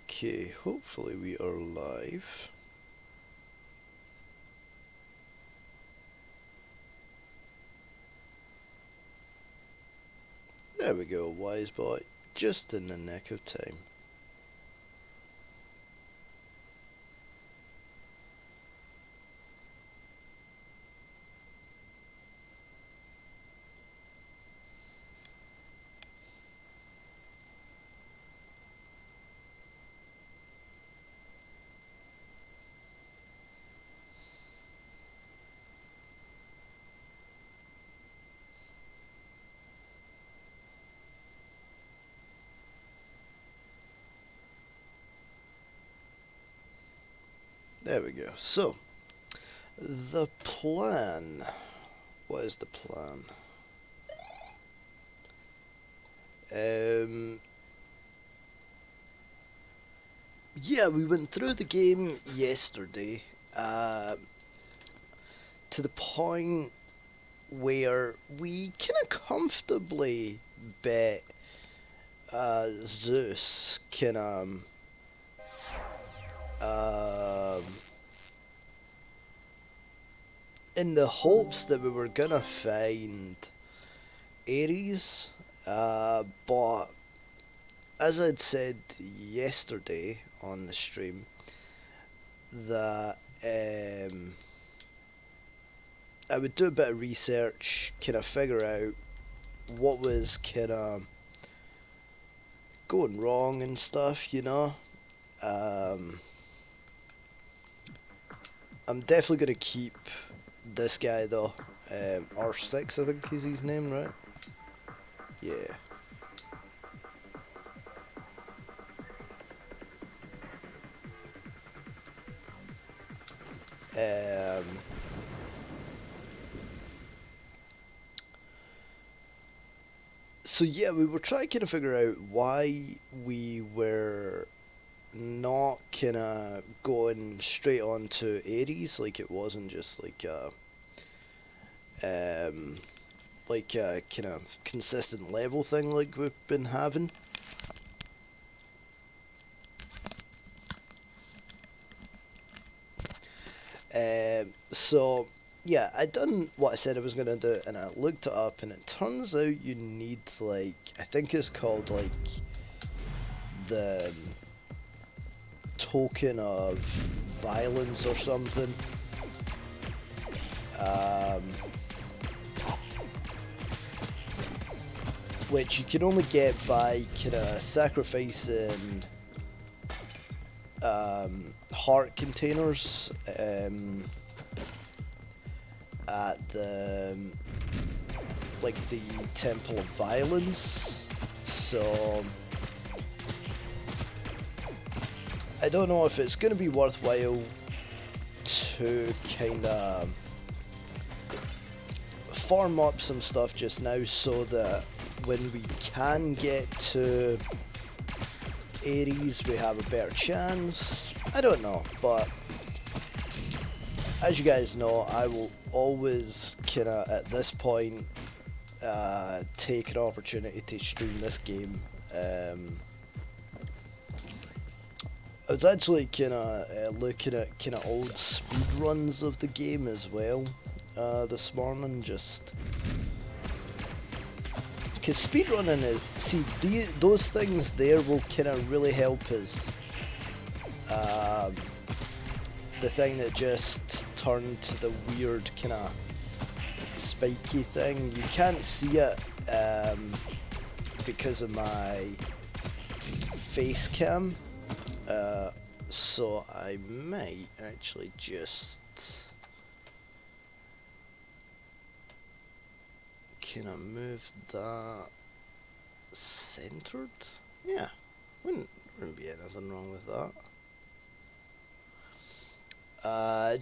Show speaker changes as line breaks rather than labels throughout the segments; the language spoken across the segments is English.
Okay, hopefully we are live. There we go, wise boy. Just in the nick of time. There we go. So, the plan. What is the plan? Yeah, we went through the game yesterday to the point where we kind of comfortably bet Zeus can in the hopes that we were gonna find Ares, but as I'd said yesterday on the stream, that I would do a bit of research, kind of figure out what was kind of going wrong and stuff, you know. I'm definitely gonna keep this guy though. R6, I think is his name, right? Yeah. So yeah, we were trying to figure out why we were not kind of going straight on to Ares, like it wasn't just like a kind of consistent level thing like we've been having. So yeah, I done what I said I was gonna do, and I looked it up, and it turns out you need like, I think it's called like the token of violence or something. Which you can only get by kind of sacrificing heart containers at the like the Temple of Violence. So I don't know if it's going to be worthwhile to kind of farm up some stuff just now so that when we can get to Ares we have a better chance. I don't know, but as you guys know, I will always kind of at this point take an opportunity to stream this game. I was actually kind of looking at kind of old speed runs of the game as well this morning, just because speedrunning is, see, those things there will kind of really help us. The thing that just turned to the weird kind of spiky thing, you can't see it because of my face cam. So I might actually just kind of move that centered. Yeah, wouldn't be anything wrong with that.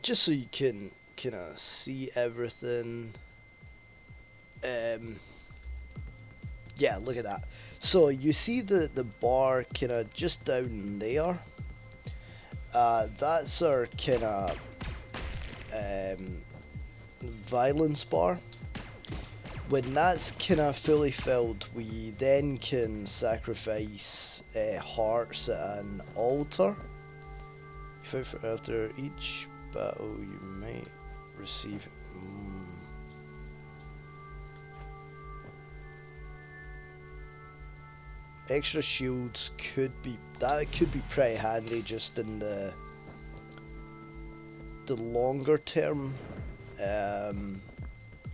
Just so you can kind of see everything. Yeah, look at that. So you see the bar kind of just down there. That's our kind of violence bar. when that's kind of fully filled, we then can sacrifice hearts at an altar. After each battle, you might receive. Extra shields could be pretty handy just in the longer term.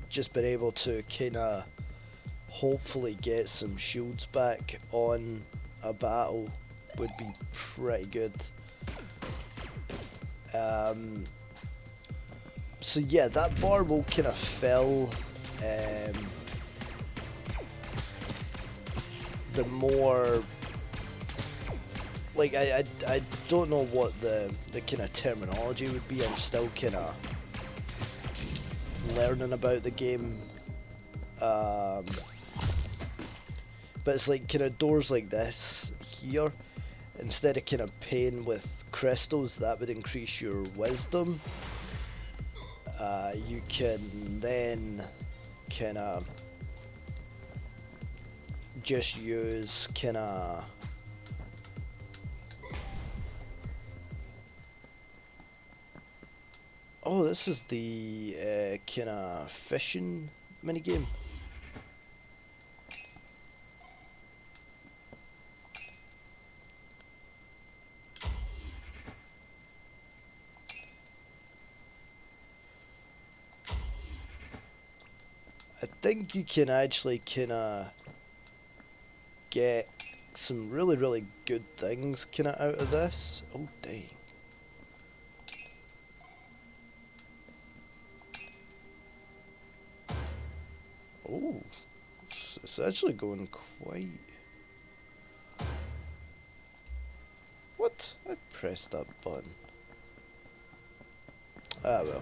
Just been able to kind of hopefully get some shields back on a battle would be pretty good. So yeah, that bar will kind of fill the more, like, I don't know what the kind of terminology would be. I'm still kind of learning about the game, but it's like kind of doors like this here, instead of kind of paying with crystals that would increase your wisdom, you can then kind of just use kind of this is the kind of fishing minigame. I think you can actually kind of get some really good things kind of out of this. Oh dang. Oh, it's actually going quite... What? I pressed that button. Ah well.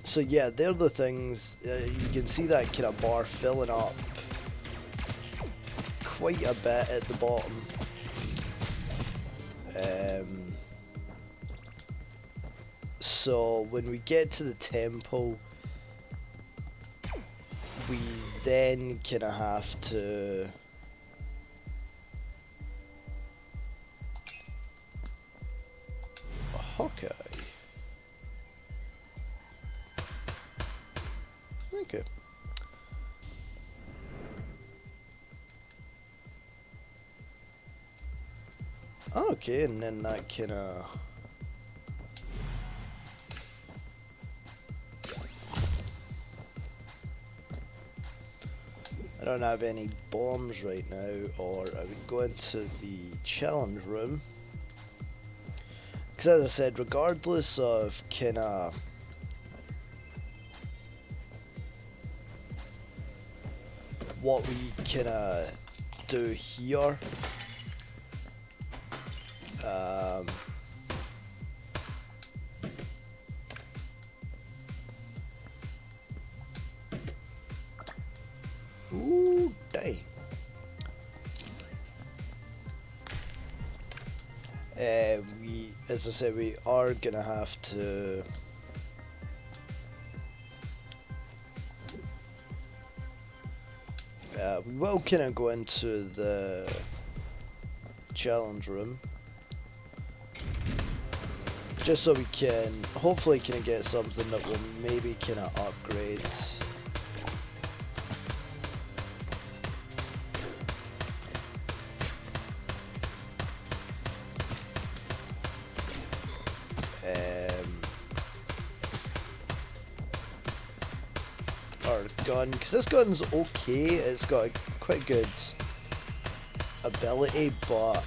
So yeah, they're the things. You can see that kind of bar filling up quite a bit at the bottom. So when we get to the temple, we then kind of have to Hawkeye. Okay. Okay, and then that kind of... I don't have any bombs right now, or I would go into the challenge room. Because as I said, regardless of kind of... what we kind of do here, ooh, dang. As I said, we are gonna have to we will kind of go into the challenge room just so we can hopefully kind of get something that will maybe kind of upgrade our gun, because this gun's okay. It's got a quite good ability, but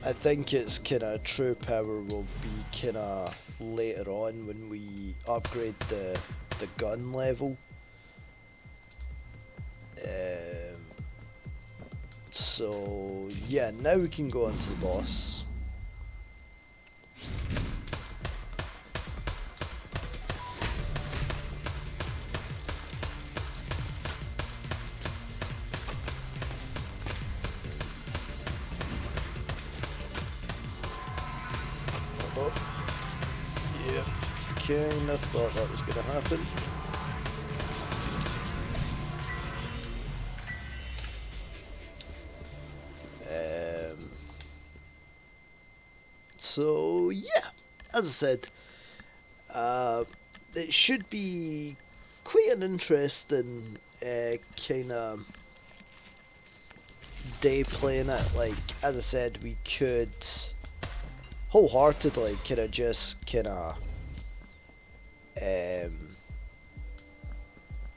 I think its kind of true power will be kind of later on when we upgrade the gun level. So yeah, now we can go on to the boss. Yeah, kinda thought that was gonna happen. So yeah, as I said, it should be quite an interesting kind of day playing it. Like as I said, we could wholeheartedly kind of just kind of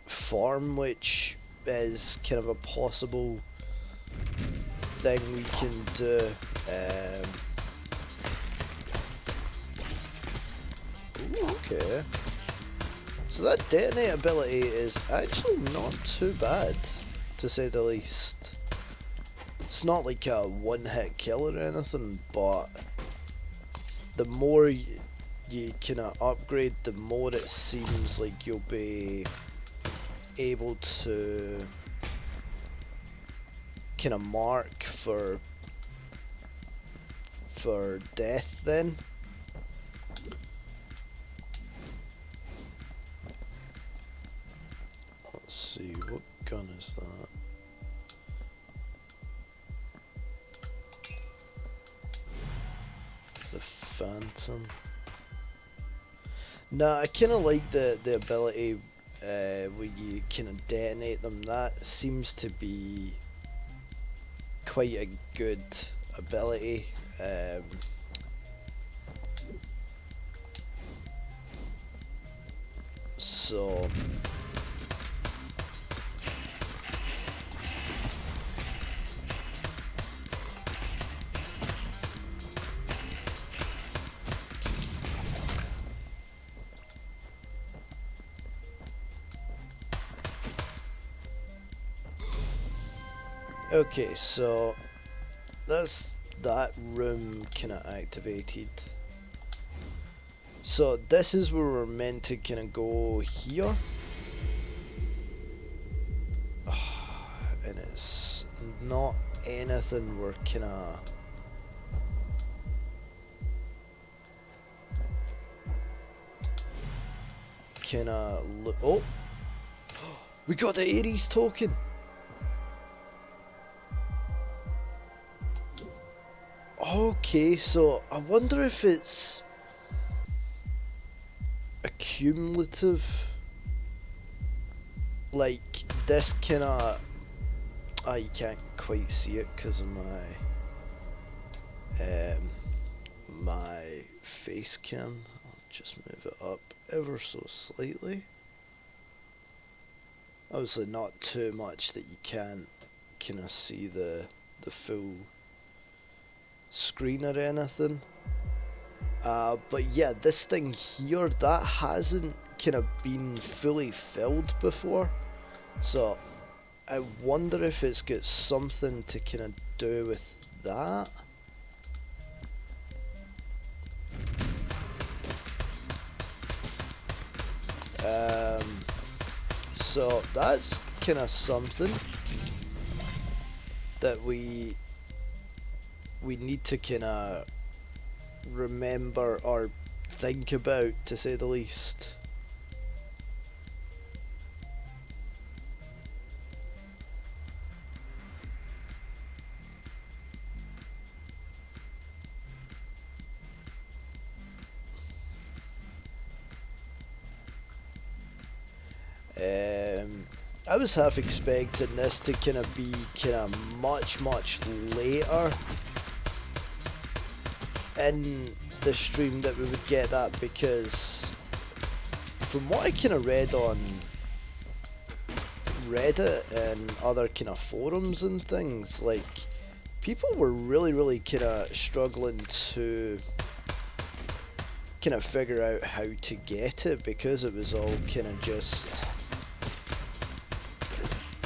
farm, which is kind of a possible thing we can do. Ooh, okay. So that detonate ability is actually not too bad, to say the least. It's not like a one-hit kill or anything, but the more you kind of upgrade, the more it seems like you'll be able to kind of mark for death then. Let's see, what gun is that? The Phantom. Nah, I kind of like the ability where you kind of detonate them. That seems to be quite a good ability. So okay, so that's that room kind of activated. So this is where we're meant to kind of go here. And it's not anything we're kind of... Oh! We got the Ares token! Okay, so I wonder if it's a cumulative, like this kind of... you can't quite see it because of my face cam. I'll just move it up ever so slightly. Obviously not too much that you can't kind of see the full screen or anything. But yeah, this thing here, that hasn't kind of been fully filled before. So I wonder if it's got something to kind of do with that. So that's kind of something that we need to kind of remember or think about, to say the least. I was half expecting this to kind of be kind of much later in the stream that we would get that, because from what I kind of read on Reddit and other kind of forums and things, like people were really kind of struggling to kind of figure out how to get it, because it was all kind of just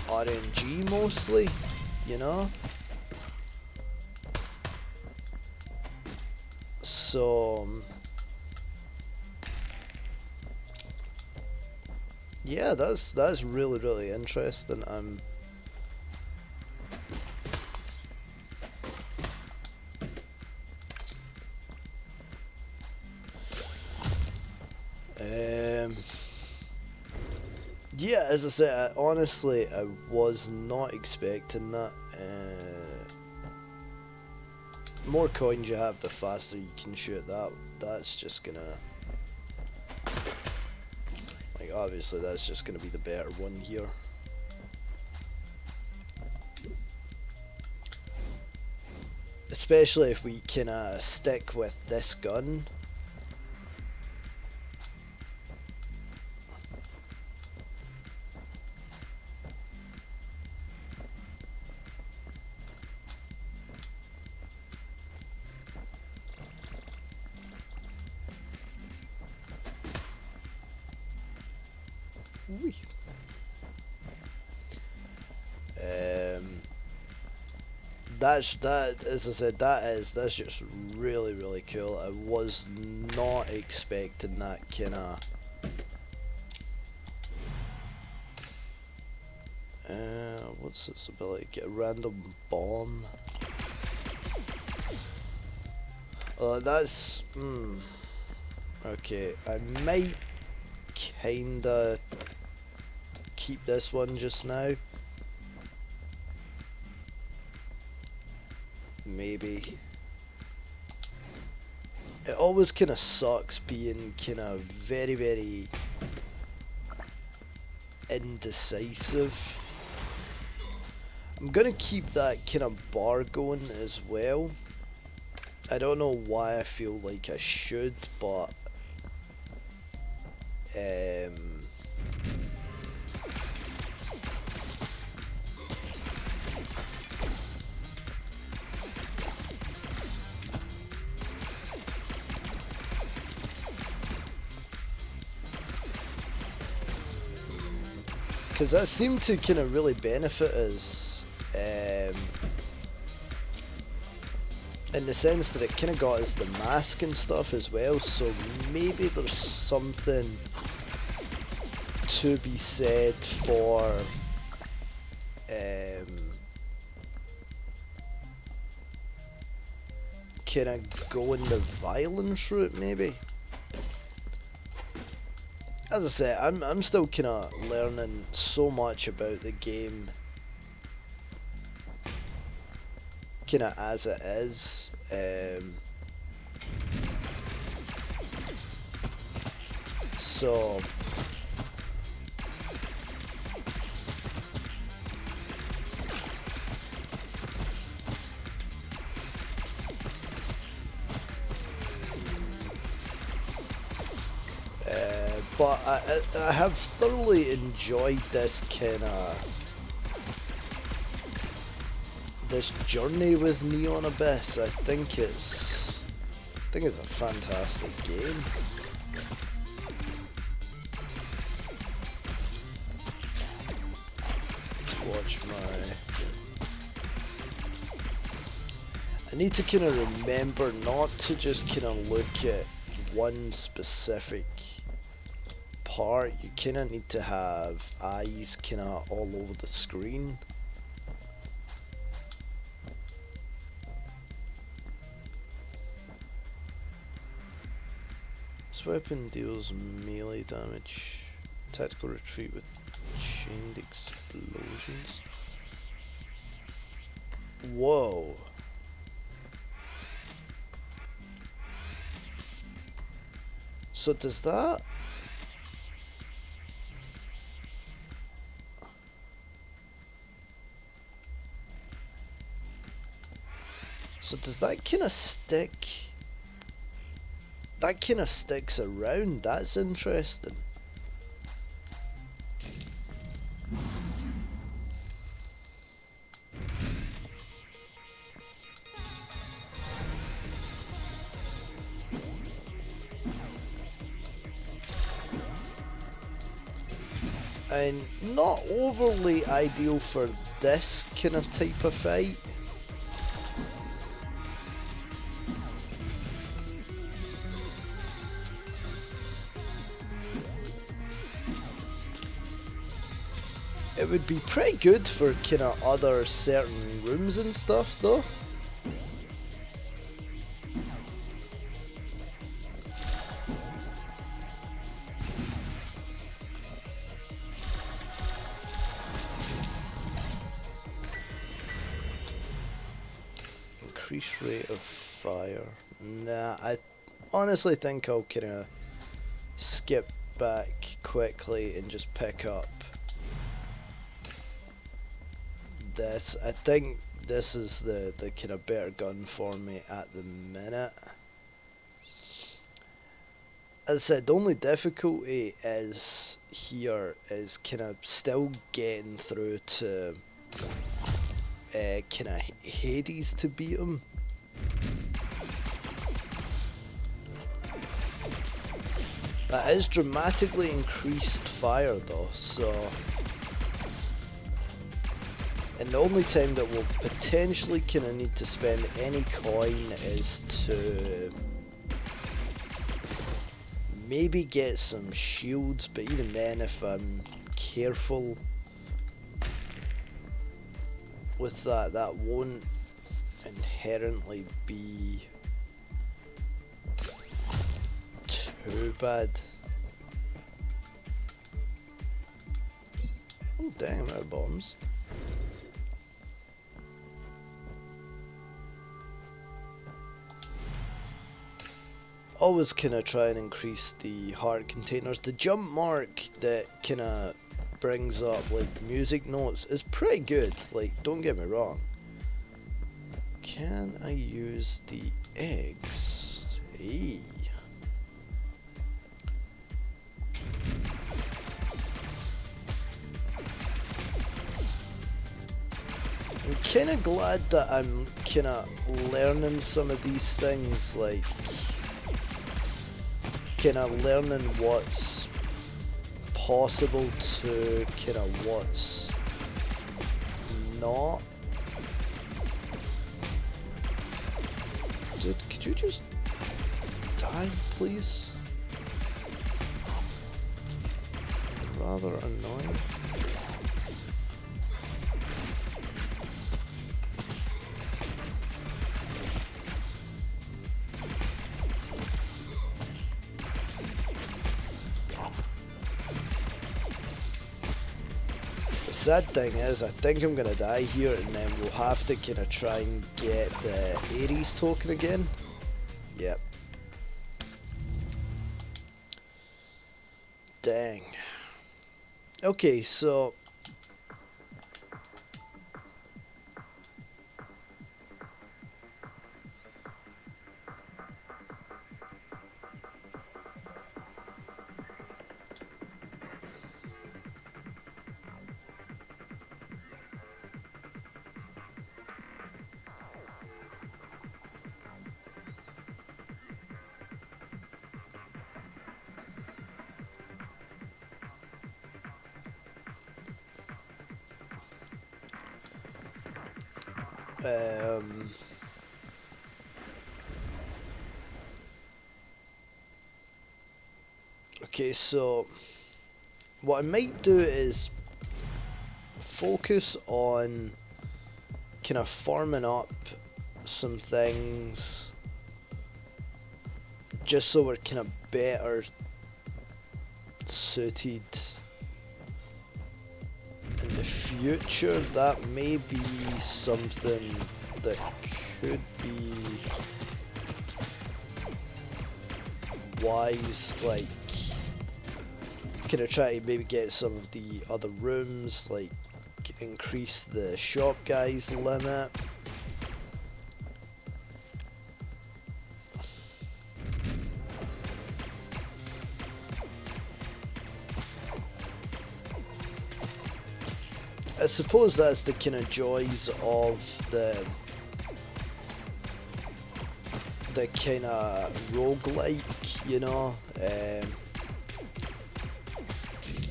RNG mostly, you know? So yeah, that's really interesting. yeah, as I said, honestly, I was not expecting that. More coins you have, the faster you can shoot that. That's just gonna... Like, obviously, that's just gonna be the better one here. Especially if we can stick with this gun. Whee. That, as I said, that's just really cool. I was not expecting that kind of... what's its ability? Get a random bomb. That's... Okay, I might kinda keep this one just now. Maybe. It always kind of sucks being kind of very indecisive. I'm gonna keep that kind of bar going as well. I don't know why I feel like I should, but because that seemed to kind of really benefit us, in the sense that it kind of got us the mask and stuff as well, so maybe there's something to be said for kind of going the violence route, maybe. As I say, I'm still kind of learning so much about the game, kind of as it is. So but I have thoroughly enjoyed this kind of journey with Neon Abyss. I think it's a fantastic game. Let's watch I need to kind of remember not to just kind of look at one specific part. You kind of need to have eyes kind of all over the screen. This weapon deals melee damage. Tactical retreat with chained explosions. Whoa. So does that... So does that kind of stick... That kind of sticks around. That's interesting. And not overly ideal for this kind of type of fight. It would be pretty good for kind of other certain rooms and stuff though. increased rate of fire. Nah, I honestly think I'll kind of skip back quickly and just pick up this. I think this is the kind of better gun for me at the minute. As I said, the only difficulty is here is kind of still getting through to kind of Hades to beat him. That is dramatically increased fire though, so... And the only time that we'll potentially kind of need to spend any coin is to maybe get some shields, but even then if I'm careful with that, that won't inherently be too bad. Oh dang, I'm out of bombs. Always kind of try and increase the heart containers. The jump mark that kind of brings up like music notes is pretty good, like don't get me wrong. Can I use the eggs? Hey. I'm kind of glad that I'm kind of learning some of these things, like kind of learning what's possible to kind of what's not. Dude, could you just die, please? Rather annoying. The sad thing is, I think I'm gonna die here, and then we'll have to kind of try and get the Ares token again. Yep. Dang. Okay, so okay, so what I might do is focus on kind of farming up some things just so we're kind of better suited in the future. That may be something that could be wise, like kind of try to maybe get some of the other rooms, like increase the shop guys limit. I suppose that's the kind of joys of the kind of roguelike, you know.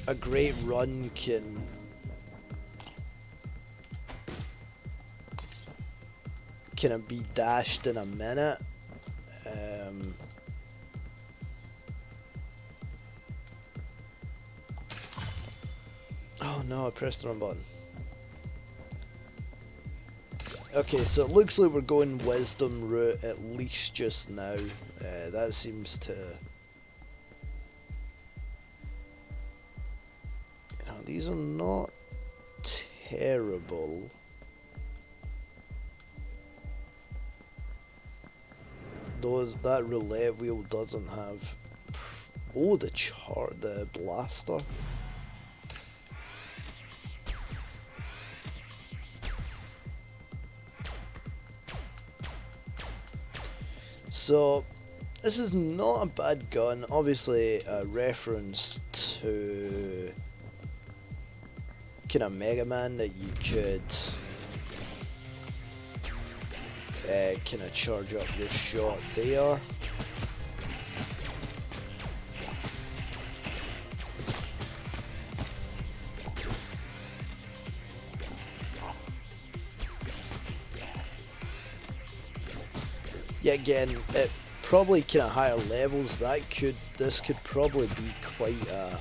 A great run can kind of be dashed in a minute. Oh no, I pressed the wrong button. Okay, so it looks like we're going wisdom route at least just now. That seems to... You know, these are not terrible. that roulette wheel doesn't have. Oh, the blaster. So this is not a bad gun. Obviously, a reference to kind of Mega Man, that you could kind of charge up your shot there. Yeah, again, it probably kind of higher levels. This could probably be quite a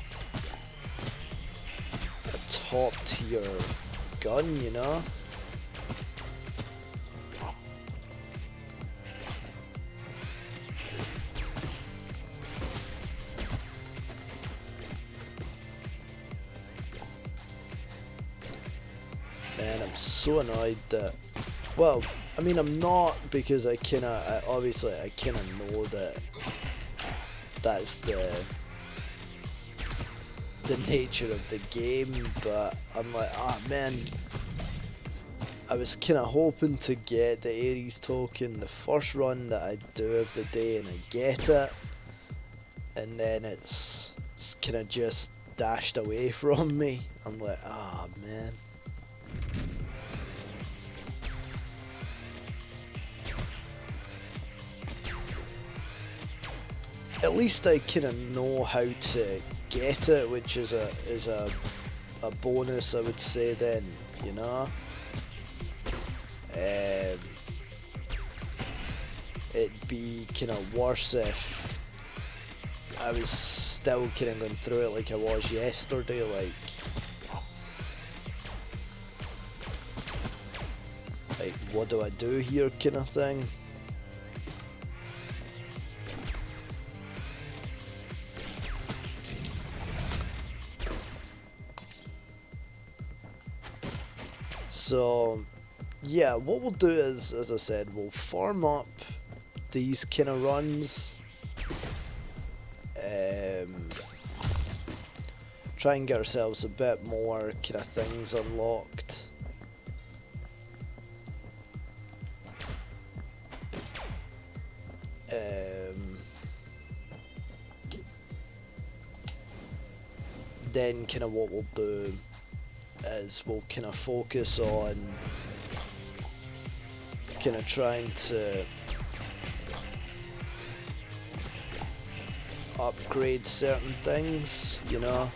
top tier gun, you know. Man, I'm so annoyed that. Well, I mean, I'm not, because obviously I kinda know that that's the nature of the game, but I'm like, ah man, I was kinda hoping to get the Ares token the first run that I do of the day, and I get it, and then it's kinda just dashed away from me. I'm like, ah man. At least I kind of know how to get it, which is a bonus, I would say. Then, you know, it'd be kind of worse if I was still kind of going through it like I was yesterday, like what do I do here, kind of thing. So, yeah, what we'll do is, as I said, we'll farm up these kind of runs. Try and get ourselves a bit more kind of things unlocked. Then kind of what we'll do is we'll kind of focus on kind of trying to upgrade certain things, you know.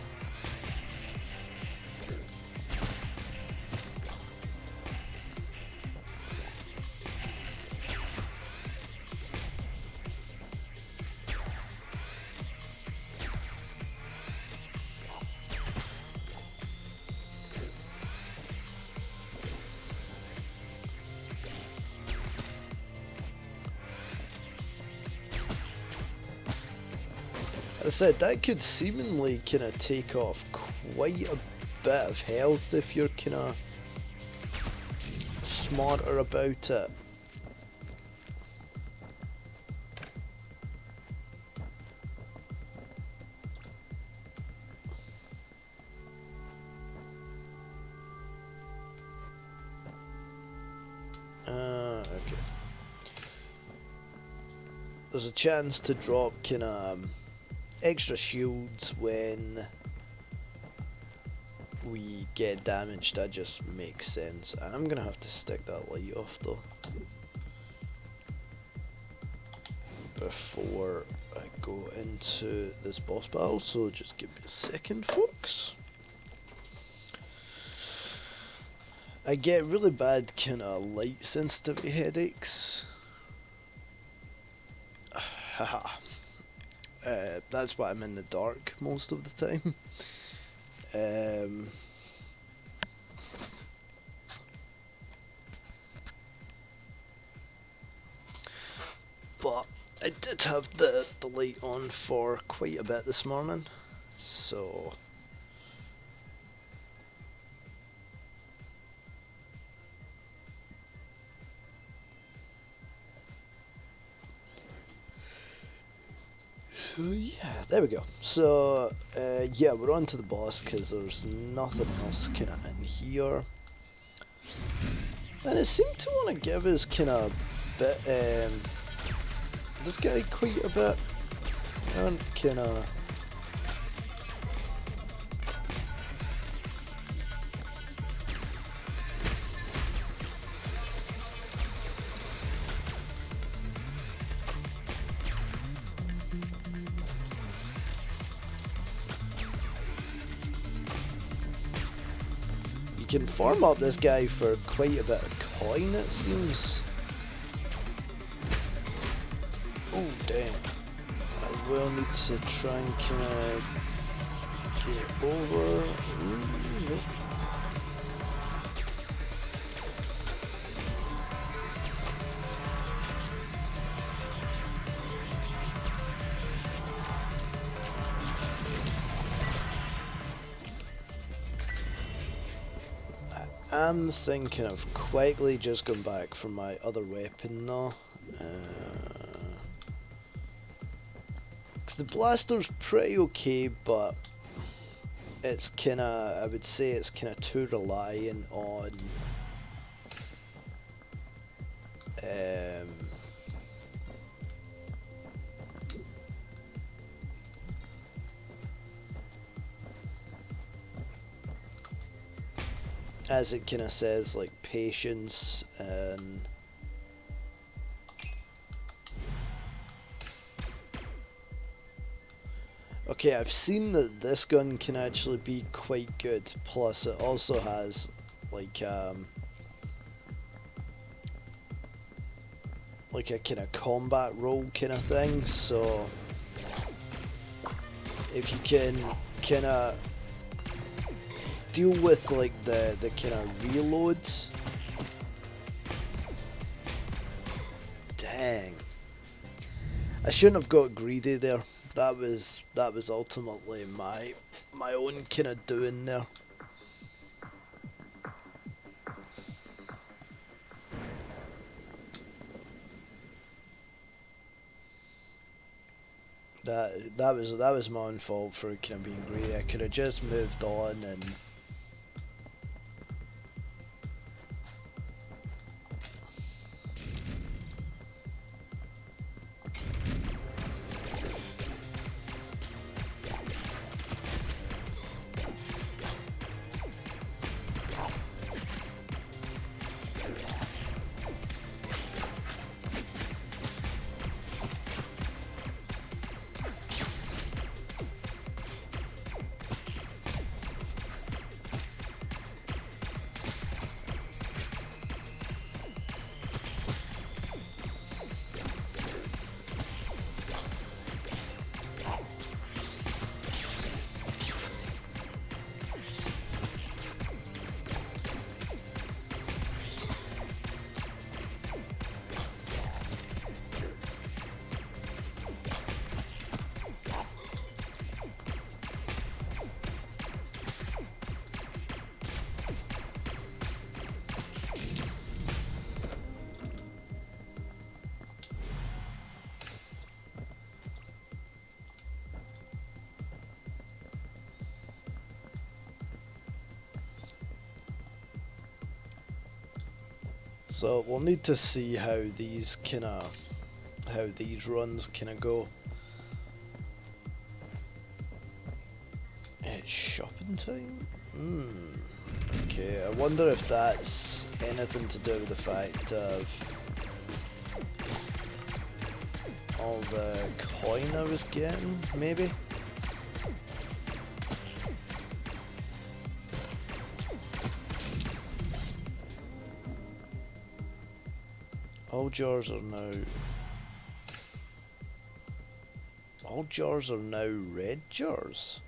As I said, that could seemingly kind of take off quite a bit of health if you're kind of smarter about it. Okay. There's a chance to drop kind of extra shields when we get damaged. That just makes sense. I'm gonna have to stick that light off though before I go into this boss battle, so just give me a second, folks. I get really bad kind of light sensitivity headaches. Haha. That's why I'm in the dark most of the time. But I did have the light on for quite a bit this morning, so Yeah, there we go. So, yeah, we're on to the boss because there's nothing else kind of in here. And it seemed to want to give us kind of bit, this guy quite a bit. And kind of... You can farm up this guy for quite a bit of coin, it seems. Oh damn. I will need to try and kind of get over. Nope. I'm thinking of quickly just going back for my other weapon now. The blaster's pretty okay, but it's kinda, I would say it's kinda too reliant on as it kinda says, like patience and okay, I've seen that this gun can actually be quite good, plus it also has like a kinda combat roll kinda thing, so if you can kinda deal with like the kinda reloads. Dang. I shouldn't have got greedy there. That was ultimately my own kind of doing there. That was my own fault for kind of being greedy. I could have just moved on and so we'll need to see how these runs kinda go. It's shopping time? Okay, I wonder if that's anything to do with the fact of all the coin I was getting, maybe? All jars are now red jars.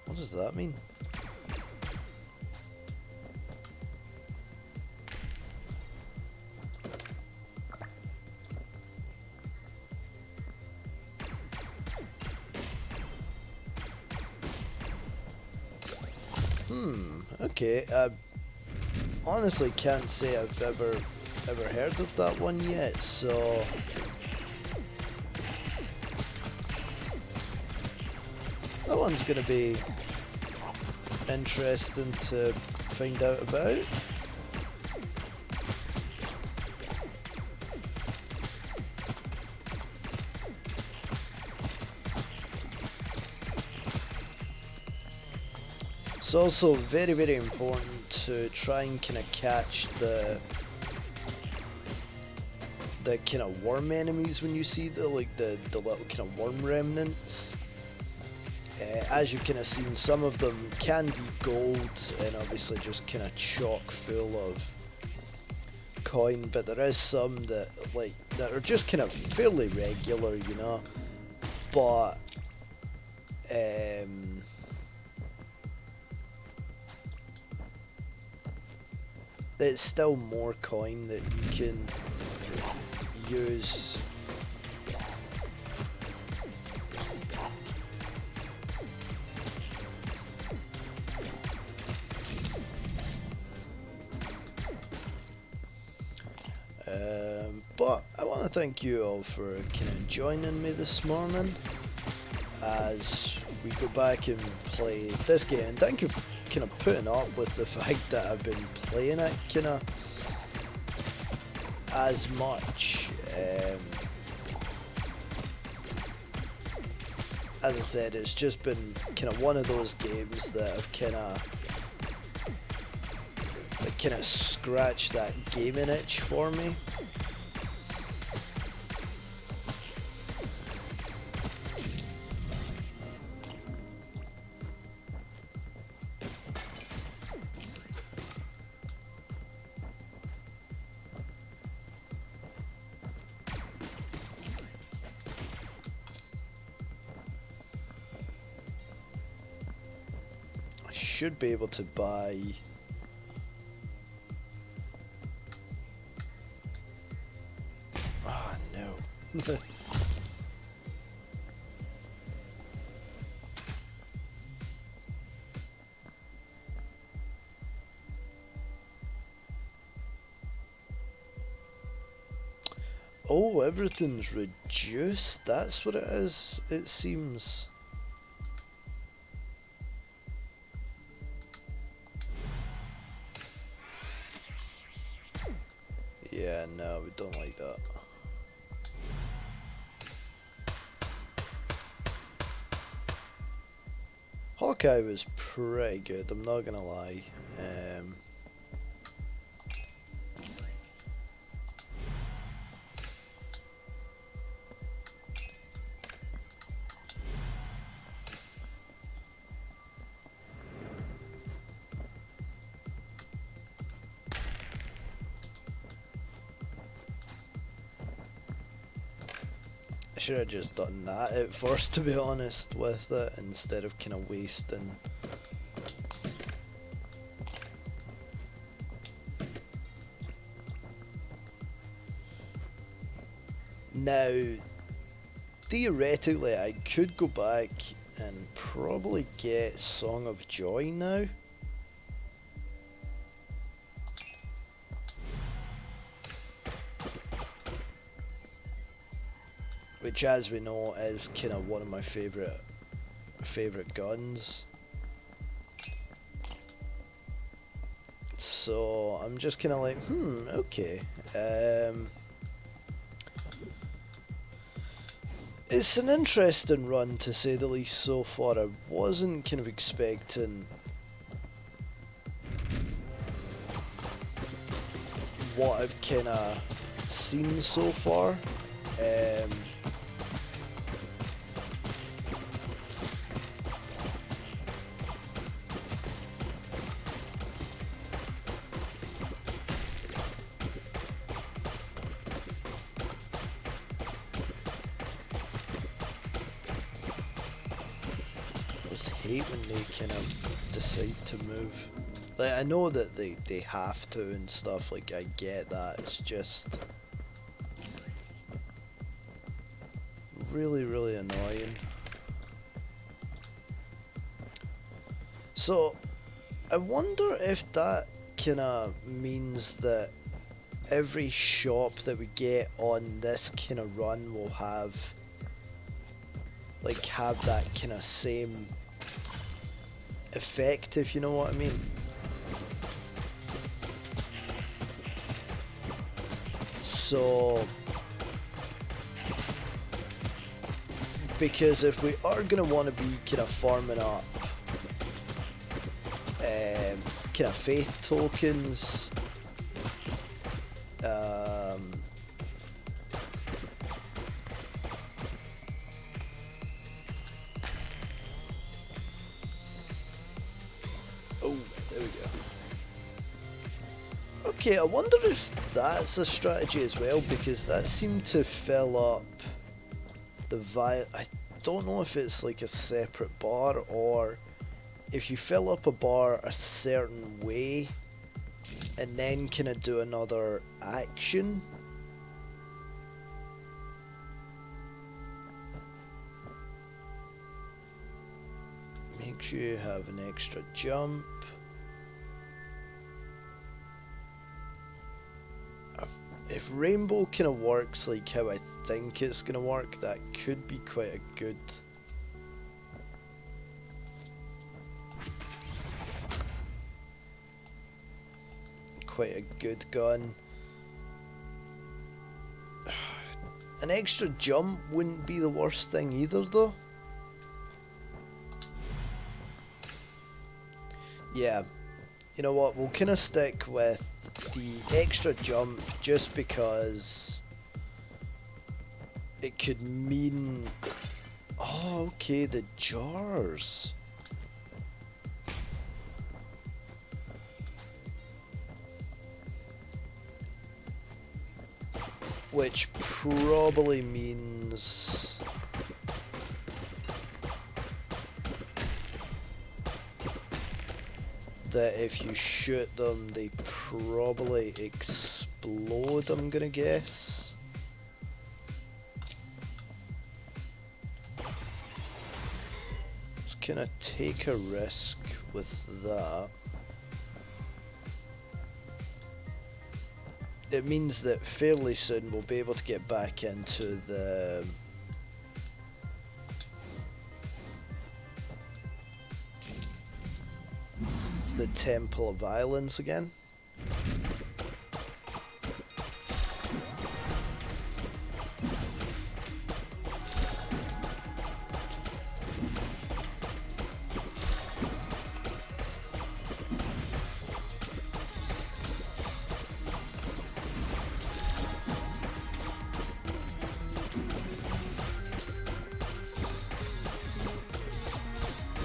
What does that mean? Okay, honestly can't say I've ever ever heard of that one yet, so that one's gonna be interesting to find out about. It's also very, very important to try and kind of catch the kind of worm enemies when you see the little kind of worm remnants. As you've kind of seen, some of them can be gold and obviously just kind of chock full of coin, but there is some that are just kind of fairly regular, you know, but it's still more coin that you can use. But I want to thank you all for kind of joining me this morning as we go back and play this game. And thank you for kind of putting up with the fact that I've been playing it kind of as much. As I said, it's just been kind of one of those games that I've kind of scratched that gaming itch for me. Should be able to buy no. Oh, everything's reduced, that's what it is, it seems. Yeah, no, we don't like that. Hawkeye was pretty good, I'm not gonna lie. I should have just done that at first, to be honest with it, instead of kind of wasting. Now, theoretically, I could go back and probably get Song of Joy now. Which, as we know, is kind of one of my favorite guns. So I'm just kind of like, okay. It's an interesting run, to say the least, so far. I wasn't kind of expecting what I've kind of seen so far. Hate when they kind of decide to move. Like, I know that they have to and stuff, like, I get that, it's just really, really annoying. So I wonder if that kind of means that every shop that we get on this kind of run will have that kind of same effect, if you know what I mean. So, because if we are going to want to be kind of farming up kind of faith tokens, oh, there we go. Okay, I wonder if that's a strategy as well, because that seemed to fill up the I don't know if it's like a separate bar, or if you fill up a bar a certain way and then kind of do another action. Make sure you have an extra jump. If rainbow kind of works like how I think it's going to work, that could be quite a good... quite a good gun. An extra jump wouldn't be the worst thing either though. Yeah, you know what, we'll kind of stick with the extra jump just because it could mean... Oh, okay, the jars. Which probably means... that if you shoot them, they probably explode, I'm gonna guess. Let's kind of take a risk with that. It means that fairly soon we'll be able to get back into the Temple of Islands again.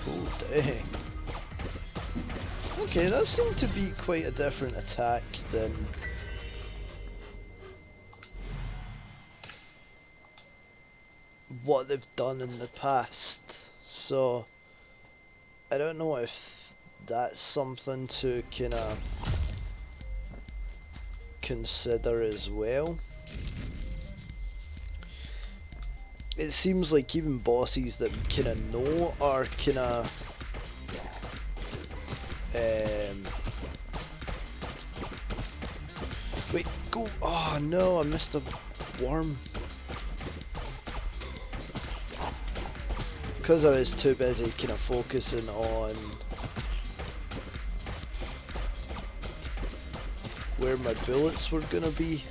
Oh, dang. Okay, that seemed to be quite a different attack than what they've done in the past. So, I don't know if that's something to kind of consider as well. It seems like even bosses that we kind of know are kind of wait, go. Oh no, I missed a worm. Because I was too busy kind of focusing on where my bullets were gonna be.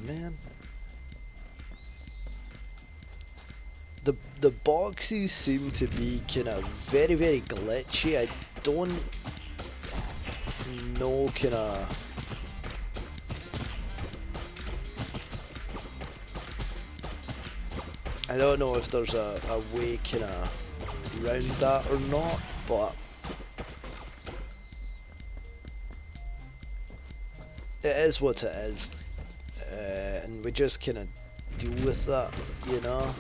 Man, the boxes seem to be kind of very glitchy. I don't know kind of I don't know if there's a way kind of around that or not, but it is what it is, and we just kind of deal with that, you know.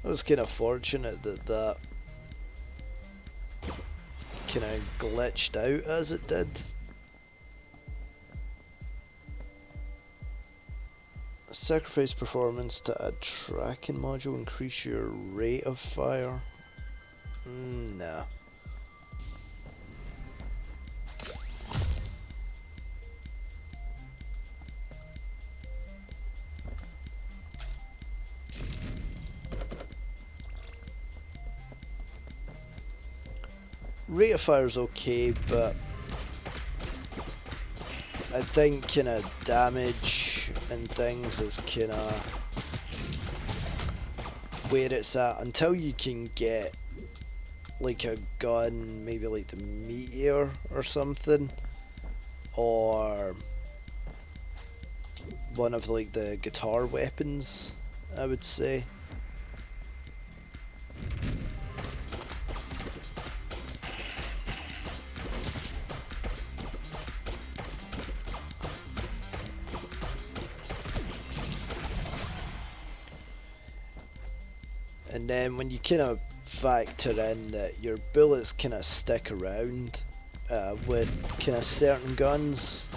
I was kind of fortunate that that kind of glitched out as it did. Sacrifice performance to add tracking module, increase your rate of fire. Nah. Rate of fire's okay, but I think kind of damage and things is kind of where it's at until you can get like a gun, maybe like the meteor or something, or one of like the guitar weapons, I would say. And then when you kind of factor in that your bullets kind of stick around with kind of certain guns,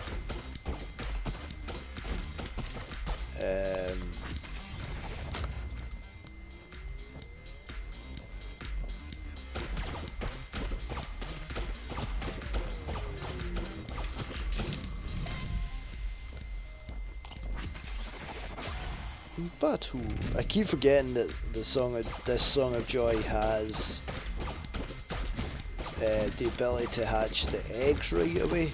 Batu. I keep forgetting that this Song of Joy has the ability to hatch the eggs right away.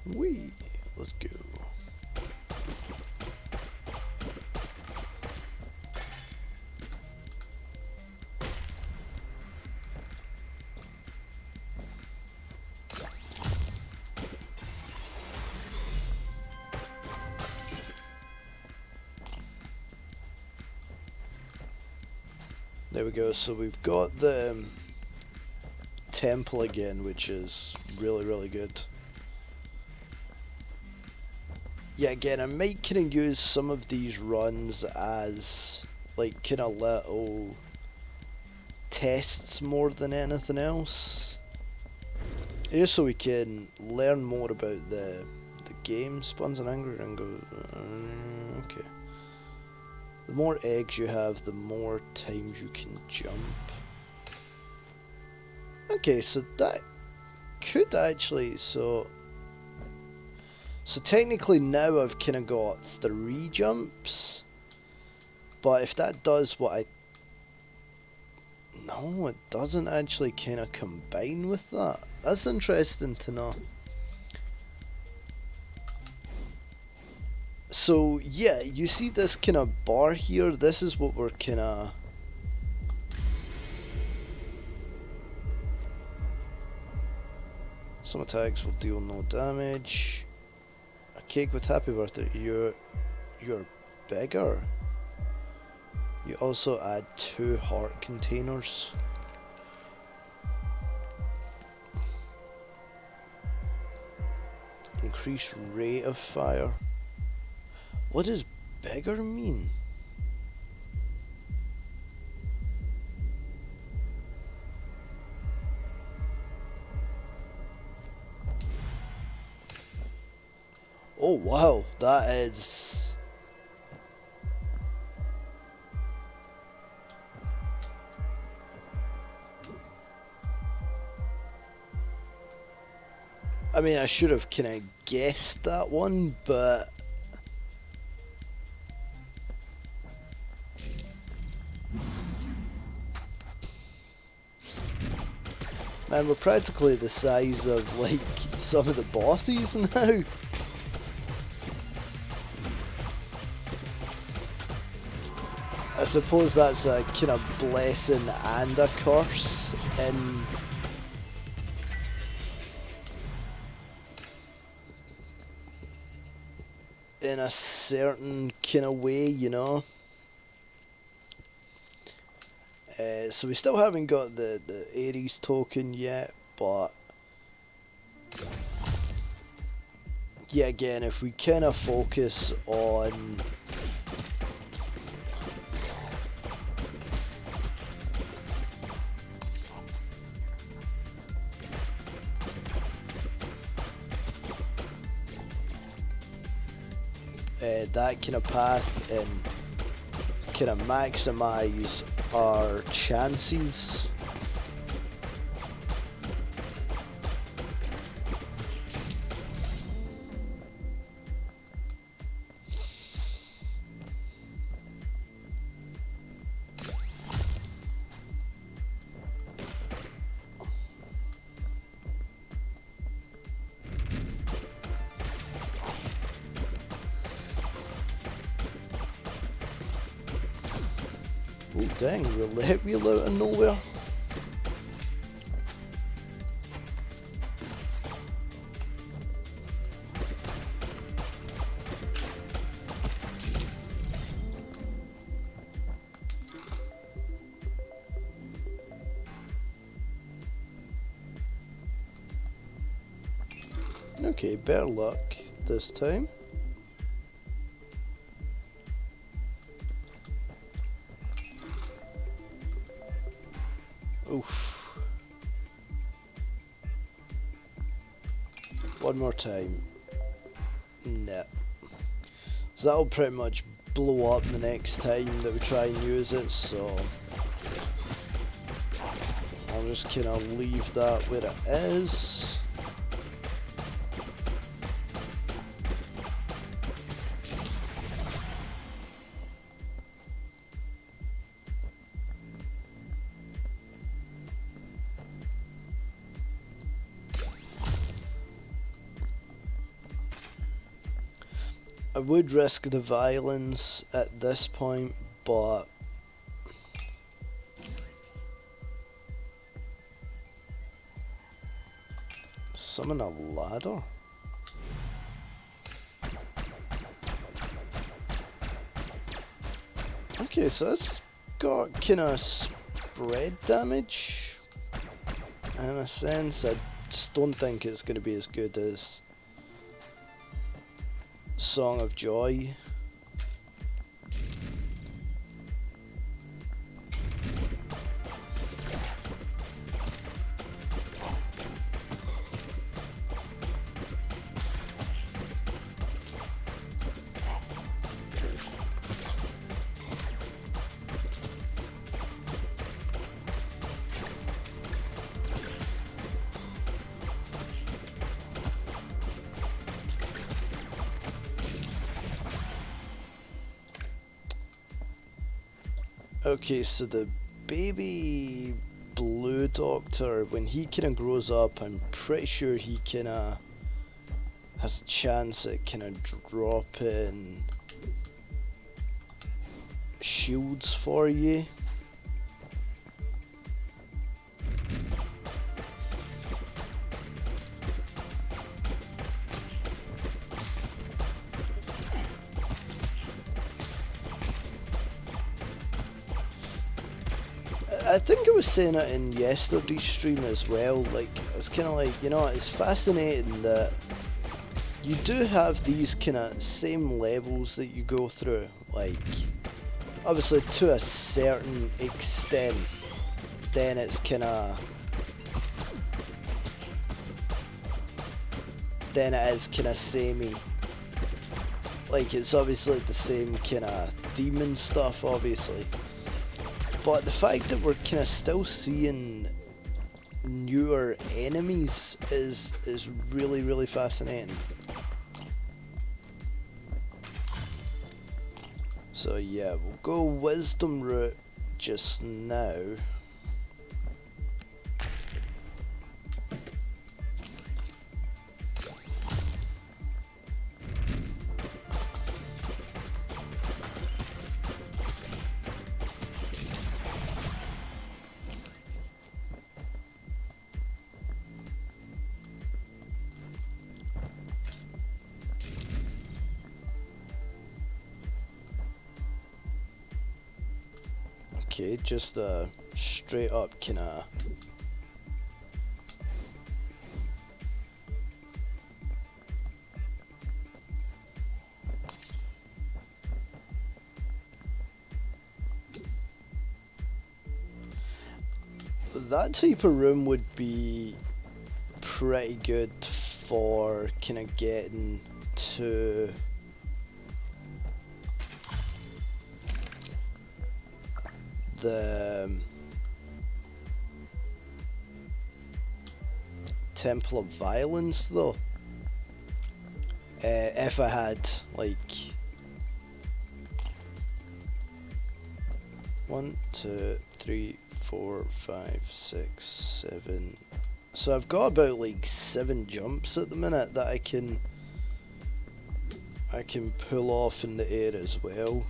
Wee, let's go. There we go, so we've got the temple again, which is really good. Yeah, again, I might kind of use some of these runs as like kind of little tests more than anything else. Just so we can learn more about the game. Spawns an angry and goes, okay. The more eggs you have, the more times you can jump. Okay, so that could actually, so technically now I've kind of got 3 jumps, but if that does what I, no, it doesn't actually kind of combine with that. That's interesting to know. So yeah, you see this kind of bar here, this is what we're kind of some attacks will deal no damage. A cake with happy birthday, you're bigger. You also add 2 heart containers. Increase rate of fire. What does bigger mean? Oh wow, that is... I mean, I should have kind of guessed that one, but... Man, we're practically the size of, like, some of the bosses now. I suppose that's a kind of blessing and a curse in a certain kind of way, you know. So we still haven't got the Ares token yet, but yeah, again, if we kind of focus on that kind of path and kind of maximize our chances. Oh dang, roulette wheel out of nowhere. Okay, better luck this time. Oof. One more time. Nah. So that'll pretty much blow up the next time that we try and use it, so I'll just kind of leave that where it is. I would risk the violence at this point, but summon a ladder? Okay, so that's got kinda spread damage in a sense. I just don't think it's gonna be as good as Song of Joy. Okay, so the baby blue doctor, when he kinda grows up, I'm pretty sure he kinda has a chance at kinda dropping shields for you. I think I was saying it in yesterday's stream as well, like, it's kind of like, you know, it's fascinating that you do have these kind of same levels that you go through, like, obviously to a certain extent, then it's kind of, then it is kind of samey, Like, it's obviously the same kind of theme and stuff, obviously. But the fact that we're kind of still seeing newer enemies is really, really fascinating. So yeah, we'll go wisdom route just now. Okay, just a straight up kinda. That type of room would be pretty good for kinda getting to the Temple of Violence, though. If I had like 1, 2, 3, 4, 5, 6, 7. So I've got about like 7 jumps at the minute that I can pull off in the air as well.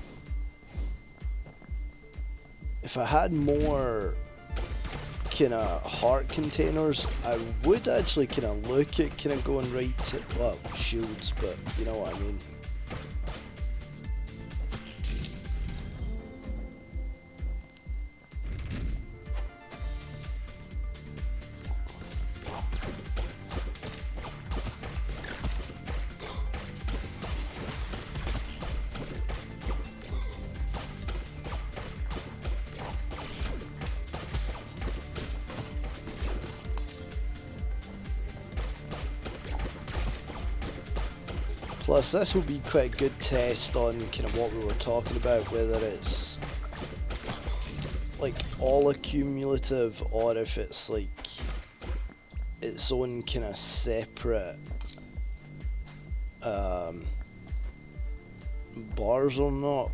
If I had more kind of heart containers, I would actually kind of look at kind of going right to, well, shields, but you know what I mean. Plus, this will be quite a good test on kind of what we were talking about, whether it's like all accumulative or if it's like its own kind of separate bars or not.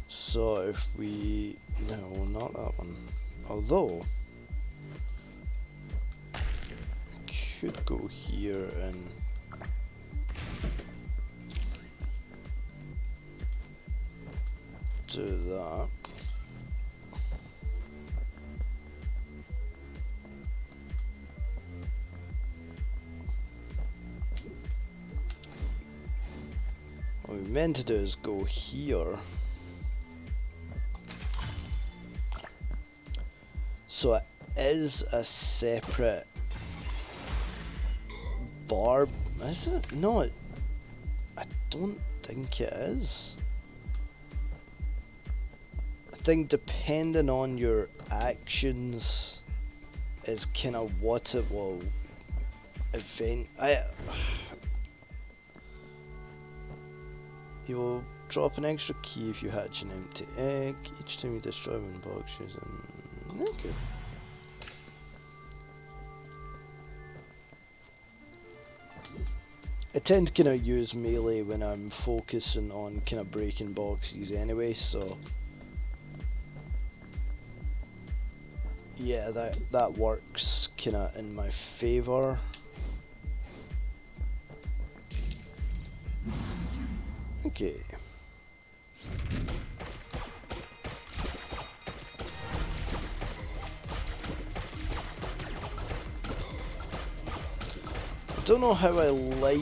So if we, no, not that one, although I could go here and do that. What we meant to do is go here. So it is a separate bar, is it? No, I don't think it is. I think depending on your actions is kind of what it will event. You will drop an extra key if you hatch an empty egg. Each time you destroy one box, okay. I tend to kind of use melee when I'm focusing on kind of breaking boxes anyway, so yeah, that works kind of in my favour. Okay. I don't know how I like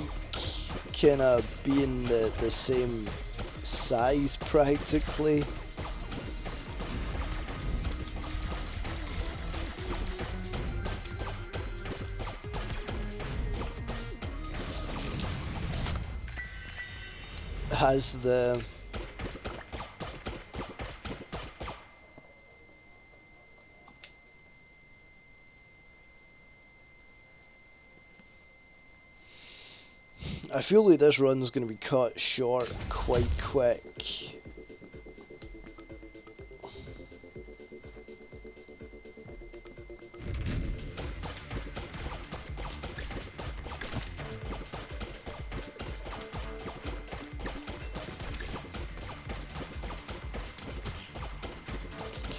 kind of being the same size practically. has the I feel like this run's going to be cut short quite quick.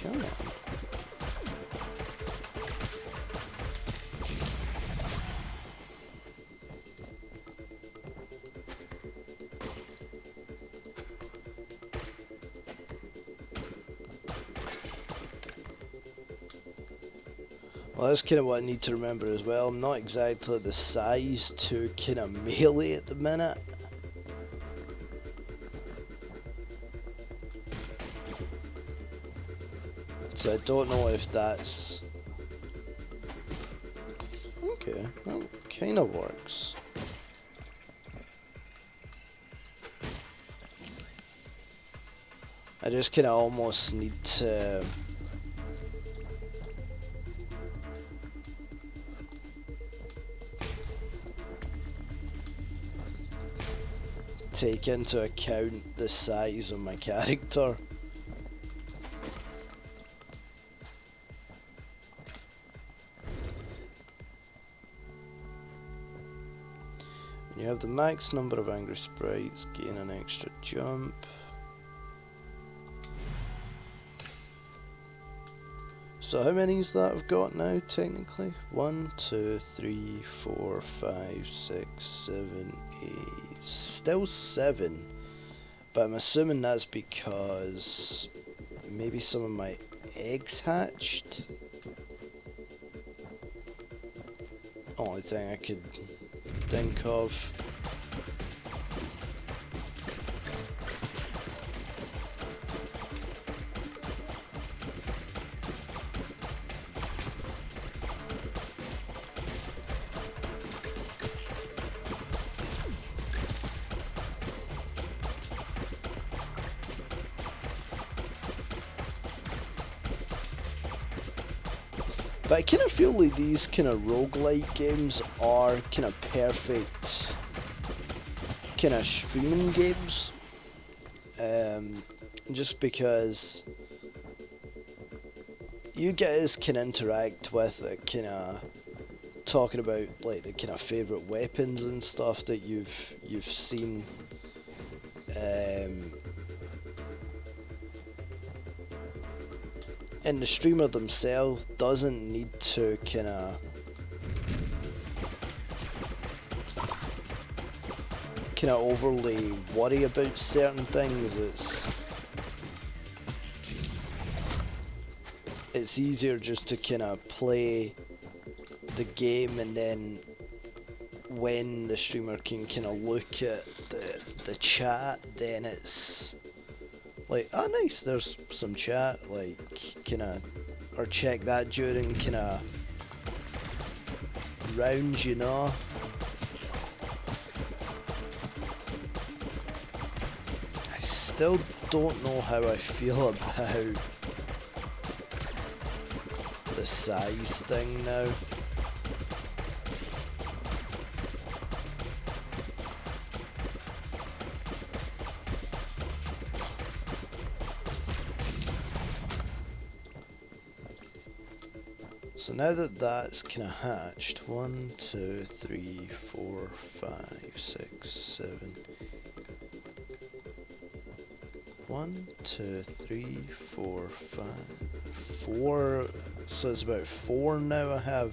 Come on. Well, that's kind of what I need to remember as well. I'm not exactly the size to kind of melee at the minute. So I don't know if that's... Okay, well, kind of works. I just kind of almost need to... take into account the size of my character. When you have the max number of angry sprites, gain an extra jump. So how many is that I've got now, technically? 1, 2, 3, 4, 5, 6, 7, 8. Still 7. But I'm assuming that's because maybe some of my eggs hatched. Only thing I could think of. But I kind of feel like these kind of roguelike games are kind of perfect kind of streaming games. Just because you guys can interact with it, kind of talking about like the kind of favourite weapons and stuff that you've seen. And the streamer themselves doesn't need to kind of overly worry about certain things. It's easier just to kind of play the game, and then when the streamer can kind of look at the chat, then it's like, oh nice, there's some chat, like, kinda, or check that during kinda rounds, you know. I still don't know how I feel about the size thing now. So now that that's kind of hatched, 1, 2, 3, 4, 5, 6, 7. 1, 2, 3, 4, 5, 4. So it's about 4 now I have.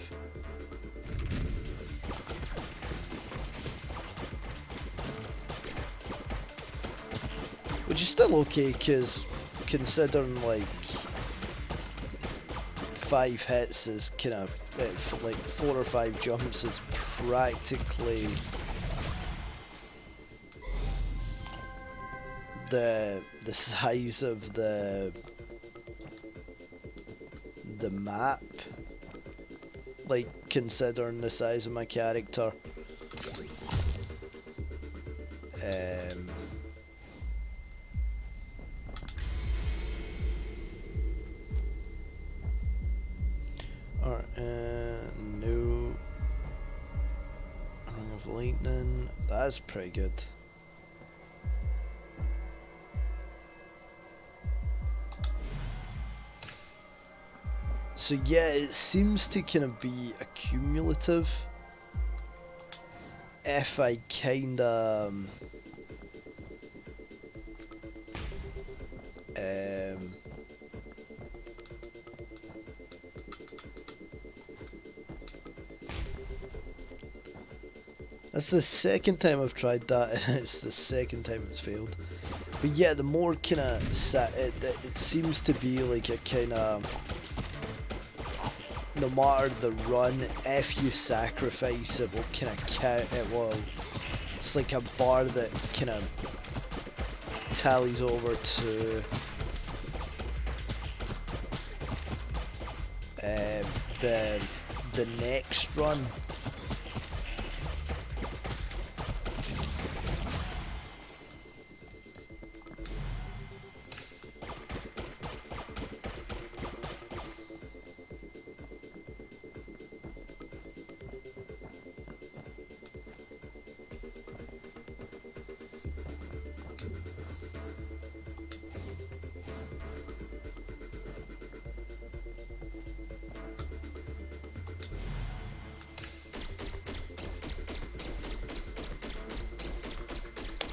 Which is still okay, because considering like 5 hits is kind of like 4 or 5 jumps is practically the size of the map, like considering the size of my character. that's pretty good. So yeah, it seems to kind of be accumulative. If I kind of that's the second time I've tried that, and it's the second time it's failed. But yeah, the more kind of it seems to be like a kind of, no matter the run, if you sacrifice, it will kind of count. It will. It's like a bar that kind of tallies over to the next run.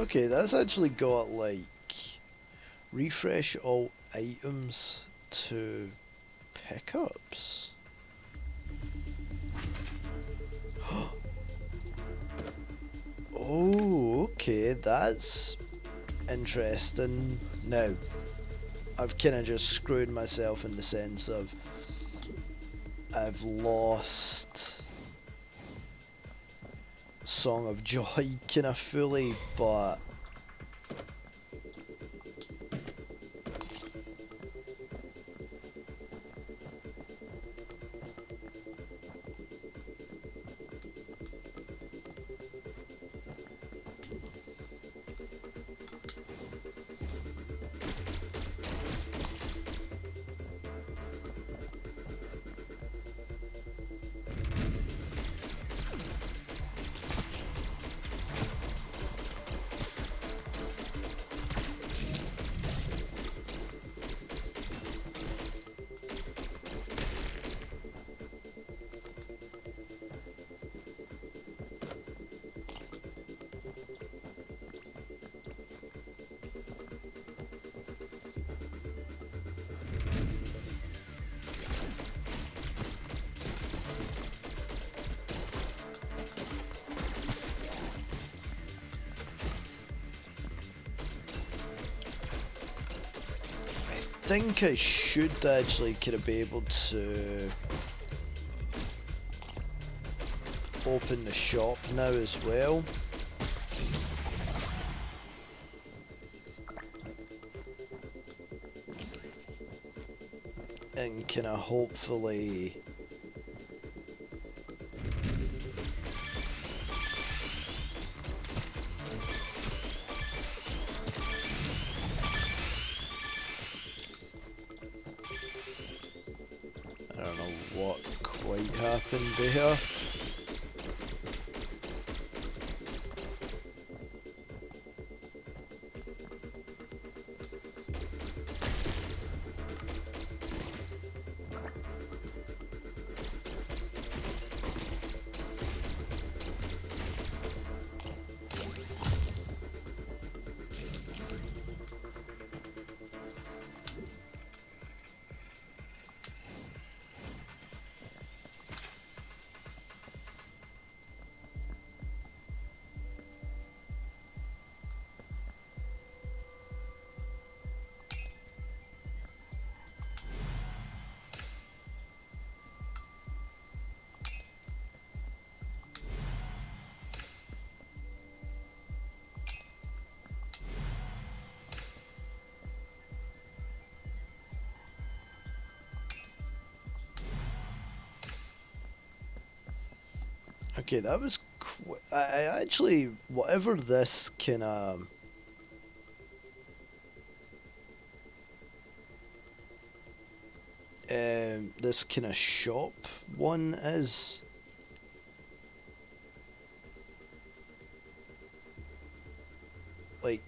Okay, that's actually got like refresh all items to pickups. Oh, okay, that's interesting. Now, I've kind of just screwed myself in the sense of I've lost Song of Joy kind of fully, but I think I should actually kind of be able to open the shop now as well. And kind of hopefully I don't know what quite happened there. Okay, that was I actually, whatever this can this kind of shop one is, like,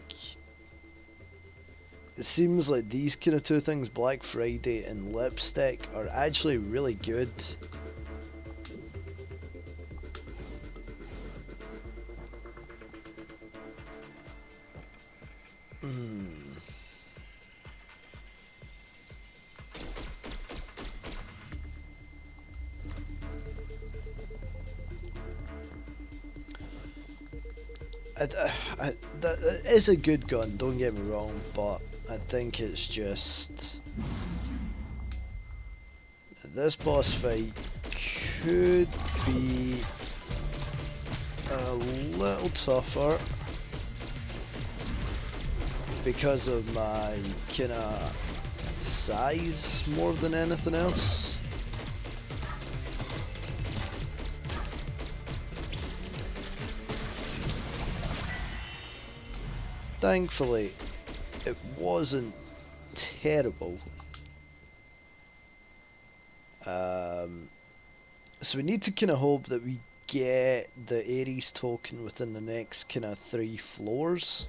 it seems like these kind of two things, Black Friday and lipstick, are actually really good. That is a good gun, don't get me wrong, but I think it's just this boss fight could be a little tougher because of my kinda size more than anything else. Thankfully, it wasn't terrible. So we need to kind of hope that we get the Ares token within the next kind of 3 floors.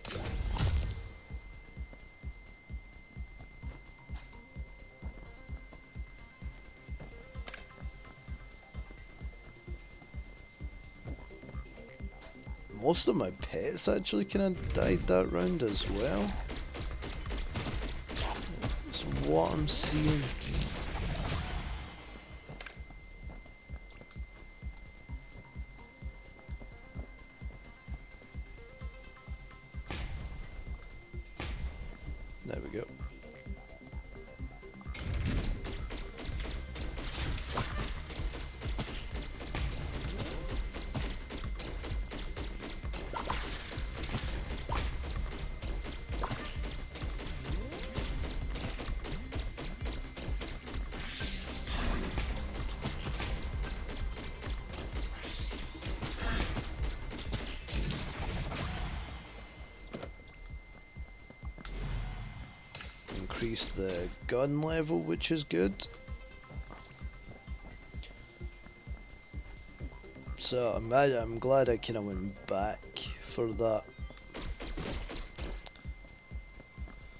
Most of my pets actually kind of died that round as well. That's what I'm seeing. There we go. Increase the gun level, which is good. So I'm glad I kind of went back for that.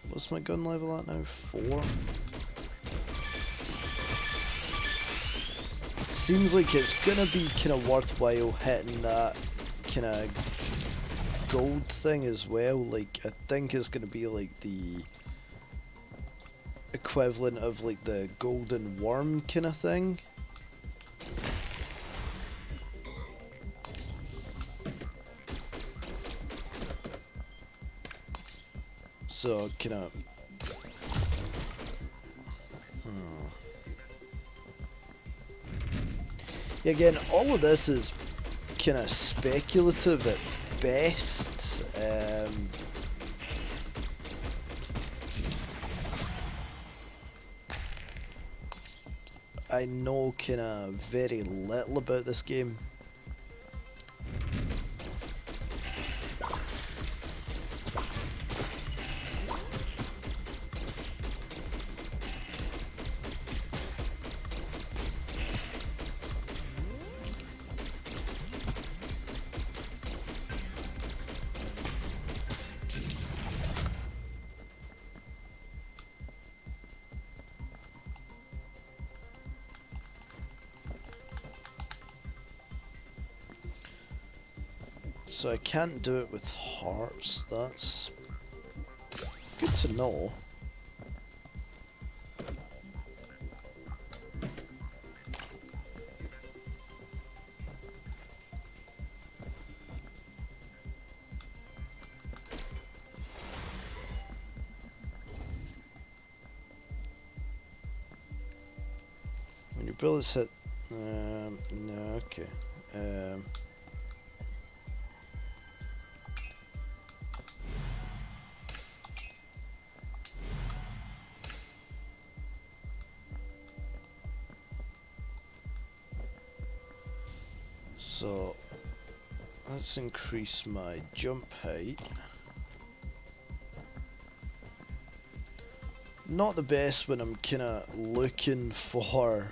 What's my gun level at now? 4? Seems like it's gonna be kind of worthwhile hitting that kind of gold thing as well. Like, I think it's gonna be like the equivalent of like the golden worm kind of thing. So kind of again, all of this is kind of speculative at best. I know kind of very little about this game. So I can't do it with hearts, that's good to know. When your bullets hit, no, okay. So let's increase my jump height. Not the best when I'm kinda looking for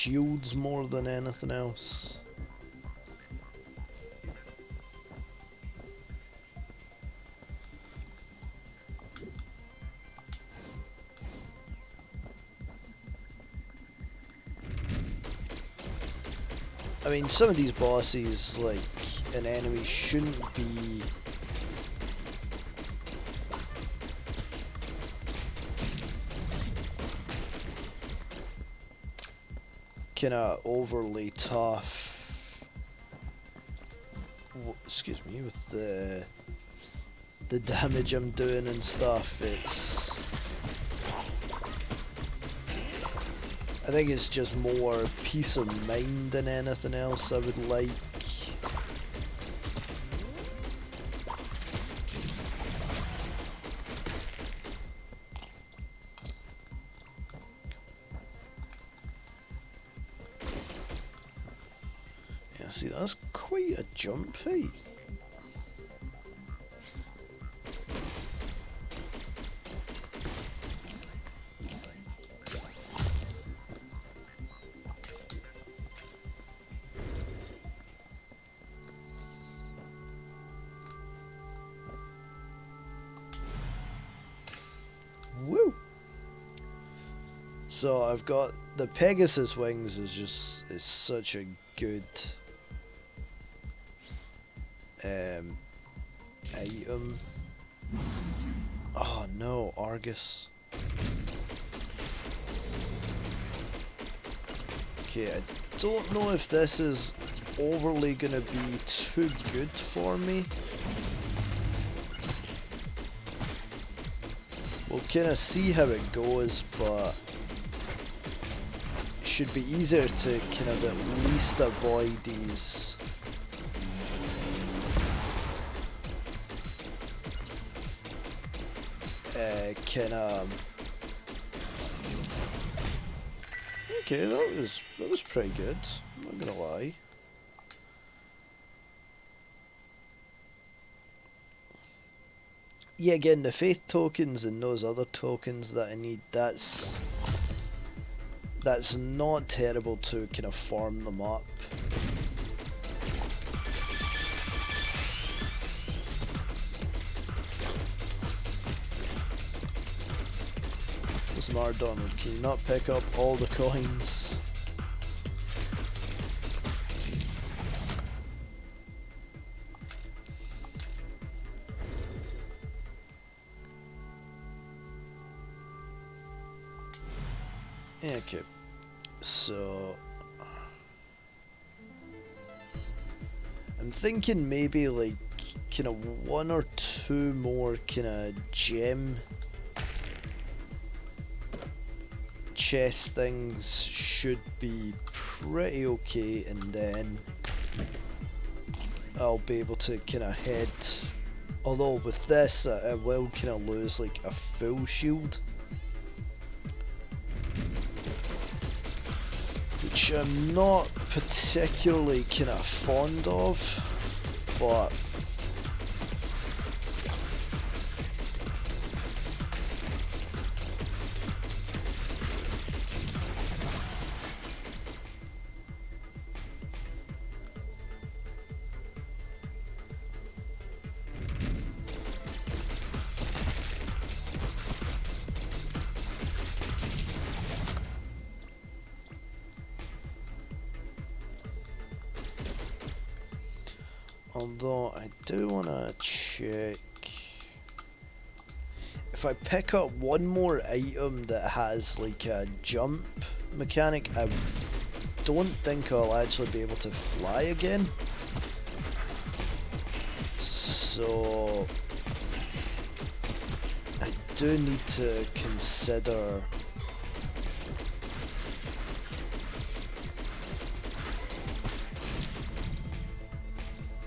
shields more than anything else. I mean, some of these bosses, like, an enemy shouldn't be kinda overly tough. Excuse me, with the damage I'm doing and stuff. I think it's just more peace of mind than anything else I would like. Yeah, see, that's quite a jump height. Woo! So I've got the Pegasus wings is such a good item. Oh no, Argus. Okay, I don't know if this is overly gonna be too good for me. We'll kind of see how it goes, but it should be easier to kind of at least avoid these kind of. Okay, that was pretty good. I'm not gonna lie. Yeah, again, the faith tokens and those other tokens that I need, that's not terrible to kind of farm them up. Listen, Donald, can you not pick up all the coins? Okay, so I'm thinking maybe like kind of one or two more kind of gem chest things should be pretty okay, and then I'll be able to kind of head. Although with this I will kind of lose like a full shield, which I'm not particularly kind of fond of, but although I do want to check if I pick up one more item that has like a jump mechanic, I don't think I'll actually be able to fly again. So I do need to consider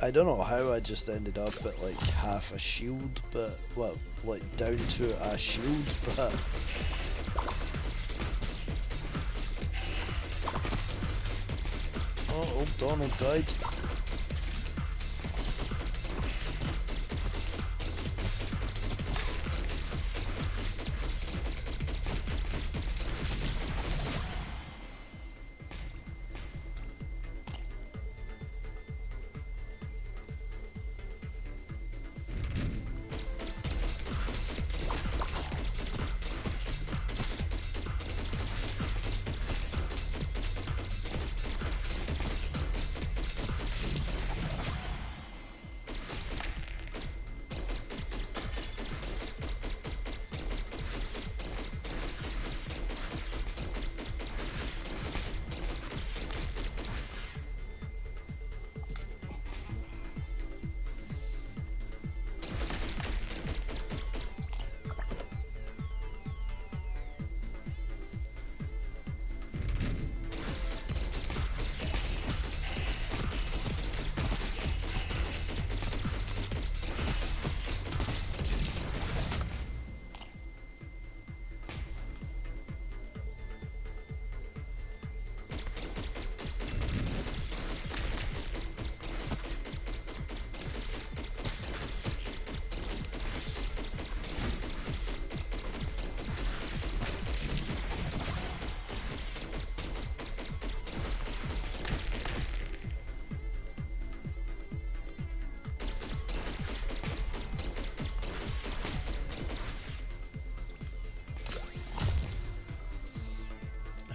I don't know how I just ended up at like half a shield, but well, like down to a shield, but oh, Donald died.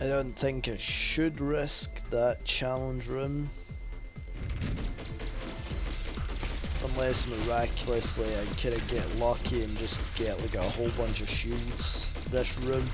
I don't think I should risk that challenge room. Unless miraculously I kinda get lucky and just get like a whole bunch of shields this room.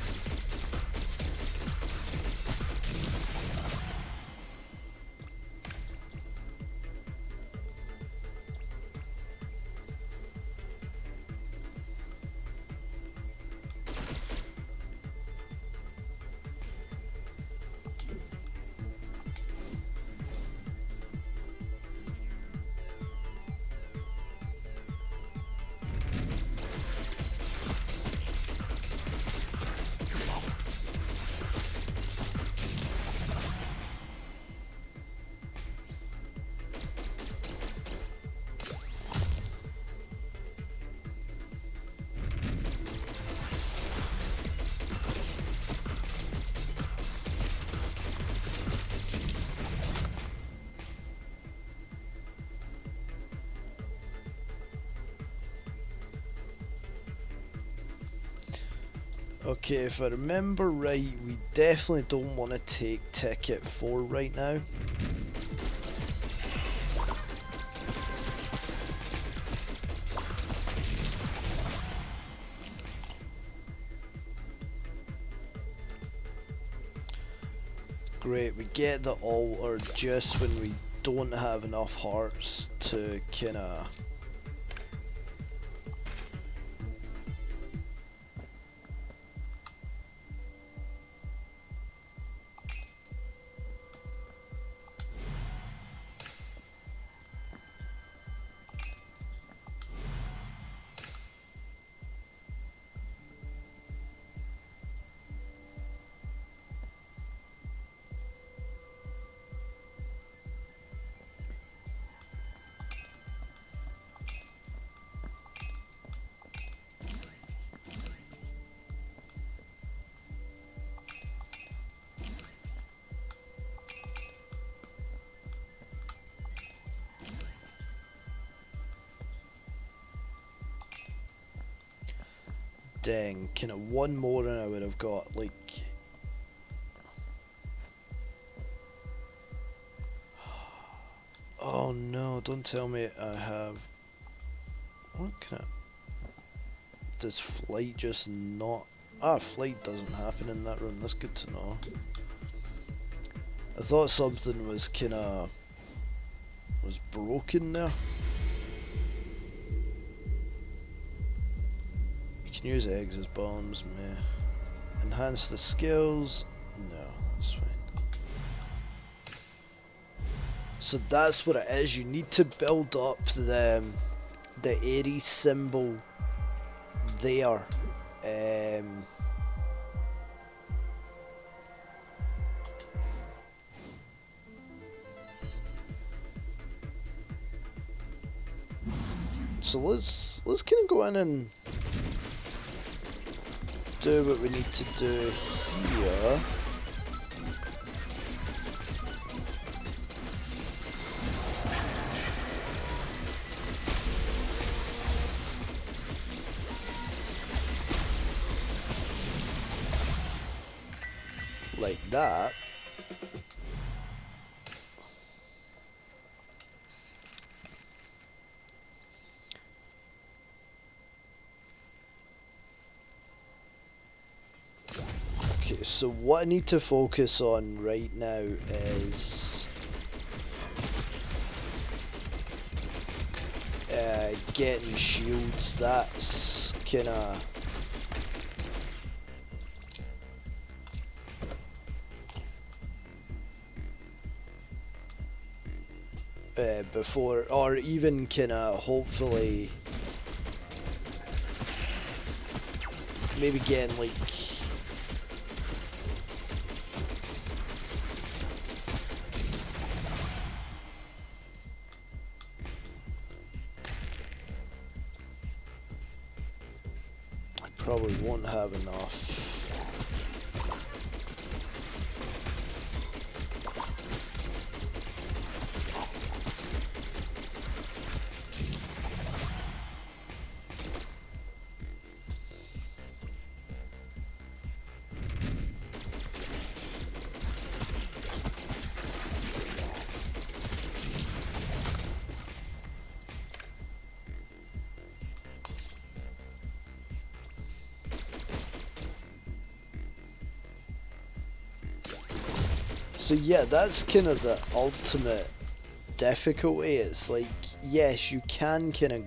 Okay, if I remember right, we definitely don't want to take ticket 4 right now. Great, we get the altar just when we don't have enough hearts to kinda... Dang, kinda one more and I would have got, like... Oh no, don't tell me I have... What can I... Does flight just not... Ah, flight doesn't happen in that room, that's good to know. I thought something was kinda... was broken there. Can use eggs as bombs, meh. Enhance the skills, no, that's fine. So that's what it is, you need to build up the Aries symbol there. So let's kind of go in and do what we need to do here. Like that. So what I need to focus on right now is getting shields. That's kinda before, or even kinda hopefully maybe getting like probably won't have enough. So yeah, that's kind of the ultimate difficulty. It's like, yes, you can kind of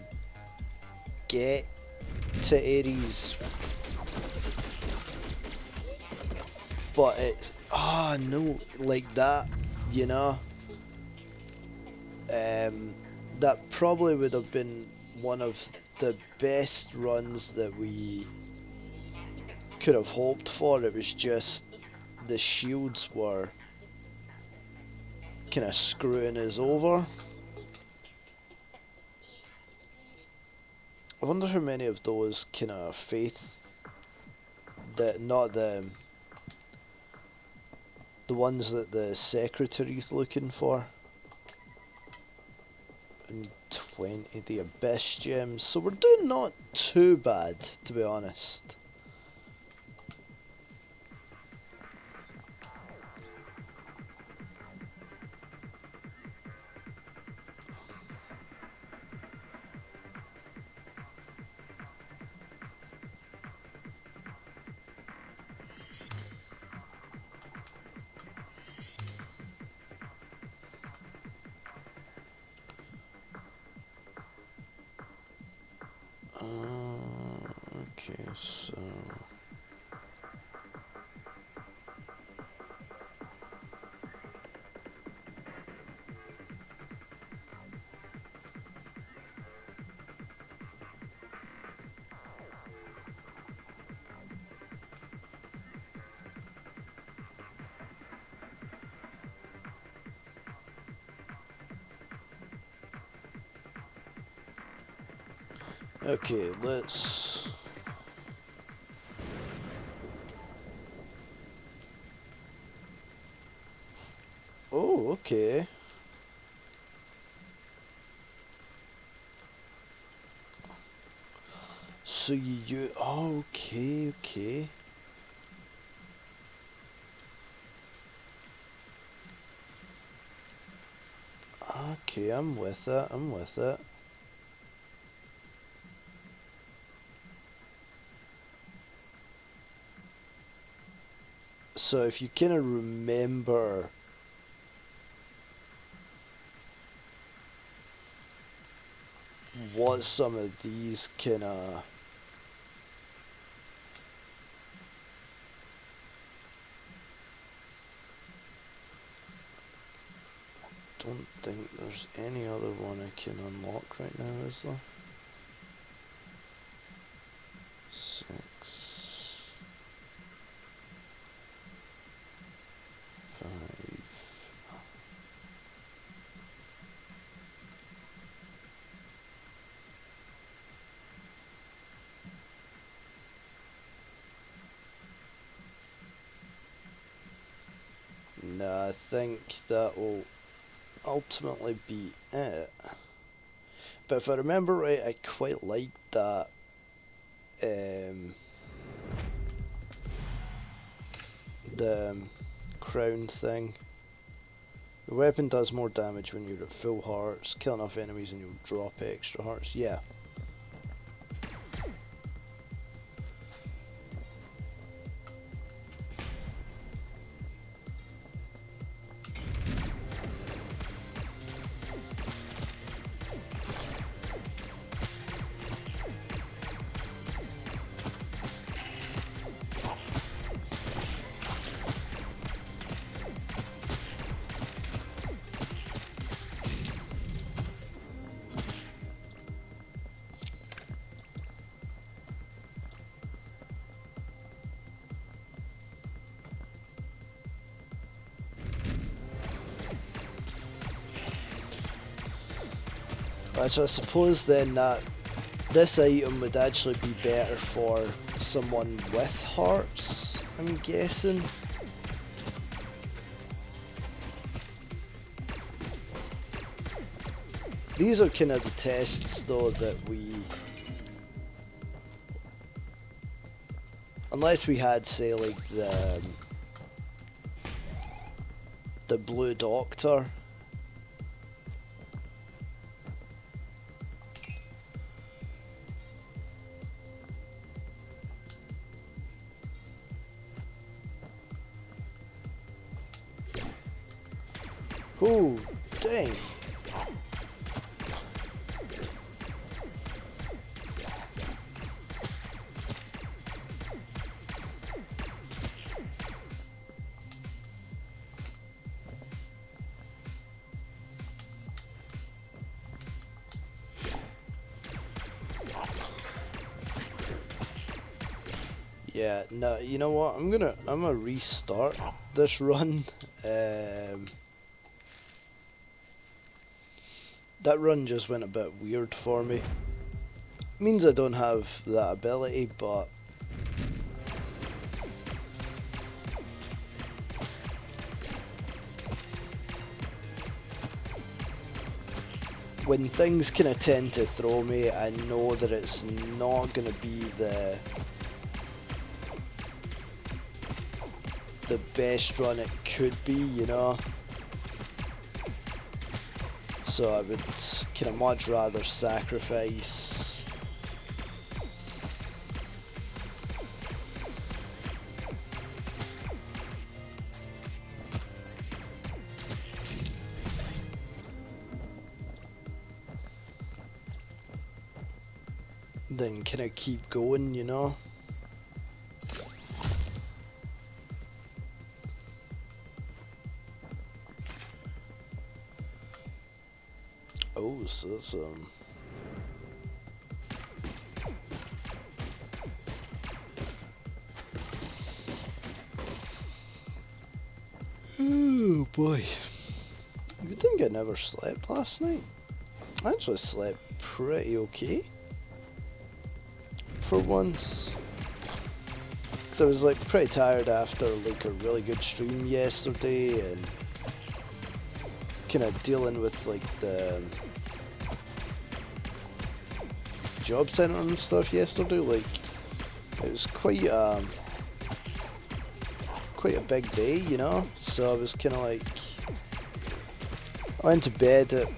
get to Ares, but it, no, like that, you know, that probably would have been one of the best runs that we could have hoped for. It was just the shields were kind of screwing us over. I wonder how many of those kind of faith, that not the ones that the secretary's looking for. And 20 the abyss gems, so we're doing not too bad, to be honest. Okay, so okay, let's okay. So okay. Okay, I'm with it. So if you kind of remember what some of these kind of don't think there's any other one I can unlock right now, is there? 6, 5. Nah, I think that will ultimately be it. But if I remember right, I quite liked that the crown thing. The weapon does more damage when you're at full hearts. Kill enough enemies and you'll drop extra hearts. Yeah. Which I suppose then that this item would actually be better for someone with hearts, I'm guessing. These are kind of the tests though that we... Unless we had, say, like the Blue Doctor. Oh, dang. Yeah, no, you know what? I'm gonna restart this run. That run just went a bit weird for me. Means I don't have that ability, but when things kind of tend to throw me, I know that it's not gonna be the best run it could be, you know. So I would kind of much rather sacrifice than kind of keep going, you know. Oh, so that's oh boy. Good thing I never slept last night. I actually slept pretty okay for once. Cause I was like pretty tired after like a really good stream yesterday and kind of dealing with like the job centre and stuff yesterday. Like it was quite a big day, you know. So I was kind of like, I went to bed at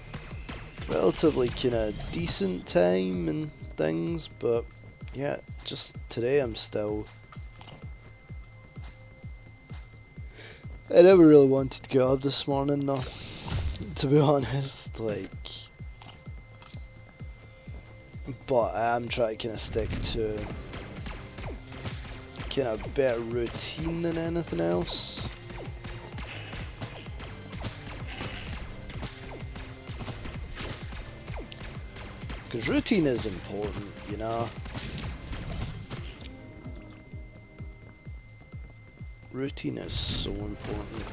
relatively kind of decent time and things, but yeah, just today I'm still. I never really wanted to get up this morning, no. To be honest, like, but I am trying to kind of stick to kind of better routine than anything else. Because routine is important, you know. Routine is so important.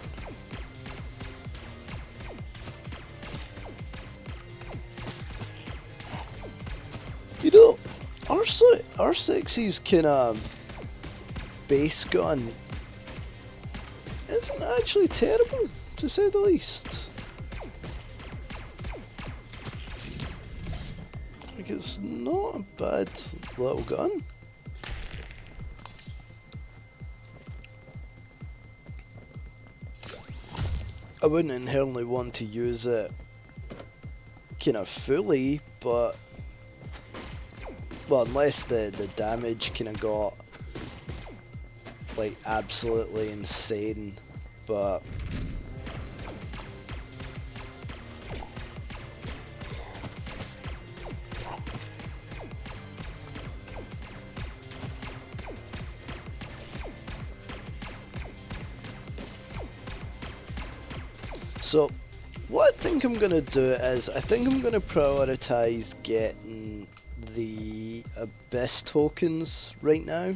You know, R6's kind of base gun isn't actually terrible, to say the least. Like, it's not a bad little gun. I wouldn't inherently want to use it kind of fully, but well, unless the damage kind of got like absolutely insane, but so what I think I'm gonna do is I think I'm gonna prioritize getting the Abyss tokens right now.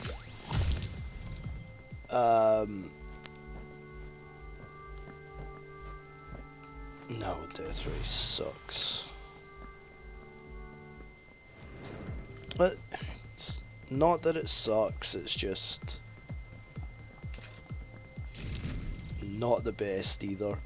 No, Death Ray sucks. But it's not that it sucks, it's just not the best either.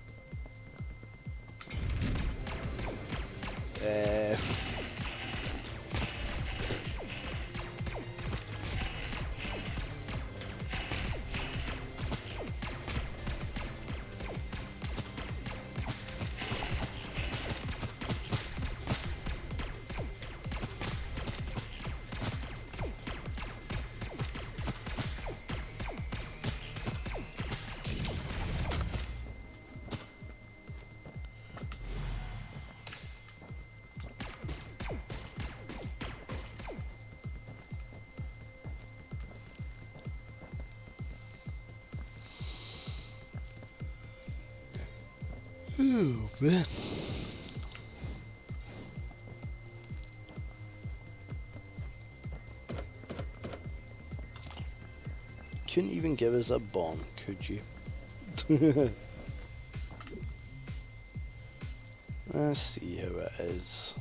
Oh man. Couldn't even give us a bomb, could you? Let's see how it is.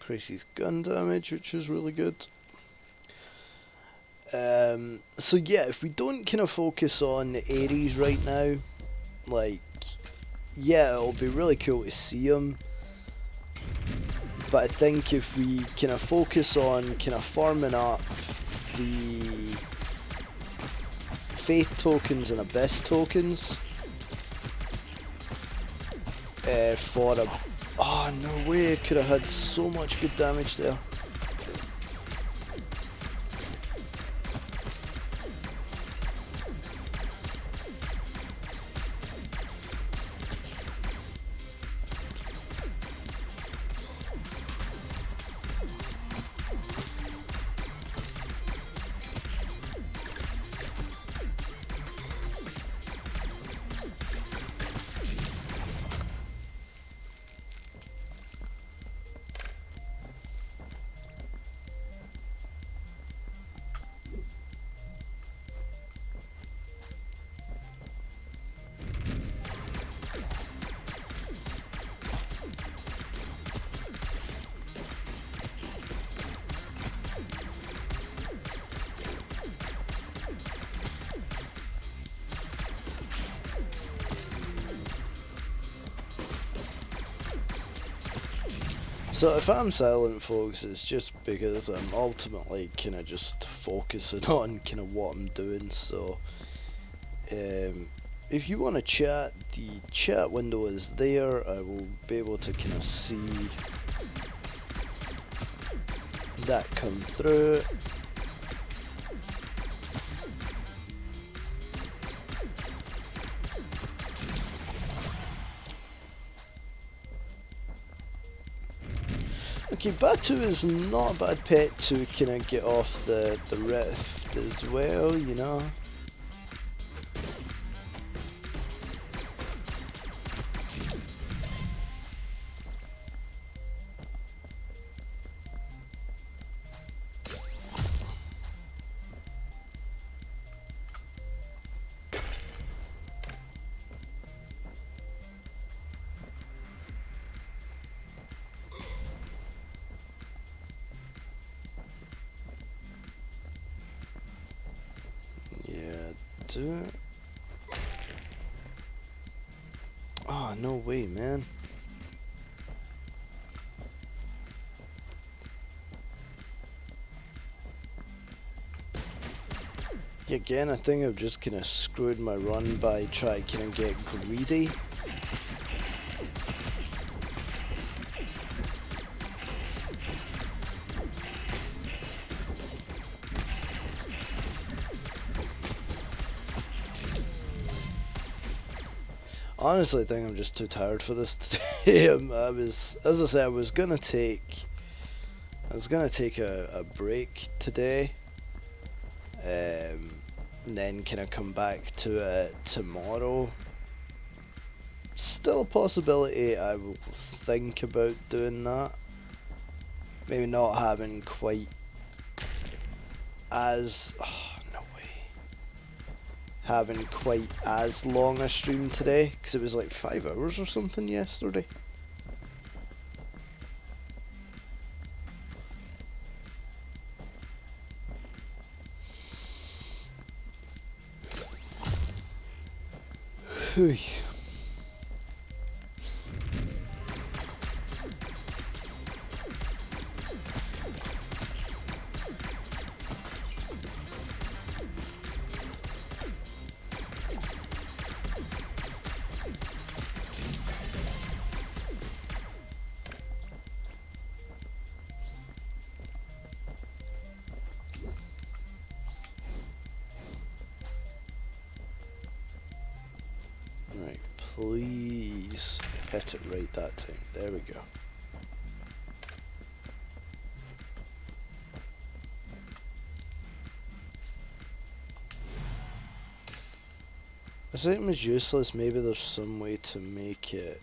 Increases gun damage, which is really good. So yeah, if we don't kind of focus on the Ares right now, like, yeah, it'll be really cool to see them. But I think if we kind of focus on kind of farming up the Faith tokens and Abyss tokens for a... Oh, no way, I could have had so much good damage there. So if I'm silent, folks, it's just because I'm ultimately kind of just focusing on kind of what I'm doing. So if you want to chat, the chat window is there. I will be able to kind of see that come through. Okay, Batu is not a bad pet to kind of get off the rift as well, you know. Do it. Oh, no way, man. Again, I think I've just kind of screwed my run by trying to kind of get greedy. Honestly, I think I'm just too tired for this today. As I said, I was gonna take a break today, and then kind of come back to it tomorrow. Still a possibility I will think about doing that. Maybe not having quite as having quite as long a stream today, because it was like 5 hours or something yesterday. Whew. Right, please hit it right that time. There we go. This item is useless. Maybe there's some way to make it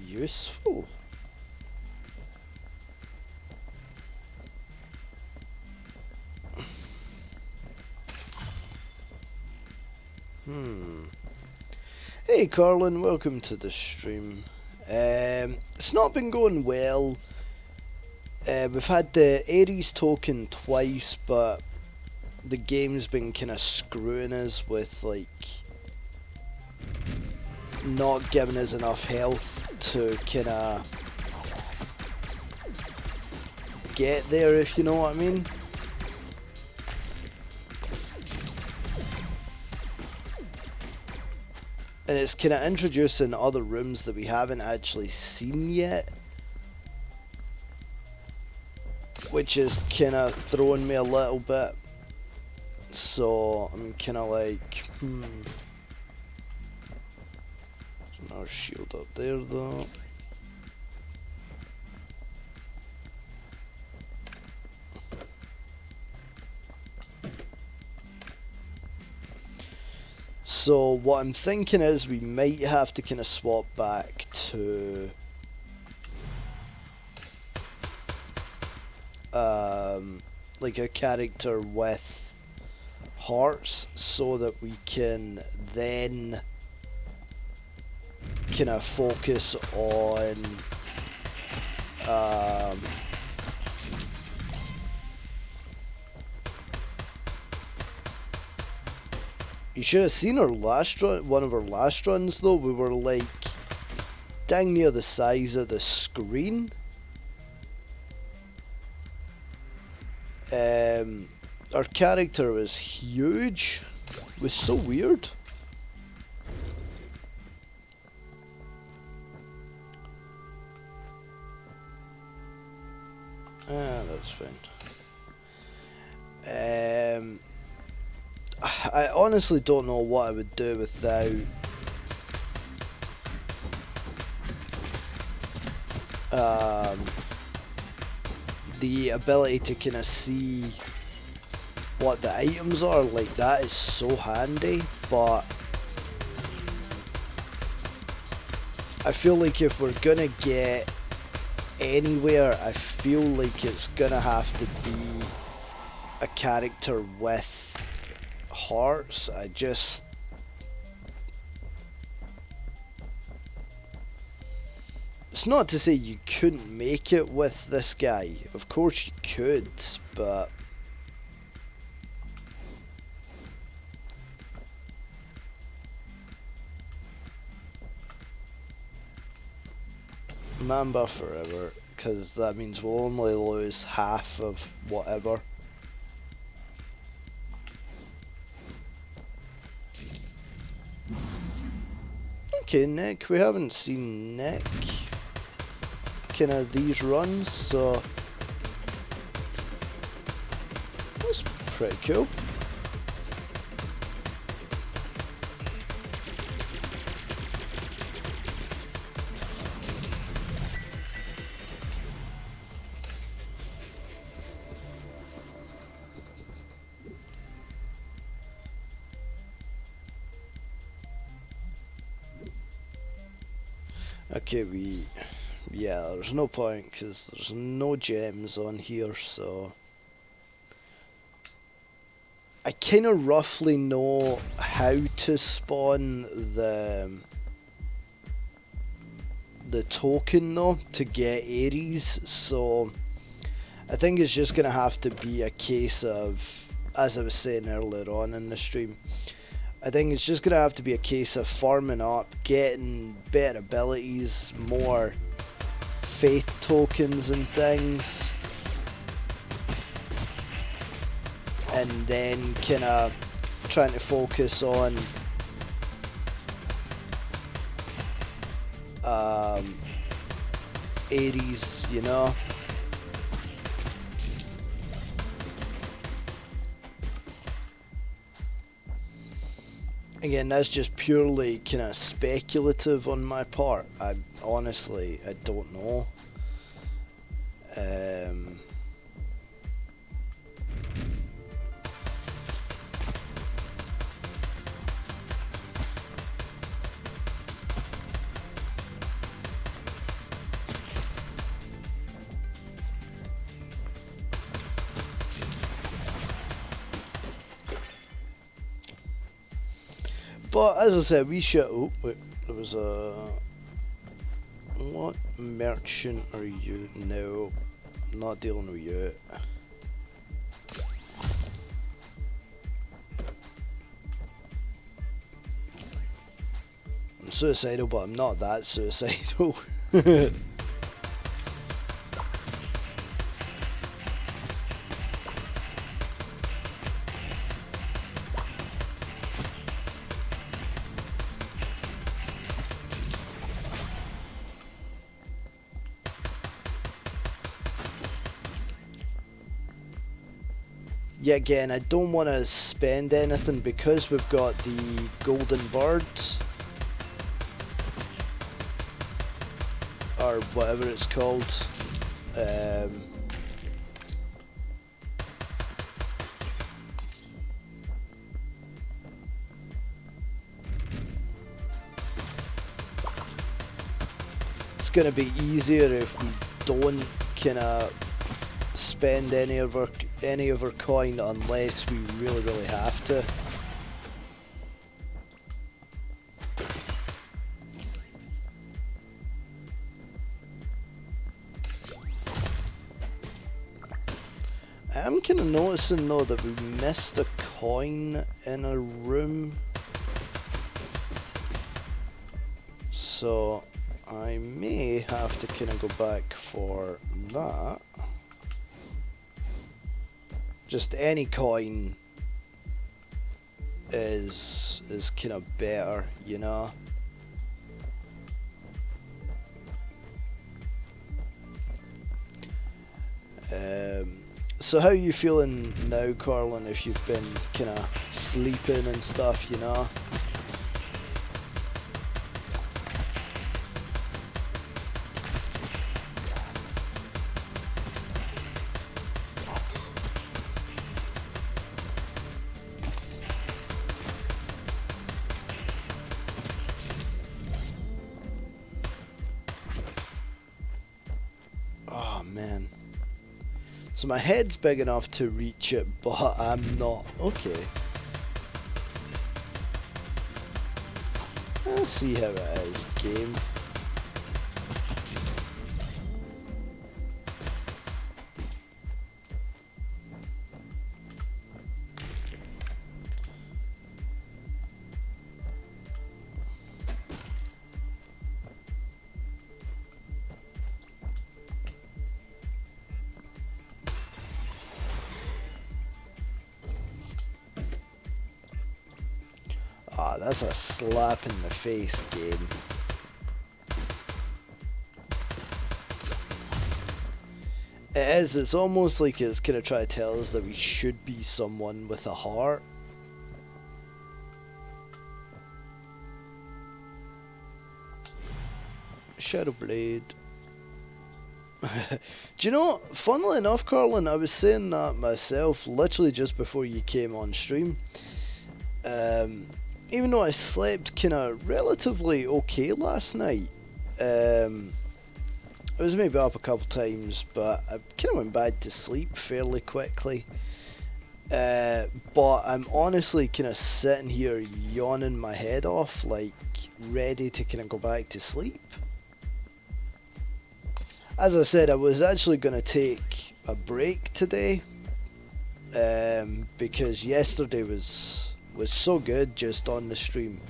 useful. Hey Carlin, welcome to the stream. It's not been going well. We've had the Ares token twice, but the game's been kind of screwing us with like not giving us enough health to kind of get there, if you know what I mean. And it's kind of introducing other rooms that we haven't actually seen yet, which is kind of throwing me a little bit. So I'm kind of like, There's another shield up there though. So what I'm thinking is we might have to kind of swap back to like a character with hearts, so that we can then kind of focus on you should have seen our last run, one of our last runs though. We were like dang near the size of the screen. Our character was huge. It was so weird. That's fine. I honestly don't know what I would do without the ability to kind of see what the items are. Like, that is so handy, but I feel like if we're gonna get anywhere, I feel like it's gonna have to be a character with hearts. It's not to say you couldn't make it with this guy. Of course you could, but man buff forever, because that means we'll only lose half of whatever. Okay, Nick, we haven't seen Nick kind of these runs, so that's pretty cool. Okay, yeah, there's no point because there's no gems on here, so I kind of roughly know how to spawn the token though to get Ares, so I think it's just gonna have to be a case of, as I was saying earlier on in the stream, I think it's just gonna have to be a case of farming up, getting better abilities, more faith tokens and things, and then kinda trying to focus on Ares, you know. Again, that's just purely kind of speculative on my part. I honestly, I don't know. But as I said, we should. Oh, wait, there was a. What merchant are you? No, not dealing with you. I'm suicidal, but I'm not that suicidal. Yet again, I don't want to spend anything because we've got the golden bird, or whatever it's called. It's gonna be easier if we don't kind of spend any of our coin unless we really have to. I'm kind of noticing though that we missed a coin in a room, so I may have to kind of go back for that. Just any coin is kind of better, you know. So how are you feeling now, Carlin, if you've been kind of sleeping and stuff, you know? Oh man. So my head's big enough to reach it, but I'm not. Okay. Let's see how it is, game. Ah, that's a slap in the face, game. It is, it's almost like it's kind of trying to tell us that we should be someone with a heart. Shadowblade. Do you know, funnily enough, Carlin, I was saying that myself literally just before you came on stream. Even though I slept kind of relatively okay last night, I was maybe up a couple times, but I kind of went back to sleep fairly quickly. But I'm honestly kind of sitting here yawning my head off, like ready to kind of go back to sleep. As I said, I was actually going to take a break today, because yesterday was so good just on the stream.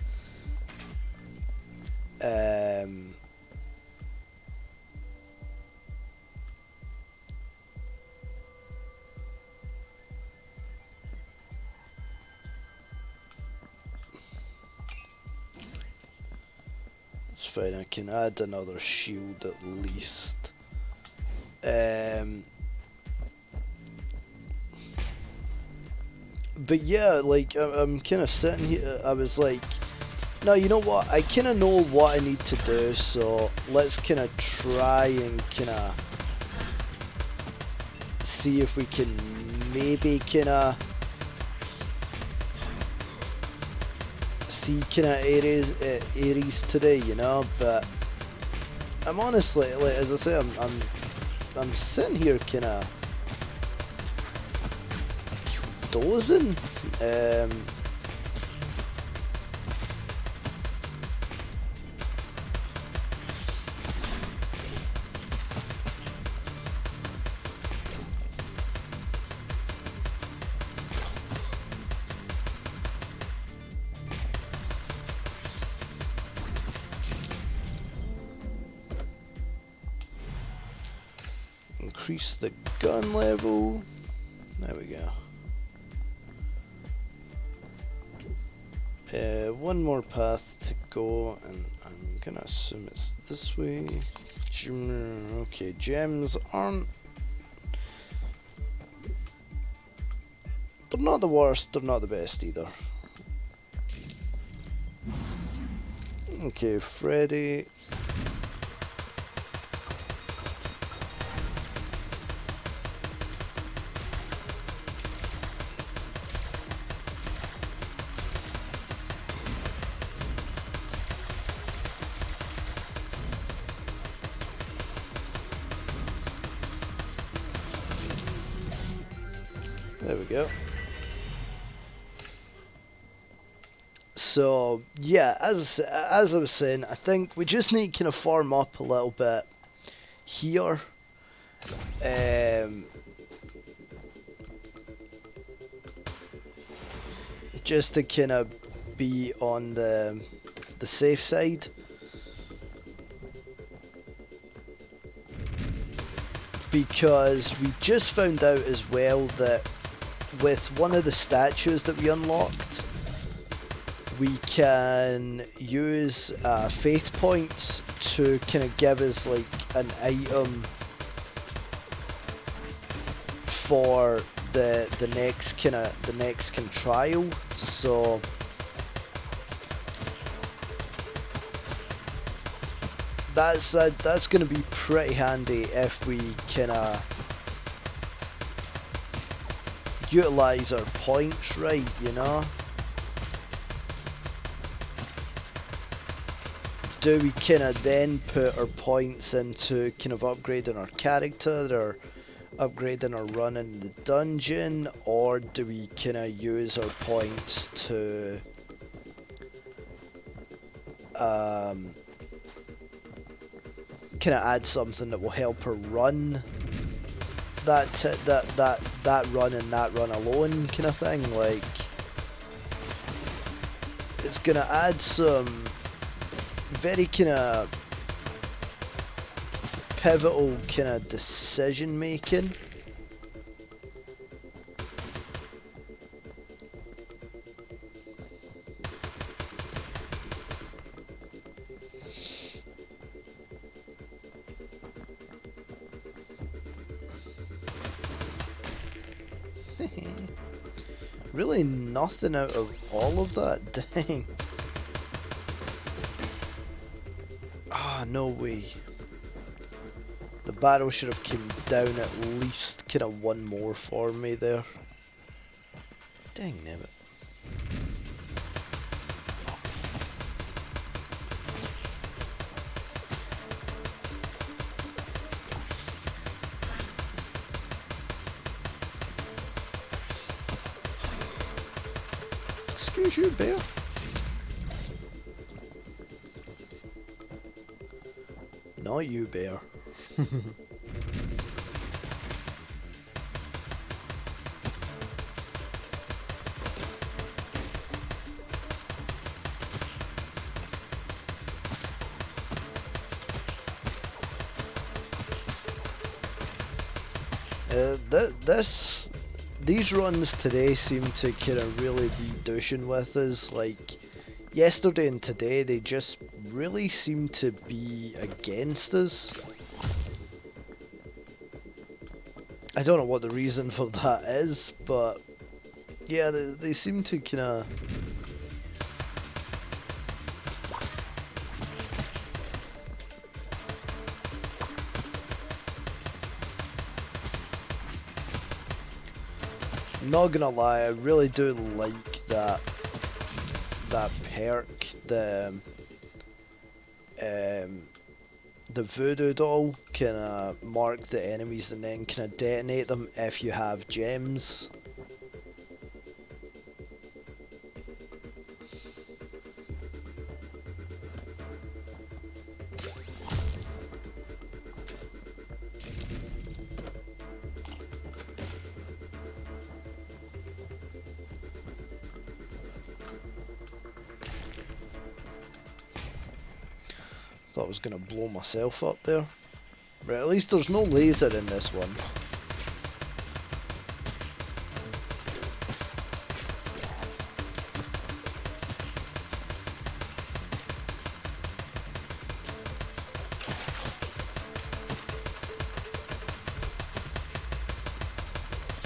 It's fine, I can add another shield at least. But yeah, like, I'm kind of sitting here, I was like, no, you know what, I kind of know what I need to do, so let's kind of try and kind of see if we can maybe kind of see kind of areas today, you know. But I'm honestly, like, as I say, I'm sitting here kind of dozing. Increase the gun level. There we go. One more path to go, and I'm gonna assume it's this way. Okay, gems aren't... they're not the worst, they're not the best either. Okay, Freddy. There we go. So yeah, as I was saying, I think we just need to kind of farm up a little bit here. Just to kind of be on the safe side. Because we just found out as well that with one of the statues that we unlocked, we can use faith points to kind of give us like an item for the next trial. So that's going to be pretty handy if we can utilize our points right, you know. Do we kind of then put our points into kind of upgrading our character or upgrading our run in the dungeon, or do we kind of use our points to kind of add something that will help her run that run and that run alone kind of thing? Like, it's gonna add some very kind of pivotal kind of decision making. Really nothing out of all of that, dang. Ah, no way. The barrel should have came down at least kind of one more for me there. Dang nabbit. Excuse you, bear. Not you, bear. These runs today seem to kind of really be douching with us. Like, yesterday and today, they just really seem to be against us. I don't know what the reason for that is, but Yeah, they seem to kind of... Not gonna lie, I really do like that perk, the voodoo doll can mark the enemies and then can detonate them if you have gems. Thought I was gonna blow myself up there. Right, at least there's no laser in this one.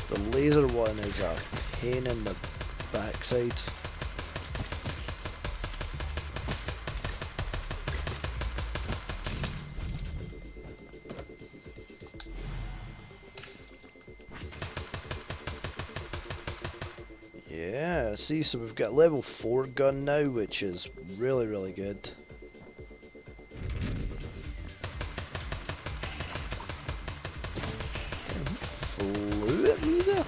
The laser one is a pain in the backside. Yeah, see, so we've got level 4 gun now, which is really, really good. Flew at me there?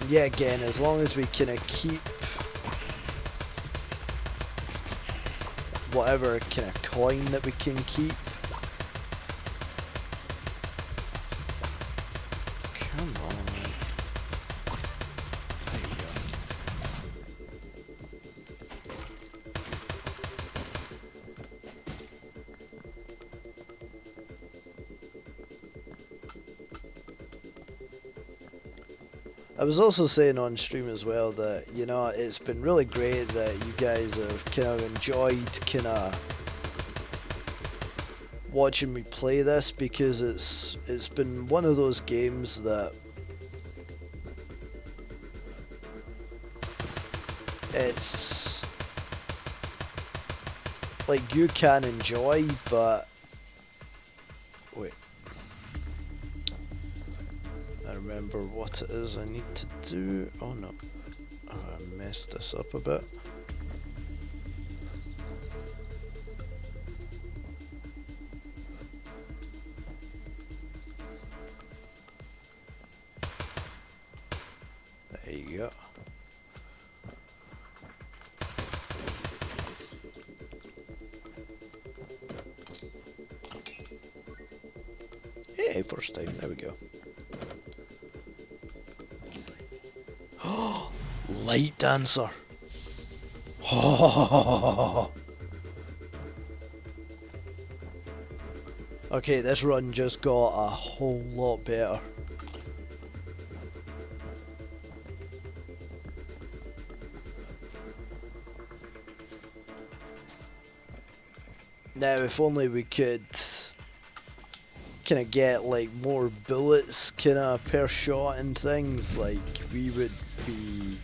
And yeah, again, as long as we kind of keep whatever kind of coin that we can keep. Come on. There you go. I was also saying on stream as well that, you know, it's been really great that you guys have kind of enjoyed kind of watching me play this, because it's been one of those games that it's like you can enjoy, but wait, I remember what it is I need to do. Oh no, I messed this up a bit. There you go. Hey, first time, there we go. Light dancer. Okay, this run just got a whole lot better. Now, if only we could kind of get like more bullets kind of per shot and things, like we would be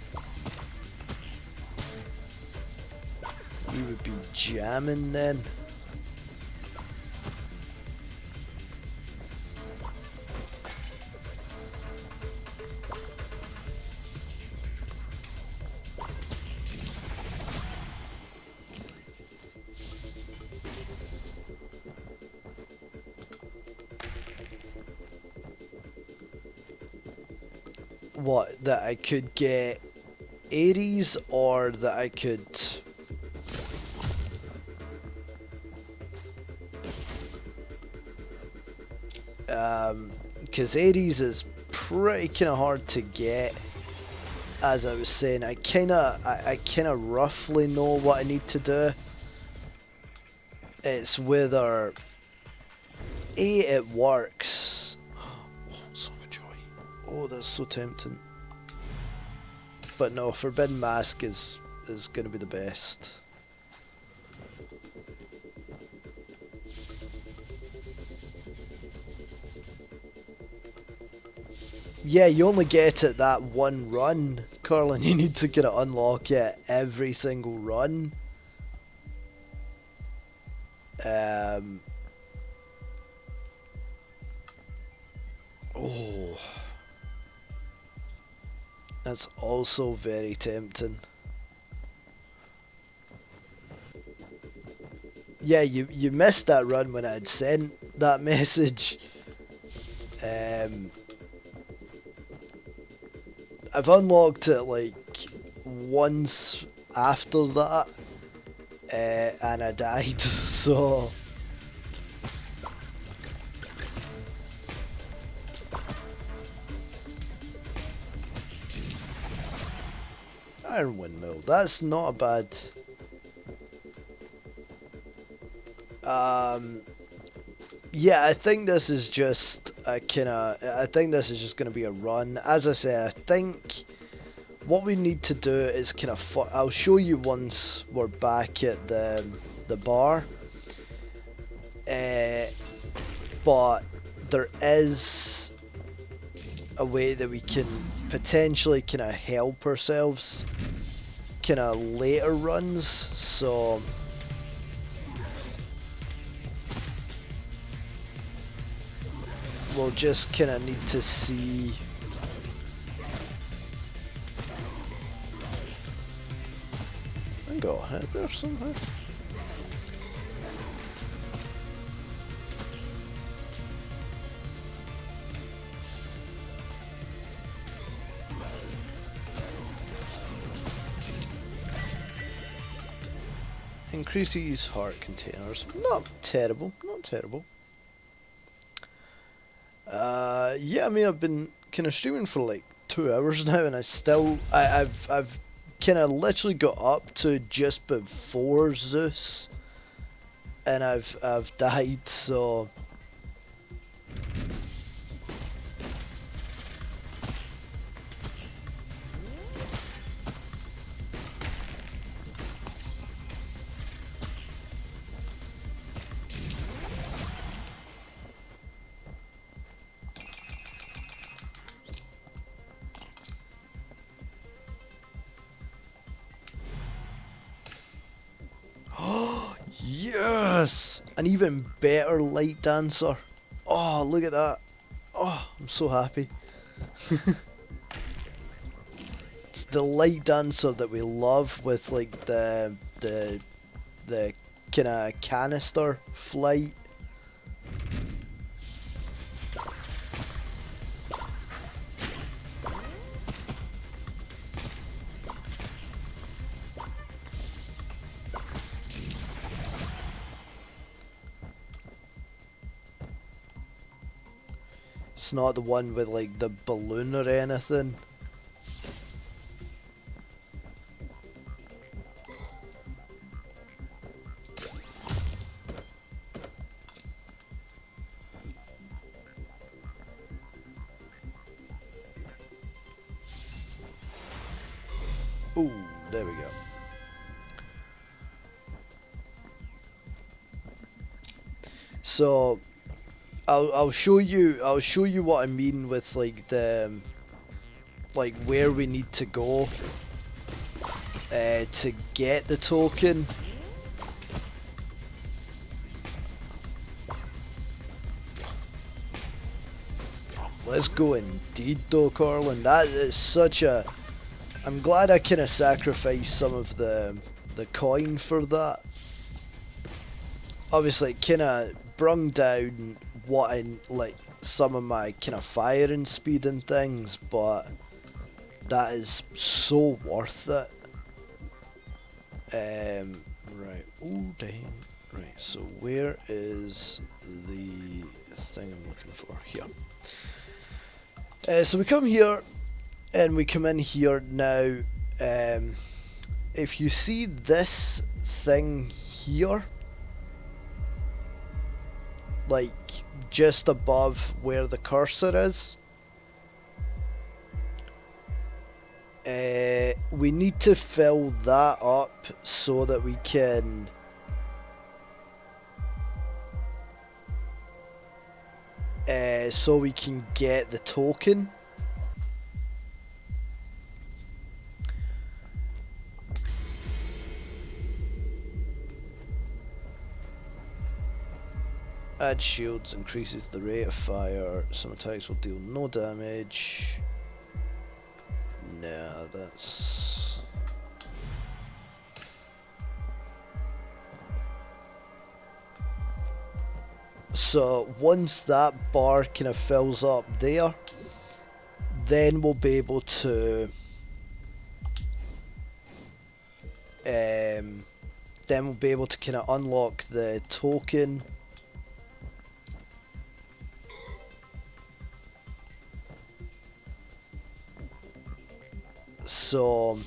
jamming then. What, that I could get Ares, or that I could because Ares is pretty kind of hard to get. As I was saying, I kind of roughly know what I need to do. It's whether it works. Oh, son of a joy. Oh, that's so tempting. But no, Forbidden Mask is going to be the best. Yeah, you only get it that one run, Carlin. You need to kind of unlock it every single run. Oh, that's also very tempting. Yeah, you missed that run when I had sent that message. I've unlocked it like once after that, and I died. So iron windmill. That's not a bad. Yeah, I think this is just a I think this is just going to be a run. As I say, I think what we need to do is kind of. I'll show you once we're back at the bar. But there is a way that we can potentially kind of help ourselves kind of later runs. So we'll just kind of need to see. I got hit there somehow. Increases heart containers. Not terrible. Not terrible. Yeah, I mean, I've been kind of streaming for like 2 hours now, and I've kind of literally got up to just before Zeus, and I've died. So yes, an even better light dancer. Oh, look at that. Oh, I'm so happy. It's the light dancer that we love with like the kind of canister flight. It's not the one with like the balloon or anything. Ooh, there we go. So I'll show you what I mean with like like where we need to go to get the token. Let's go indeed though, Carlin. That is such a... I'm glad I kind of sacrificed some of the coin for that. Obviously it kind of brung down what I like, some of my kind of firing speed and things, but that is so worth it. Right. Oh dang. Right. So where is the thing I'm looking for? Here. So we come here, and we come in here now. If you see this thing here, like just above where the cursor is, we need to fill that up so that we can get the token. add shields, increases the rate of fire. Some attacks will deal no damage. Nah, that's... So once that bar kind of fills up there, then we'll be able to kind of unlock the token. So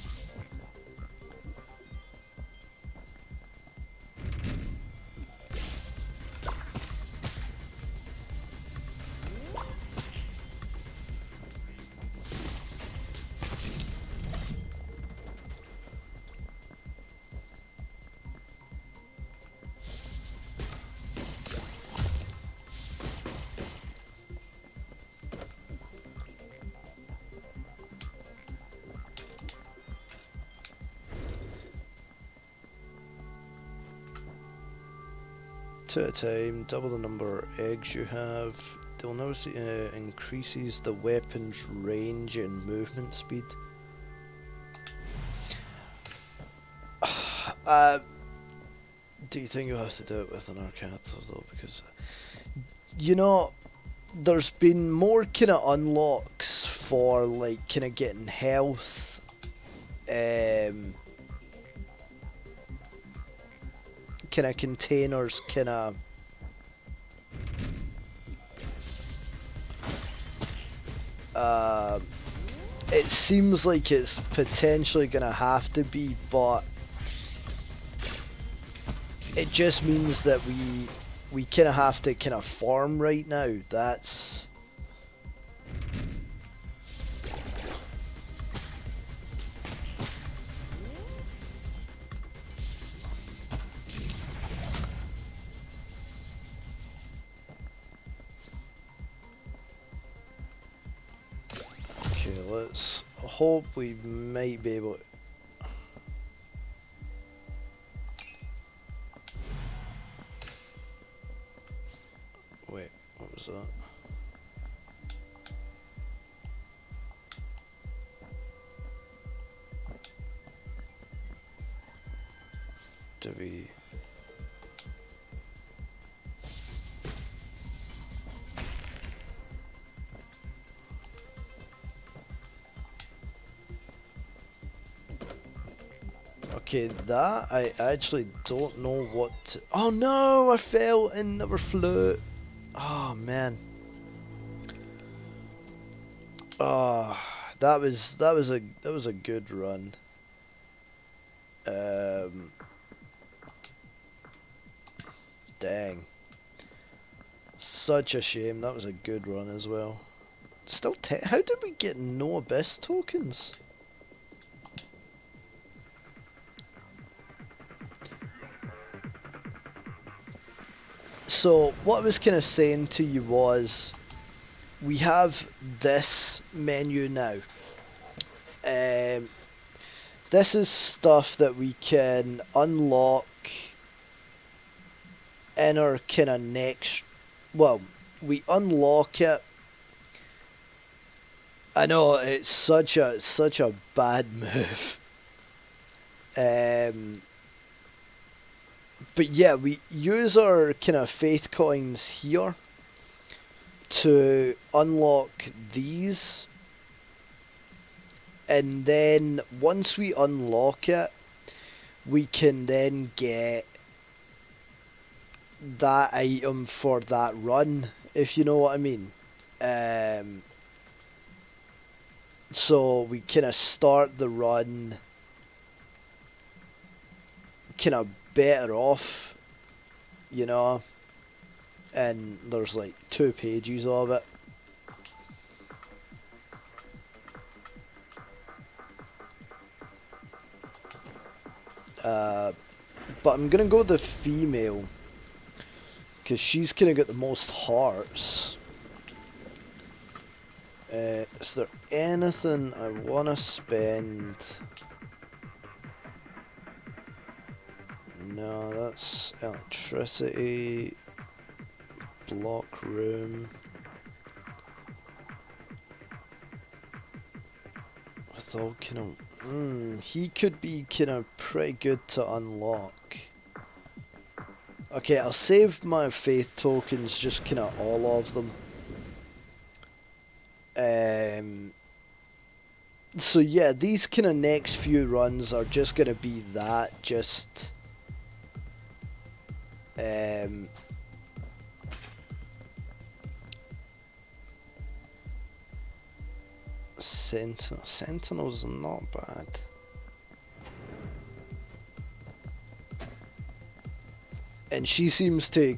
two at a time, double the number of eggs you have. They'll notice it increases the weapon's range and movement speed. Do you think you'll have to do it with an Arcator though? Because, you know, there's been more kind of unlocks for like kind of getting health, kind of containers, kind of it seems like it's potentially gonna have to be, but it just means that we kind of have to kind of farm right now. That's okay. Let's hope we might be able to... Wait, what was that? Do we... Okay, that I actually don't know what to... Oh no, I fell and never flew. Oh man. Oh, that was a good run. Dang. Such a shame. That was a good run as well. Still, how did we get no abyss tokens? So what I was kind of saying to you was, we have this menu now. This is stuff that we can unlock in our kind of next... Well, we unlock it. I know it's such a bad move. But yeah, we use our kind of faith coins here to unlock these, and then once we unlock it, we can then get that item for that run, if you know what I mean. So we kind of start the run kind of better off, you know, and there's like 2 pages of it. But I'm gonna go the female because she's kind of got the most hearts. Is there anything I want to spend? No, that's electricity. block room. With all kind of... he could be kind of pretty good to unlock. Okay, I'll save my faith tokens, just kind of all of them. So yeah, these kind of next few runs are just going to be that, just... Sentinel's not bad. And she seems to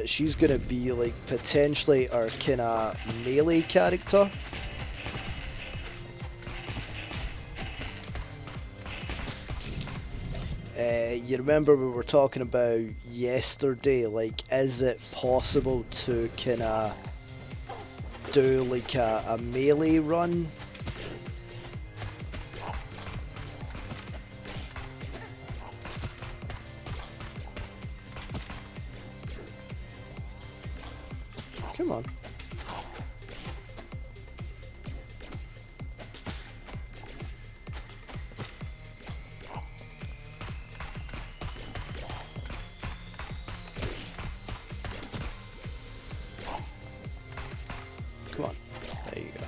she's gonna be like potentially our kinda melee character. You remember we were talking about yesterday, like, is it possible to kinda do like a melee run? Come on. Come on. There you go.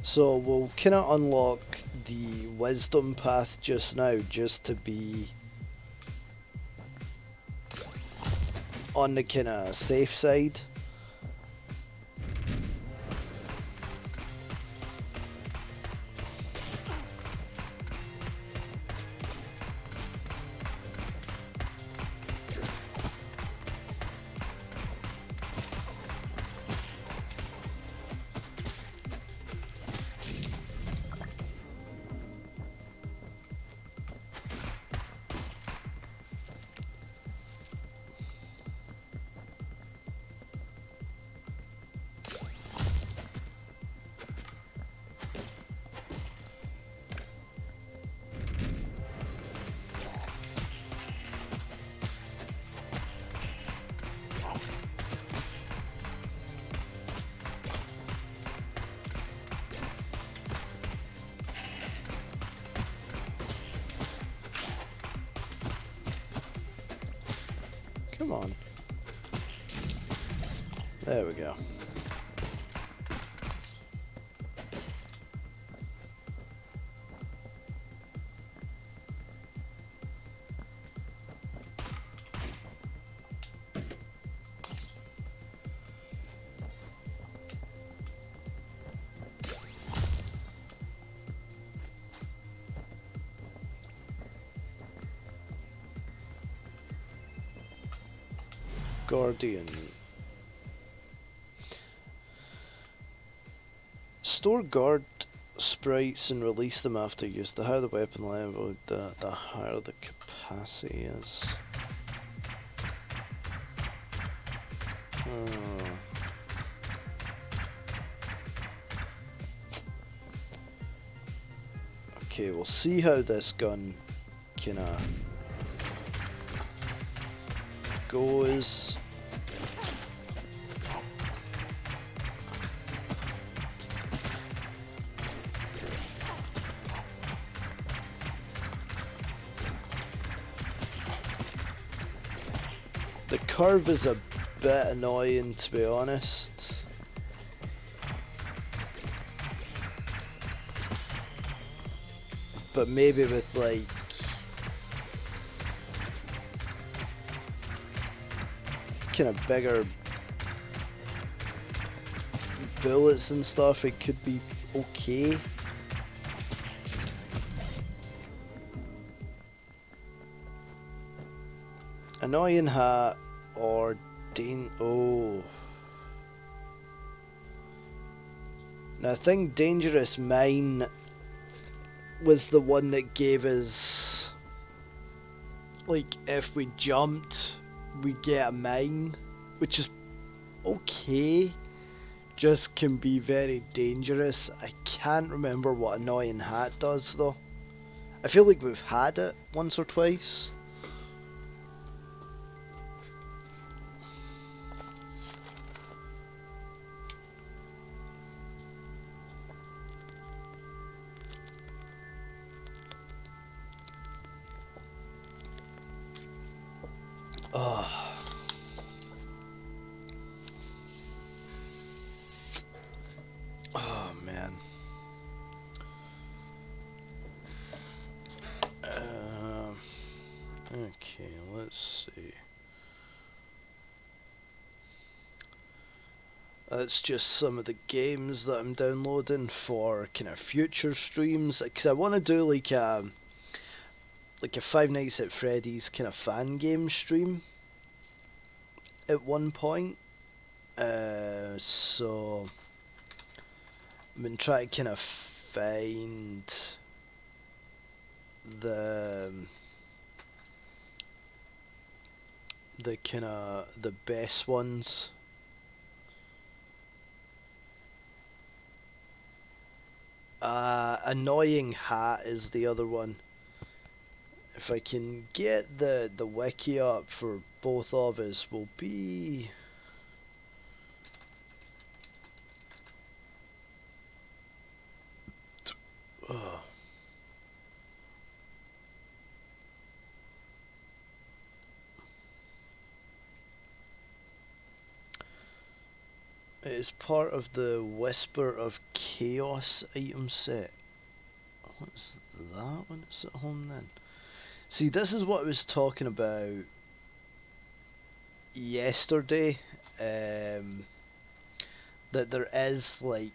So we'll kind of unlock the wisdom path just now, just to be on the kind of safe side. Come on. There we go. Guardian. Store guard sprites and release them after use. The higher the weapon level, the higher the capacity is. Okay, we'll see how this gun kinda goes. The curve is a bit annoying, to be honest. But maybe with like kind of bigger bullets and stuff, it could be okay. Annoying hat or oh. Now I think Dangerous Mine was the one that gave us, like, if we jumped we get a mine, which is okay, just can be very dangerous. I can't remember what Annoying Hat does though. I feel like we've had it once or twice. Oh. Oh man. Okay, let's see. That's just some of the games that I'm downloading for kind of future streams, because I want to do like a Five Nights at Freddy's kind of fan game stream at one point. So I've been trying to kind of find the kind of the best ones. Annoying Hat is the other one. If I can get the wiki up for both of us, will be oh. It is part of the Whisper of Chaos item set. What's that when it's at home then? See, this is what I was talking about yesterday. That there is like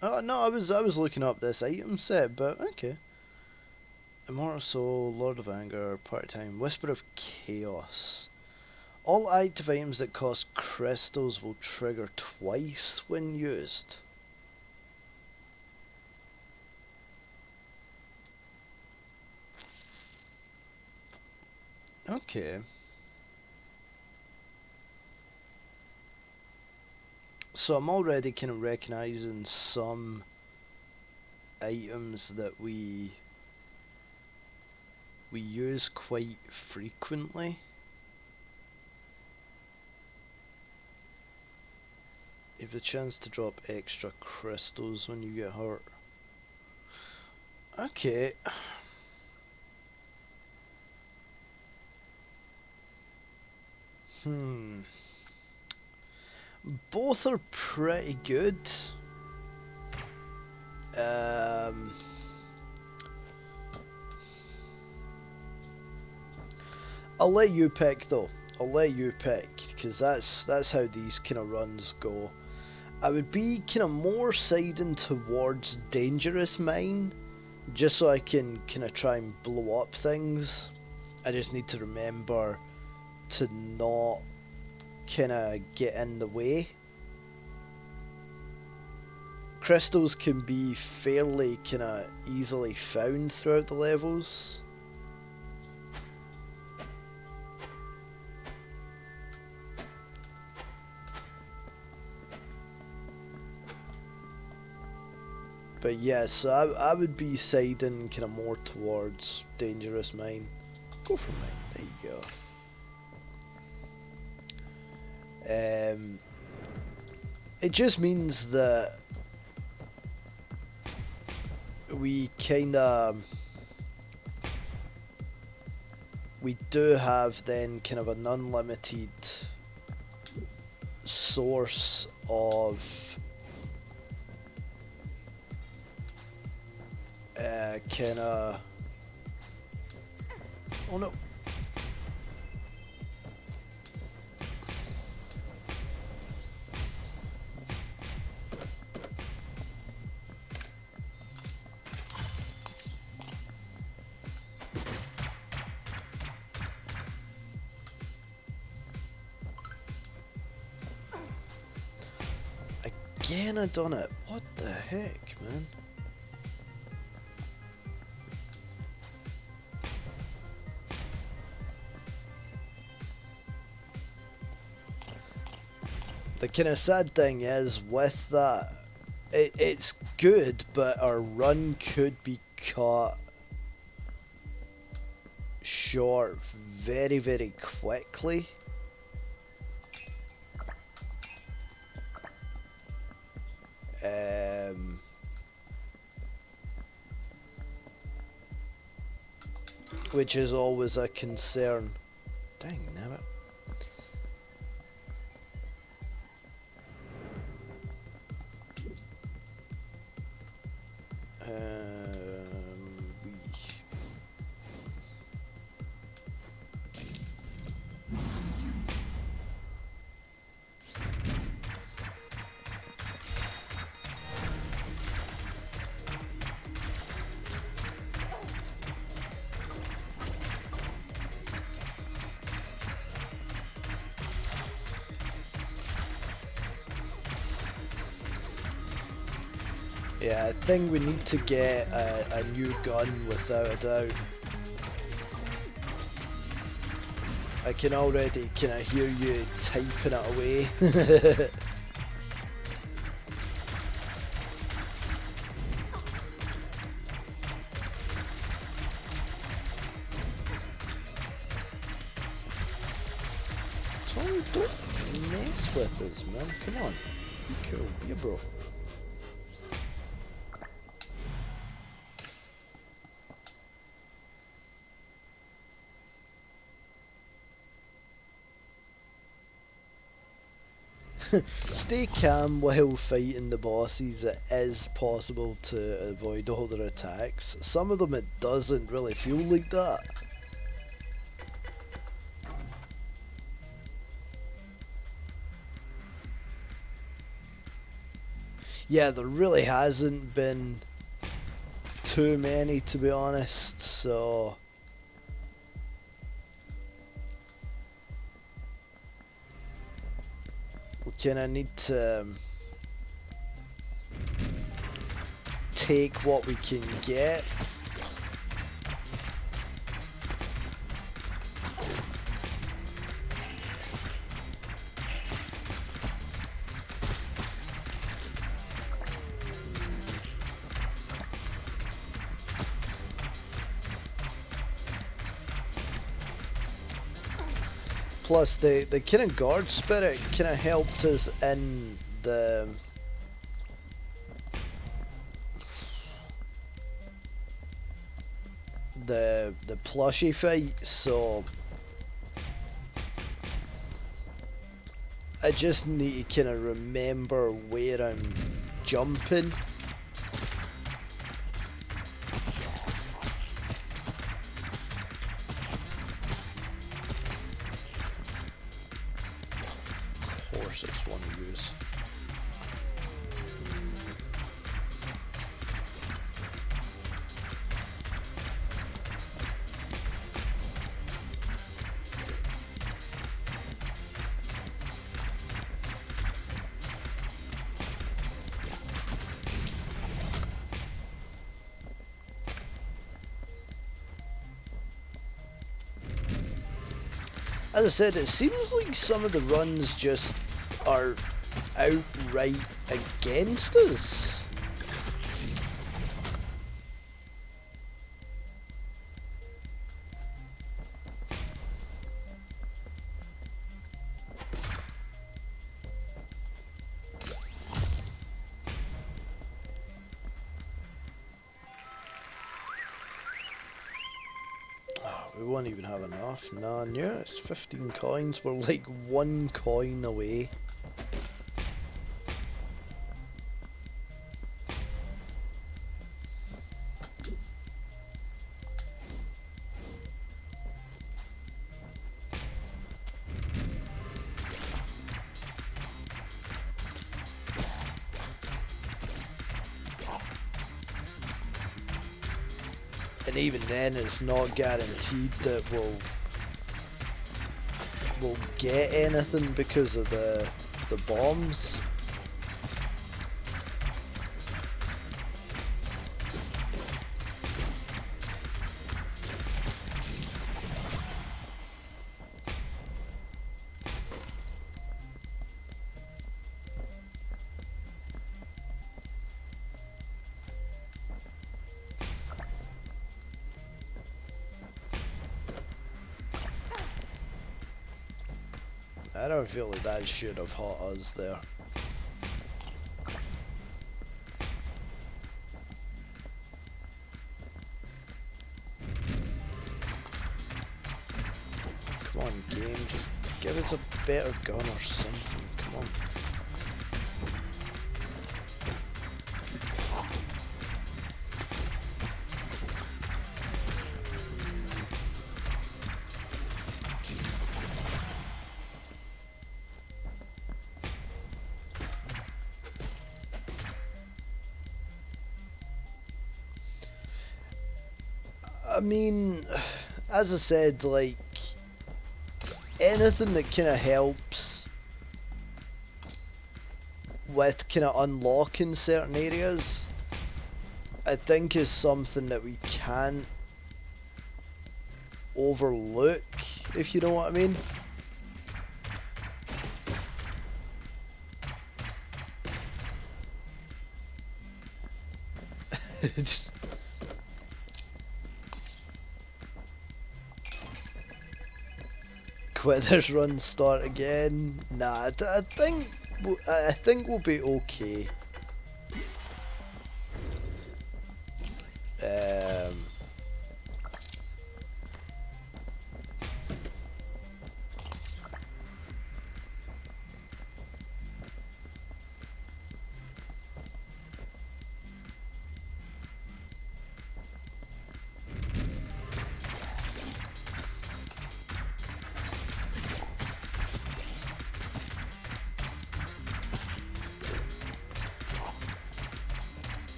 oh no, I was looking up this item set, but okay. Immortal Soul, Lord of Anger, Part-Time, Whisper of Chaos. All active items that cost crystals will trigger twice when used. Okay. So I'm already kind of recognizing some items that we use quite frequently. You have the chance to drop extra crystals when you get hurt. Okay. Both are pretty good. I'll let you pick though. I'll let you pick, because that's how these kind of runs go. I would be kind of more siding towards Dangerous Mine, just so I can kind of try and blow up things. I just need to remember to not kind of get in the way. Crystals can be fairly kind of easily found throughout the levels. But yeah, so I would be siding kind of more towards Dangerous Mine. Go for Mine, there you go. It just means that we do have then kind of an unlimited source of oh no. again I done it. What the heck, man? The kind of sad thing is with that, it's good, but our run could be cut short very, very quickly. Which is always a concern. Dang, damn it. Yeah, I think we need to get a new gun without a doubt. I can already kind of hear you typing it away. Tony, don't mess with us, man. Come on. Be cool. Be a bro. Stay calm while fighting the bosses. It is possible to avoid all their attacks. Some of them it doesn't really feel like that. Yeah, there really hasn't been too many, to be honest, so we kinda need to take what we can get. Plus, the kind of guard spirit kind of helped us in the plushie fight, so I just need to kind of remember where I'm jumping. Of course it's one to use. As I said, it seems like some of the runs just are outright against us. We won't even have enough. Nah, yeah, it's 15 coins. We're like 1 coin away. And even then, it's not guaranteed that we'll get anything because of the bombs. I don't feel like that should have hit us there. Come on, game, just give us a better gun or something. Come on. I mean, as I said, like, anything that kind of helps with kind of unlocking certain areas, I think is something that we can't overlook, if you know what I mean. Quit this run, start again. Nah, I think we'll be okay.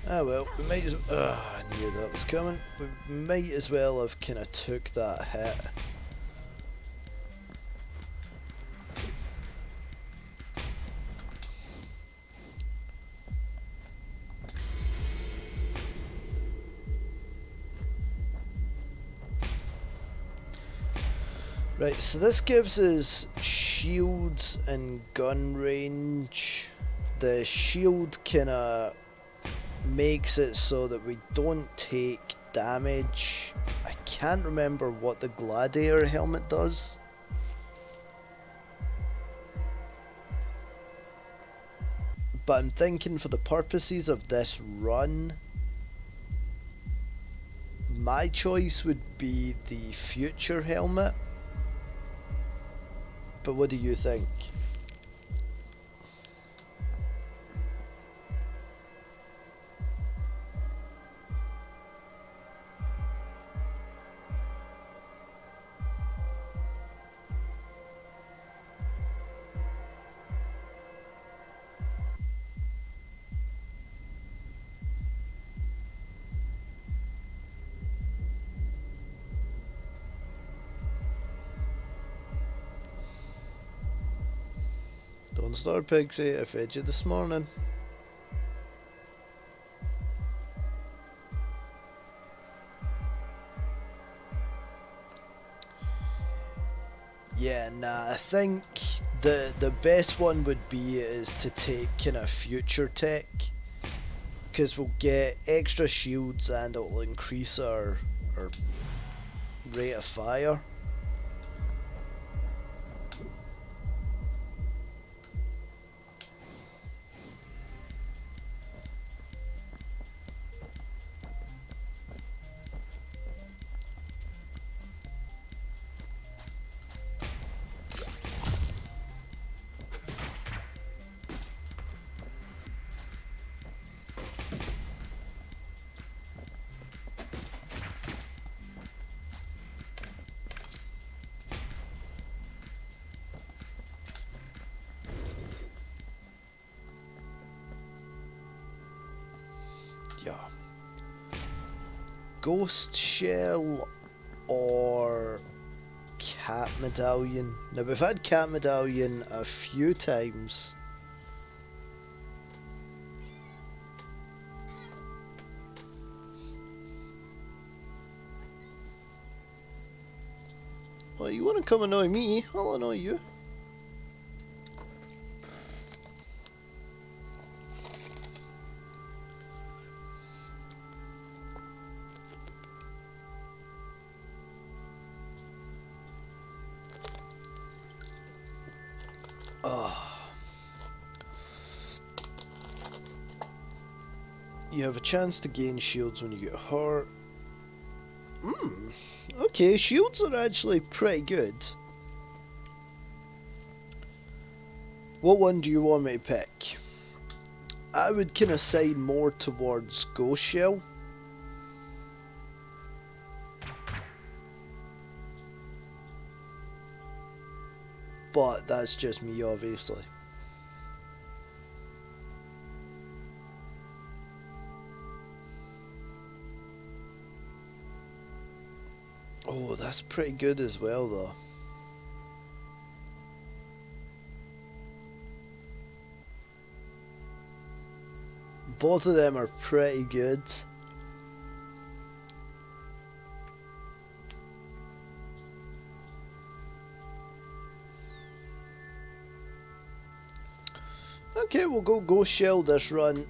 Ah well, we might as I knew that was coming. We might as well have kind of took that hit. Right, so this gives us shields and gun range. The shield kinda makes it so that we don't take damage. I can't remember what the gladiator helmet does. But I'm thinking for the purposes of this run, my choice would be the future helmet. But what do you think? Don't start, Pixie. I fed you this morning. Yeah, nah, I think the best one would be is to take kind of future tech, because we'll get extra shields and it'll increase our rate of fire. Yeah. Ghost shell or cat medallion. Now we've had cat medallion a few times. Well, you want to come annoy me, I'll annoy you. You have a chance to gain shields when you get hurt. Okay, shields are actually pretty good. What one do you want me to pick? I would kind of side more towards Ghost Shell. But that's just me, obviously. Oh, that's pretty good as well, though. Both of them are pretty good. Okay, we'll go Ghost Shell this run.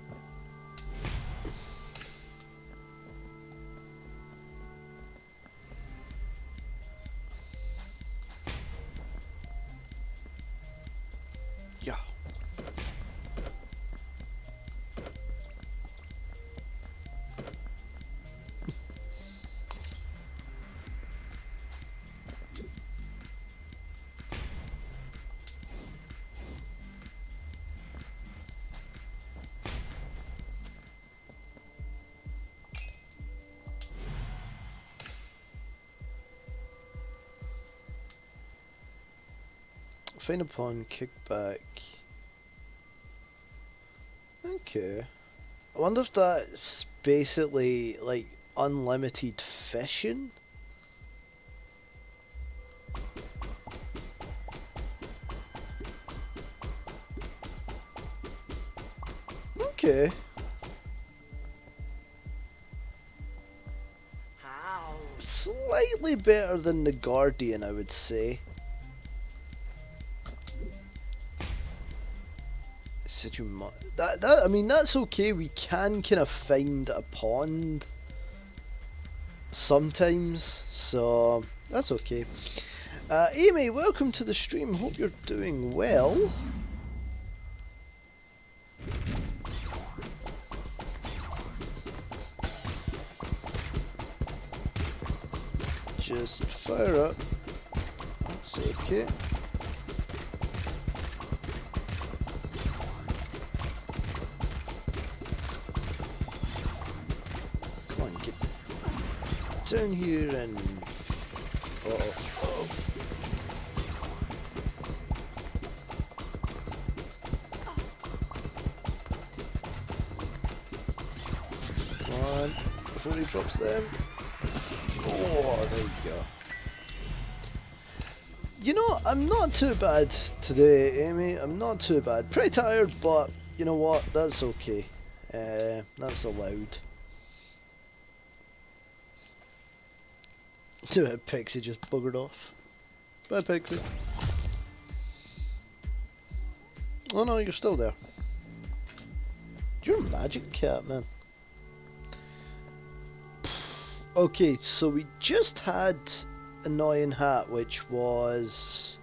Yeah. Find a pawn, kickback. Okay. I wonder if that's basically like unlimited fishing? Okay. Slightly better than the Guardian, I would say. I mean, that's okay. We can kind of find a pond sometimes, so that's okay. Amy, welcome to the stream. Hope you're doing well. Just fire up. That's okay. Down here and come on, before he drops them. Oh, there you go. You know, I'm not too bad today, Amy. I'm not too bad. Pretty tired, but you know what? That's okay. That's allowed. Pixie just buggered off. Bye, Pixie. Oh no, you're still there. You're a magic cat, man. Okay, so we just had Annoying Hat, which was...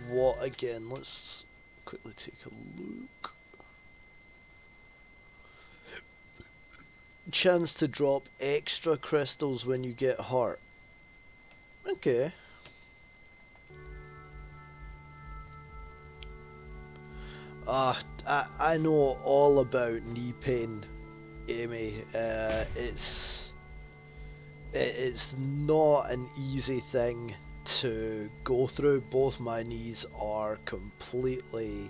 what again? Let's quickly take a look. Chance to drop extra crystals when you get hurt. Okay. I know all about knee pain, Amy. It's not an easy thing to go through. Both my knees are completely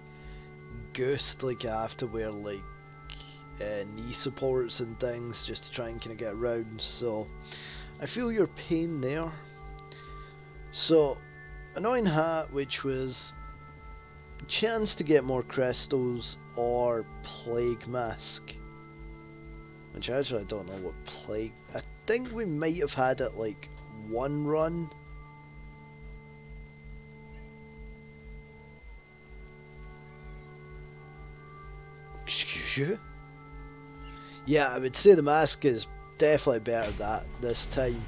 goosed. Like I have to wear like knee supports and things just to try and kind of get around, so I feel your pain there. So Annoying Hat, which was chance to get more crystals, or Plague Mask, which actually I don't know what Plague... think we might have had it like one run. Excuse you? Yeah, I would say the mask is definitely better that this time.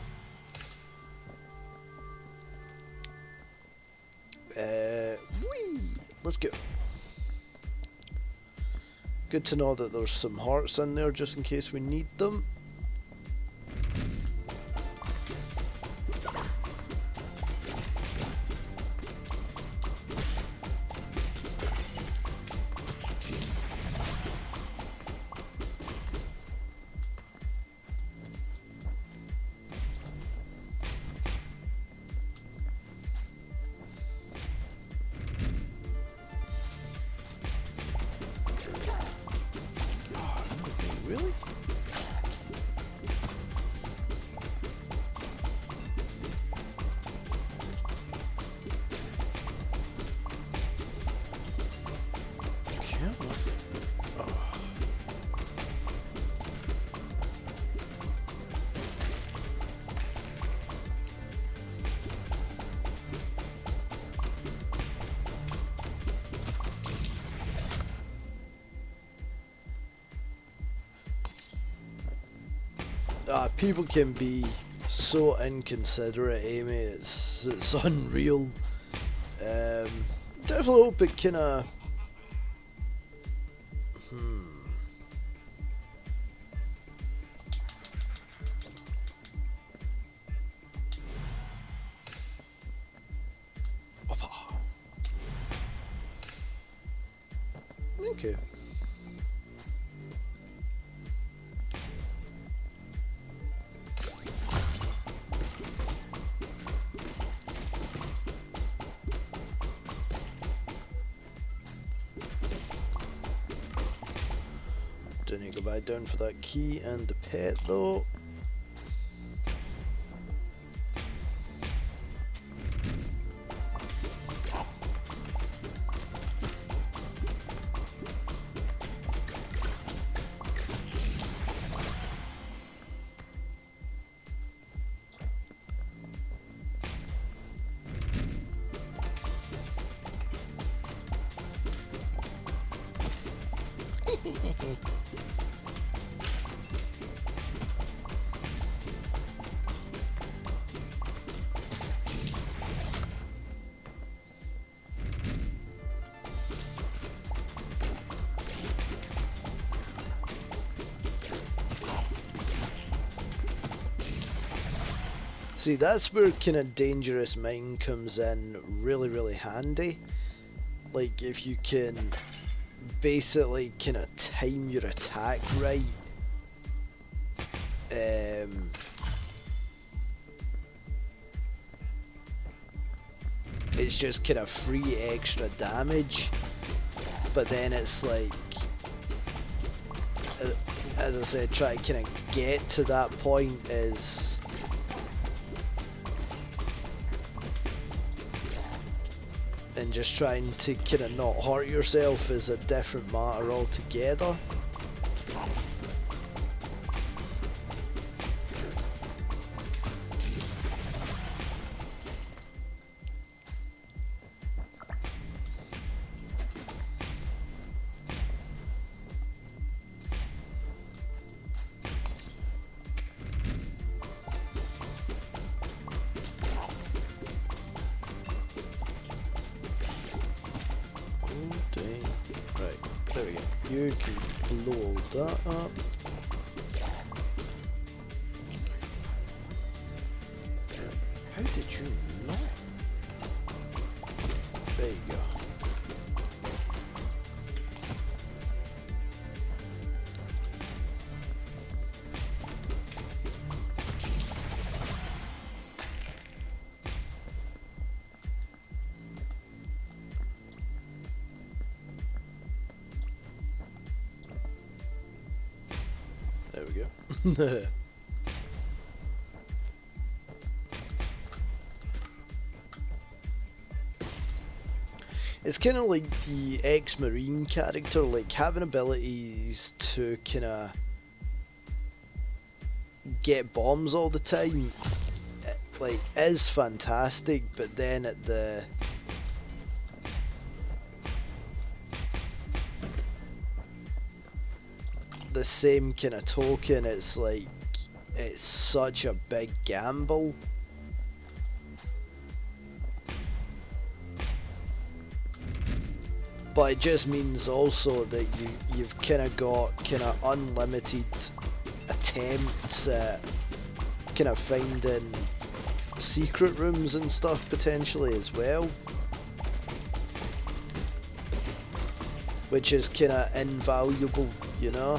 Whee! Let's go. Good to know that there's some hearts in there just in case we need them. Really? Come on. Oh. People can be so inconsiderate, Amy. It's unreal. Definitely hope it kinda. Okay. Don't need to go back down for that key and the pet though. See, that's where kind of dangerous mind comes in really handy. Like if you can basically kind of time your attack right. It's just kind of free extra damage, but then it's like, as I said, try to kind of get to that point is and just trying to kind of not hurt yourself is a different matter altogether. There we go. You can blow that up. How did you not? There you go. There we go. It's kind of like the ex-marine character, like having abilities to kind of get bombs all the time, like, is fantastic, but then at the same kind of token, it's like, it's such a big gamble. But it just means also that you've kind of got kind of unlimited attempts at kind of finding secret rooms and stuff potentially as well, which is kind of invaluable, you know.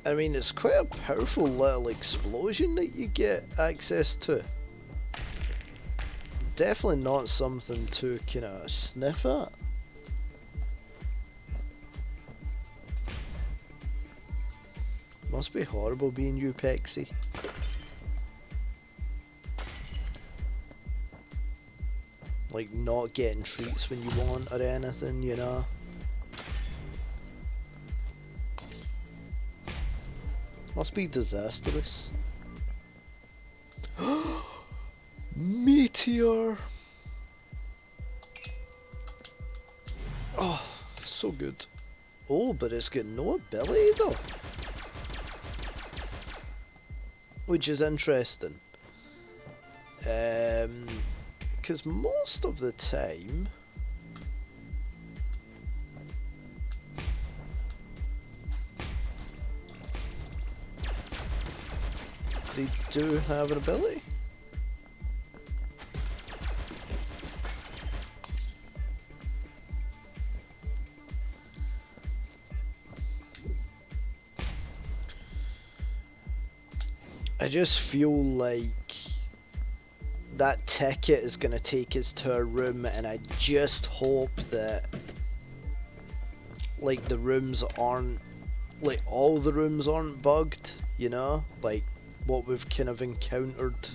I mean, it's quite a powerful little explosion that you get access to. Definitely not something to kind of sniff at. Must be horrible being you, Pexy. Like, not getting treats when you want or anything, you know? Must be disastrous. Meteor! Oh, so good. Oh, but it's got no ability though. Which is interesting. Because most of the time... they do have an ability. I just feel like that ticket is going to take us to a room, and I just hope that, like, the rooms aren't, like, all the rooms aren't bugged, you know? Like, what we've kind of encountered.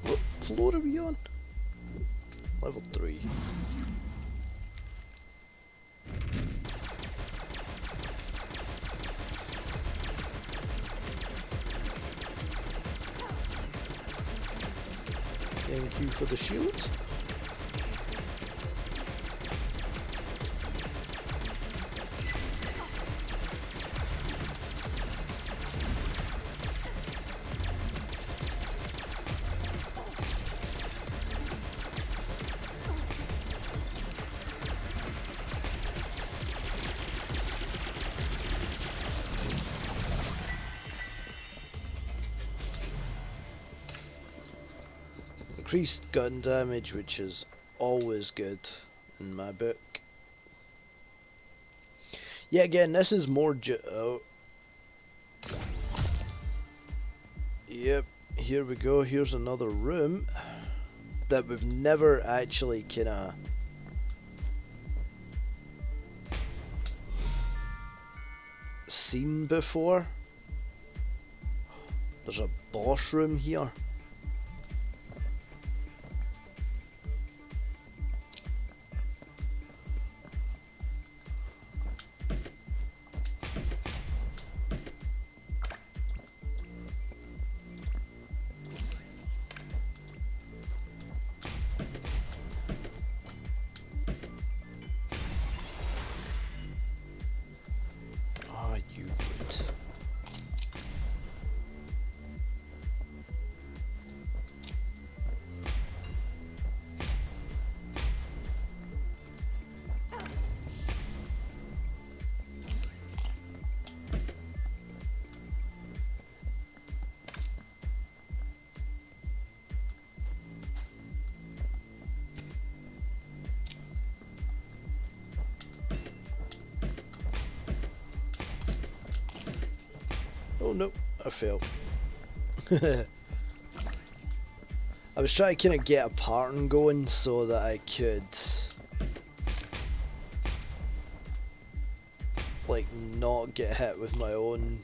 What floor are we on? Level 3. Thank you for the shield. Increased gun damage, which is always good in my book. Yeah, again, this is more oh. Yep, here we go. Here's another room that we've never actually kinda seen before. There's a boss room here. Oh no, I failed. I was trying to kind of get a pattern going so that I could, like, not get hit with my own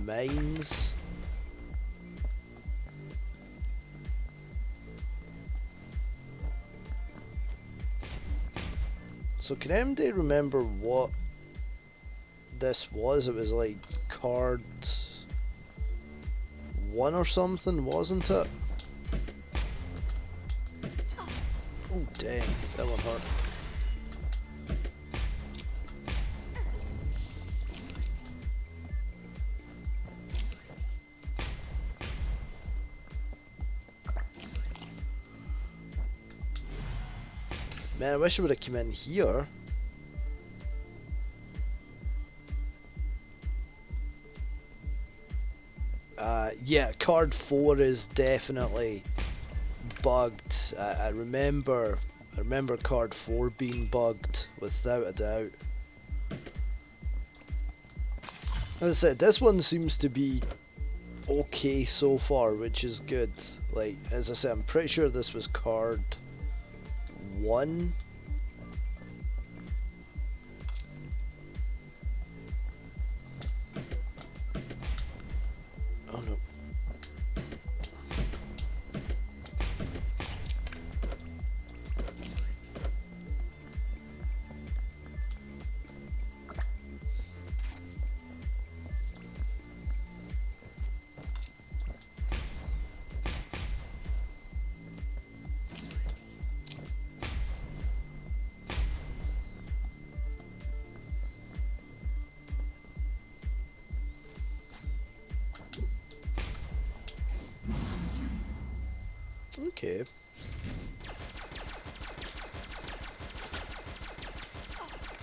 mines. So can anybody remember what this was? It was like card 1 or something, wasn't it? Oh dang, that one hurt. Man, I wish I would have come in here. Yeah, card 4 is definitely bugged. I remember card 4 being bugged without a doubt. As I said, this one seems to be okay so far, which is good. Like, as I said, I'm pretty sure this was card 1. Oh no. Okay.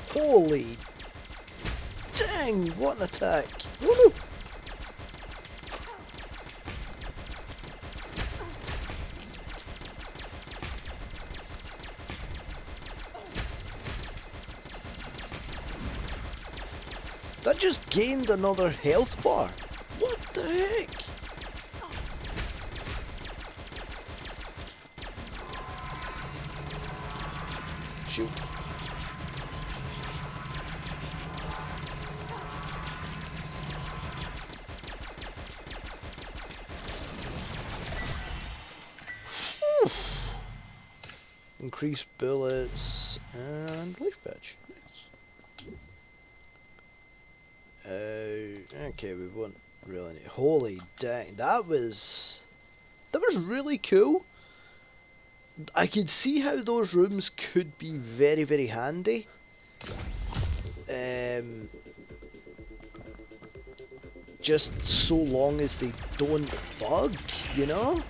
Holy dang, what an attack! Woo! That just gained another health bar. What the heck? Shoot. Increase bullets and leaf patch. Nice. Okay, we won't really need. Holy dang, that was really cool. I could see how those rooms could be very, very handy. Just so long as they don't bug, you know?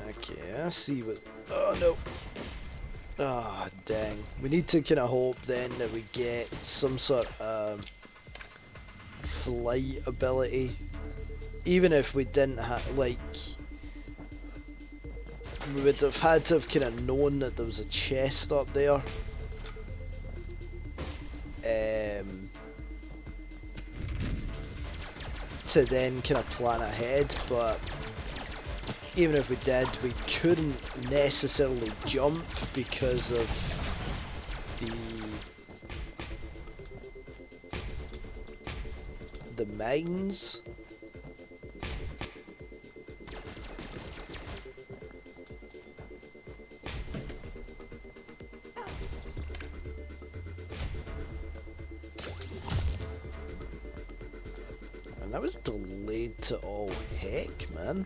Okay, I see what. Oh no. Ah, oh, dang. We need to kind of hope then that we get some sort of flight ability. Even if we didn't have, like, we would have had to have kind of known that there was a chest up there. To then kind of plan ahead, but even if we did, we couldn't necessarily jump because of the mines. And that was delayed to all heck, man.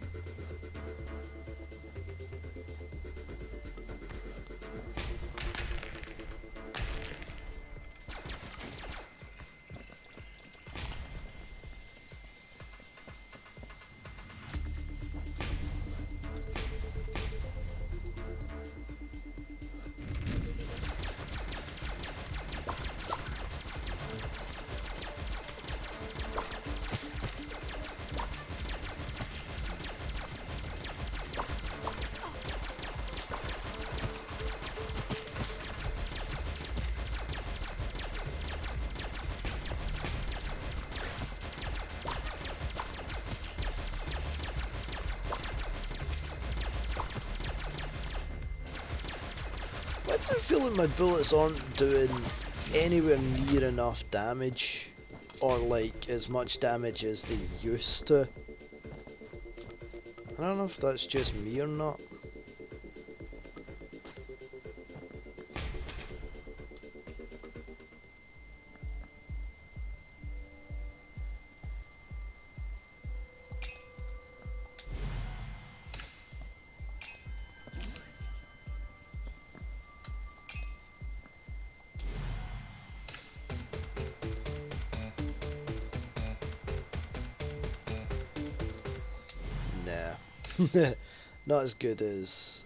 doesn't feel like my bullets aren't doing anywhere near enough damage, or like as much damage as they used to. I don't know if that's just me or not. Nah. Not as good as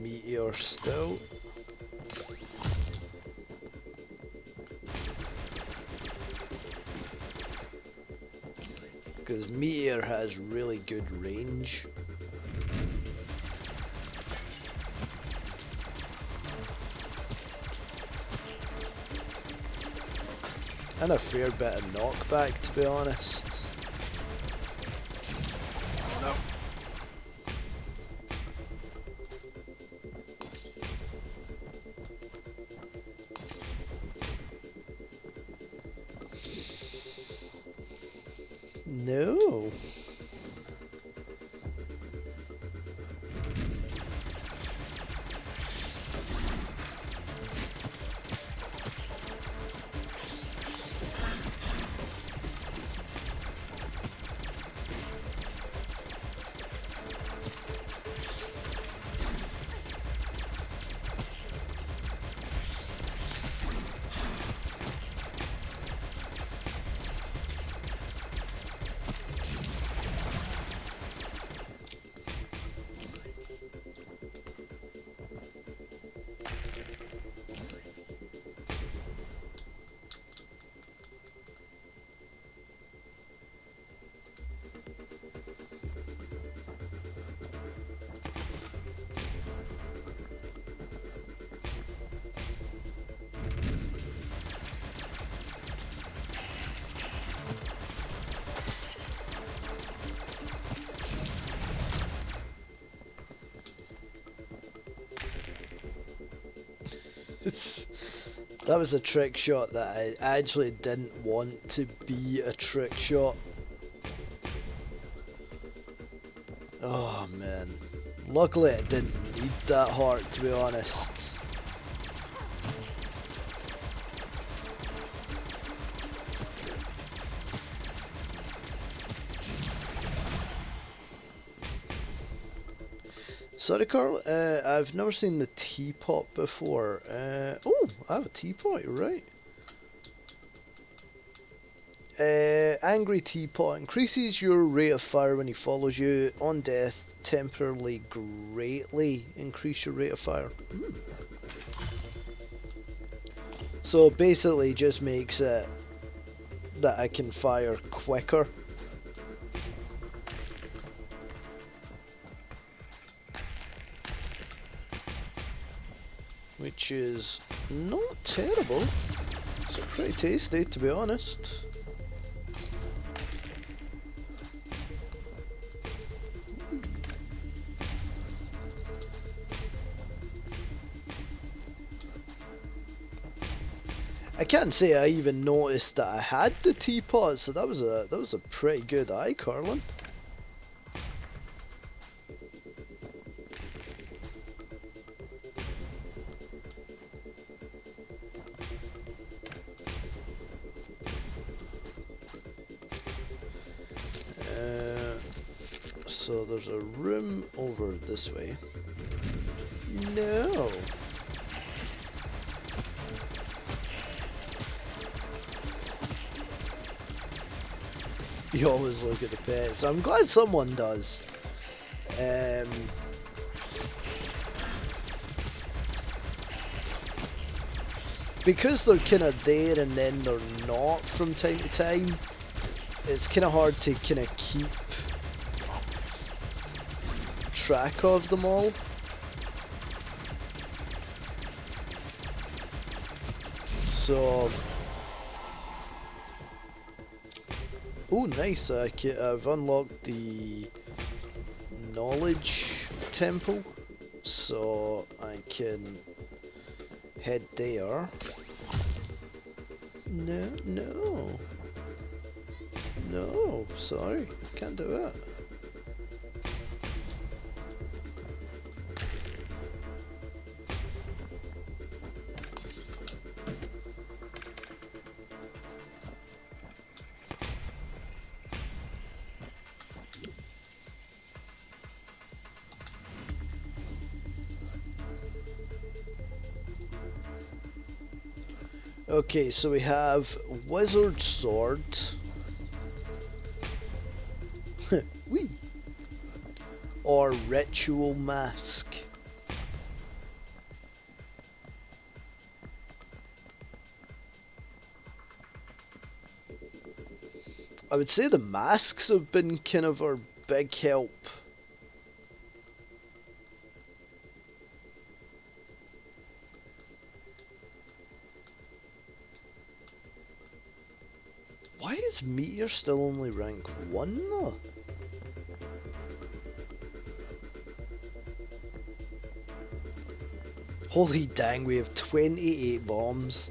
Meteor still. Because Meteor has really good range. And a fair bit of knockback, to be honest. No. No. That was a trick shot that I actually didn't want to be a trick shot. Oh man. Luckily it didn't need that hard, to be honest. Sorry, Carl, I've never seen the teapot before. Oh, I have a teapot, you're right. Angry teapot increases your rate of fire when he follows you. On death, temporarily greatly increase your rate of fire. So basically just makes it that I can fire quicker. Which is not terrible. It's pretty tasty, to be honest. I can't say I even noticed that I had the teapot, so that was a pretty good eye, Carlin. So there's a room over this way. No. You always look at the pets. I'm glad someone does. Because they're kind of there and then they're not from time to time, it's kind of hard to kind of keep track of them all. So, oh nice, I've unlocked the knowledge temple, so I can head there. No, sorry, can't do it. Okay, so we have Wizard Sword. Wee. Or Ritual Mask. I would say the masks have been kind of our big help. Why is Meteor still only rank 1 though? Holy dang, we have 28 bombs.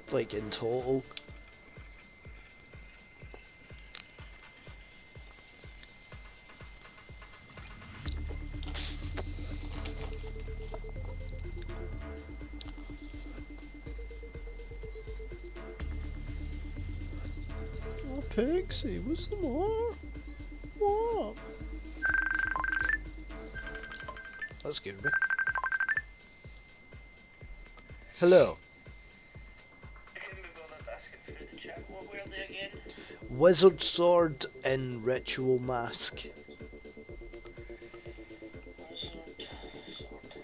Like in total. Oh, Pixie, what's the matter? What? That scared me. Hello.
What were they again?
Wizard Sword and Ritual Mask.
Wizard Sword.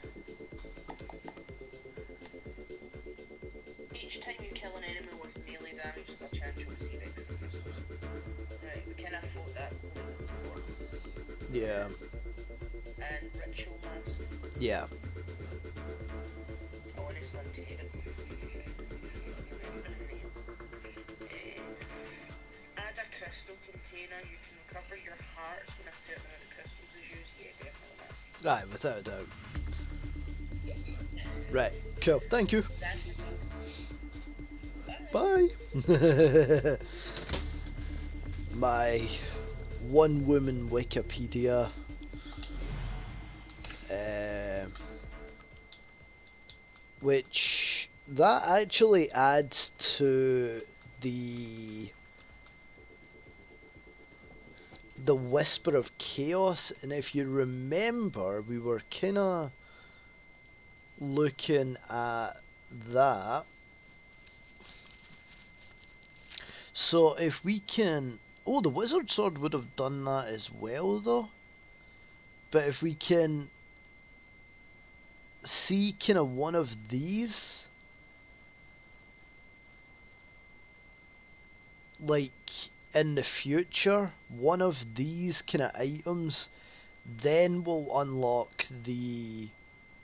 Each time you kill an enemy with melee damage, there's a chance you'll receive extra crystals. Right, we can afford that before.
Yeah.
And Ritual Mask.
Yeah.
Honestly, I'm terrible. Add a crystal container, you can recover your hearts when a certain amount of crystals is used. Yeah, definitely mask.
Right, without a doubt. Right, cool, thank you. Bye. My one-woman Wikipedia. Which that actually adds to the Whisper of Chaos, and if you remember, we were kinda looking at that. So if we can, oh, the Wizard Sword would have done that as well though. But if we can see kind of one of these, like in the future, one of these kind of items, then we'll unlock the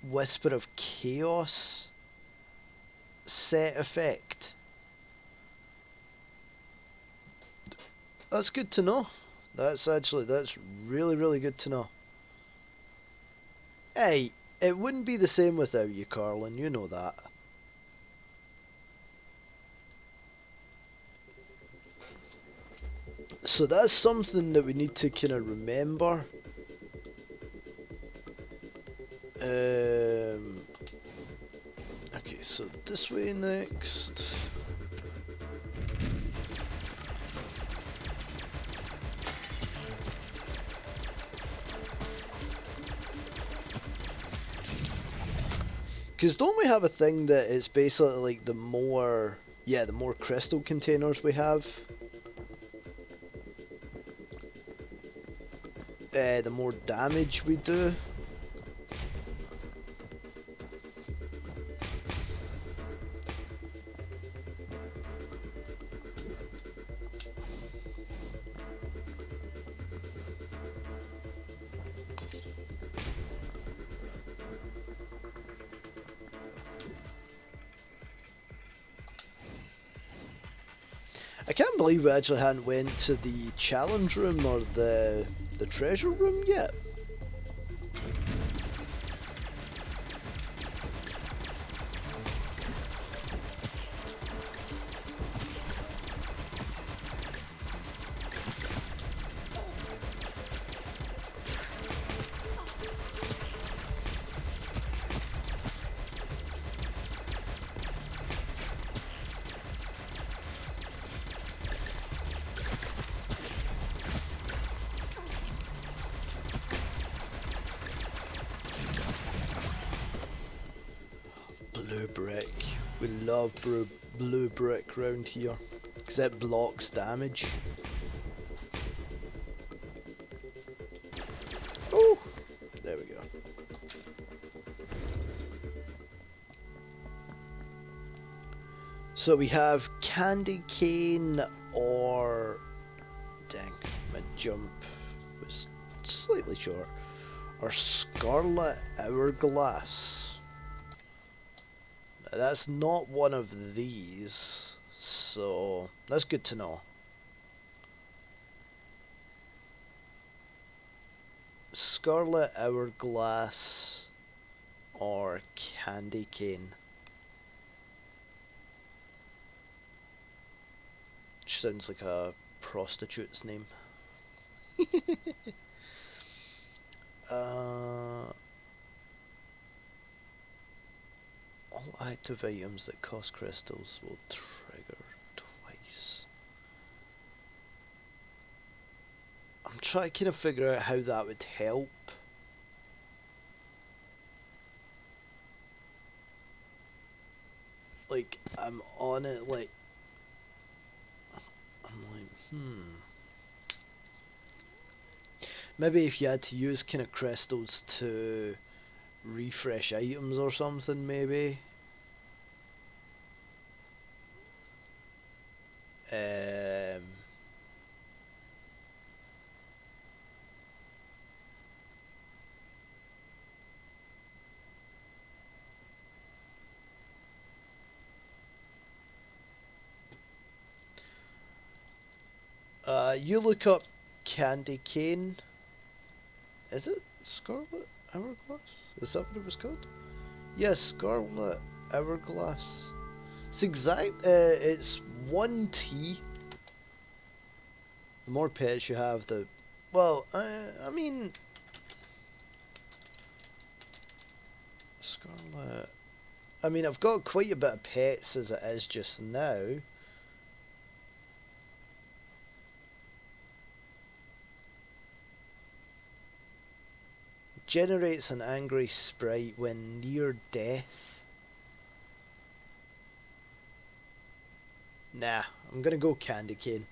Whisper of Chaos set effect. That's good to know. That's really, really good to know. Hey, it wouldn't be the same without you, Carlin, you know that. So that's something that we need to kind of remember. Okay, so this way next. Because don't we have a thing that is basically like the more crystal containers we have, the more damage we do. I I can't believe we actually hadn't went to the challenge room or the treasure room yet. Blue brick. We love blue brick round here because it blocks damage. Oh, there we go. So we have candy cane or... Dang, my jump was slightly short. Or scarlet hourglass. Now, that's not one of these, so that's good to know. Scarlet hourglass or candy cane. Which sounds like a prostitute's name. All active items that cost crystals will trigger twice. I'm trying to kind of figure out how that would help. Like, I'm on it, like... Maybe if you had to use kind of crystals to refresh items or something, maybe. You look up candy cane. Is it Scarlet Hourglass? Is that what it was called? Yes, Scarlet Hourglass. It's exact. It's 1T. The more pets you have, the... Well, I mean... Scarlet... I mean, I've got quite a bit of pets as it is just now. Generates an angry sprite when near death. Nah, I'm gonna go candy cane.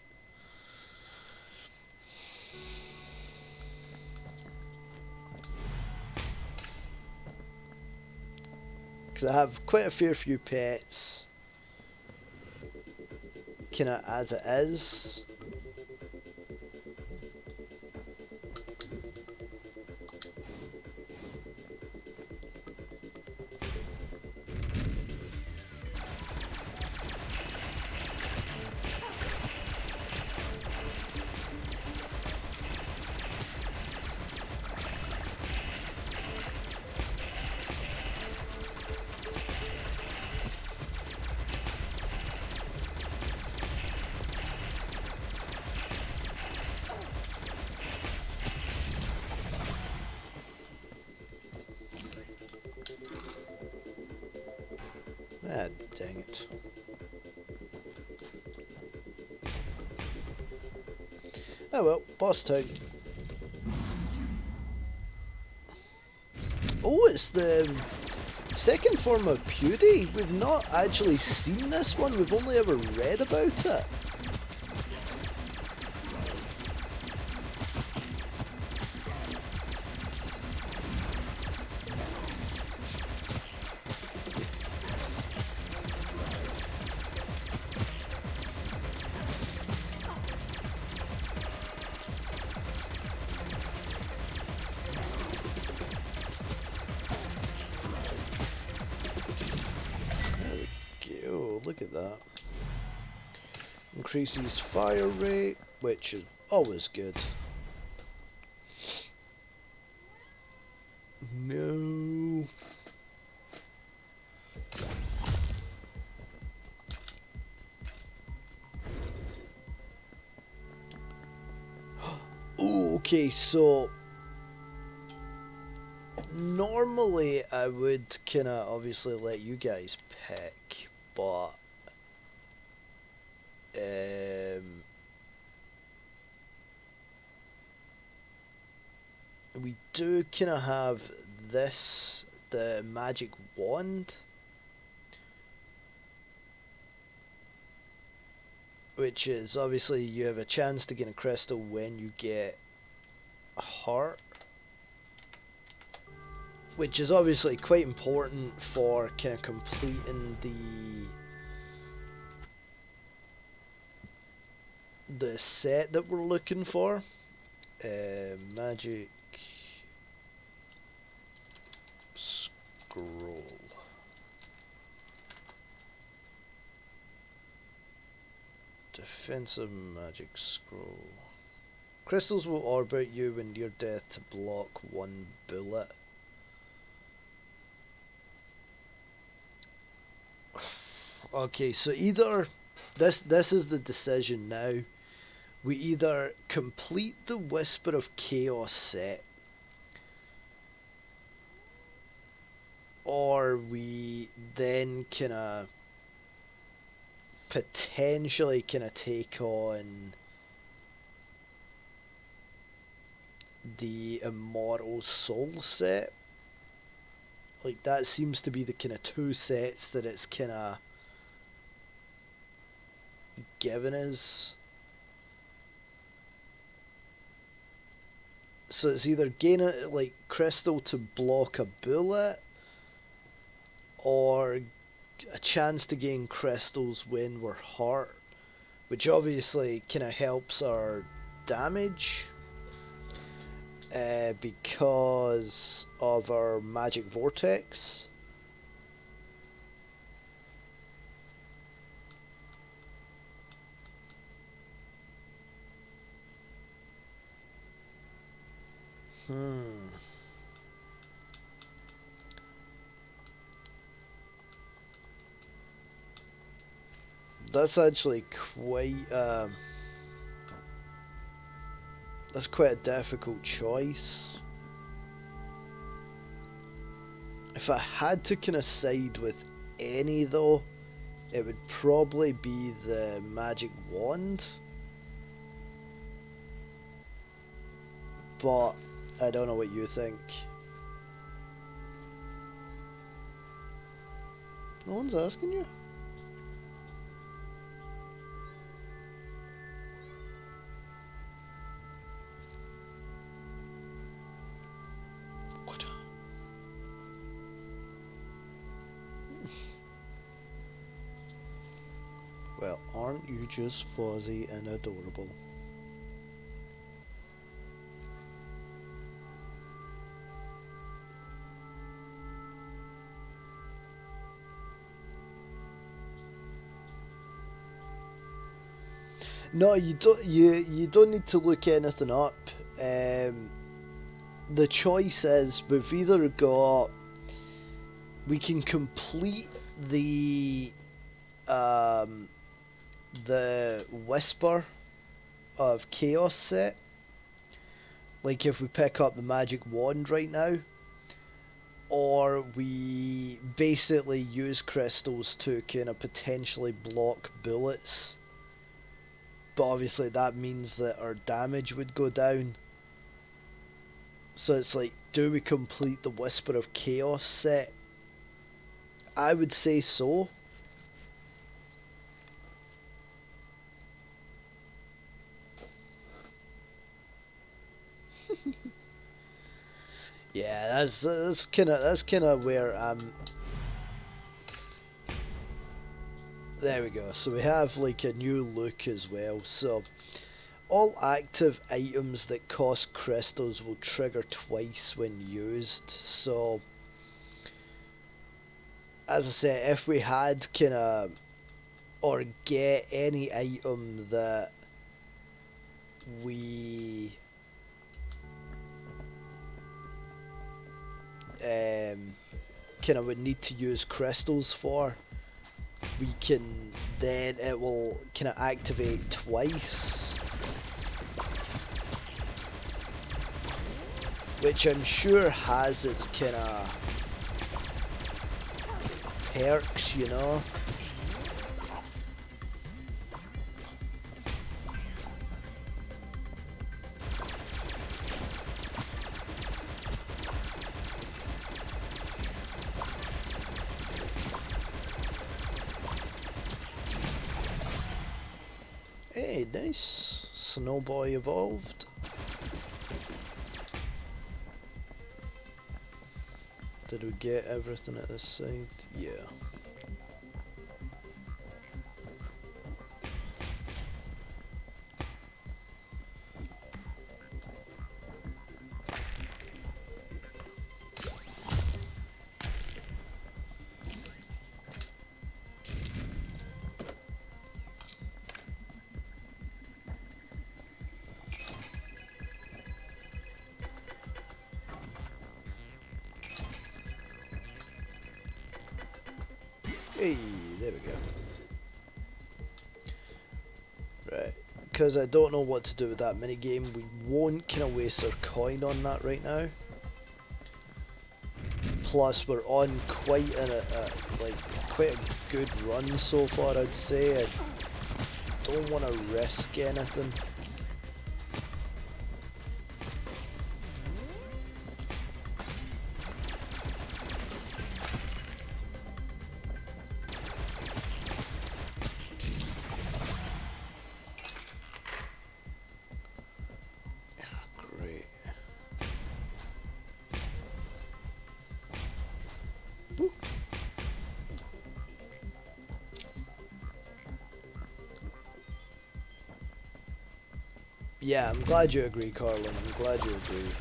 Because I have quite a fair few pets. Kinda as it is. Ah, dang it. Oh well, boss time. Oh, it's the second form of Pewdie. We've not actually seen this one, we've only ever read about it. Look at that. Increases fire rate, which is always good. No. Ooh, okay, so normally I would kinda obviously let you guys pick, but we do kinda have this, the magic wand, which is obviously you have a chance to gain a crystal when you get a heart, which is obviously quite important for kind of completing the set that we're looking for. Magic scroll. Defensive magic scroll. Crystals will orbit you when near death to block one bullet. Okay, so either this is the decision now. We either complete the Whisper of Chaos set, or we then kinda potentially kinda take on the Immortal Soul set. Like, that seems to be the kinda two sets that it's kinda given us. So it's either gain a like crystal to block a bullet, or a chance to gain crystals when we're hurt, which obviously kind of helps our damage because of our magic vortex. That's actually quite that's quite a difficult choice. If I had to kind of side with any though, it would probably be the magic wand. But I don't know what you think. No one's asking you? What? Well, aren't you just fuzzy and adorable? No, you don't. You don't need to look anything up. The choice is we've either got we can complete the Whisper of Chaos set, like if we pick up the magic wand right now, or we basically use crystals to kind of potentially block bullets. But obviously that means that our damage would go down. So it's like, do we complete the Whisper of Chaos set? I would say so. Yeah, that's kind of where I'm. There we go. So we have like a new look as well. So all active items that cost crystals will trigger twice when used. So as I said, if we had kind of or get any item that we kind of would need to use crystals for, we can then it will kind of activate twice, which I'm sure has its kind of perks, you know. Hey, nice. Snowboy evolved. Did we get everything at this side? Yeah. Hey, there we go. Right, because I don't know what to do with that minigame, we won't kind of waste our coin on that right now. Plus, we're on quite quite a good run so far, I'd say. I don't want to risk anything. Yeah, I'm glad you agree, Carlin. I'm glad you agree.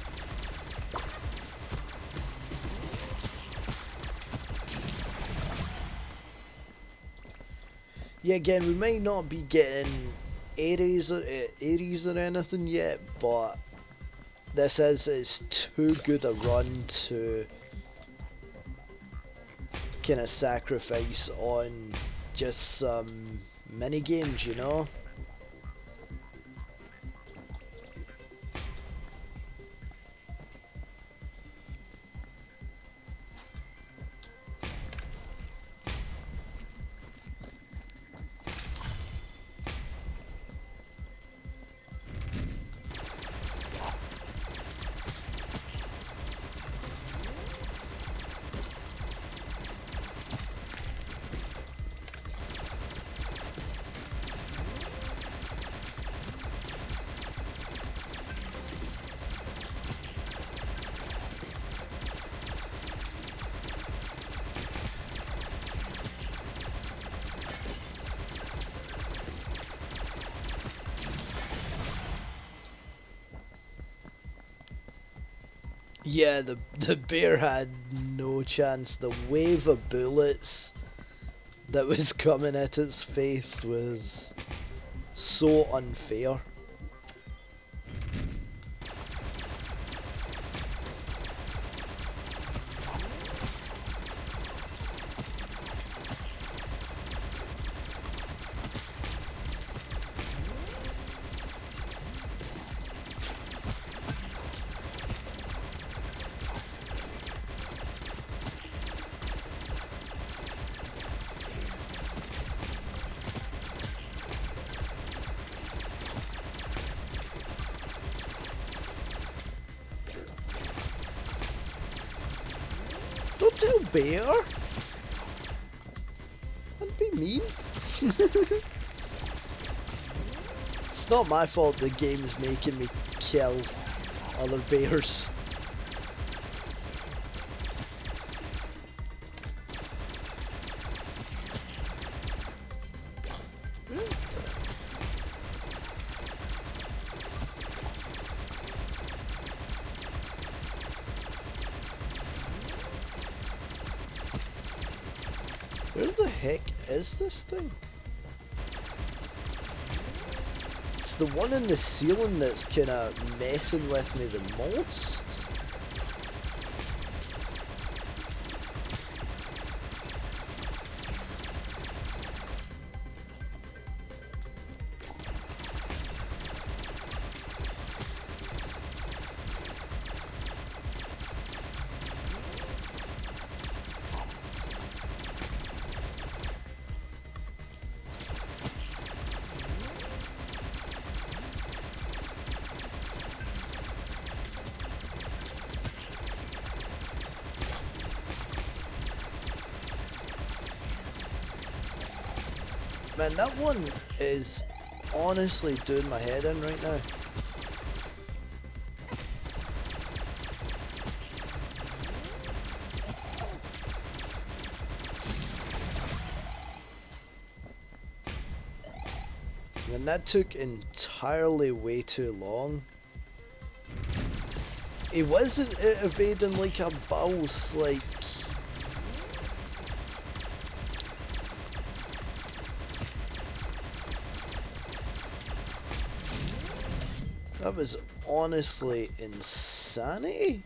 Yeah, again, we may not be getting Ares or anything yet, but this is too good a run to kind of sacrifice on just some mini games, you know. Yeah, the bear had no chance. The wave of bullets that was coming at its face was so unfair. Don't tell bear. That'd be mean. It's not my fault the game's making me kill other bears. Where the heck is this thing? the one in the ceiling that's kind of messing with me the most. Man, that one is honestly doing my head in right now. And that took entirely way too long. He wasn't evading like a mouse, like... That was honestly insanity.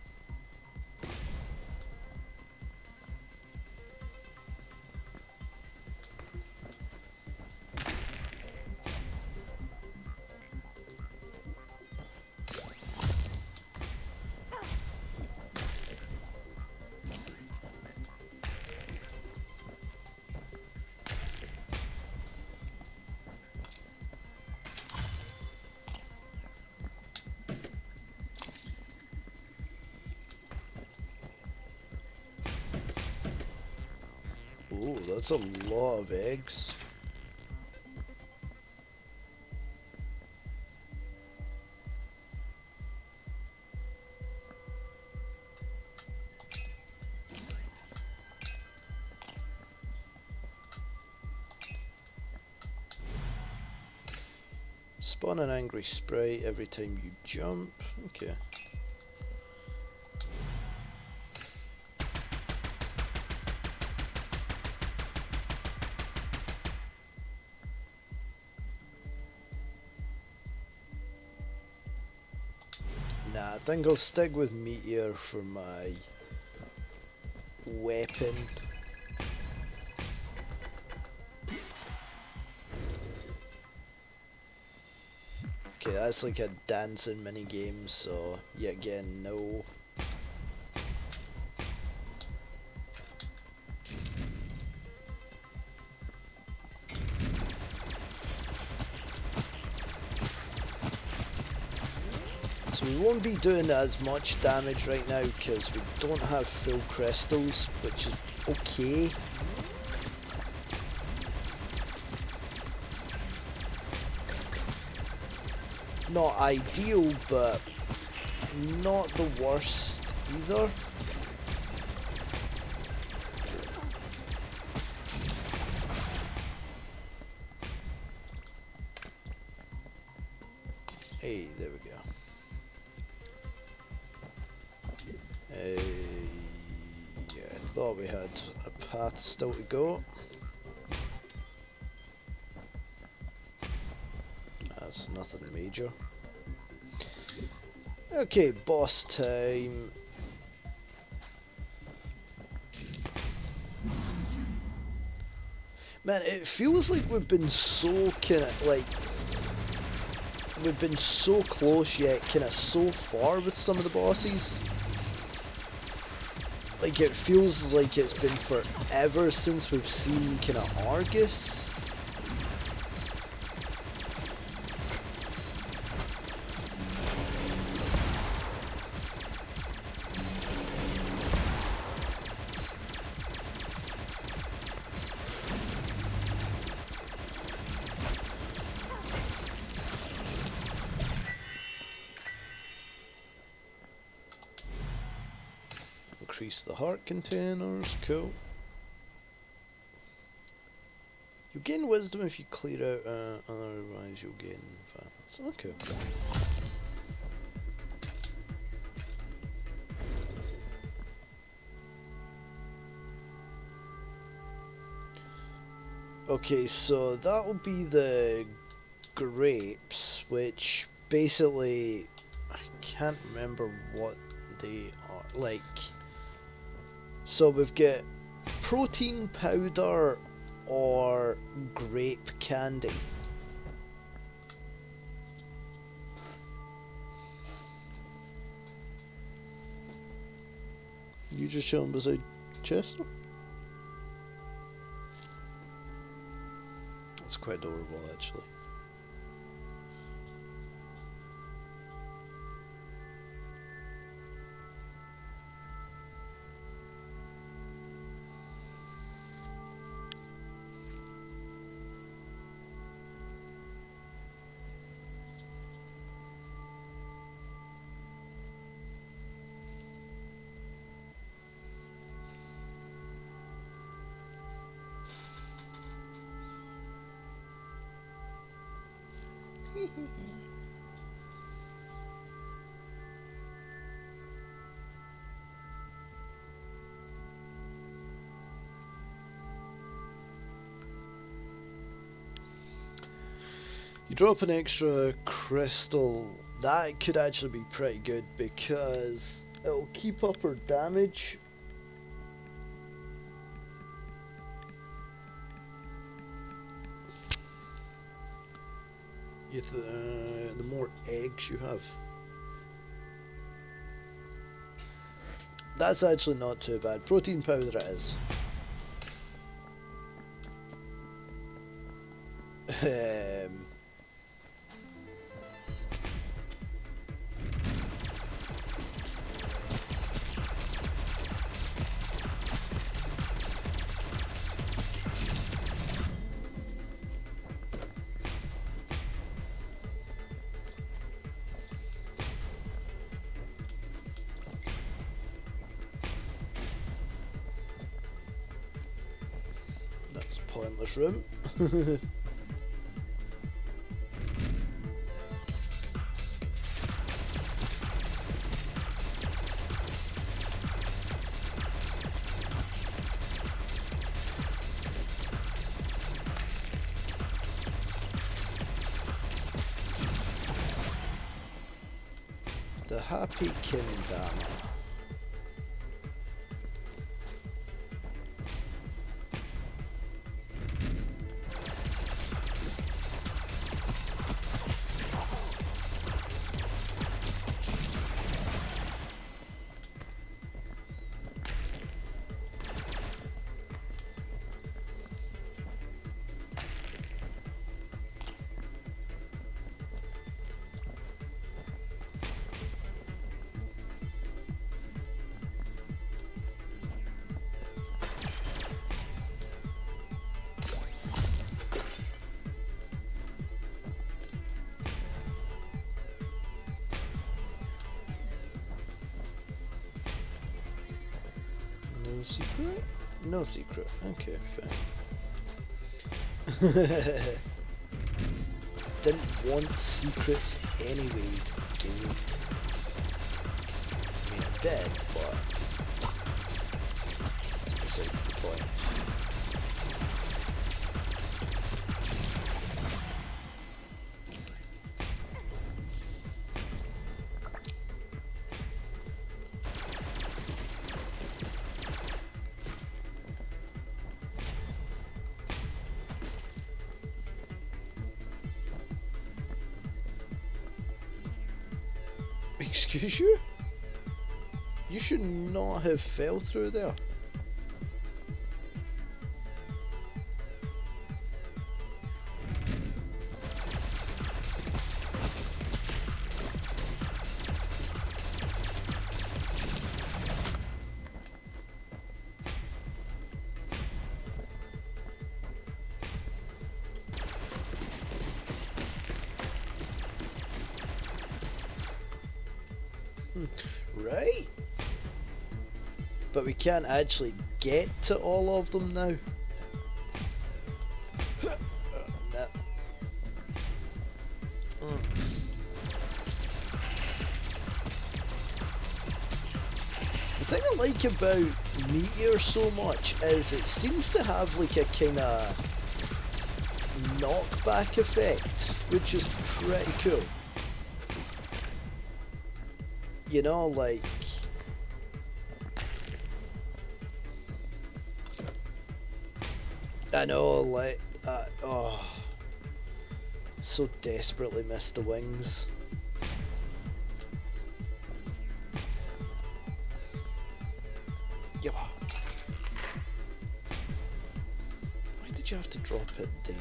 Ooh, that's a lot of eggs. Spawn an angry sprite every time you jump. Okay. Nah, I think I'll stick with Meteor for my weapon. Okay, that's like a dancing mini game, so yet again, no. So we won't be doing as much damage right now because we don't have full crystals, which is okay. Not ideal, but not the worst either. Hey, there we go. Yeah, I thought we had a path still to go. That's nothing major. Okay, boss time. Man, it feels like we've been so kinda like we've been so close yet kinda so far with some of the bosses. Like it feels like it's been forever since we've seen kinda Argus. Increase the heart containers, cool. You gain wisdom if you clear out, otherwise you'll gain advance. Okay. Okay, so that will be the grapes, which basically I can't remember what they are like. So we've got protein powder or grape candy. You just chilling beside Chester? That's quite adorable, actually. You drop an extra crystal, that could actually be pretty good because it'll keep up her damage. The more eggs you have. That's actually not too bad. Protein powder it is. That's pointless room. The Happy Kendama. No secret? No secret. Okay, fine. Didn't want secrets anyway, game. I mean, I did, but that's besides the point. Excuse you? You should not have fell through there. Right. But we can't actually get to all of them now. No. The thing I like about Meteor so much is it seems to have like a kind of knockback effect, which is pretty cool. You know, like... I know, like... oh... So desperately miss the wings. Yeah. Why did you have to drop it down?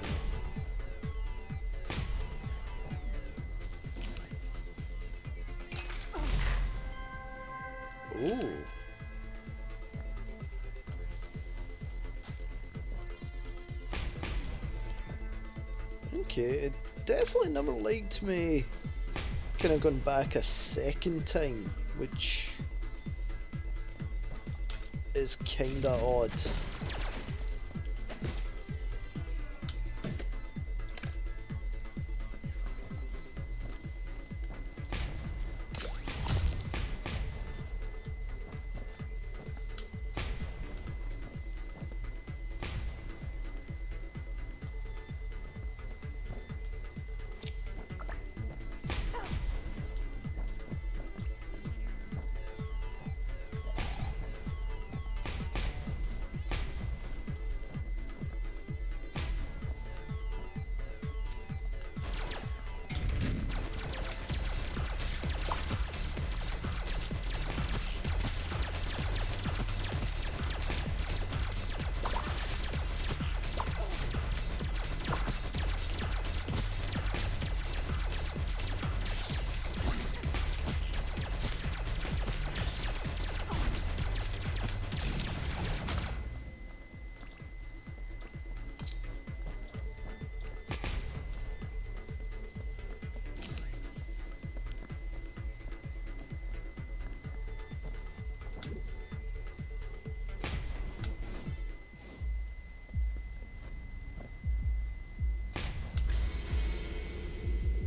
Ooh. Okay, it definitely never liked me kind of gone back a second time, which is kinda odd.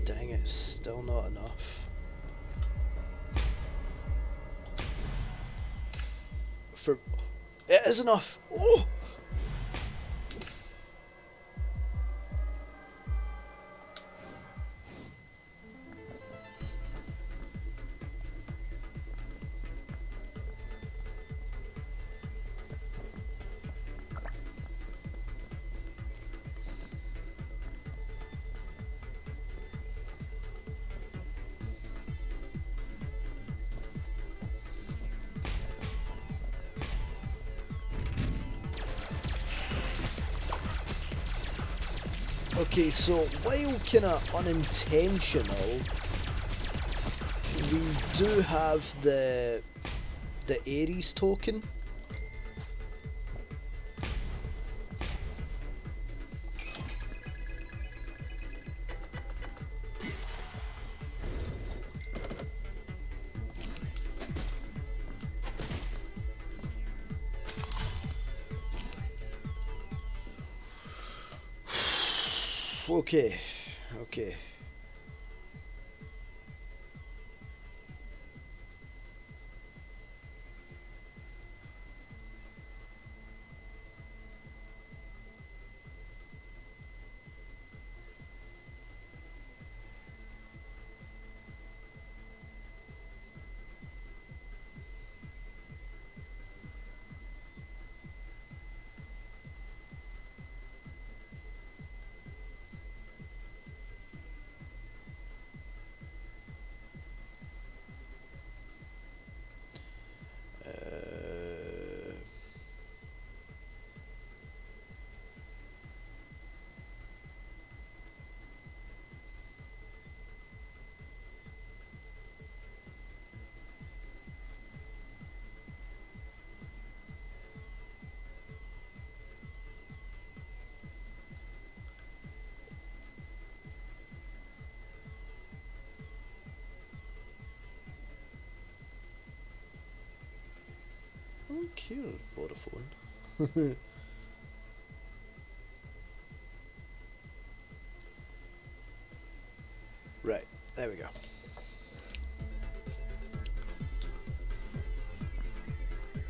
Dang it, still not enough. For... It is enough! Oh! Okay, so while kinda unintentional, we do have the Ares token. Okay, okay. Kill Vodafone. Right, there we go.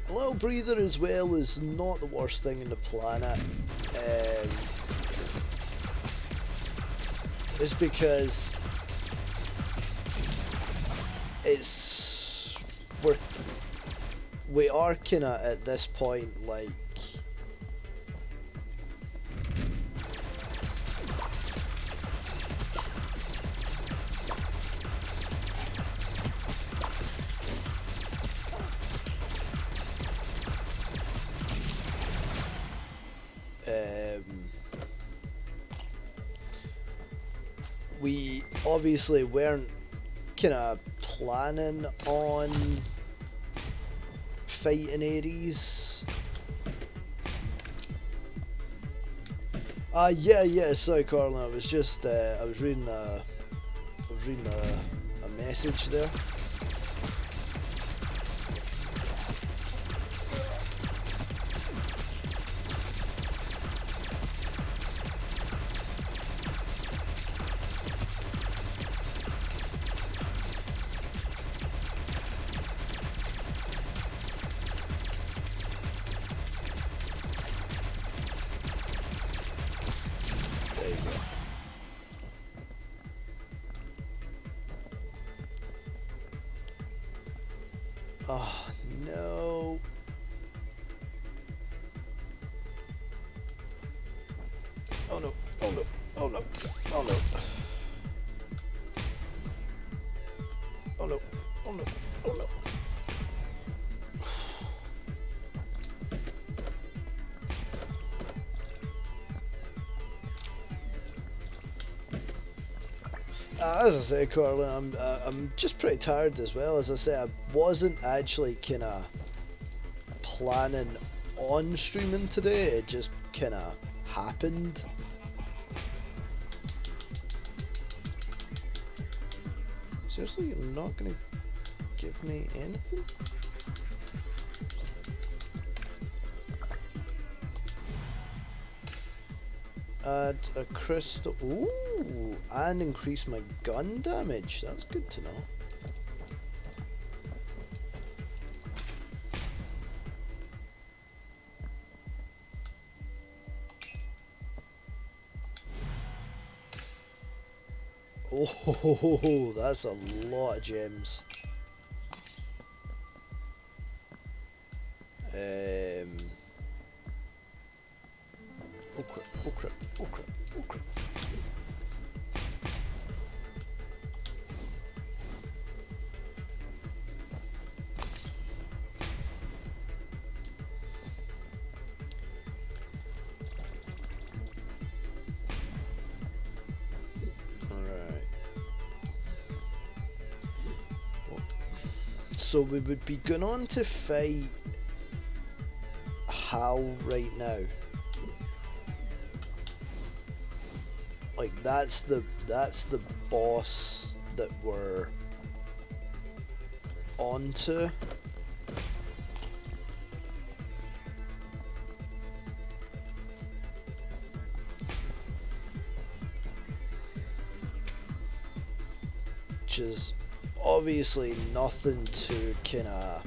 A little breather as well is not the worst thing in the planet. is because we are kinda at this point like we obviously weren't kinda planning on fighting Ares. Yeah, sorry Carlin, I was just I was reading a message there. There you go. Oh no. Oh no. Oh no. Oh no. Oh no. Oh no. Oh no. Oh no. As I say, Corlin, I'm just pretty tired as well. As I say, I wasn't actually kinda planning on streaming today. It just kinda happened. Seriously, you're not gonna give me anything? Add a crystal. Ooh, and increase my gun damage. That's good to know. Oh, that's a lot of gems. Oh crap, oh crap, oh crap, oh crap. Alright. So we would be going on to fight Hal right now. Like that's the boss that we're onto. Which is obviously nothing to kinda.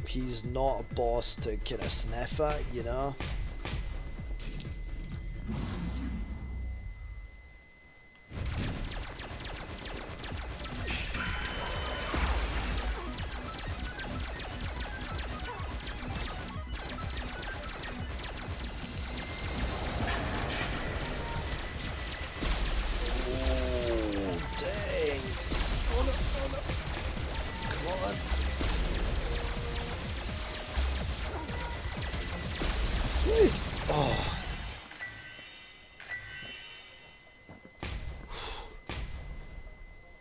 He's not a boss to kinda sniff at, you know? Oh.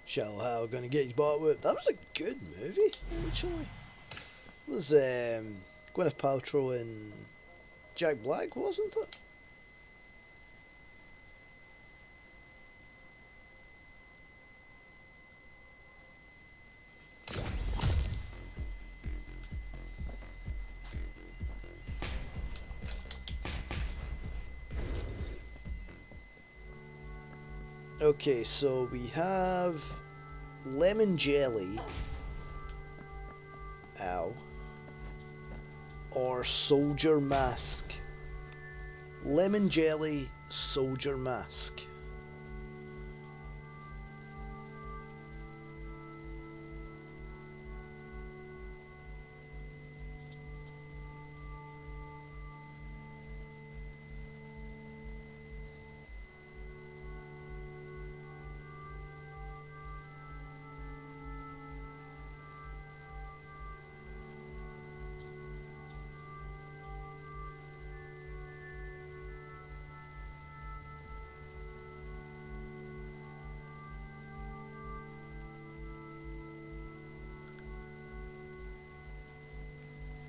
Shallow Hal gonna get his butt whipped. That was a good movie, actually. It was Gwyneth Paltrow and Jack Black, wasn't it? Okay, so we have lemon jelly, ow, or soldier mask. Lemon jelly soldier mask.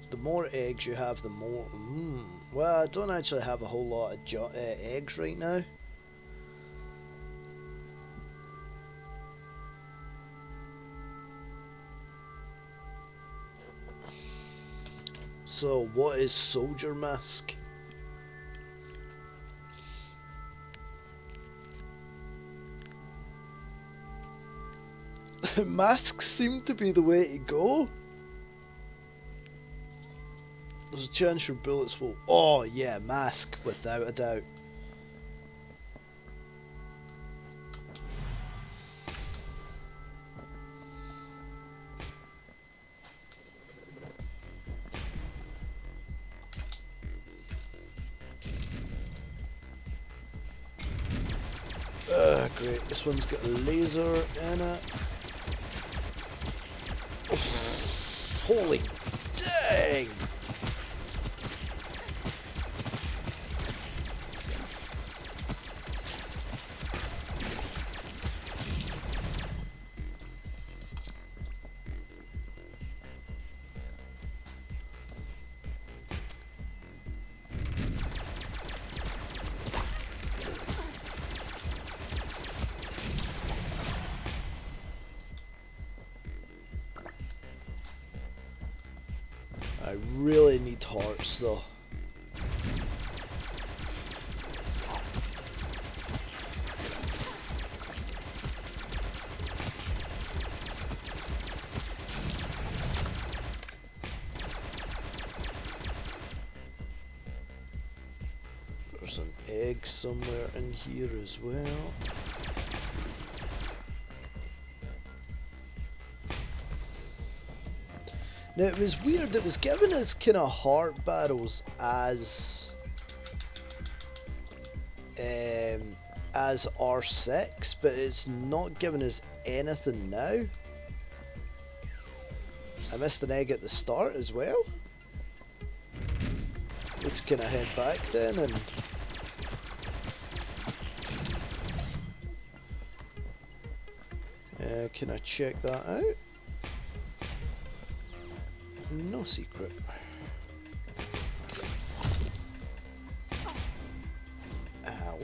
The more eggs you have, the more... Well, I don't actually have a whole lot of eggs right now. So, what is soldier mask? Masks seem to be the way to go. There's a chance your bullets will... Oh yeah, mask, without a doubt. Great, this one's got a laser in it. Holy dang! I really need hearts though. There's an egg somewhere in here as well. Now it was weird, it was giving us kind of heart barrels as R6, but it's not giving us anything now. I missed an egg at the start as well. Let's kind of head back then and can I check that out? No secret. Ow.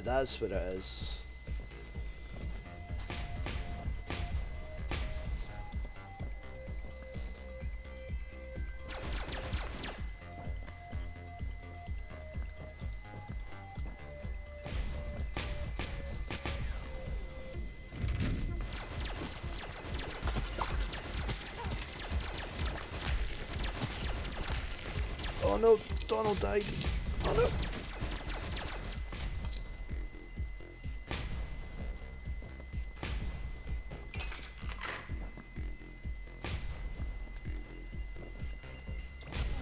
That's what it is. Oh no, Donald died. Oh no.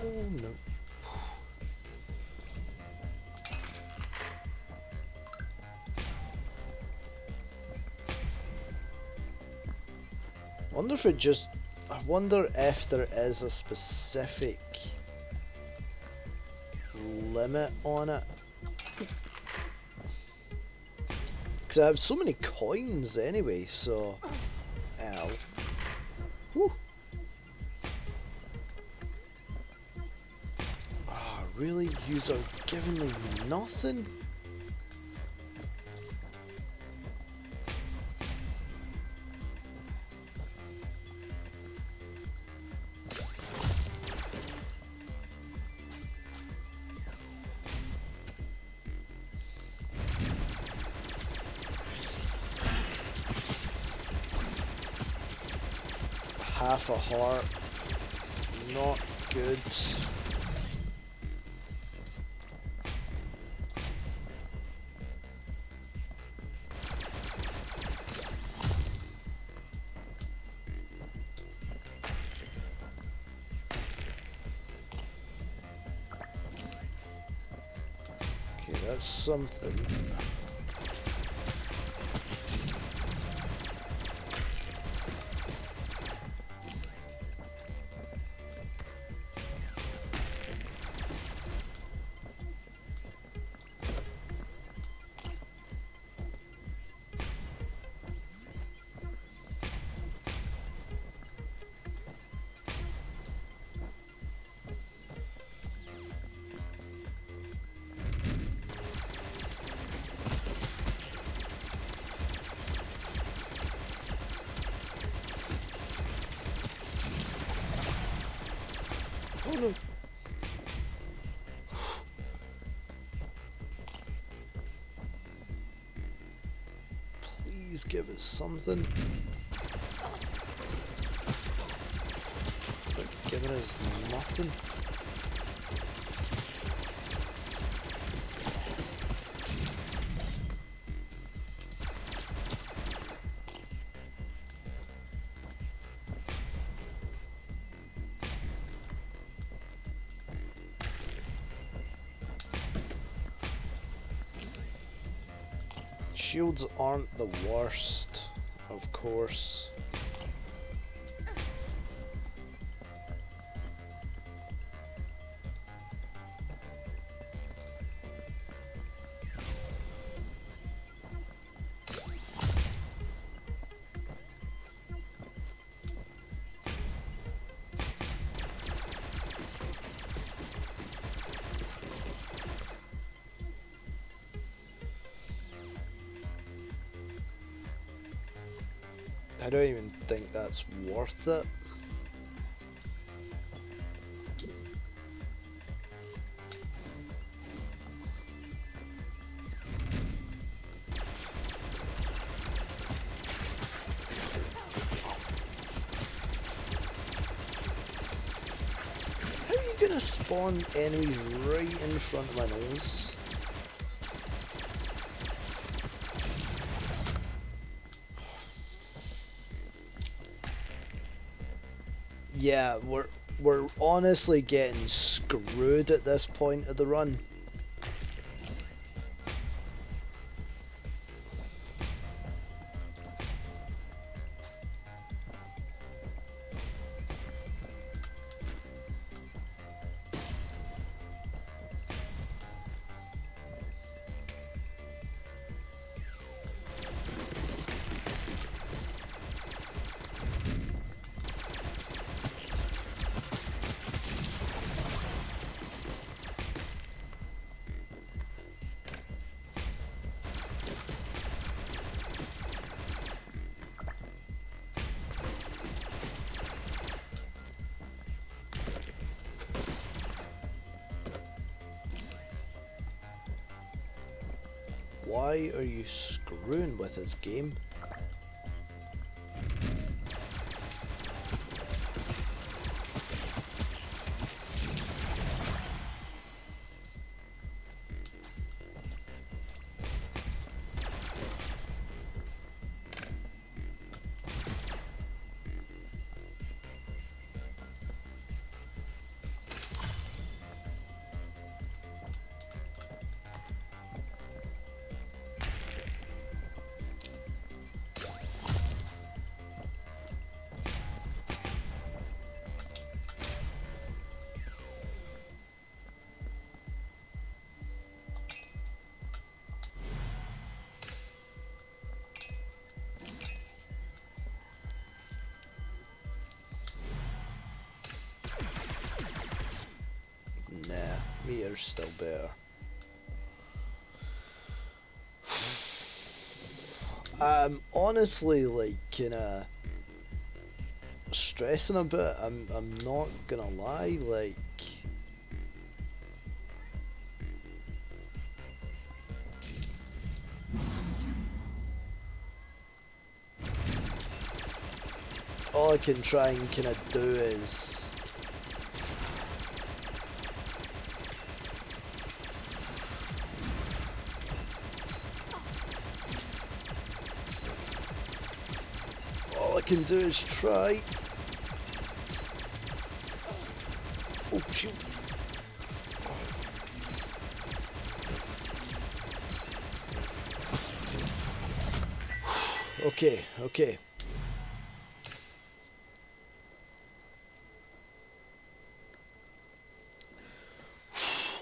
Oh no. I wonder if there is a specific limit on it. Because I have so many coins anyway, so... Ow. Whew. Oh, really? Yous are giving me nothing? half a heart. Not good. Okay, that's something. Oh no. Please give us something. But giving us nothing. Shields aren't the worst, of course. I don't even think that's worth it. How are you gonna spawn enemies right in front of my nose? Yeah, we're honestly getting screwed at this point of the run. Why are you screwing with this game? Meter's still better. I'm honestly like kinda stressing a bit. I'm not gonna lie, like oh I can try and kind of do is... all I can do is try... oh shoot. Okay, okay.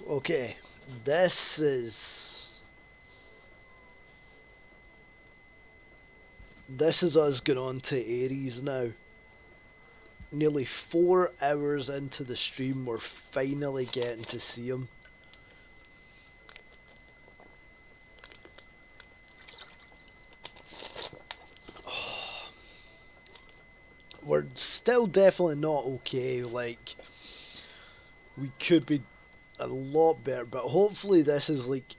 Okay, this is us going on to Ares now. Nearly 4 hours into the stream, we're finally getting to see him. We're still definitely not okay, like, we could be a lot better, but hopefully this is like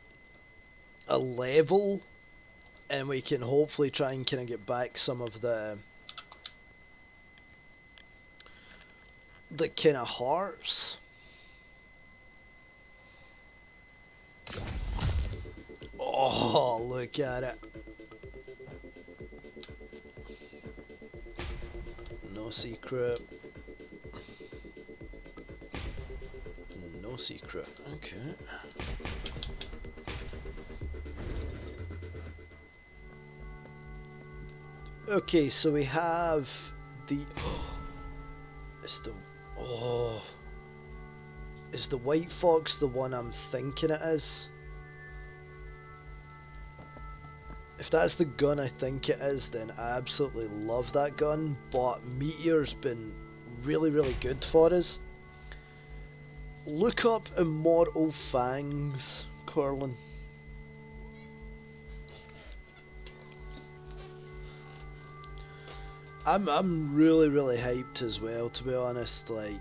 a level and we can hopefully try and kind of get back some of the kind of hearts. Oh, look at it. No secret. No secret. Okay. Okay, so we have the... it's the... oh... is the white fox the one I'm thinking it is? If that's the gun I think it is, then I absolutely love that gun, but Meteor's been really, really good for us. Look up Immortal Fangs, Corlin. I'm really, really hyped as well, to be honest, like...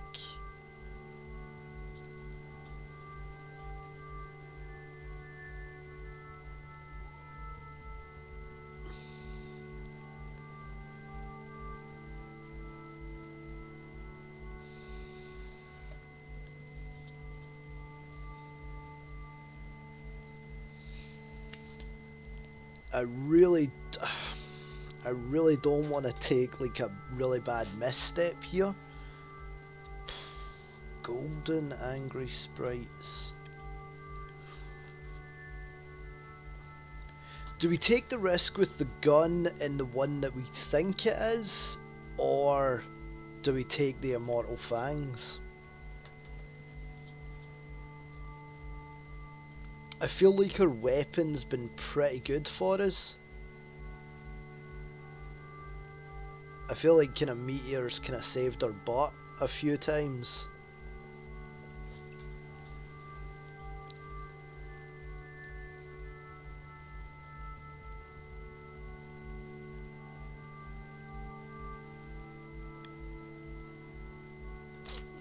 I really don't want to take like a really bad misstep here. Golden angry sprites. Do we take the risk with the gun and the one that we think it is, or do we take the Immortal Fangs? I feel like her weapon's been pretty good for us. I feel like kind of Meteor's kind of saved our butt a few times.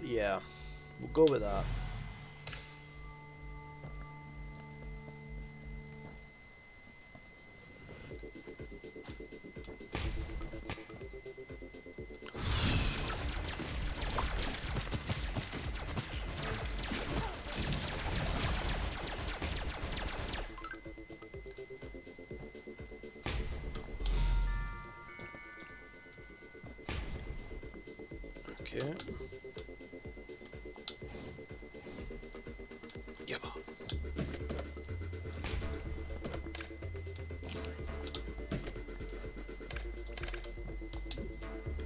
Yeah, we'll go with that. Okay. Yep.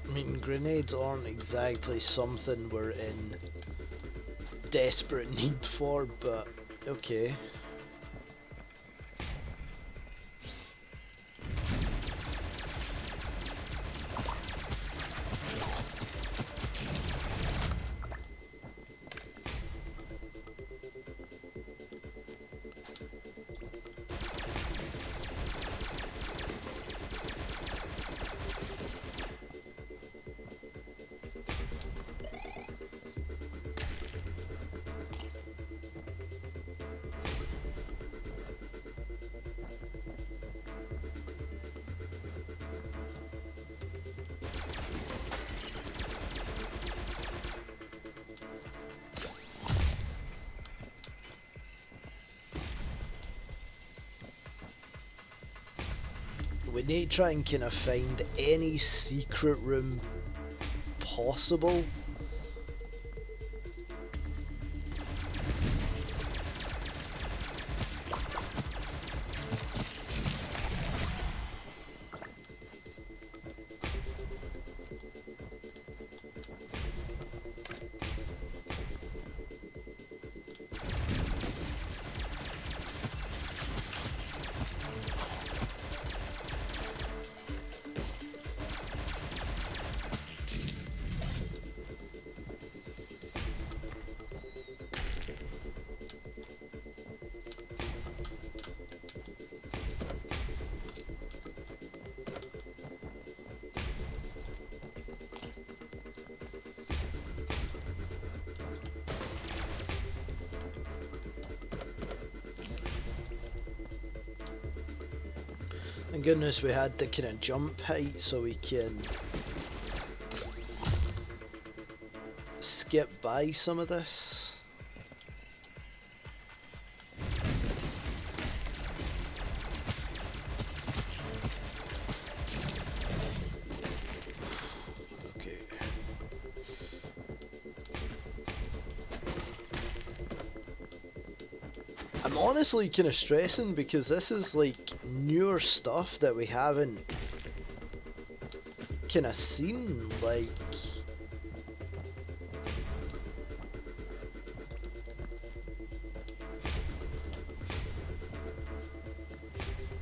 I mean, grenades aren't exactly something we're in desperate need for, but okay. we need to try and kind of find any secret room possible. Thank goodness we had the kind of jump height so we can skip by some of this. Okay. I'm honestly kind of stressing because this is like newer stuff that we haven't kind of seen, like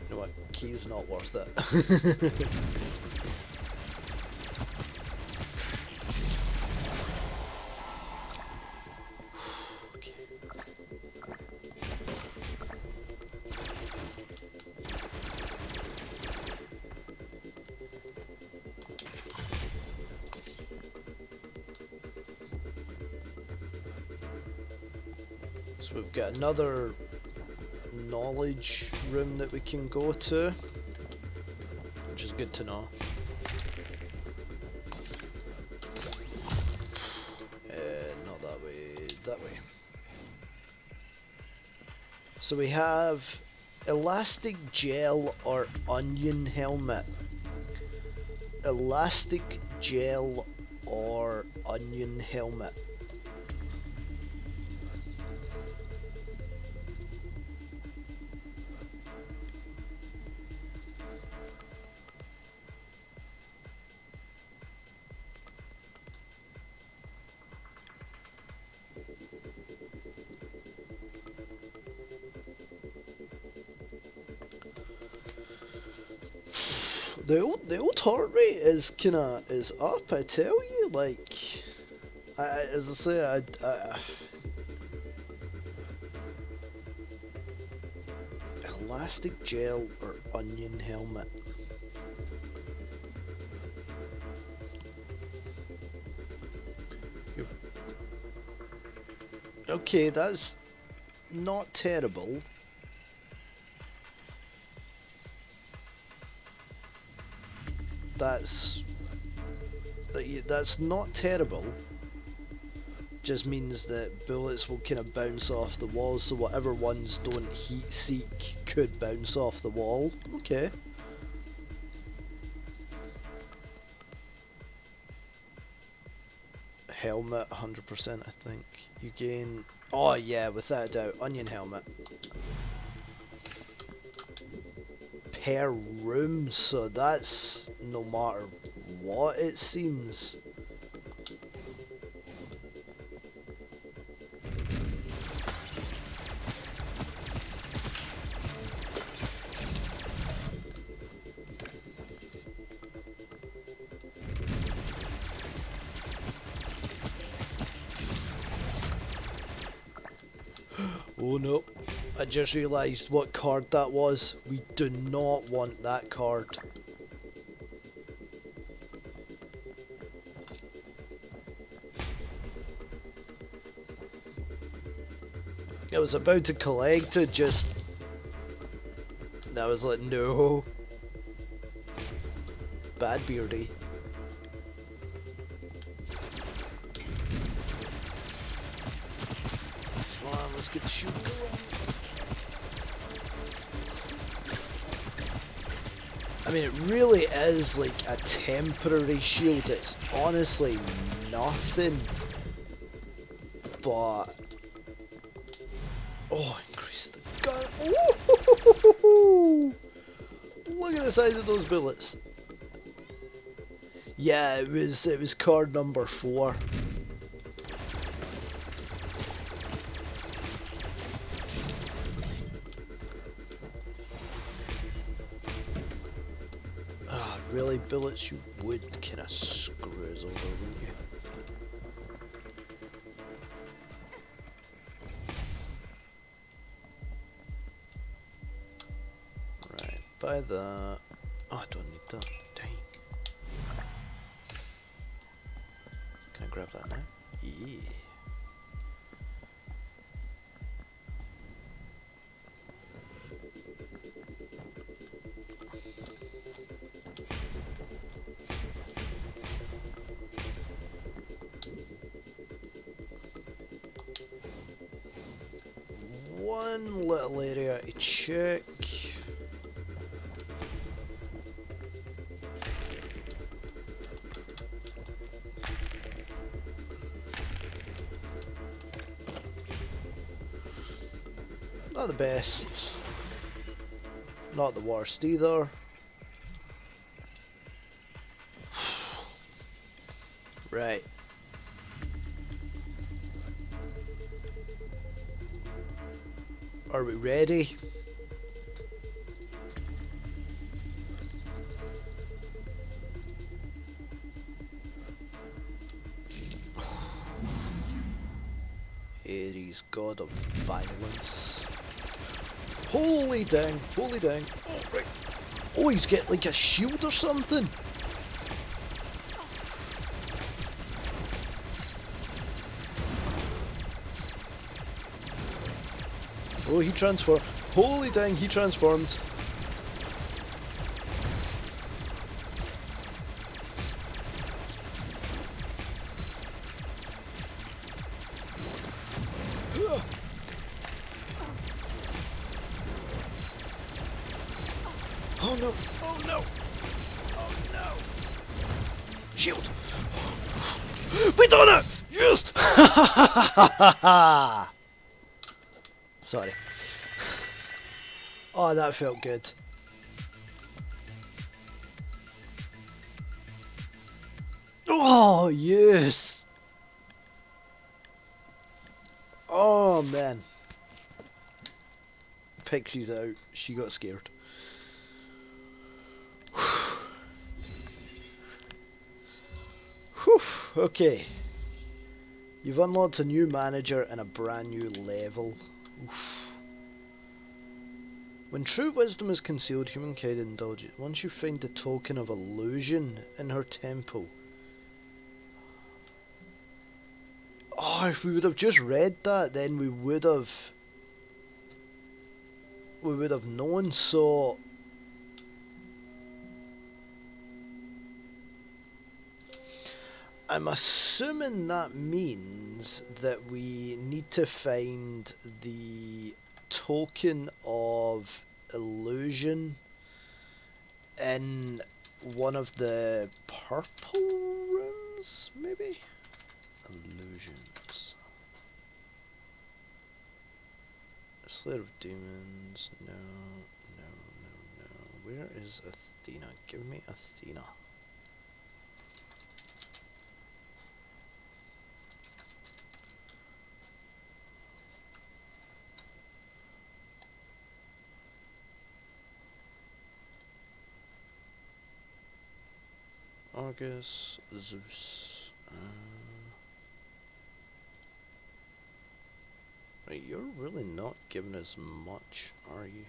you know what, key's not worth it. So we've got another knowledge room that we can go to, which is good to know. Not that way, that way. So we have elastic gel or onion helmet. Elastic gel or onion helmet. The old heart rate is up, I tell you. Like, as I say, elastic gel or onion helmet. Okay, that's not terrible. That's not terrible. Just means that bullets will kind of bounce off the walls, so whatever ones don't heat seek could bounce off the wall. Okay. Helmet, 100%, I think. You gain... Oh yeah, without a doubt, onion helmet. Per room, so that's no matter what, it seems. Oh no, I just realised what card that was. We do not want that card. I was about to collect it, just... I was like, no. Bad beardy. Come on, let's get shooting going. mean, it really is like a temporary shield. It's honestly nothing. But oh, increase the gun. Ooh, look at the size of those bullets. Yeah, it was card number 4. Ah, really, bullets? You would kind of screw us over, wouldn't you? Right, buy that. Oh, I don't need that. Dang. Can I grab that now? Yeah. One little area to check. Not the best. Not the worst either. Right. Are we ready? Ares, god of violence. Holy dang, holy dang. Oh, right. Oh, he's got like a shield or something. Oh, he transformed. Holy dang, he transformed. Oh no! Oh no! Oh no! Shield! We done it! Yes! Sorry. Oh, that felt good. Oh, yes! Oh, man. Pixie's out. She got scared. Whew. Okay. You've unlocked a new manager and a brand new level. Oof. When true wisdom is concealed, humankind indulges. Once you find the token of illusion in her temple. Oh, if we would have just read that, then we would have known. So I'm assuming that means that we need to find the token of illusion in one of the purple rooms, maybe? Illusions. Slayer of Demons. No, no, no, no. Where is Athena? Give me Athena. Argus, Zeus. Right, you're really not giving us much, are you?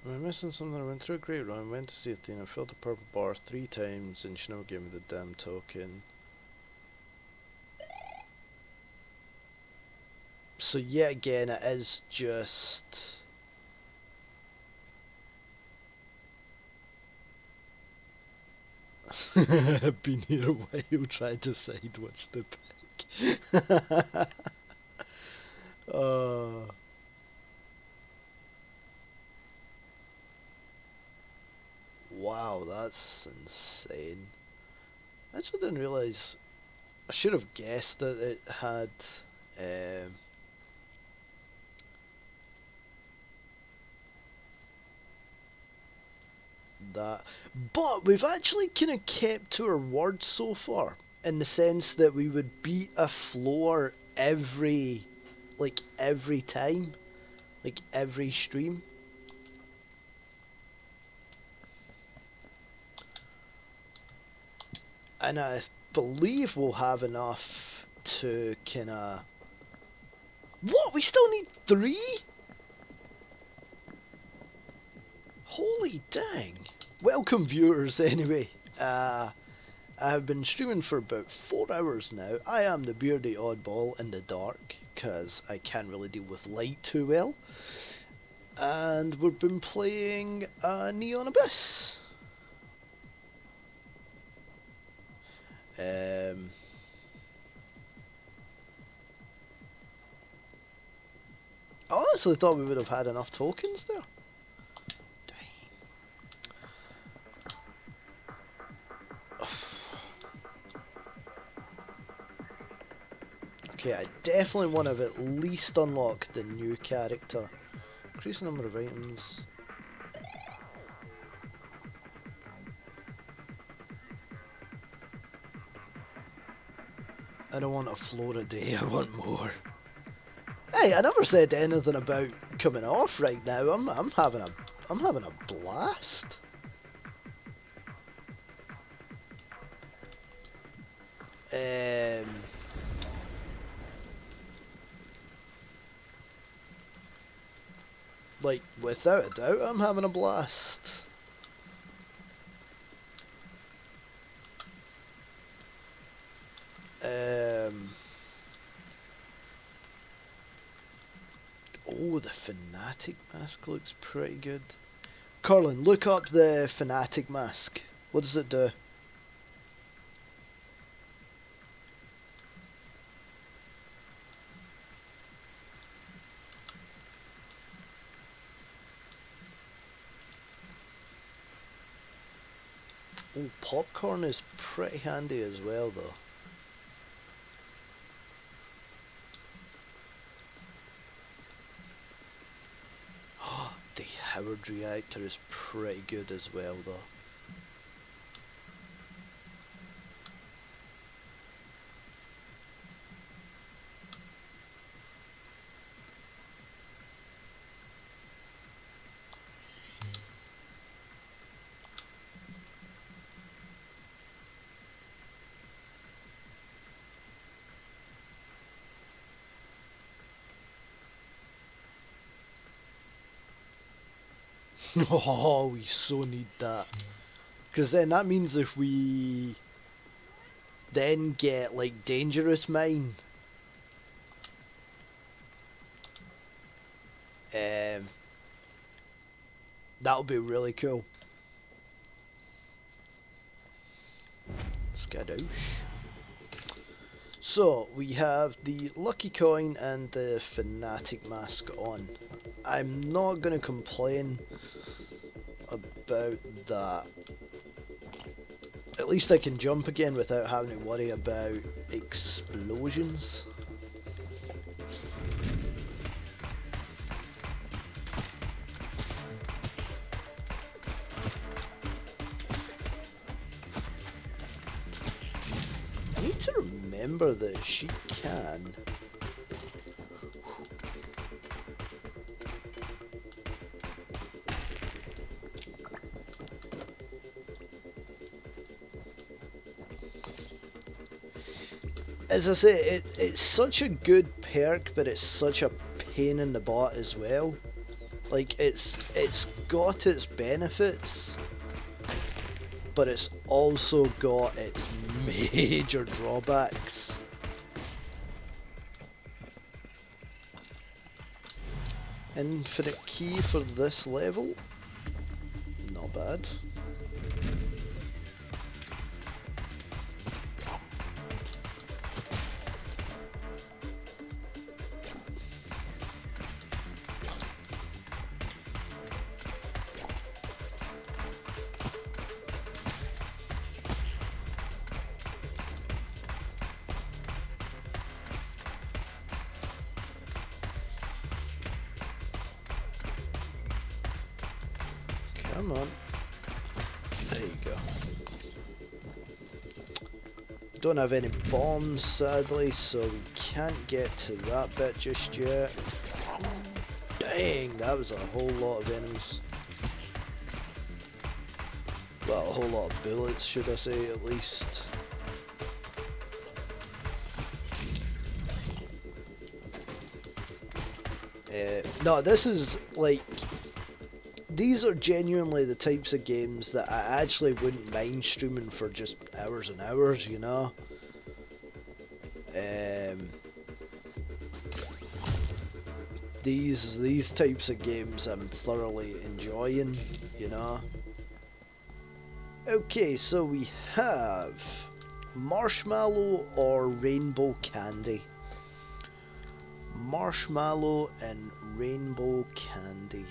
Am I missing something? I went through a great run, went to see Athena, filled the purple bar 3 times, and she never gave me the damn token. So yet again, it is just... Been here a while trying to decide which to pick. uh, wow, that's insane. I actually didn't realise. I should have guessed that it had that. But we've actually kind of kept to our word so far, in the sense that we would beat a floor every time, like every stream. And I believe we'll have enough to kinda... What? We still need 3? Holy dang. Welcome viewers anyway. I have been streaming for about 4 hours now. I am the beardy oddball in the dark, because I can't really deal with light too well. And we've been playing Neon Abyss. I honestly thought we would have had enough tokens there. Okay, I definitely want to at least unlock the new character. Increase the number of items. I don't want a floor a day, I want more. Hey, I never said anything about coming off right now. I'm having a blast. Like, without a doubt, I'm having a blast. Oh, the Fanatic Mask looks pretty good. Carlin, look up the Fanatic Mask. What does it do? Oh, popcorn is pretty handy as well, though. The Howard reactor is pretty good as well, though. Oh, we so need that. Because then that means if we then get, like, Dangerous Mine, that'll be really cool. Skadoosh. So, we have the Lucky Coin and the Fanatic Mask on. I'm not going to complain about that. At least I can jump again without having to worry about explosions. I need to remember that she can. As I say, it's such a good perk, but it's such a pain in the butt as well. Like, it's got its benefits, but it's also got its major drawbacks. Infinite key for this level, not bad. Come on. There you go. Don't have any bombs, sadly, so we can't get to that bit just yet. Dang, that was a whole lot of enemies. Well, a whole lot of bullets, should I say, at least. No, this is like... These are genuinely the types of games that I actually wouldn't mind streaming for just hours and hours, you know? These types of games I'm thoroughly enjoying, you know? Okay, so we have marshmallow or rainbow candy. Marshmallow and rainbow candy.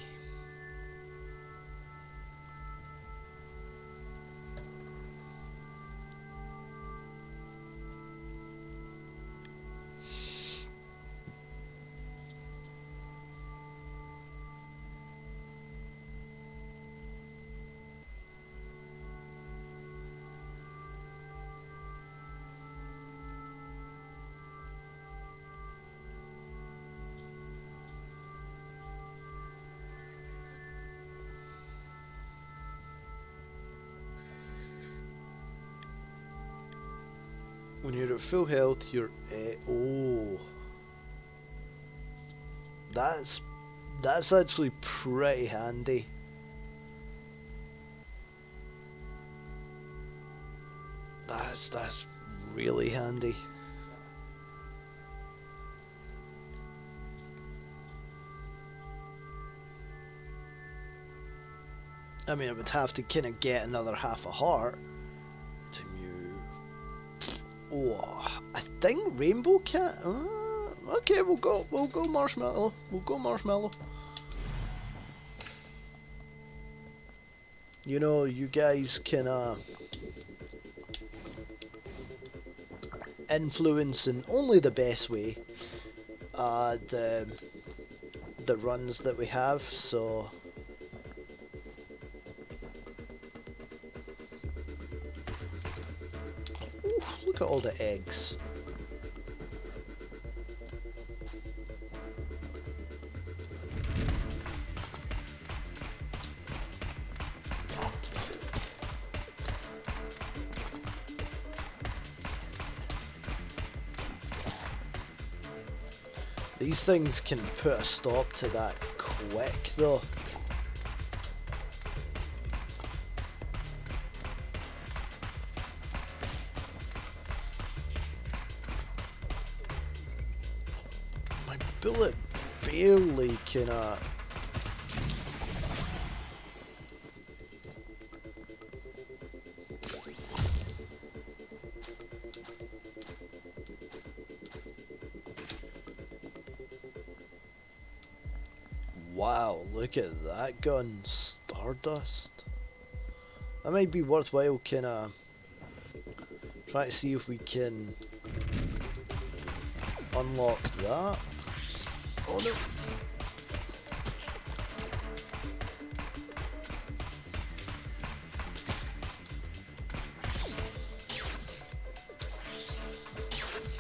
When you're at full health, you're oh, that's actually pretty handy. That's really handy. I mean, I would have to kind of get another half a heart to move. Oh, I think rainbow cat. Okay, we'll go marshmallow. We'll go marshmallow. You know, you guys can influence in only the best way the runs that we have. So. Look at all the eggs. These things can put a stop to that quick though. Bullet barely can wow, look at that gun, Stardust. That might be worthwhile kinda try to see if we can unlock that. Oh no.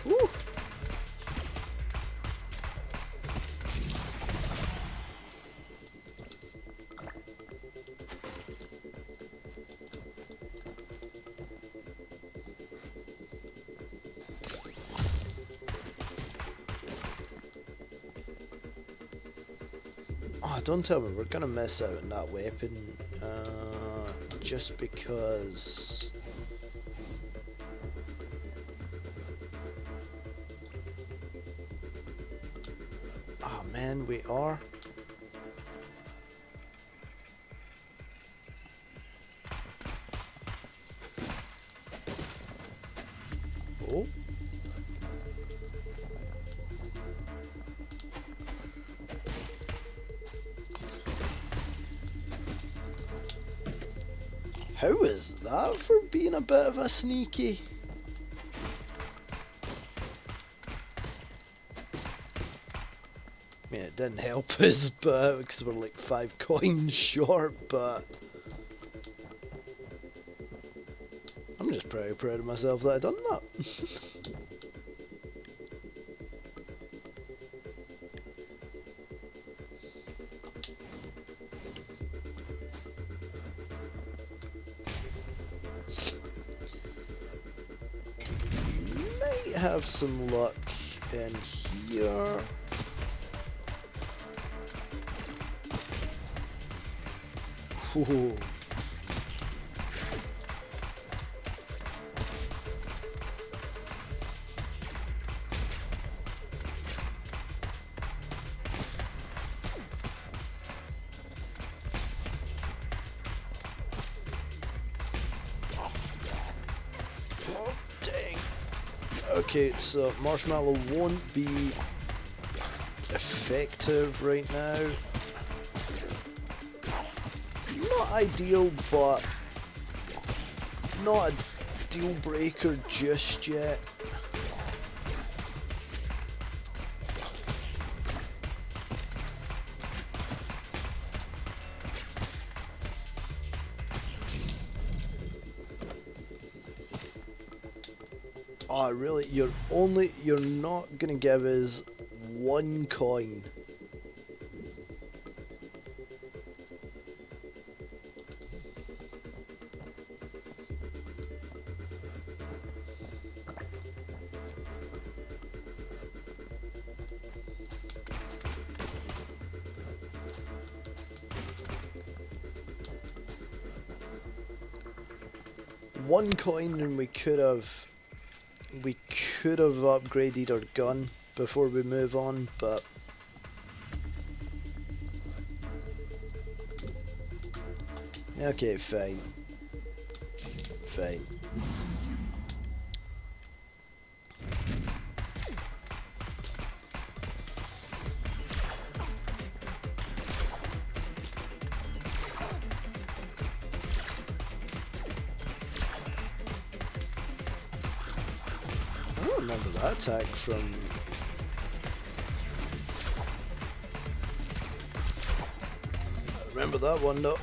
Woo. Oh, don't tell me we're gonna miss out on that weapon just because. Oh man, we are. Oh. How is that for being a bit of a sneaky? I mean, it didn't help us, but because we're like 5 coins short, but I'm just pretty proud of myself that I done that. Might have some luck in here. Whoa. Oh, dang. Okay, so marshmallow won't be effective right now. Not ideal, but not a deal breaker just yet. Oh, really? You're not gonna give us one coin. One coin and we could have upgraded our gun before we move on, but okay, fine. Fine. I don't remember that attack from... I remember that one though.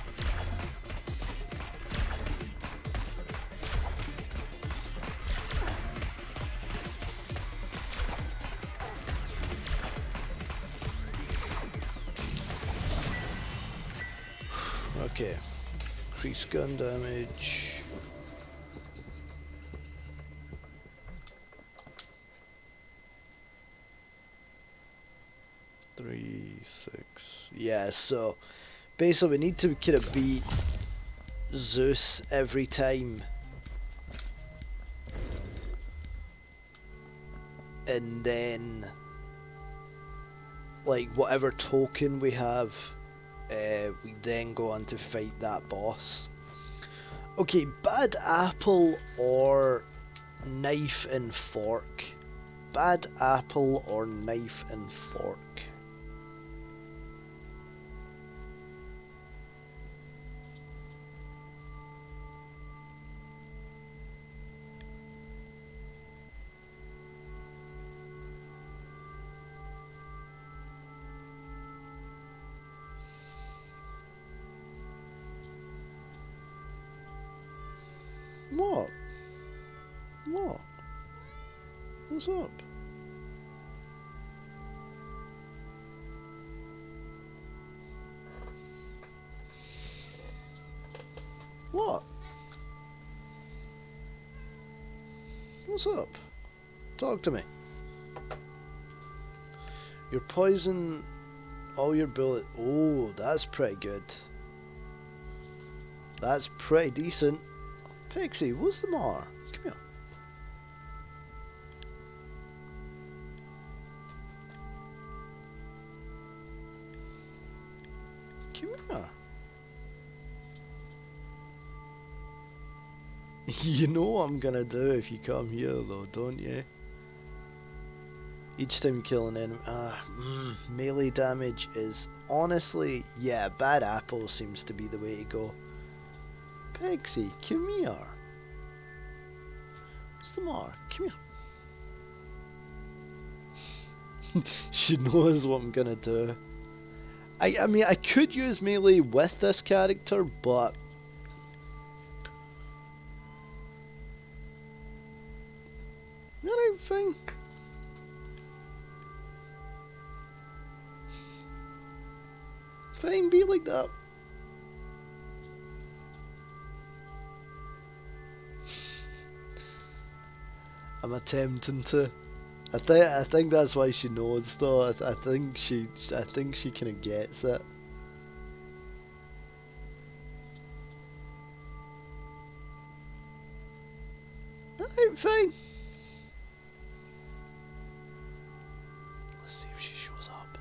Okay. Increase gun damage. Three, 6. Yeah, so basically we need to kind of beat Zeus every time. And then like whatever token we have, we then go on to fight that boss. Okay, bad apple or knife and fork. Bad apple or knife and fork. What? What? What's up? What? What's up? Talk to me. Your poison, all your bullet. Oh, that's pretty good. That's pretty decent. Pixie, what's the matter? Come here. Come here. You know what I'm gonna do if you come here though, don't you? Each time you kill an enemy, melee damage is honestly, yeah, bad apple seems to be the way to go. Pixie, come here. What's the matter? Come here. She knows what I'm gonna do. I mean, I could use melee with this character, but thing? Fine, be like that. I'm attempting to. I think that's why she knows though. I think she kind of gets it. Alright, fine. Let's see if she shows up.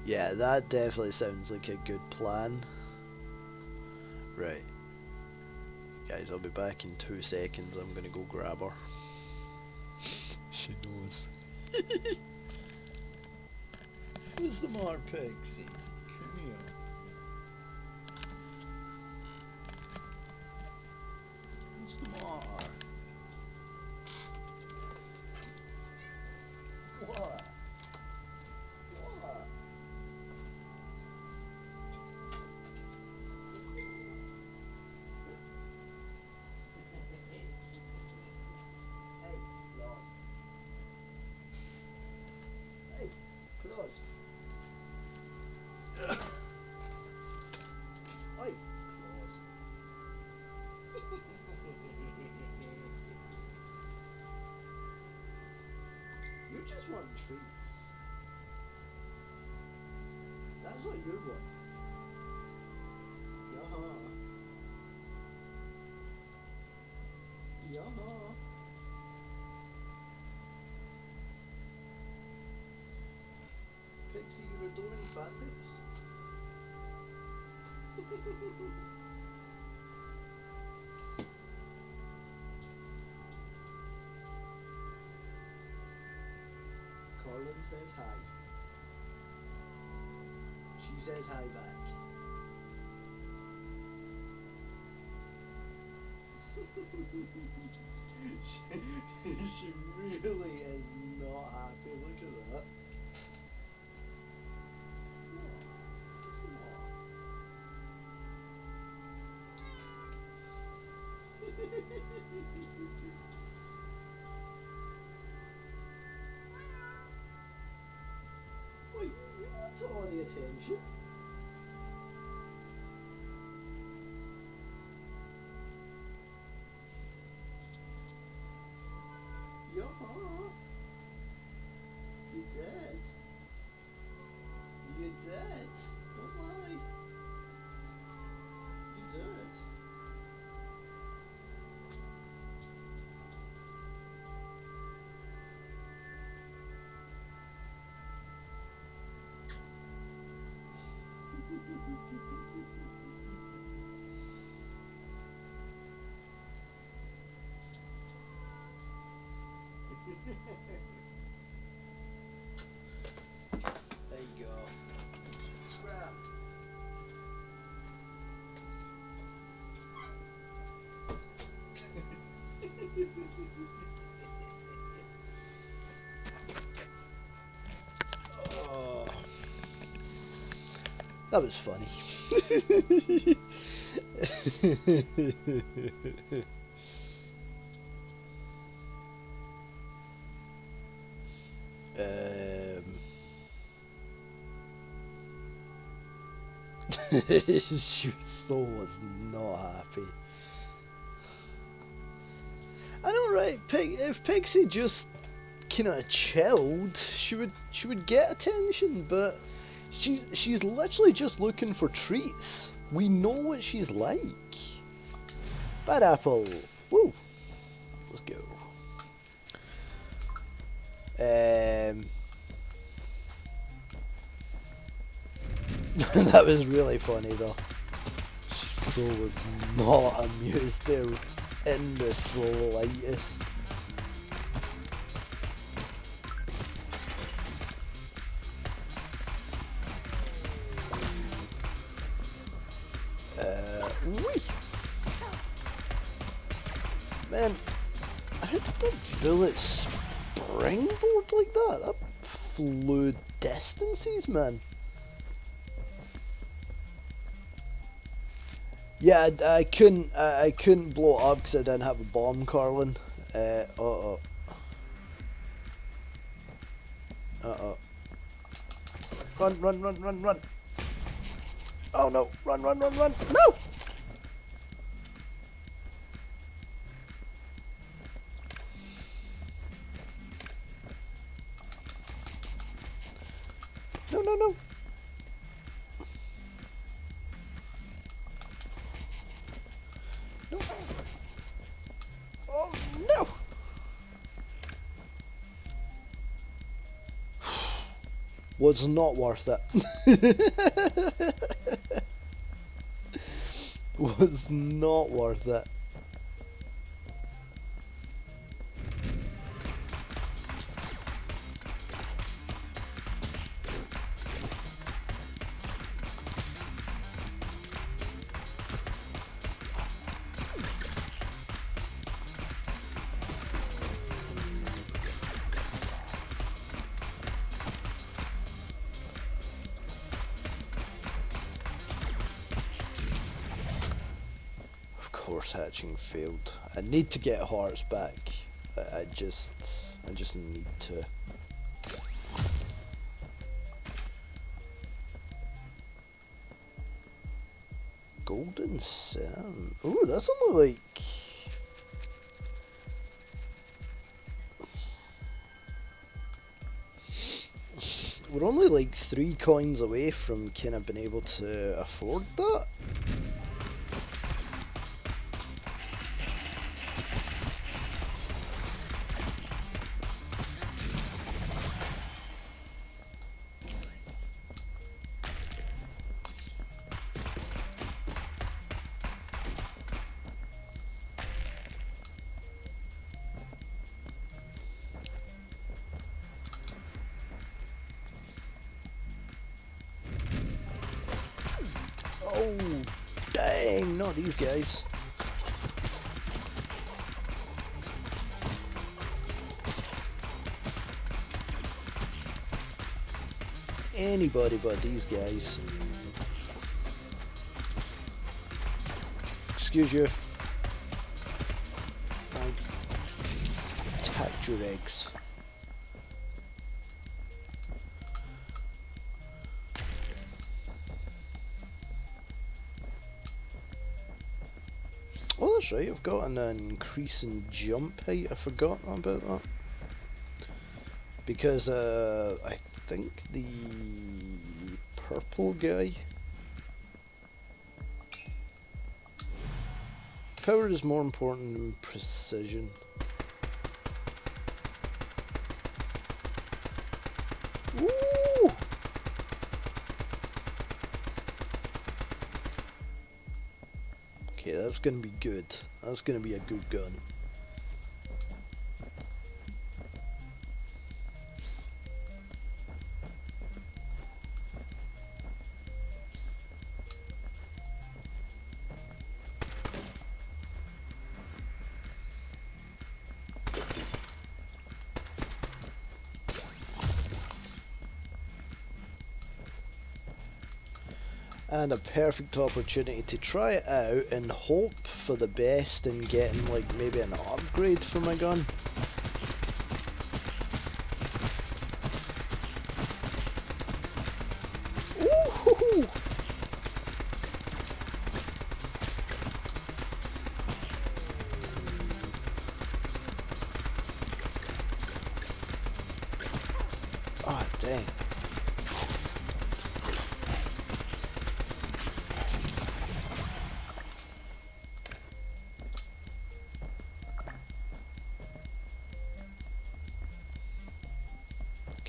Yeah, that definitely sounds like a good plan. Right. Guys, I'll be back in 2 seconds. I'm gonna go grab her. She knows. What's the matter, Pixie? Come here. What's the matter? What? What? Hey, Claus. Hey, Claus. Oi, Claus. You just want treats. That's what you want. Yeah. Yeah. Pixie, you're adoring bandits? Colin says hi. She says hi back. she really is not happy. Look at that. Wait, you want all the attention? Yeah. You did. You did. Don't lie. You did. There you go. Scrap. Oh, that was funny. She so was not happy. I know, right? If Pixie just kind of chilled, she would get attention, but she's literally just looking for treats. We know what she's like. Bad apple. Woo. Let's go. That was really funny though. She was not amused there in the slightest. Wee. Man, how did the bullet springboard like that? That absolute distances, man. Yeah, I couldn't blow it up because I didn't have a bomb, Carlin. Uh-oh. Uh-oh. Run, run, run, run, run. Oh no, run, run, run, run. No! No, no, no. No. Oh no! Was not worth it. Was not worth it. Of course, hatching failed. I need to get hearts back. I just need to. Golden Sam. Ooh, that's only like. We're only like 3 coins away from kind of being able to afford that. Oh, dang, not these guys. Anybody but these guys. Excuse you. I attacked your eggs. Oh, that's right, I've got an increase in jump height. I forgot about that. Because I think the purple guy. Power is more important than precision. Ooh! Okay, that's gonna be good. That's gonna be a good gun. And a perfect opportunity to try it out and hope for the best in getting like maybe an upgrade for my gun. Ooh-hoo-hoo. Ah, dang.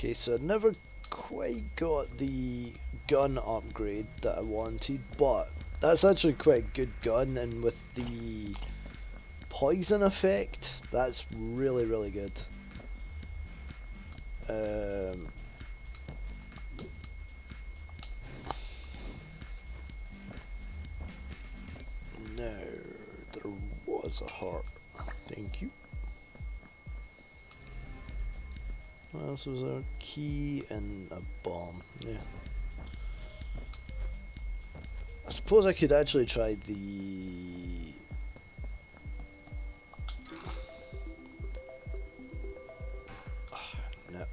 Okay, so I never quite got the gun upgrade that I wanted, but that's actually quite a good gun, and with the poison effect, that's really, really good. No, there was a heart. Thank you. What else was there? Key and a bomb. Yeah. I suppose I could actually try the... No.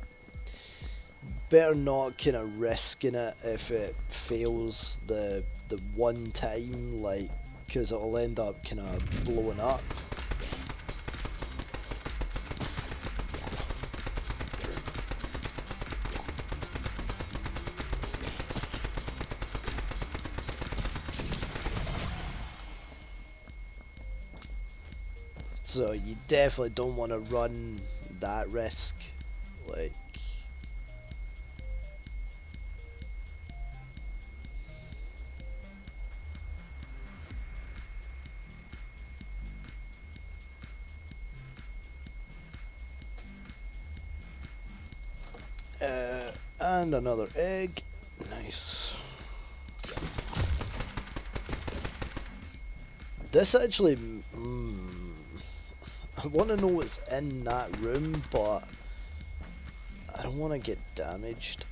Better not kind of risking it if it fails the one time, like, because it'll end up kind of blowing up. So you definitely don't want to run that risk, like. And another egg. Nice. This actually, I want to know what's in that room, but I don't want to get damaged.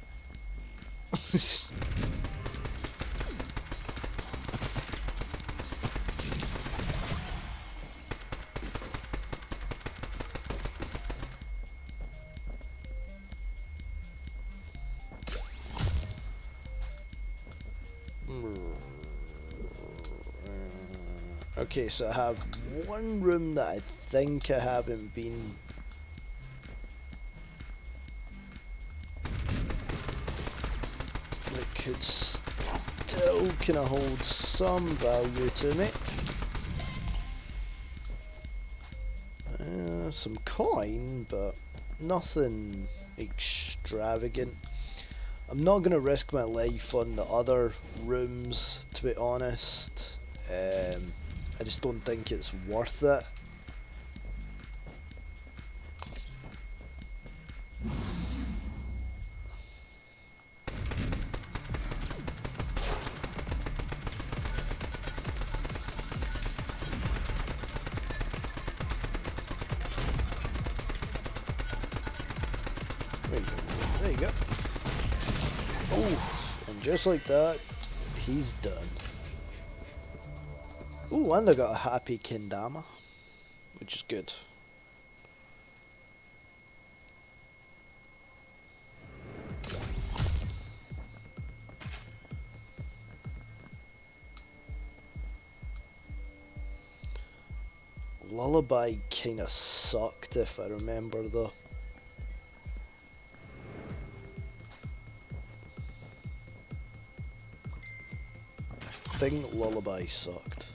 Okay, so I have one room that I think I haven't been. That could still kind of hold some value to me. Some coin, but nothing extravagant. I'm not going to risk my life on the other rooms, to be honest. I just don't think it's worth it. There you go. Oh, and just like that, he's done. Ooh, and I got a happy kendama, which is good. Lullaby kinda sucked, if I remember, though. I think Lullaby sucked.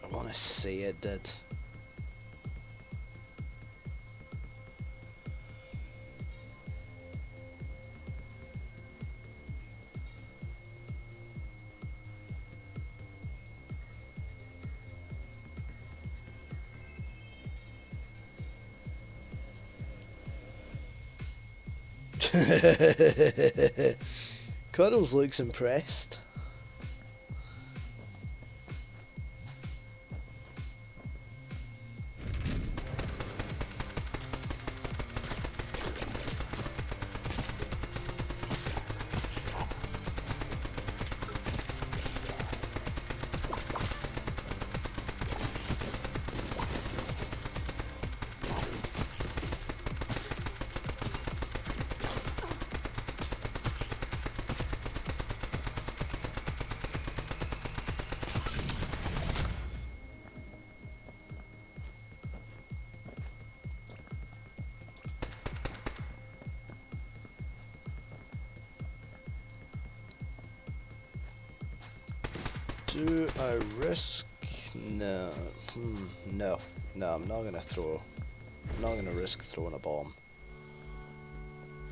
I want to say it did. Cuddles looks impressed. Do I risk? No. No. No, I'm not gonna throw. I'm not gonna risk throwing a bomb.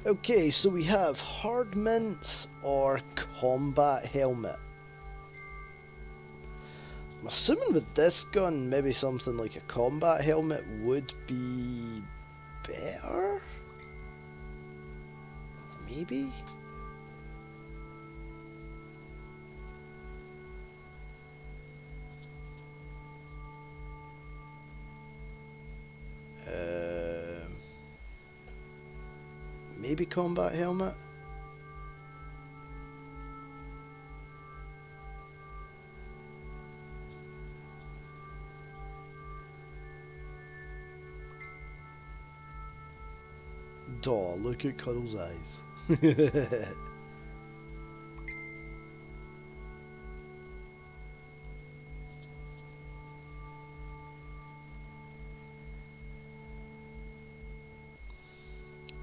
Okay, so we have hard mints or combat helmet. I'm assuming with this gun, maybe something like a combat helmet would be better? Maybe? maybe combat helmet. Daw, look at Cuddle's eyes.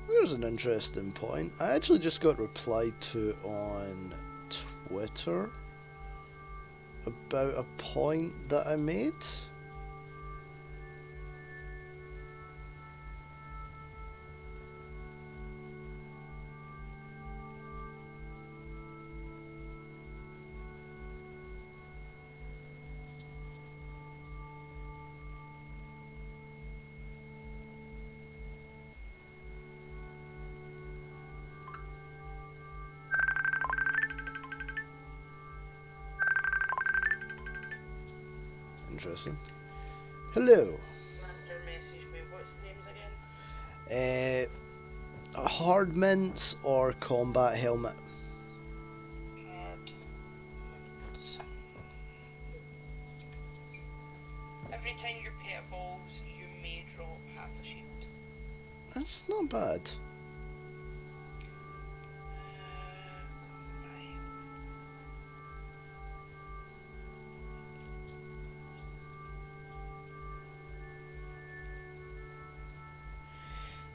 There's an interesting point. I actually just got replied to on Twitter about a point that I made. Interesting. Hello.
Commander messaged me. What's the names again?
Hard mints or combat helmet?
Hard. Every time your pet evolves, you may drop half a shield.
That's not bad.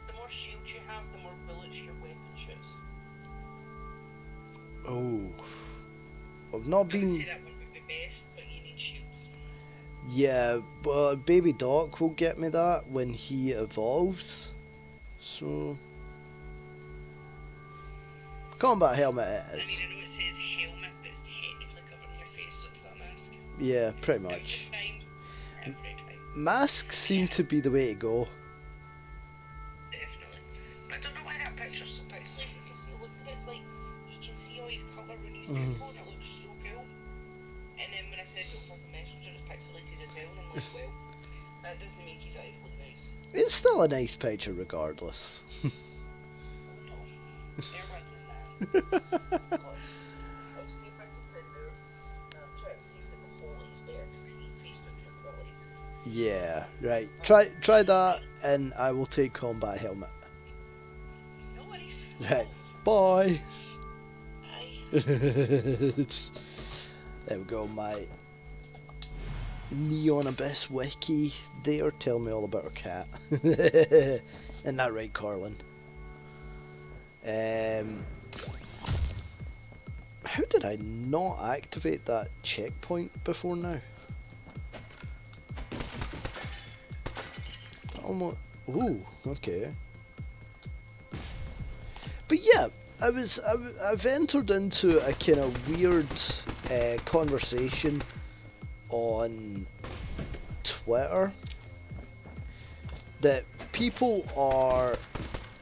The more shields you have, the more bullets your weapon shoots.
Oh. I've not
I would
been...
say that one would be best, but you need shields.
Yeah, but Baby Doc will get me that when he evolves. So... combat helmet it
I mean,
is.
I know it says helmet, but it's technically covering your face, so it's not a mask.
Yeah, pretty much.
Every time.
Masks seem to be the way to go.
Definitely. I don't know why that picture's so pixelated, because see, look at it, it's like, you can see all his colour when he's purple, and it looks so cool. And then when I said go for the messenger, it's pixelated as well, and I'm like, well, that doesn't make his eyes look nice.
It's still a nice picture regardless.
Oh no. They're better than that. I'll see if I can find out. I'm trying to see if the quality's better, because I need Facebook for quality.
Yeah, right. Try that and I will take combat helmet.
No worries.
Right. Bye.
Bye.
There we go, my Neon Abyss wiki there. Tell me all about our cat. Isn't that right, Carlin? How did I not activate that checkpoint before now? Almost. Ooh, okay. But yeah, I've entered into a kind of weird conversation on Twitter that people are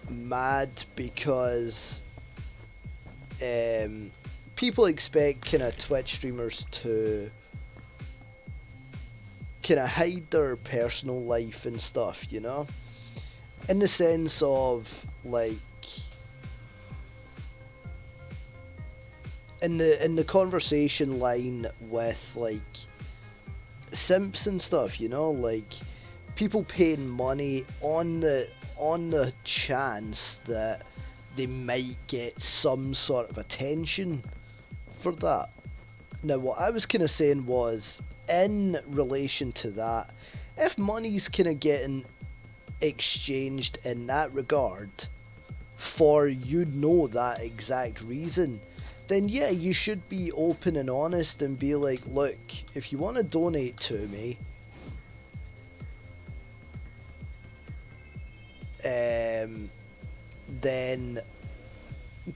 mad because people expect kind of Twitch streamers to kind of hide their personal life and stuff, you know, in the sense of like in the conversation line with like simps and stuff, you know, like people paying money on the chance that they might get some sort of attention for that. Now what I was kind of saying was, in relation to that, if money's kind of getting exchanged in that regard for that exact reason, then yeah, you should be open and honest and be like, look, if you want to donate to me, then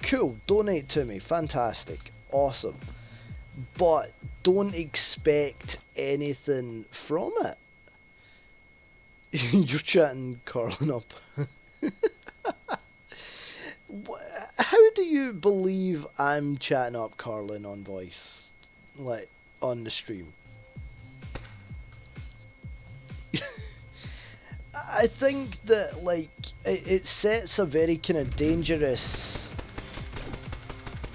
cool, donate to me, fantastic, awesome, but don't expect anything from it. You're chatting Carlin up. How do you believe I'm chatting up Carlin on voice, like on the stream? I think that, like, it sets a very kind of dangerous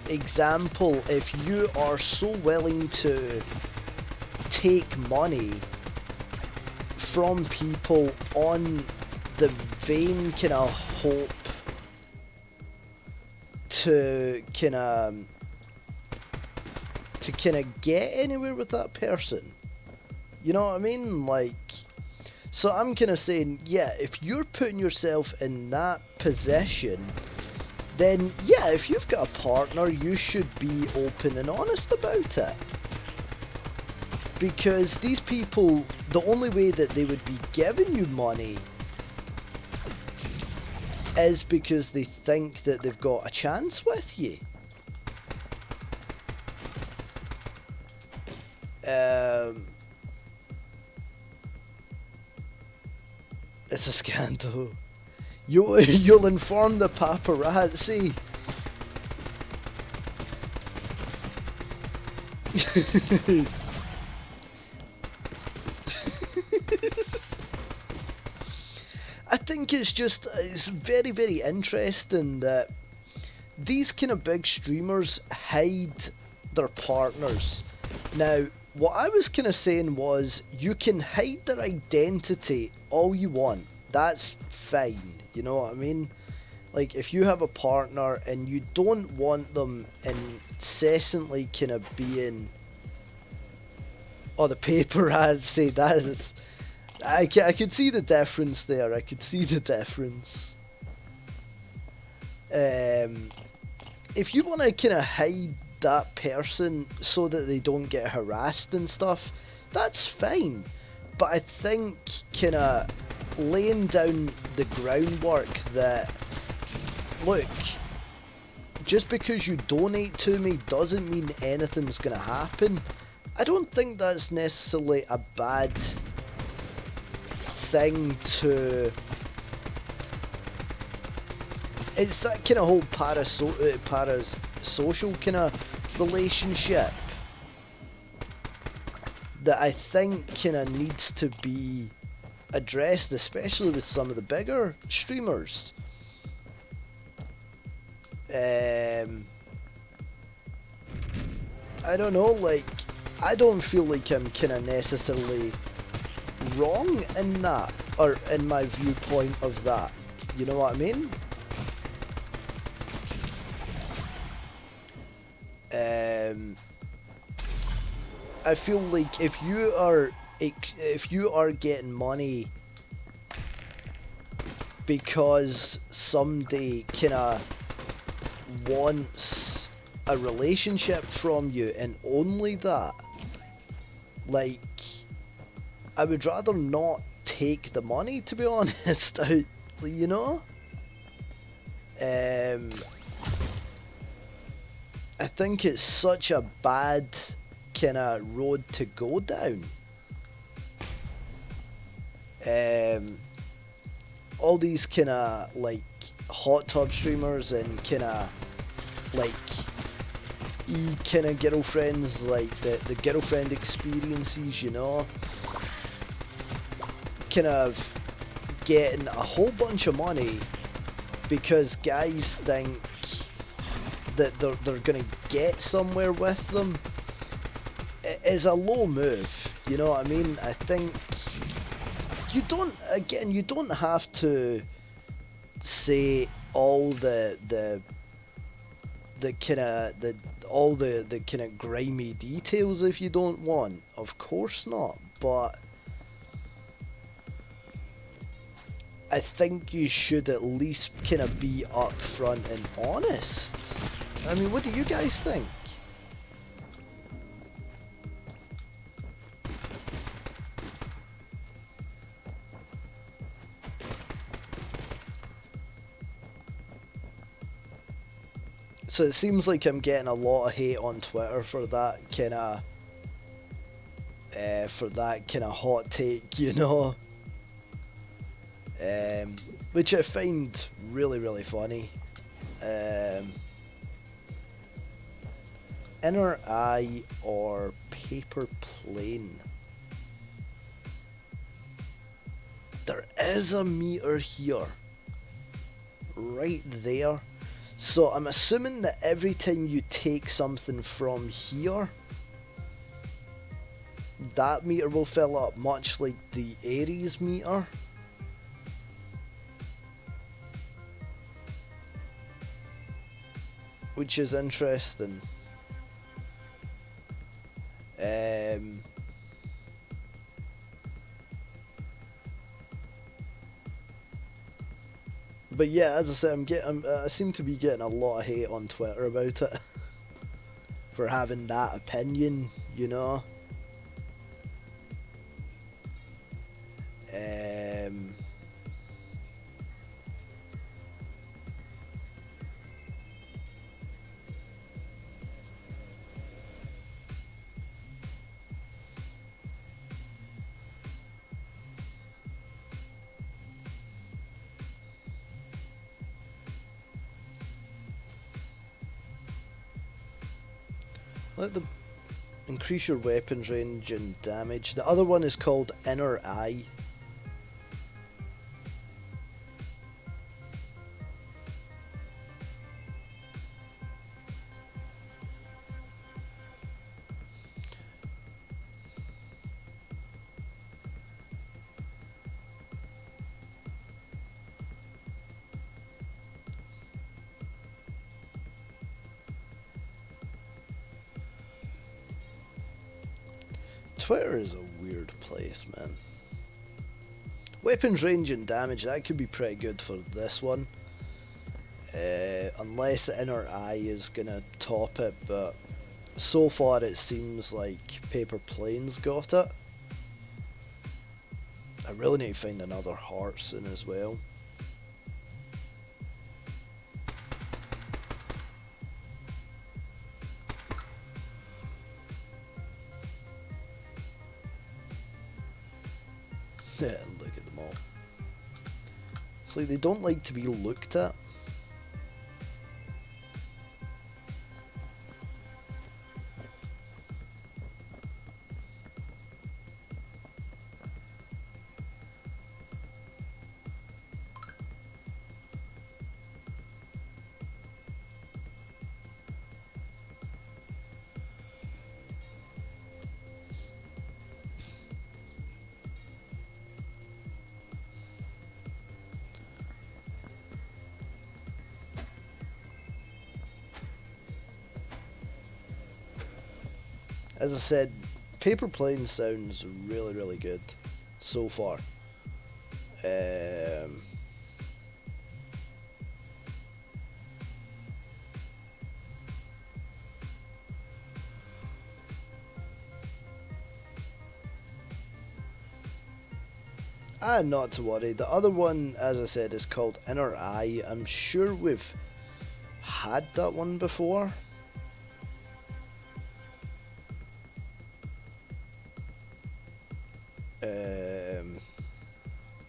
example if you are so willing to take money from people on the vain kind of hope to kind of get anywhere with that person. You know what I mean? Like, so I'm kind of saying, yeah, if you're putting yourself in that position, then yeah, if you've got a partner, you should be open and honest about it. Because these people, the only way that they would be giving you money is because they think that they've got a chance with you. It's a scandal. You'll inform the paparazzi. I think it's very, very interesting that these kind of big streamers hide their partners. Now, what I was kind of saying was, you can hide their identity all you want. That's fine. You know what I mean? Like, if you have a partner and you don't want them incessantly kind of being... Oh, the paparazzi, that is... I could see the difference there. I could see the difference. If you want to kind of hide that person so that they don't get harassed and stuff, that's fine. But I think kind of laying down the groundwork that, look, just because you donate to me doesn't mean anything's going to happen. I don't think that's necessarily a bad thing to... It's that kind of whole parasocial kind of relationship that I think kind of needs to be addressed, especially with some of the bigger streamers. I don't know, like, I don't feel like I'm kind of necessarily wrong in that, or in my viewpoint of that. You know what I mean? I feel like if you are getting money because somebody kinda wants a relationship from you and only that, like, I would rather not take the money, to be honest. You know? I think it's such a bad kind of road to go down. All these kind of like hot tub streamers and kind of like kind of girlfriends, like the girlfriend experiences, you know, kind of getting a whole bunch of money because guys think that they're gonna get somewhere with them. It is a low move, you know what I mean? I think you don't have to say all the kind of grimy details if you don't want. Of course not, but I think you should at least kind of be upfront and honest. I mean, what do you guys think? So it seems like I'm getting a lot of hate on Twitter for that kind of hot take, you know, which I find really, really funny. Inner eye or paper plane? There is a meter here. Right there. So I'm assuming that every time you take something from here, that meter will fill up, much like the Aries meter. Which is interesting. But yeah, as I said, I seem to be getting a lot of hate on Twitter about it for having that opinion, you know. Let them increase your weapons range and damage. The other one is called Inner Eye. Twitter is a weird place, man. Weapons range and damage, that could be pretty good for this one. Unless Inner Eye is gonna top it, but so far it seems like Paper Plane's got it. I really need to find another heart soon as well. Yeah, look at them all. It's like they don't like to be looked at. As I said, Paper Plane sounds really, really good so far. Not to worry. The other one, as I said, is called Inner Eye. I'm sure we've had that one before.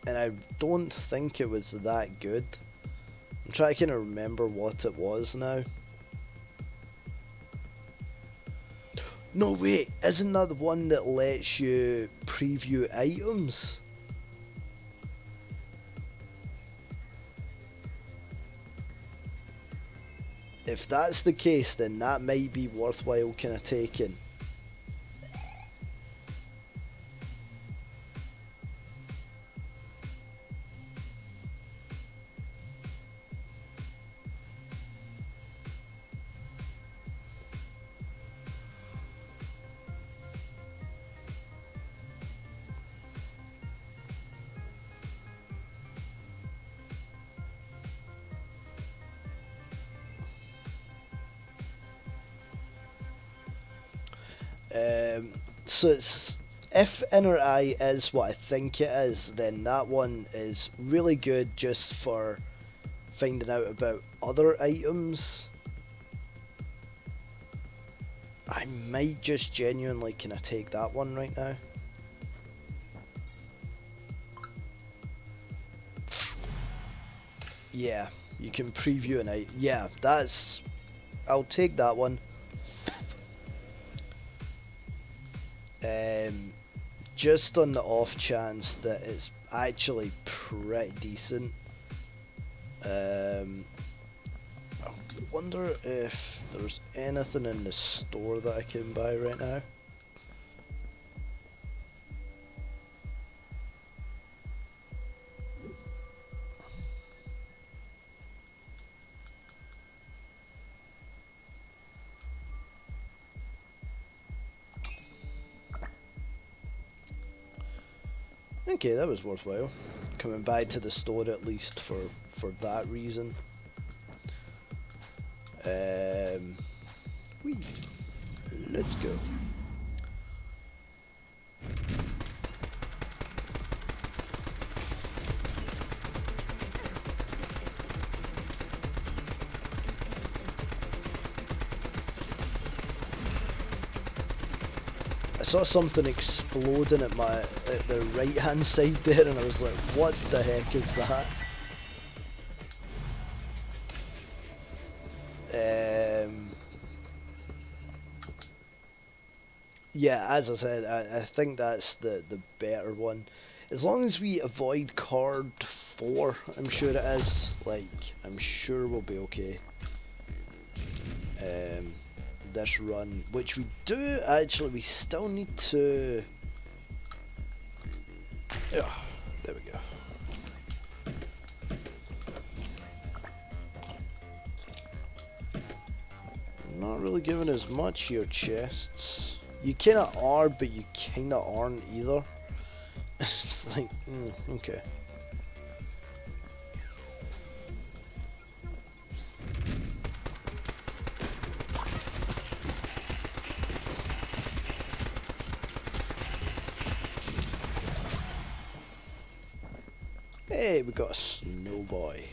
And I don't think it was that good. I'm trying to kind of remember what it was now. No, wait, isn't that the one that lets you preview items? If that's the case, then that might be worthwhile kind of taking. So it's, if Inner Eye is what I think it is, then that one is really good just for finding out about other items. I might just genuinely kind of take that one right now. Yeah, you can preview an item. Yeah, that's... I'll take that one. just on the off chance that it's actually pretty decent. I wonder if there's anything in the store that I can buy right now. Okay, that was worthwhile. Coming back to the store at least for that reason. Whee. Let's go. I saw something exploding at the right hand side there, and I was like, what the heck is that? Yeah, as I said, I think that's the better one. As long as we avoid card 4, I'm sure it is. Like, I'm sure we'll be okay. This run, which we do actually, we still need to. Yeah, there we go. Not really giving as much here, chests. You kinda are, but you kinda aren't either. It's like, okay. Hey, we got a snow boy.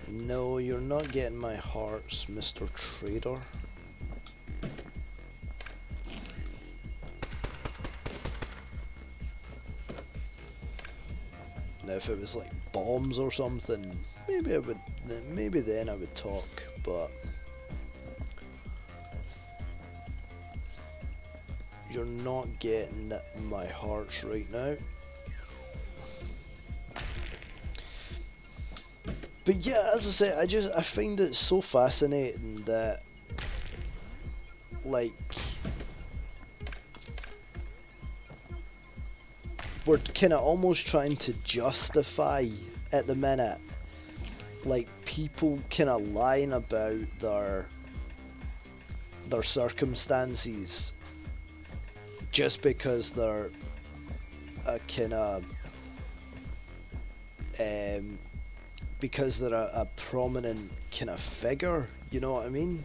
No, you're not getting my hearts, Mr. Trader. Now, if it was like bombs or something, maybe I would. Maybe then I would talk, but you're not getting my hearts right now. But yeah, as I say, I find it so fascinating that, like, we're kind of almost trying to justify at the minute, like, people kind of lying about their circumstances just because they're a kind of because they're a prominent kind of figure, you know what I mean?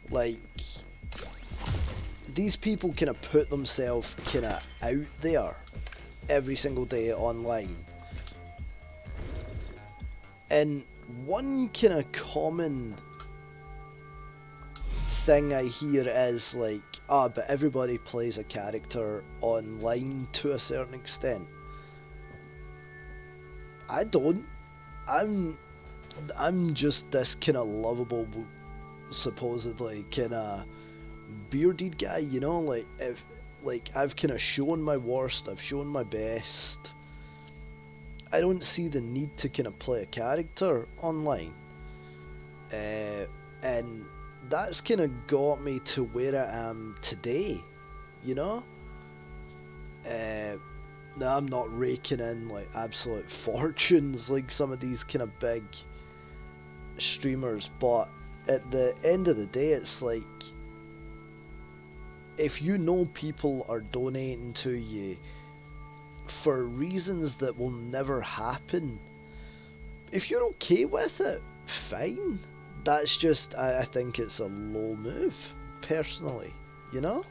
Like, these people kind of put themselves kind of out there every single day online. And one kind of common thing I hear is like, but everybody plays a character online to a certain extent. I don't. I'm just this kind of lovable, supposedly kind of bearded guy, you know. Like, if I've kind of shown my worst, I've shown my best. I don't see the need to kind of play a character online, and that's kind of got me to where I am today, you know. Now, I'm not raking in like absolute fortunes like some of these kind of big streamers, but at the end of the day, it's like, if you know people are donating to you for reasons that will never happen, if you're okay with it, fine. That's just, I think it's a low move, personally, you know?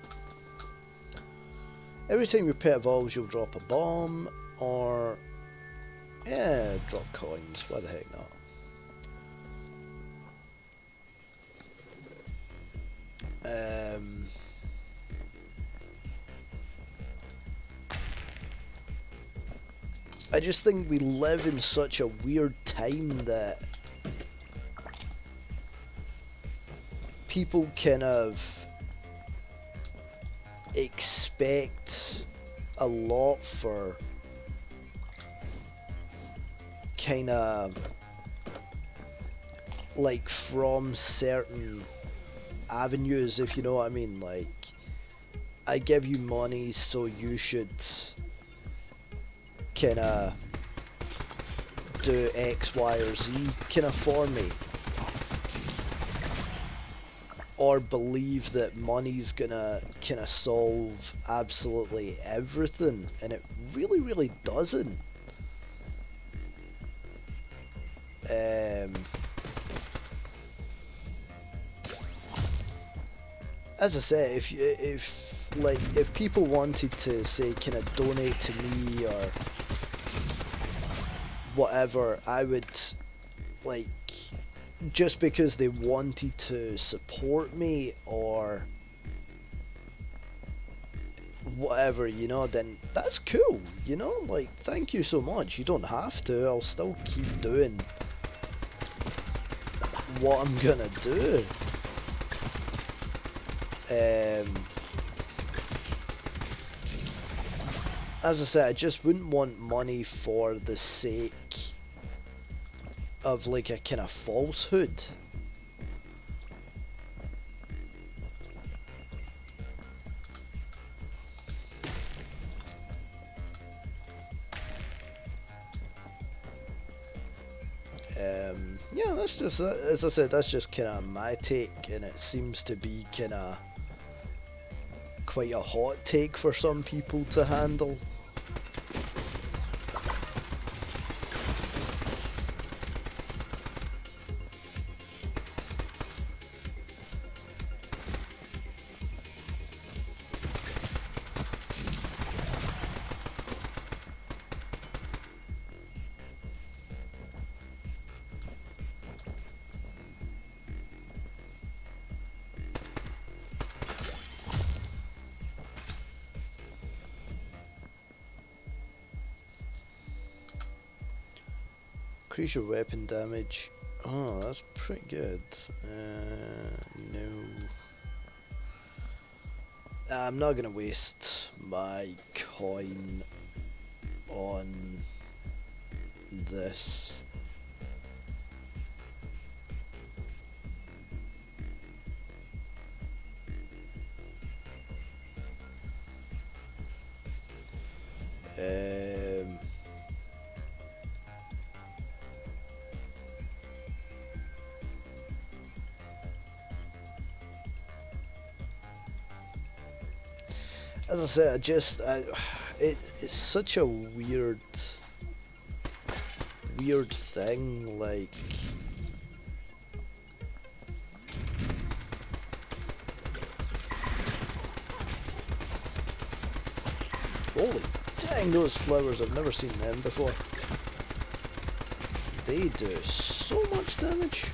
Every time your pet evolves, you'll drop a bomb, or, yeah, drop coins, why the heck not? I just think we live in such a weird time that people kind of expect a lot for kind of like from certain avenues, if you know what I mean. Like, I give you money, so you should kind of do X, Y, or Z kind of for me, or believe that money's gonna kind of solve absolutely everything, and it really doesn't. As I say, if people wanted to say kind of donate to me or whatever, I would, like, just because they wanted to support me or whatever, you know, then that's cool, you know, like, thank you so much. You don't have to. I'll still keep doing what I'm gonna do. As I said, I just wouldn't want money for the sake of like a kind of falsehood. Yeah, that's just, as I said, that's just kind of my take, and it seems to be kind of quite a hot take for some people to handle. Increase your weapon damage. Oh, that's pretty good. No. I'm not gonna waste my coin on this. As I said, it's such a weird thing, like, holy dang, those flowers, I've never seen them before. They do so much damage.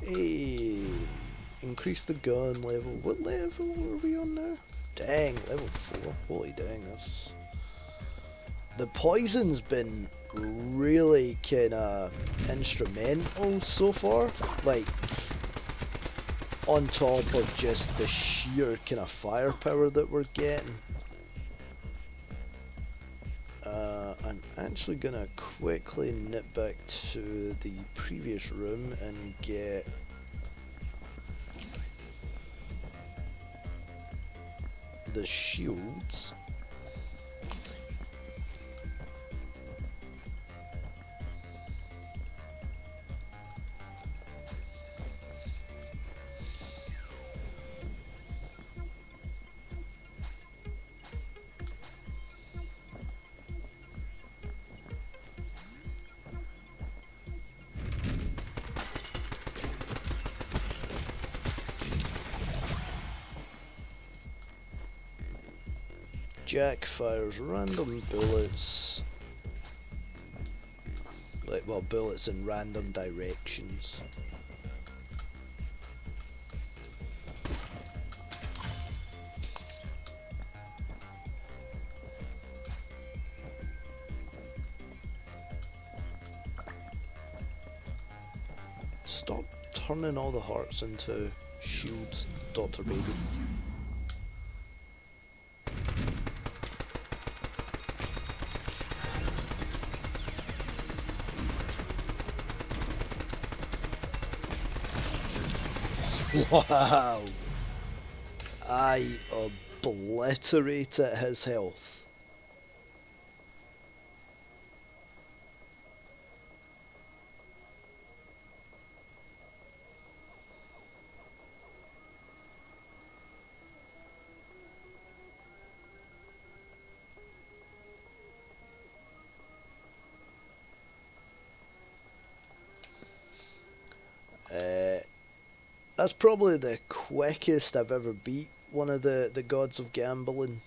Hey, increase the gun level. What level are we on now? Dang, level 4. Holy dang, that's... The poison's been really kinda instrumental so far. Like, on top of just the sheer kinda firepower that we're getting. I'm actually gonna quickly nip back to the previous room and get the shields. Jack fires random bullets. Like, well, bullets in random directions. Stop turning all the hearts into shields, Dr. Baby. Wow! I obliterated his health. That's probably the quickest I've ever beat one of the gods of gambling.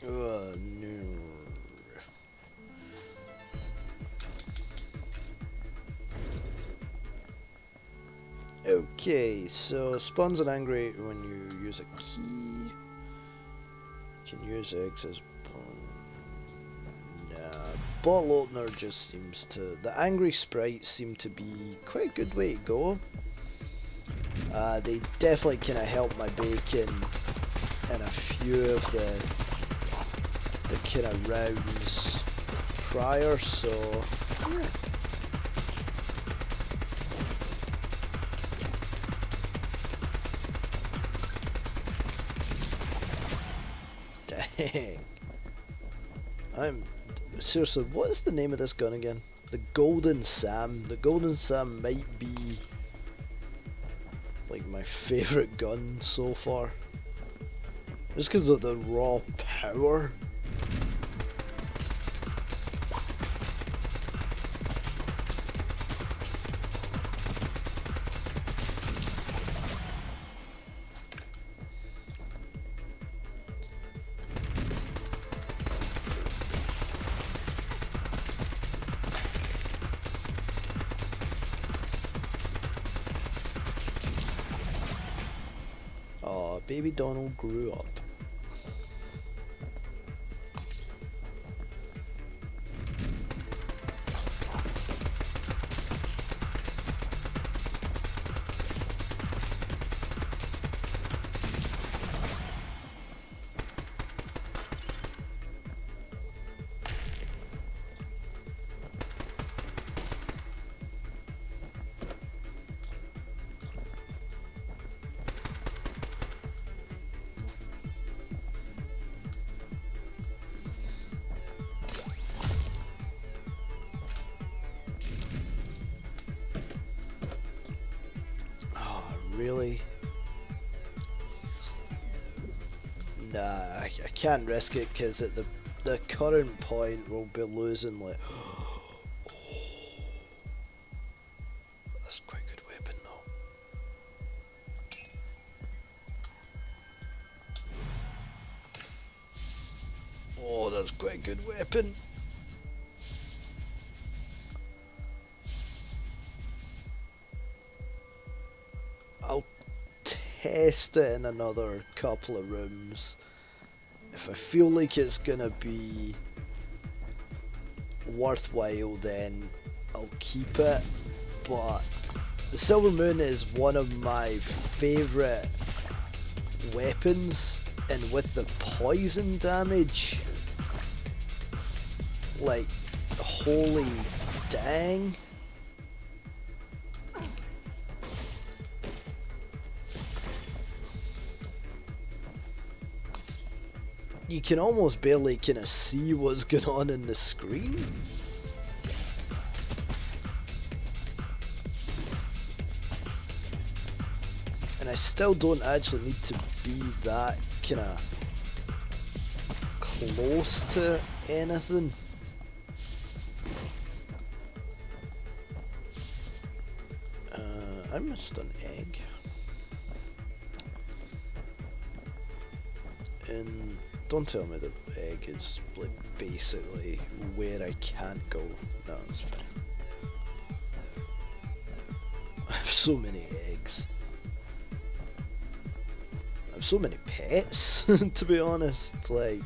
Oh no. Okay, so spawns an angry when you use a key. You can use X as bottle opener just seems to... The angry sprites seem to be quite a good way to go. They definitely kind of help my bacon in a few of the kind of rounds prior, so yeah. Dang. Seriously, what is the name of this gun again? The Golden Sam. The Golden Sam might be like my favourite gun so far. Just because of the raw power. Baby Donald grew up. Really? Nah, I can't risk it because at the current point we'll be losing like... That's quite a good weapon though. Oh, that's quite a good weapon. I'll test it in another couple of rooms. If I feel like it's gonna be worthwhile, then I'll keep it. But the Silver Moon is one of my favourite weapons, and with the poison damage, like, holy dang. You can almost barely kind of see what's going on in the screen. And I still don't actually need to be that kind of close to anything. I missed an egg. And don't tell me the egg is like basically where I can't go. No, it's fine. I have so many eggs. I have so many pets, to be honest. Like,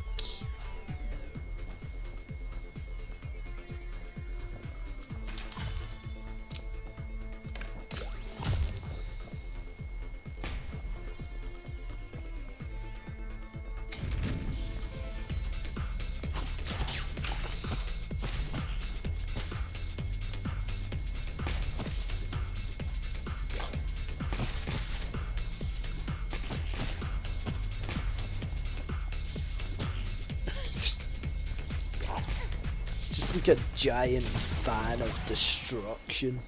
just like a giant fan of destruction.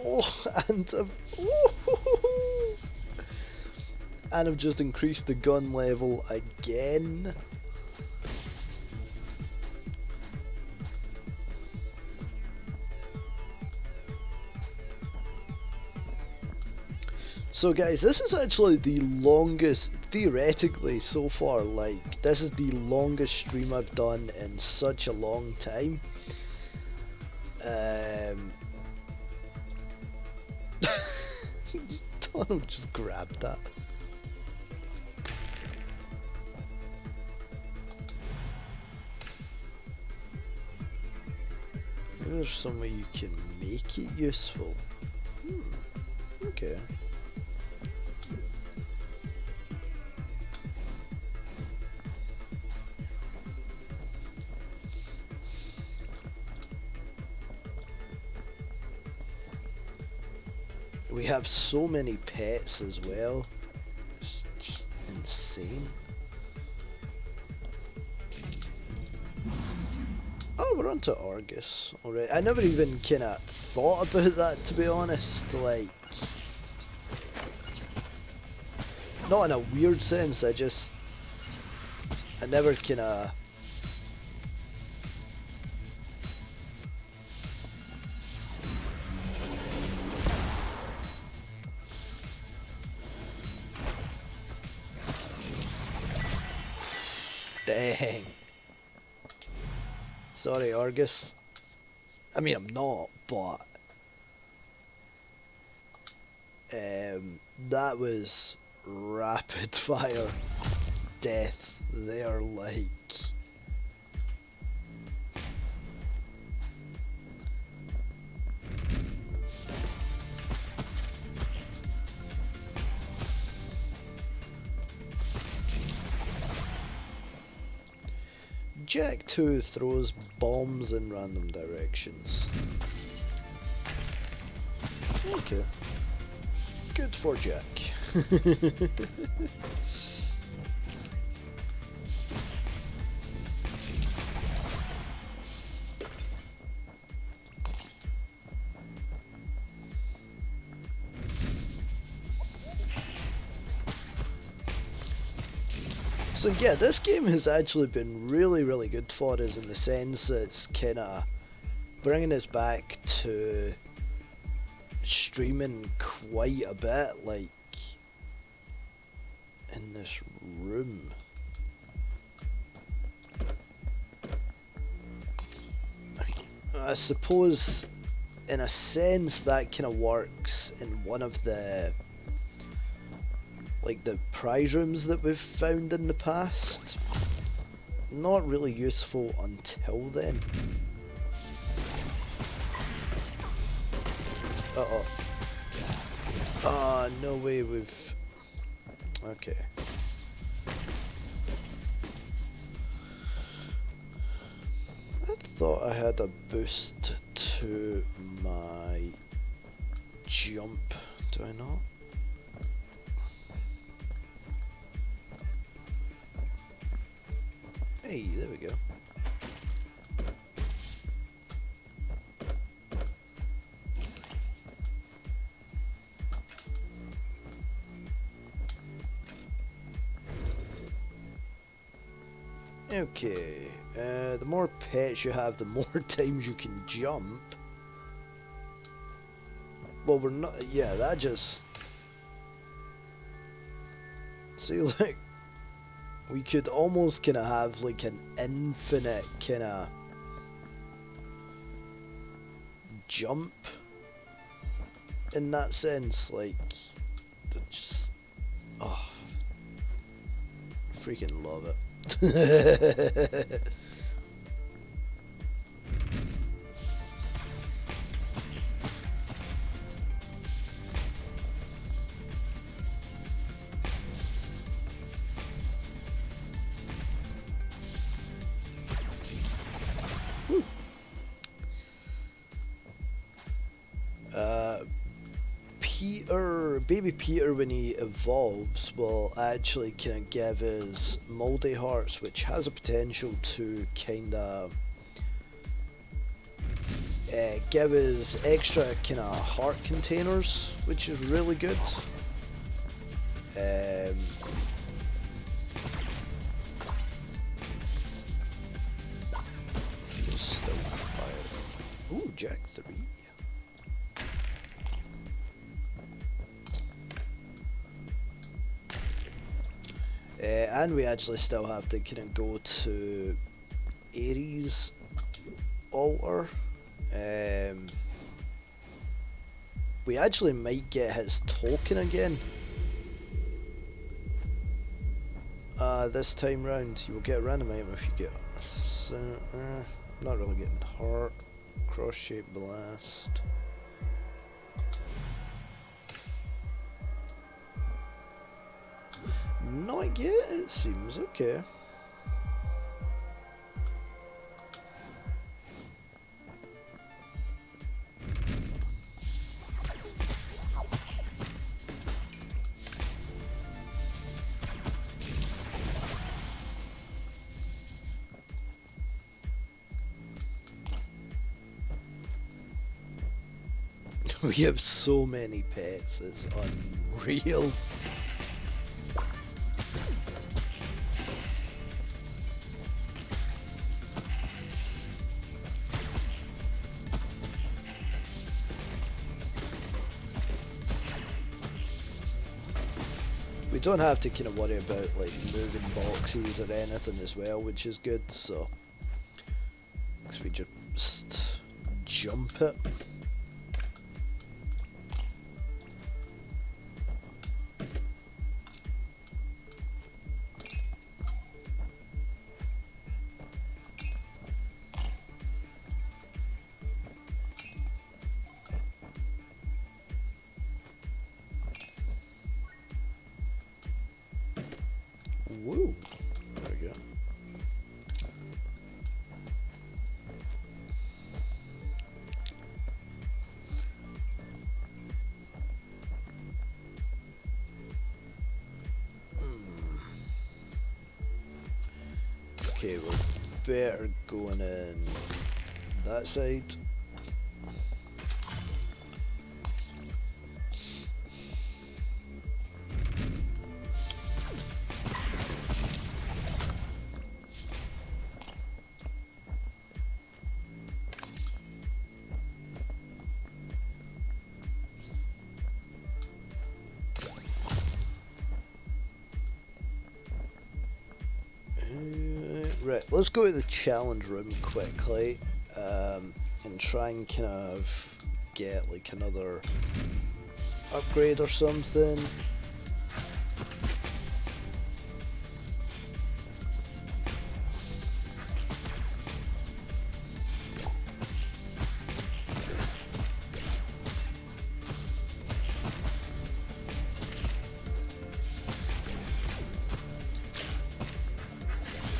Oh, and I've just increased the gun level again. So guys, this is actually the longest, theoretically so far, like, this is the longest stream I've done in such a long time. Donald just grabbed that. Maybe there's some way you can make it useful. Okay. We have so many pets as well. It's just insane. Oh, we're on to Argus already. I never even kind of thought about that, to be honest. Like, not in a weird sense, I never kind of... Dang. Sorry, Argus. I mean, I'm not, but... that was rapid fire death. They are like... Jack 2 throws bombs in random directions. Okay. Good for Jack. So yeah, this game has actually been really, really good for us in the sense that it's kind of bringing us back to streaming quite a bit, like in this room. I suppose in a sense that kind of works in one of the prize rooms that we've found in the past. Not really useful until then. Uh-oh. Ah, no way we've... Okay. I thought I had a boost to my jump. Do I not? Hey, there we go. Okay, the more pets you have, the more times you can jump. Well, we're not. Yeah, that just. See, like, we could almost kind of have like an infinite kind of jump in that sense. Like, just. Oh. Freaking love it. Baby Peter, when he evolves, will actually kind of give his Moldy Hearts, which has a potential to kind of give us extra kind of heart containers, which is really good. Still fire. Ooh, Jack 3. And we actually still have to kind of go to Ares' altar. We actually might get his token again. This time round, you will get a random item if you get. Not really getting heart. Cross-shaped blast. Not yet, it seems. Okay. We have so many pets, it's unreal. We don't have to kind of worry about like moving boxes or anything as well, which is good, so because we just jump it. Woo! There we go. Okay, we're better going in that side. Right, let's go to the challenge room quickly, and try and kind of get like another upgrade or something.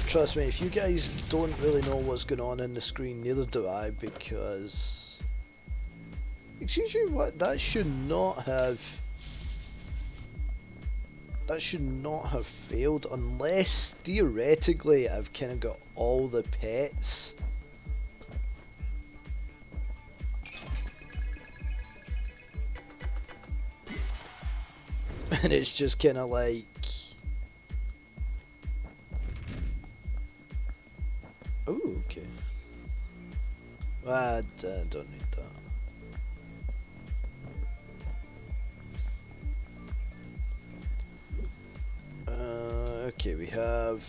Trust me, if you guys don't really know what's going on in the screen, neither do I, because... Excuse me, what? That should not have failed, unless, theoretically, I've kind of got all the pets. And it's just kind of like... I don't need that. Okay, we have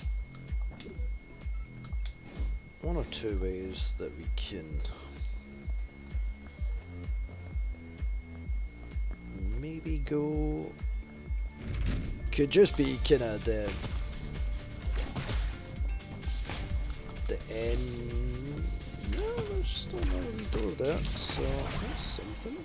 one or two ways that we can maybe go. Could just be kind of the end. No, there's still not a wee door there, so that's something.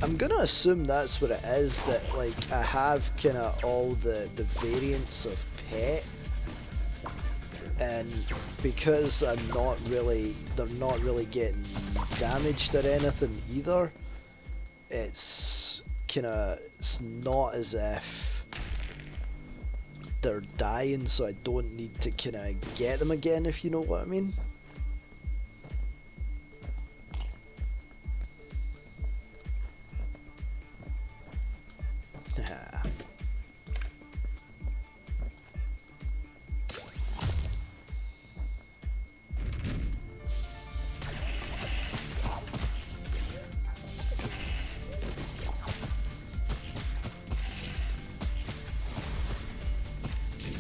I'm gonna assume that's what it is, that like I have kind of all the variants of pet, and because they're not really getting damaged or anything either, it's not as if they're dying, so I don't need to kind of get them again, if you know what I mean.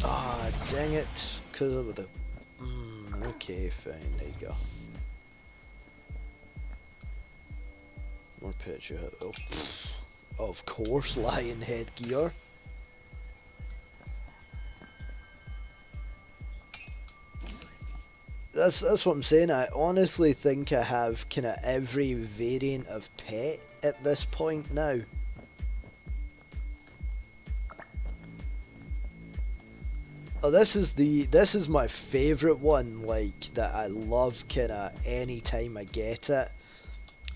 Ah, dang it, because of the... okay, fine, there you go. More picture. Oh, of course, lion headgear. That's what I'm saying. I honestly think I have kind of every variant of pet at this point now. Oh, this is my favourite one, like, that I love kinda any time I get it.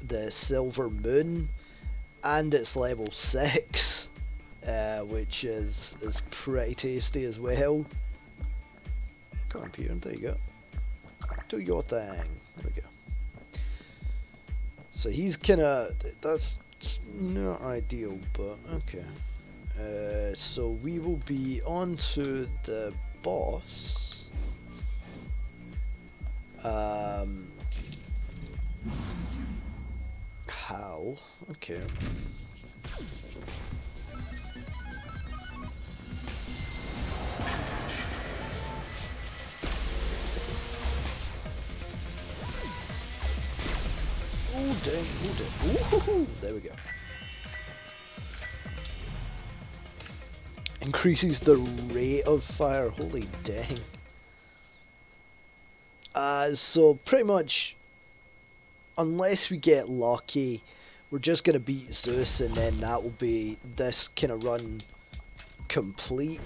The Silver Moon, and it's level 6, which is pretty tasty as well. Come on, Peter, there you go. Do your thing. There we go. So he's kinda, that's not ideal, but okay. So we will be on to the boss. Hal. Okay. Oh dang, oh dang. Ooh, there we go. Increases the rate of fire, holy dang. So pretty much, unless we get lucky, we're just gonna beat Zeus, and then that will be this kind of run complete.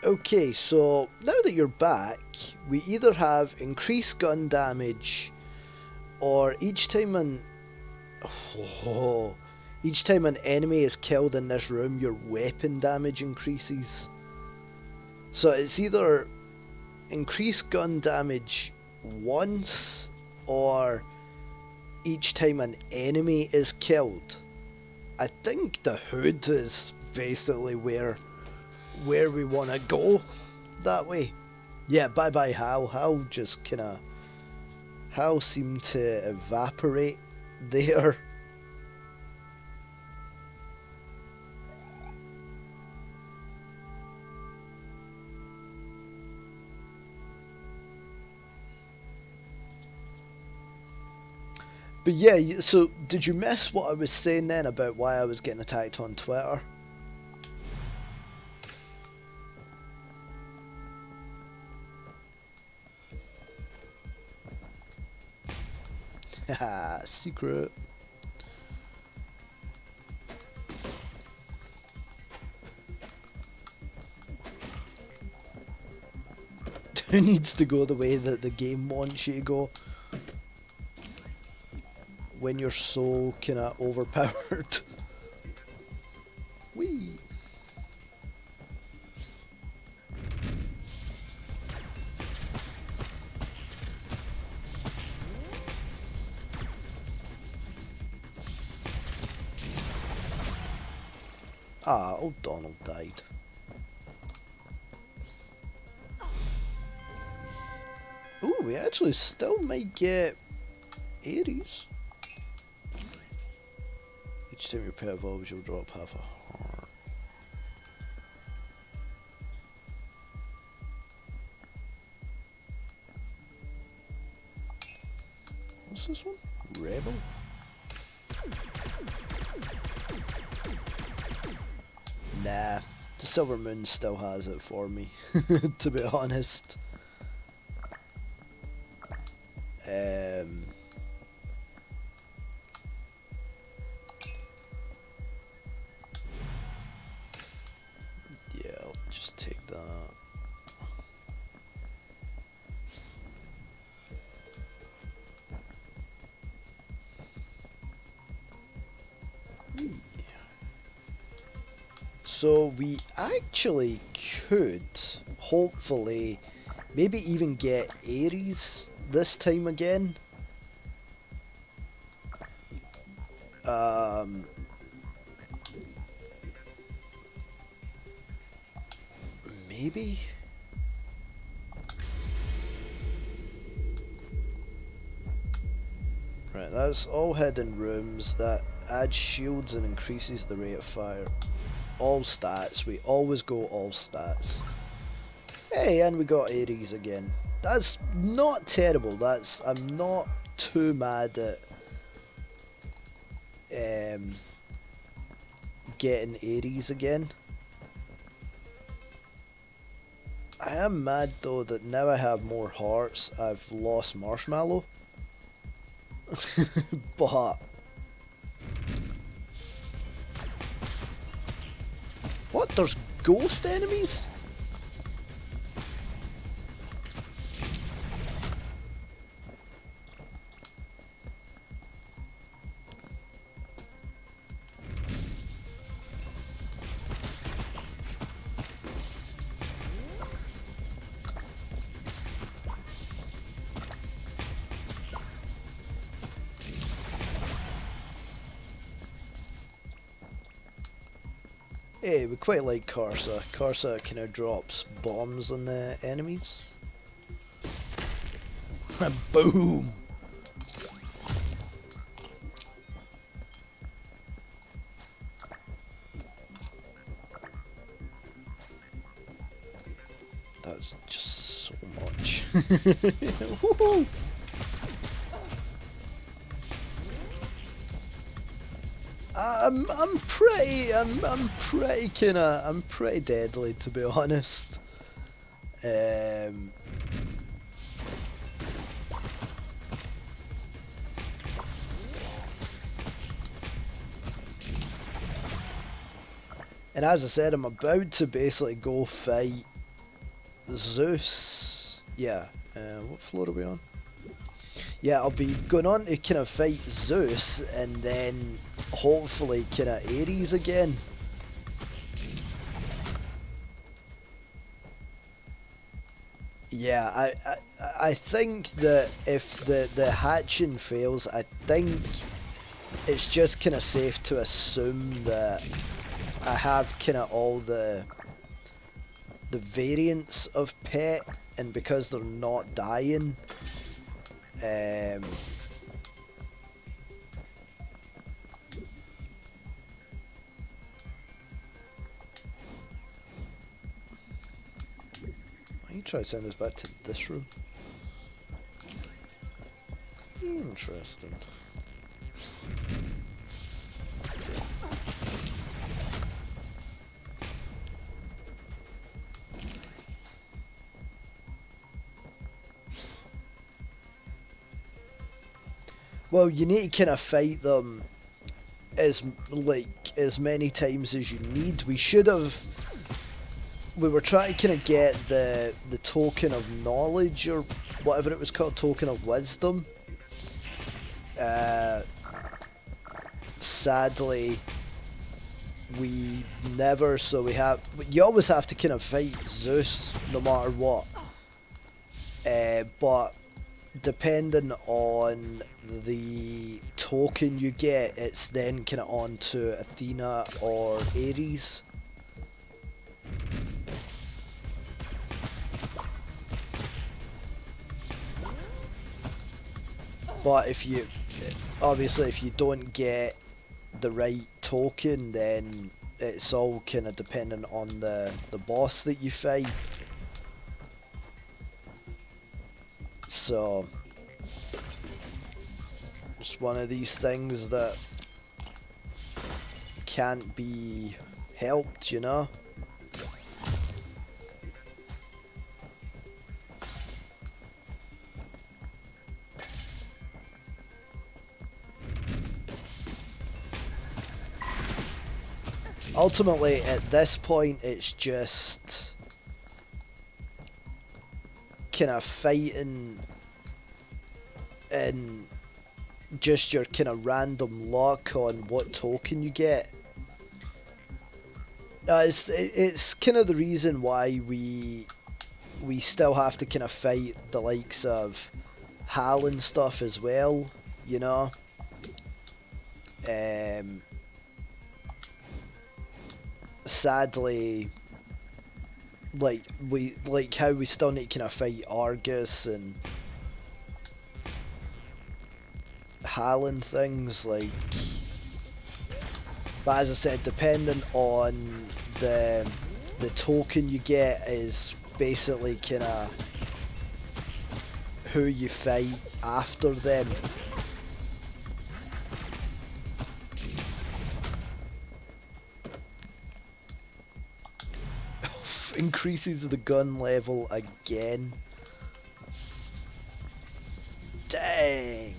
Okay, so now that you're back, we either have increased gun damage, or each time an enemy is killed in this room, your weapon damage increases. So it's either increased gun damage once, or each time an enemy is killed. I think the hood is basically where we want to go, that way. Yeah, bye bye Hal. Hal seemed to evaporate there. But yeah, so did you miss what I was saying then about why I was getting attacked on Twitter? Haha, secret. Who needs to go the way that the game wants you to go when you're so kinda overpowered? Whee! Ah, old Donald died. Ooh, we actually still might get Ares. Each time you pet evolves, you'll drop half a heart. What's this one? Rebel? Nah, the Silver Moon still has it for me, to be honest. Yeah, I'll just take that. So we actually could, hopefully, maybe even get Ares this time again. Maybe? Right, that's all hidden rooms. That adds shields and increases the rate of fire. All stats. We always go all stats. Hey, and we got Ares again. That's not terrible. That's... I'm not too mad at getting Ares again. I am mad though that now I have more hearts, I've lost Marshmallow. But what? There's ghost enemies? Hey, we quite like Karsa. Karsa kind of drops bombs on the enemies. Boom! That's just so much. Woohoo! I'm pretty deadly, to be honest. And as I said, I'm about to basically go fight Zeus. Yeah, what floor are we on? Yeah, I'll be going on to kind of fight Zeus and then hopefully kind of Ares again. Yeah, I think that if the hatching fails, I think it's just kind of safe to assume that I have kind of all the variants of pet, and because they're not dying, why you try to send us back to this room? Interesting. Well, you need to kind of fight them as many times as you need. We were trying to kind of get the token of knowledge, or whatever it was called, token of wisdom. Sadly, we never. So you always have to kind of fight Zeus no matter what. But depending on the token you get, it's then kind of on to Athena or Ares. But if you, obviously if you don't get the right token, then it's all kind of dependent on the boss that you fight. So it's one of these things that can't be helped, you know? Ultimately, at this point, it's just kind of fighting and just your kind of random luck on what token you get. It's kind of the reason why we still have to kind of fight the likes of Hal and stuff as well, you know. Sadly, like how we still need to kind of fight Argus and Hal and things like. But as I said, depending on the token you get is basically kind of who you fight after them. Increases the gun level again. Dang.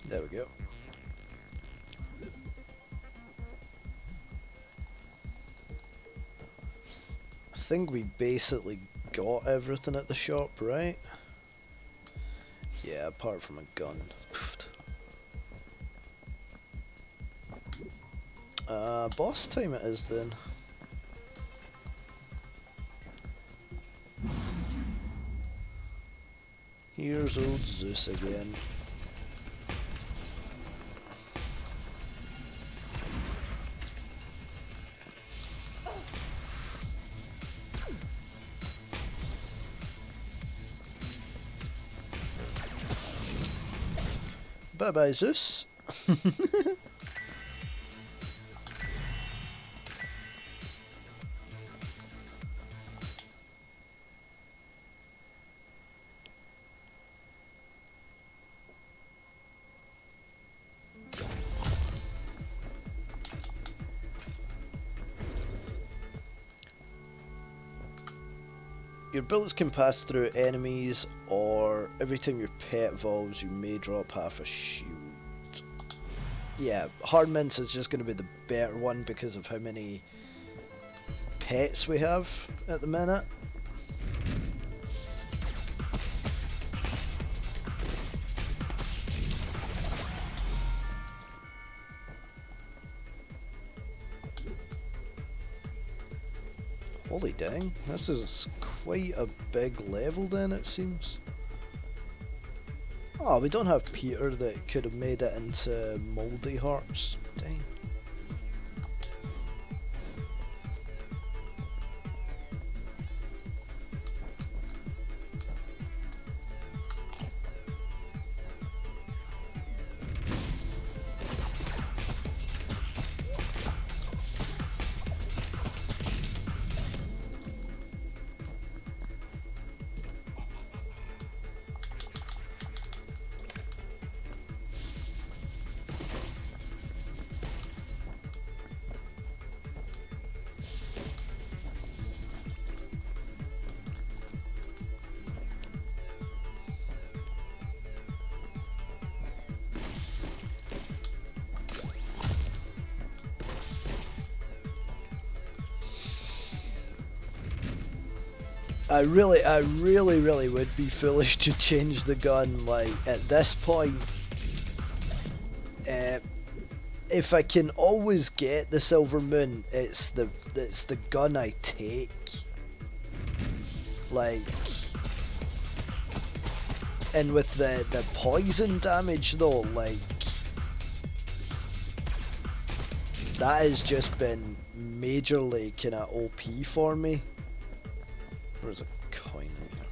There we go. I think we basically got everything at the shop, right? Yeah, apart from a gun. Boss time it is then. Here's old Zeus again. Bye bye, Zeus. Your bullets can pass through enemies, or every time your pet evolves, you may drop half a shield. Yeah, Hard Mints is just going to be the better one because of how many pets we have at the minute. Holy dang, this is quite a big level then, it seems. Oh, we don't have Peter that could have made it into Mouldy Hearts. Dang. I really would be foolish to change the gun. Like at this point, if I can always get the Silver Moon, it's the gun I take. Like, and with the poison damage though, like that has just been majorly kind of OP for me. There's a coin in here.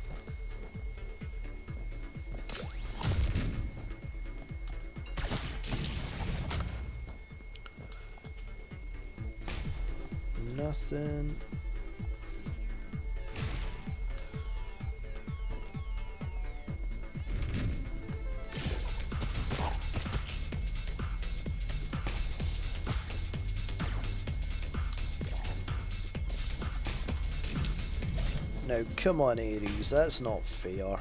Nothing. Now, come on, Ares, that's not fair.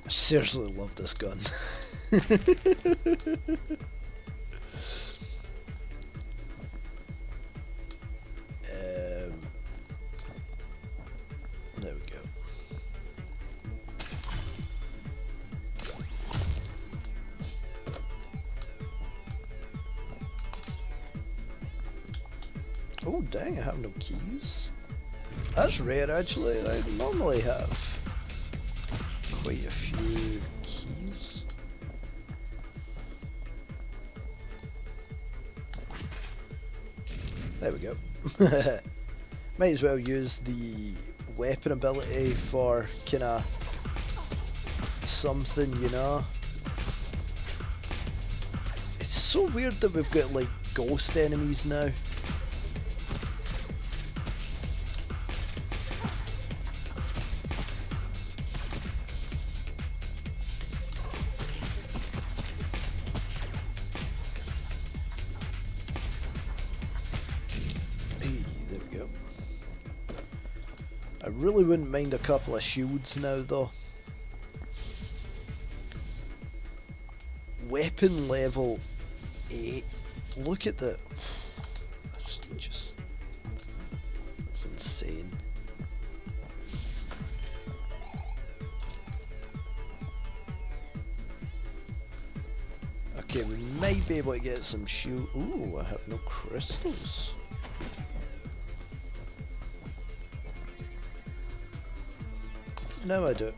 I seriously love this gun. There we go. Oh dang, I have no keys. That's rare actually, I normally have quite a few keys. There we go. Might as well use the weapon ability for kinda something, you know. It's so weird that we've got like ghost enemies now. I really wouldn't mind a couple of shields now though. Weapon level 8. Look at the... That's insane. Okay, we might be able to get some shield. Ooh, I have no crystals. No, I do.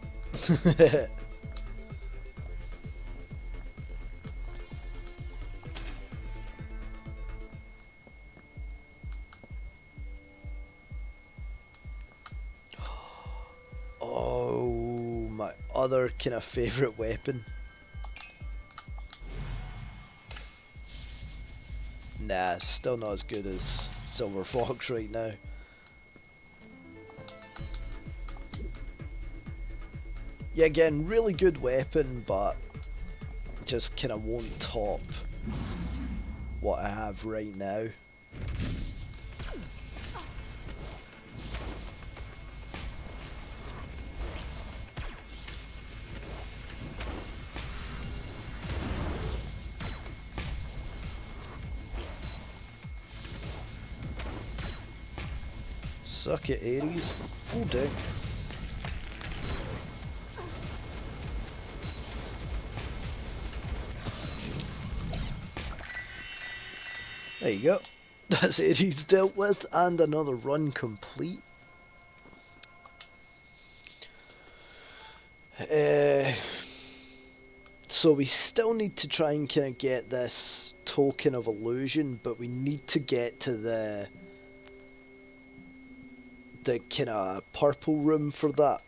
Oh, my other kind of favorite weapon. Nah, still not as good as Silver Fox right now. Yeah, again, really good weapon, but just kind of won't top what I have right now. Suck it, Ares. Oh, dang. There you go. That's Ares dealt with, and another run complete. So we still need to try and kind of get this token of illusion, but we need to get to the kind of purple room for that.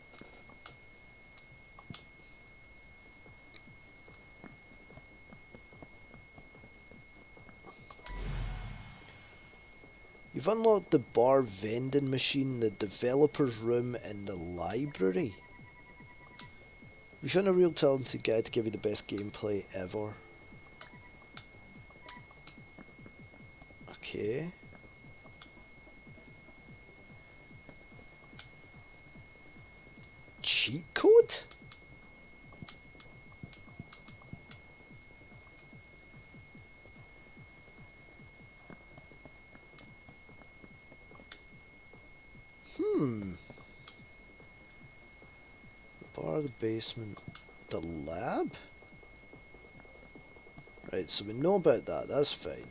You've unlocked the bar vending machine, the developer's room, and the library. We found a real talented guy to give you the best gameplay ever. Okay. Cheat code? The bar, the basement, the lab? Right, so we know about that, that's fine.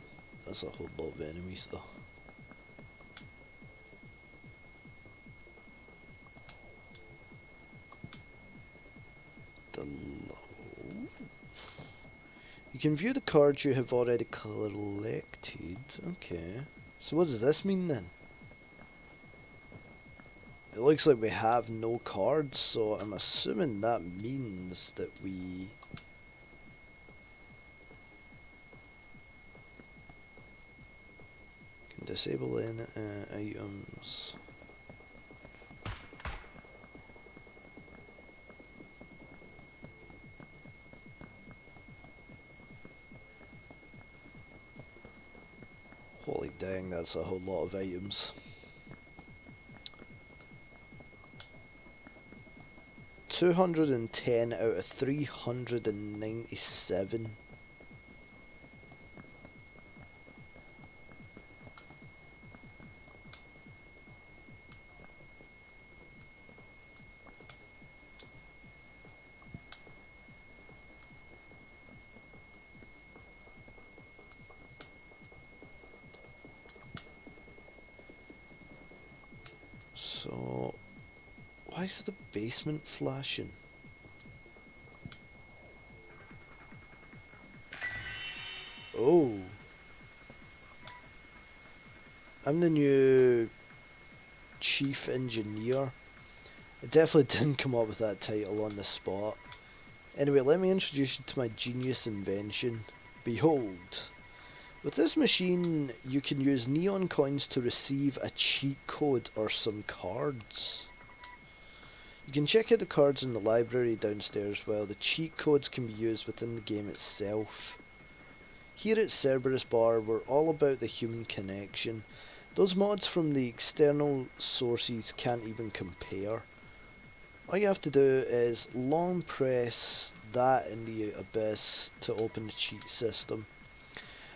That's a whole lot of enemies though. You can view the cards you have already collected. Okay. So what does this mean then? It looks like we have no cards, so I'm assuming that means that we... can disable any items. Holy dang, that's a whole lot of items. 210 out of 397. So, why is the basement flashing? Oh. I'm the new chief engineer. I definitely didn't come up with that title on the spot. Anyway, let me introduce you to my genius invention. Behold. With this machine, you can use neon coins to receive a cheat code or some cards. You can check out the cards in the library downstairs, while the cheat codes can be used within the game itself. Here at Cerberus Bar, we're all about the human connection. Those mods from the external sources can't even compare. All you have to do is long press that in the abyss to open the cheat system.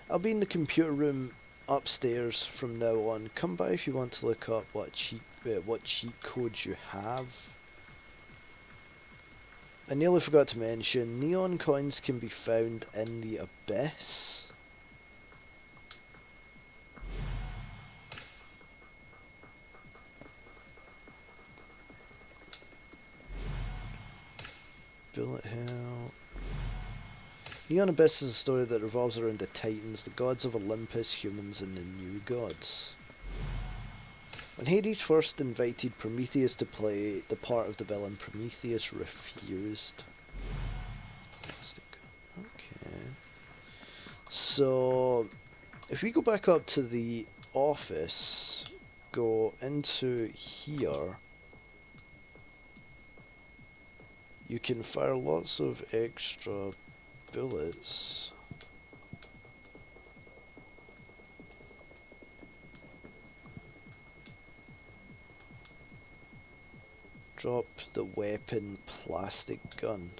I'll be in the computer room upstairs from now on. Come by if you want to look up what cheat codes you have. I nearly forgot to mention, neon coins can be found in the abyss. Bullet hell. Neon Abyss is a story that revolves around the Titans, the gods of Olympus, humans, and the new gods. When Hades first invited Prometheus to play the part of the villain, Prometheus refused. Plastic. Okay. So, if we go back up to the office, go into here, you can fire lots of extra bullets. Drop the weapon plastic gun.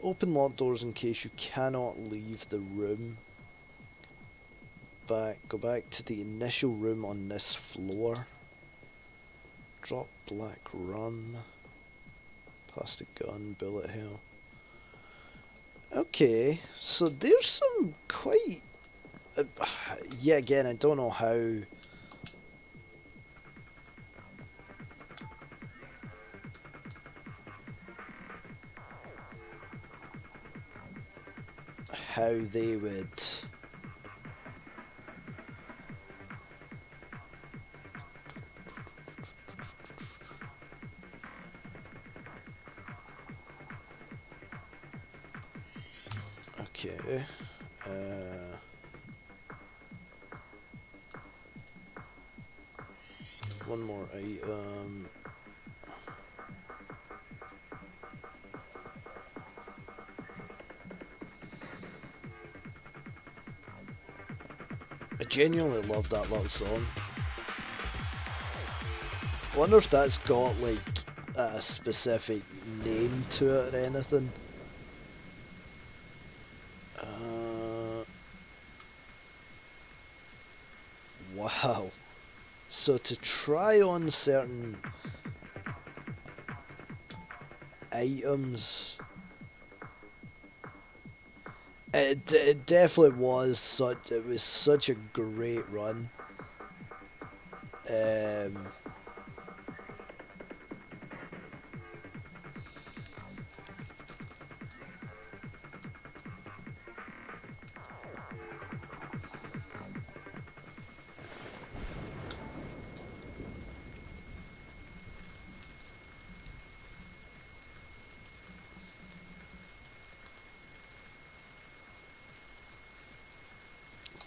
Open locked doors in case you cannot leave the room. Go back to the initial room on this floor. Drop black run. Plastic gun, bullet hell. Okay, so there's some quite... yeah, again, I don't know how they would... Okay. One more item. I genuinely love that little song. I wonder if that's got like a specific name to it or anything. Wow. So to try on certain items, it definitely was such a great run.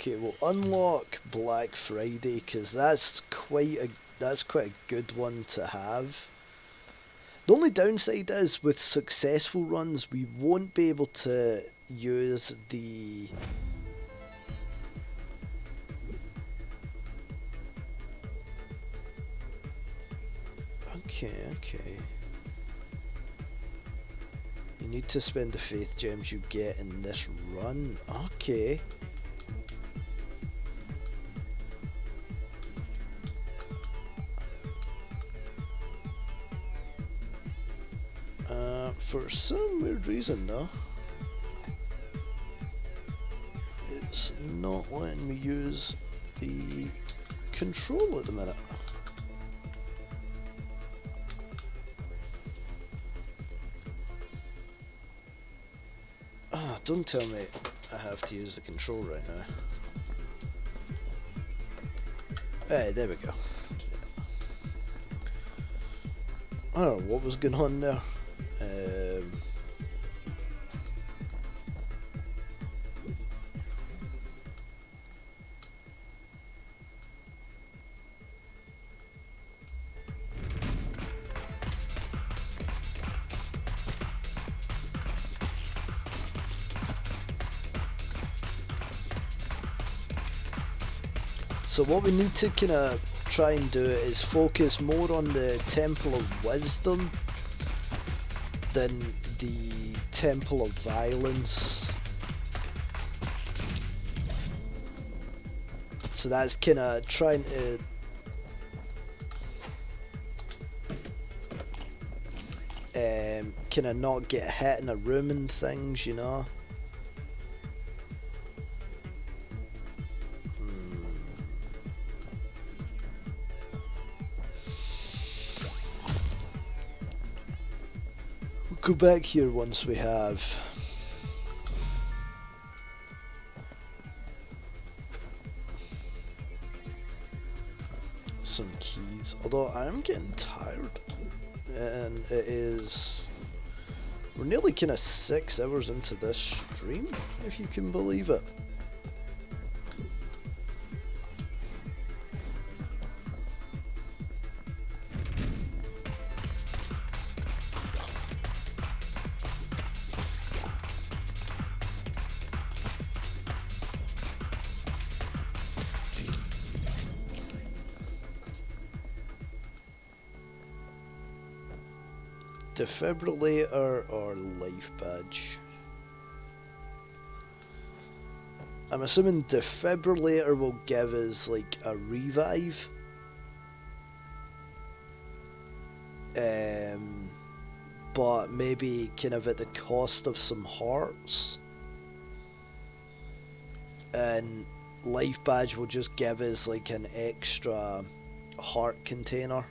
Okay, we'll unlock Black Friday because that's quite a good one to have. The only downside is with successful runs we won't be able to use the okay. You need to spend the faith gems you get in this run. Okay. For some weird reason though, it's not letting me use the control at the minute. Ah, don't tell me I have to use the control right now. Hey, there we go. I don't know what was going on there. So what we need to kind of try and do is focus more on the Temple of Wisdom than the Temple of Violence. So that's kind of trying to kind of not get hit in a room and things, you know. Go back here once we have some keys, although I am getting tired and it is, we're nearly kind of 6 hours into this stream, if you can believe it. Defibrillator or life badge? I'm assuming defibrillator will give us like a revive. But maybe kind of at the cost of some hearts. And life badge will just give us like an extra heart container.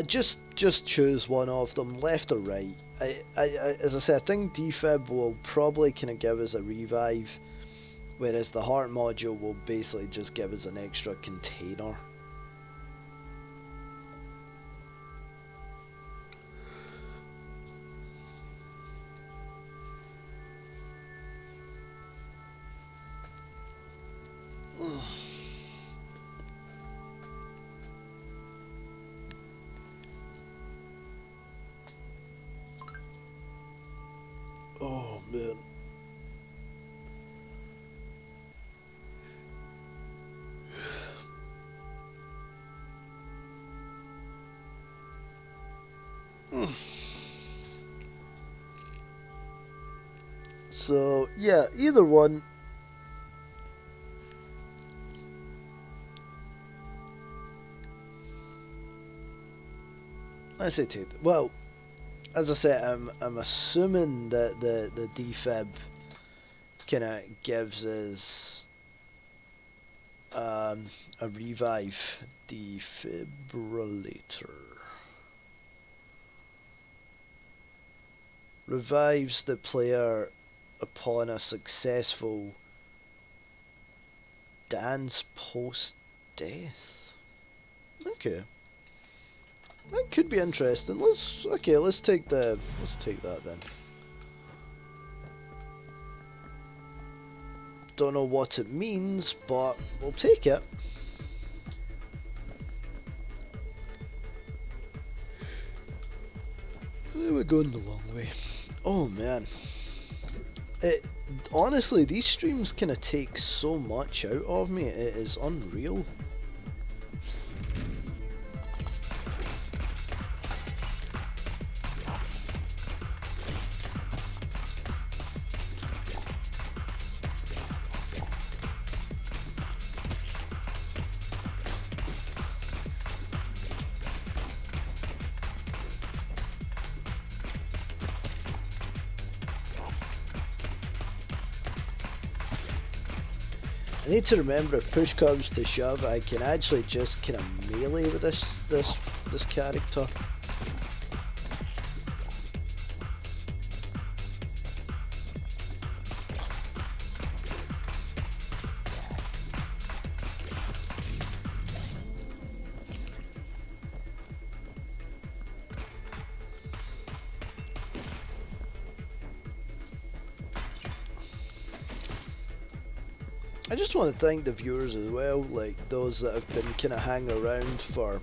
Just choose one of them, left or right. As I said, I think defib will probably kind of give us a revive, whereas the heart module will basically just give us an extra container. Oh man. So yeah, either one. I say take. Well, as I said, I'm assuming that the defib kind of gives us a revive defibrillator. Revives the player upon a successful dance post death. Okay. That could be interesting. Let's take that then. Don't know what it means, but we'll take it. We're going the long way. Oh man. Honestly, these streams kind of take so much out of me. It is unreal. I need to remember, if push comes to shove, I can actually just kind of melee with this character. I just want to thank the viewers as well, like those that have been kind of hanging around for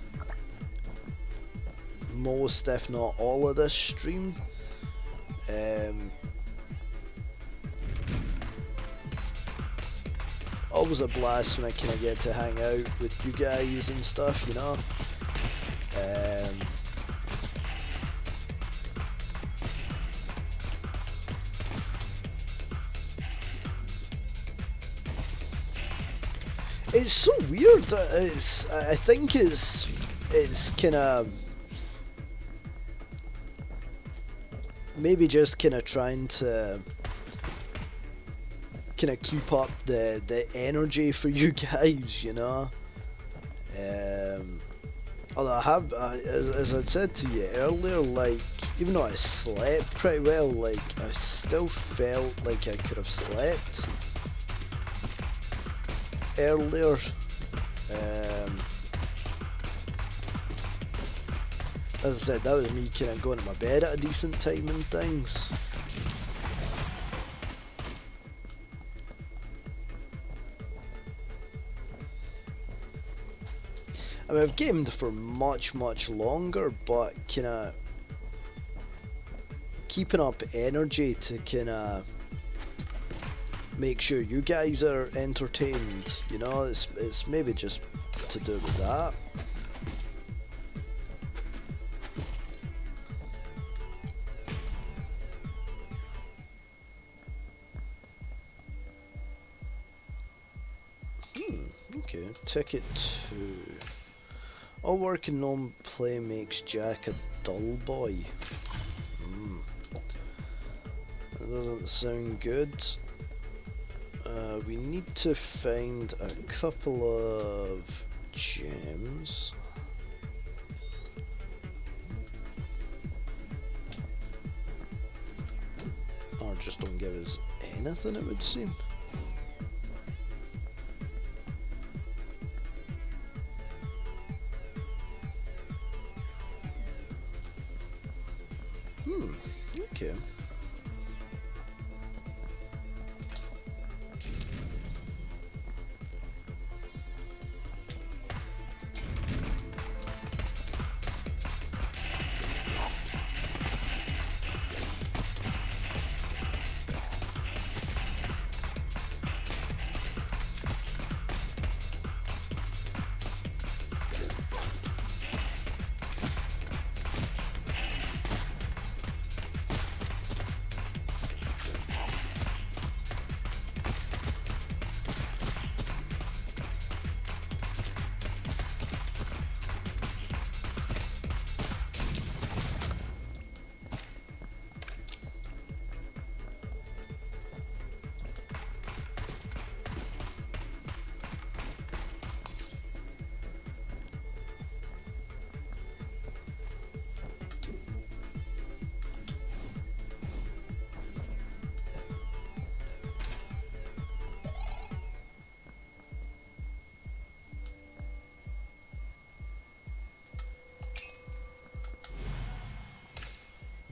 most, if not all, of this stream. Always a blast when I kind of get to hang out with you guys and stuff, you know. It's so weird. I think it's kind of maybe just kind of trying to kind of keep up the energy for you guys, you know. Although I have, as I said to you earlier, like even though I slept pretty well, like I still felt like I could have slept earlier. As I said, that was me kind of going to my bed at a decent time and things. I mean, I've gamed for much longer, but kind of keeping up energy to kind of make sure you guys are entertained, you know, it's maybe just to do with that. Okay, ticket 2. All work and no play makes Jack a dull boy. That doesn't sound good. We need to find a couple of gems. just don't give us anything, it would seem. Okay.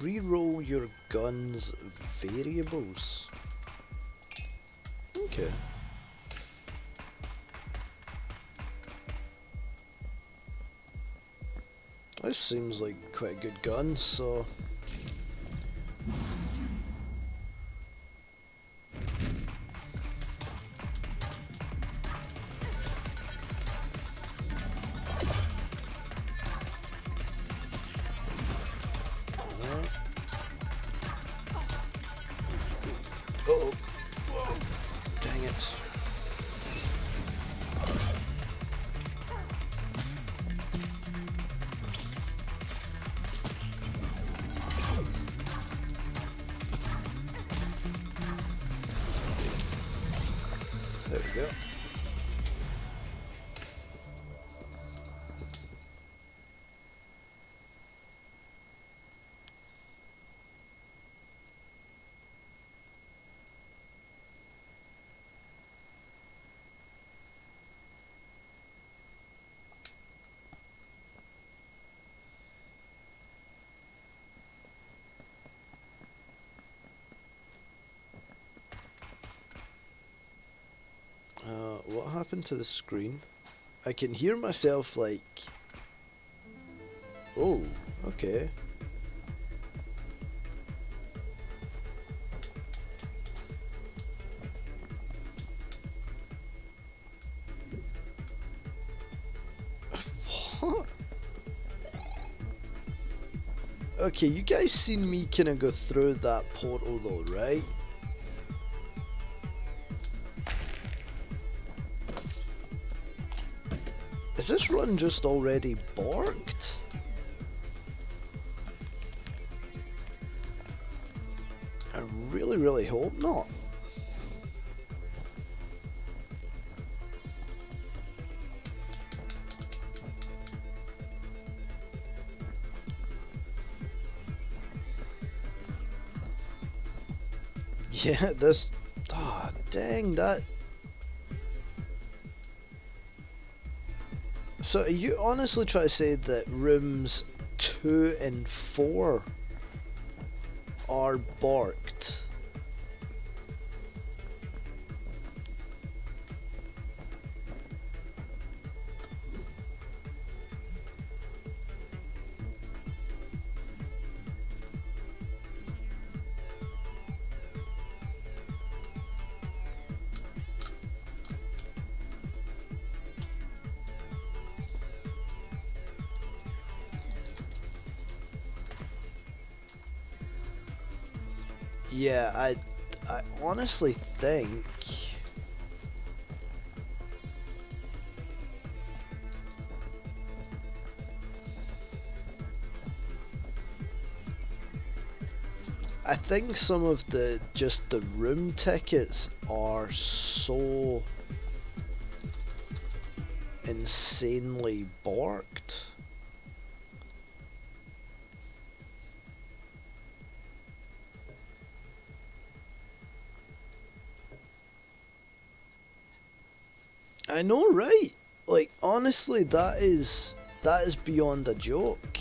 Reroll your gun's variables. Okay. This seems like quite a good gun, so... Uh-oh. Whoa. Dang it. There we go. What happened to the screen? I can hear myself like... Oh, okay. What? Okay, you guys seen me kinda go through that portal though, right? Is this run just already borked? I really hope not. Yeah, this... Ah, dang, that... So are you honestly trying to say that rooms 2 and 4 are borked? Yeah, I honestly think... I think some of the room tickets are so insanely borked. I know, right? Like, honestly, that is beyond a joke.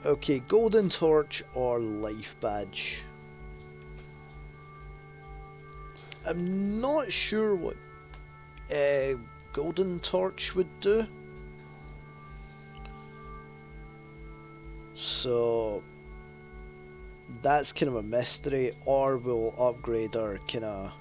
Okay, golden torch or life badge. I'm not sure what golden torch would do. So that's kind of a mystery, or we'll upgrade our kind of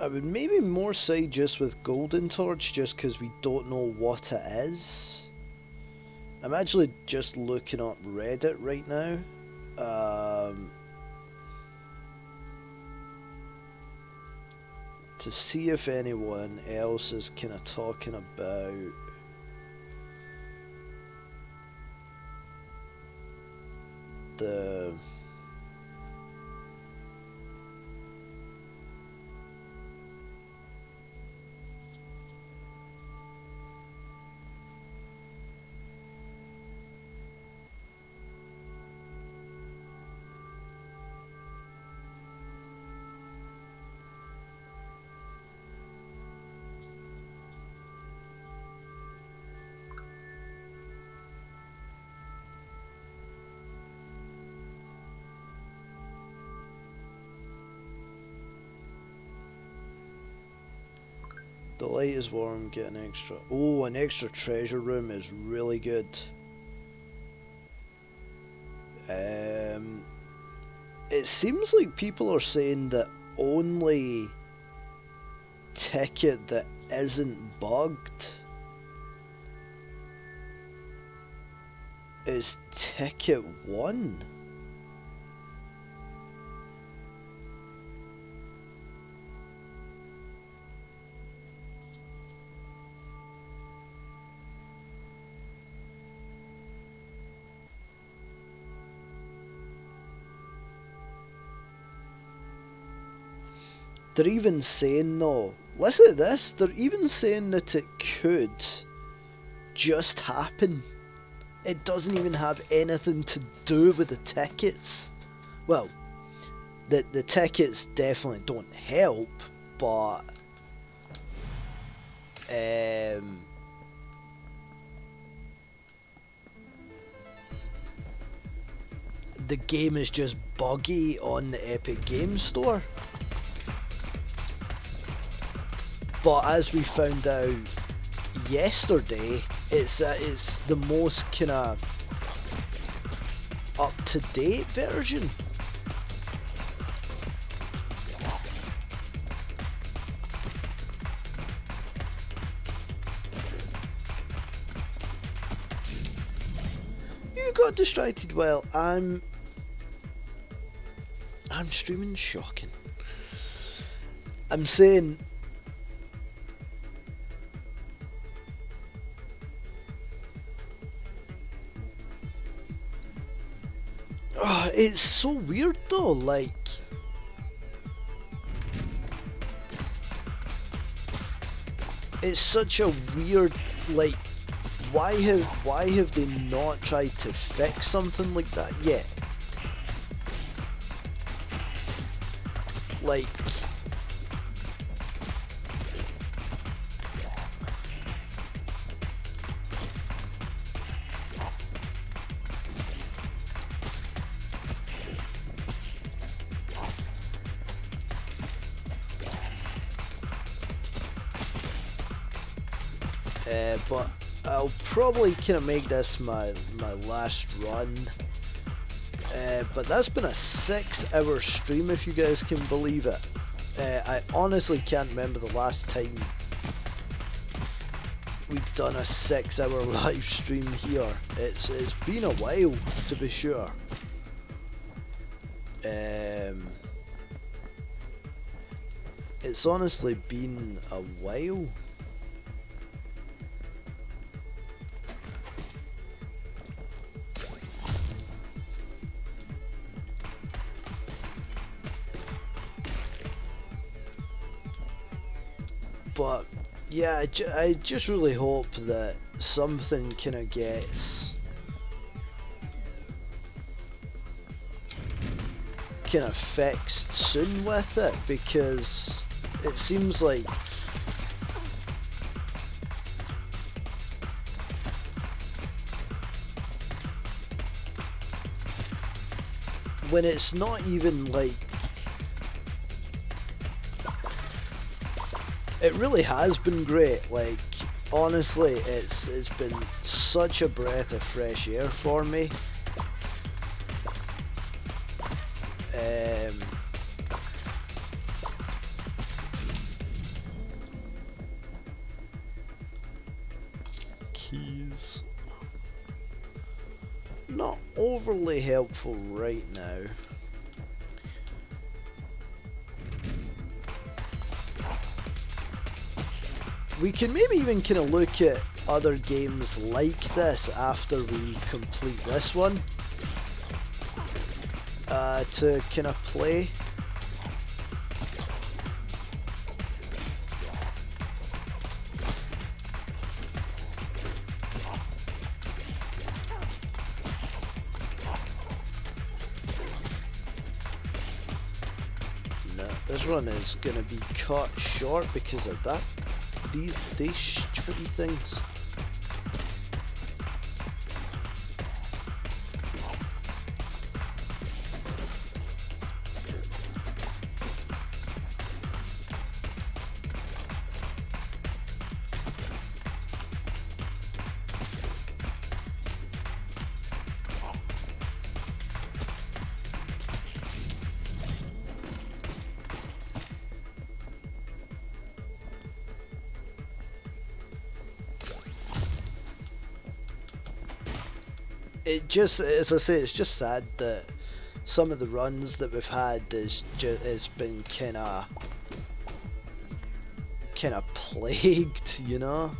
I would maybe more side just with golden torch just because we don't know what it is. I'm actually just looking up Reddit right now. To see if anyone else is kind of talking about the The light is warm, get an extra. Oh, an extra treasure room is really good. It seems like people are saying that only ticket that isn't bugged is ticket 1. They're even saying, no, listen to this, they're even saying that it could just happen. It doesn't even have anything to do with the tickets. Well, the tickets definitely don't help, but the game is just buggy on the Epic Games Store. But as we found out yesterday, it's the most kind of up-to-date version. You got distracted while I'm streaming. Shocking. I'm saying. Oh, it's so weird though, like it's such a weird, like, why have they not tried to fix something like that yet? Like, but I'll probably kind of make this my last run. But that's been a 6-hour stream, if you guys can believe it. I honestly can't remember the last time we've done a 6-hour live stream here. It's been a while, to be sure. It's honestly been a while. But yeah, I just really hope that something kind of gets kind of fixed soon with it, because it seems like when it's not even like, it really has been great. Like honestly, it's been such a breath of fresh air for me. Keys. Not overly helpful right now. We can maybe even kind of look at other games like this after we complete this one to kind of play. No, this one is going to be cut short because of that. These stupid things. It just, as I say, it's just sad that some of the runs that we've had has been kind of plagued, you know.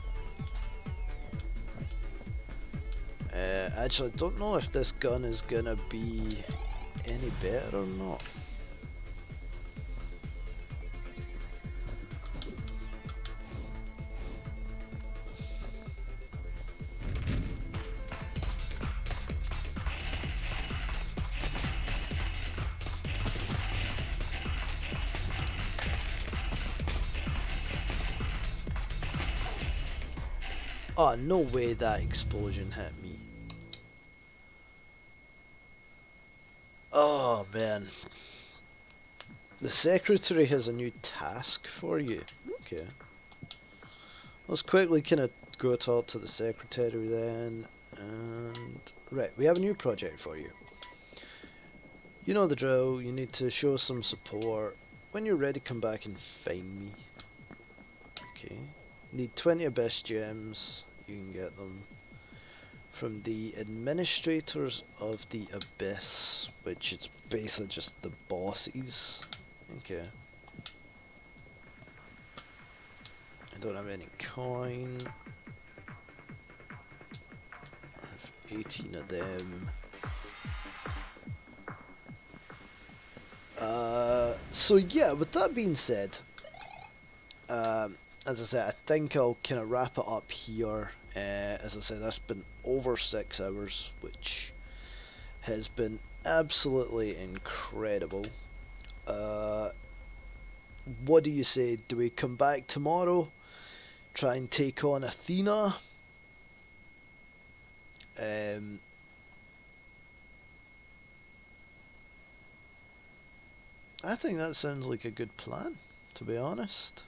Actually, I don't know if this gun is gonna be any better or not. Oh, no way that explosion hit me. Oh man. The secretary has a new task for you. Okay. Let's quickly kind of go talk to the secretary then. And right, we have a new project for you. You know the drill, you need to show some support. When you're ready, come back and find me. Okay. Need 20 best gems. You can get them from the administrators of the abyss, which is basically just the bosses. Okay. I don't have any coin. I have 18 of them. So yeah, with that being said, as I said, I think I'll kind of wrap it up here. As I said, that's been over 6 hours, which has been absolutely incredible. What do you say? Do we come back tomorrow? Try and take on Athena? I think that sounds like a good plan, to be honest.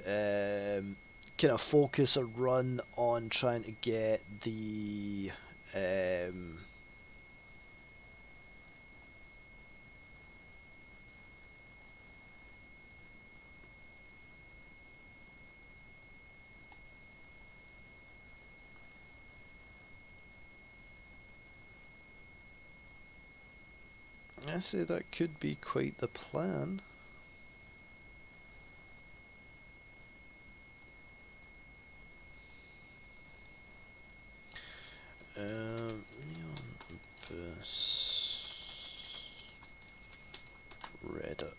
Kind of focus a run on trying to get the I say that could be quite the plan. Neon Abyss Reddit.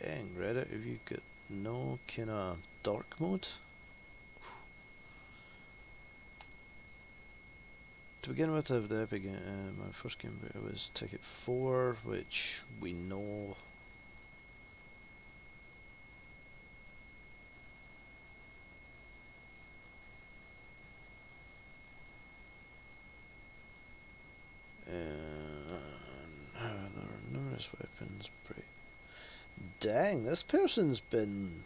Dang, Reddit, have you got no kinda dark mode? To begin with, the epic, my first game was Ticket 4, which we know. There are numerous weapons. Dang, this person's been.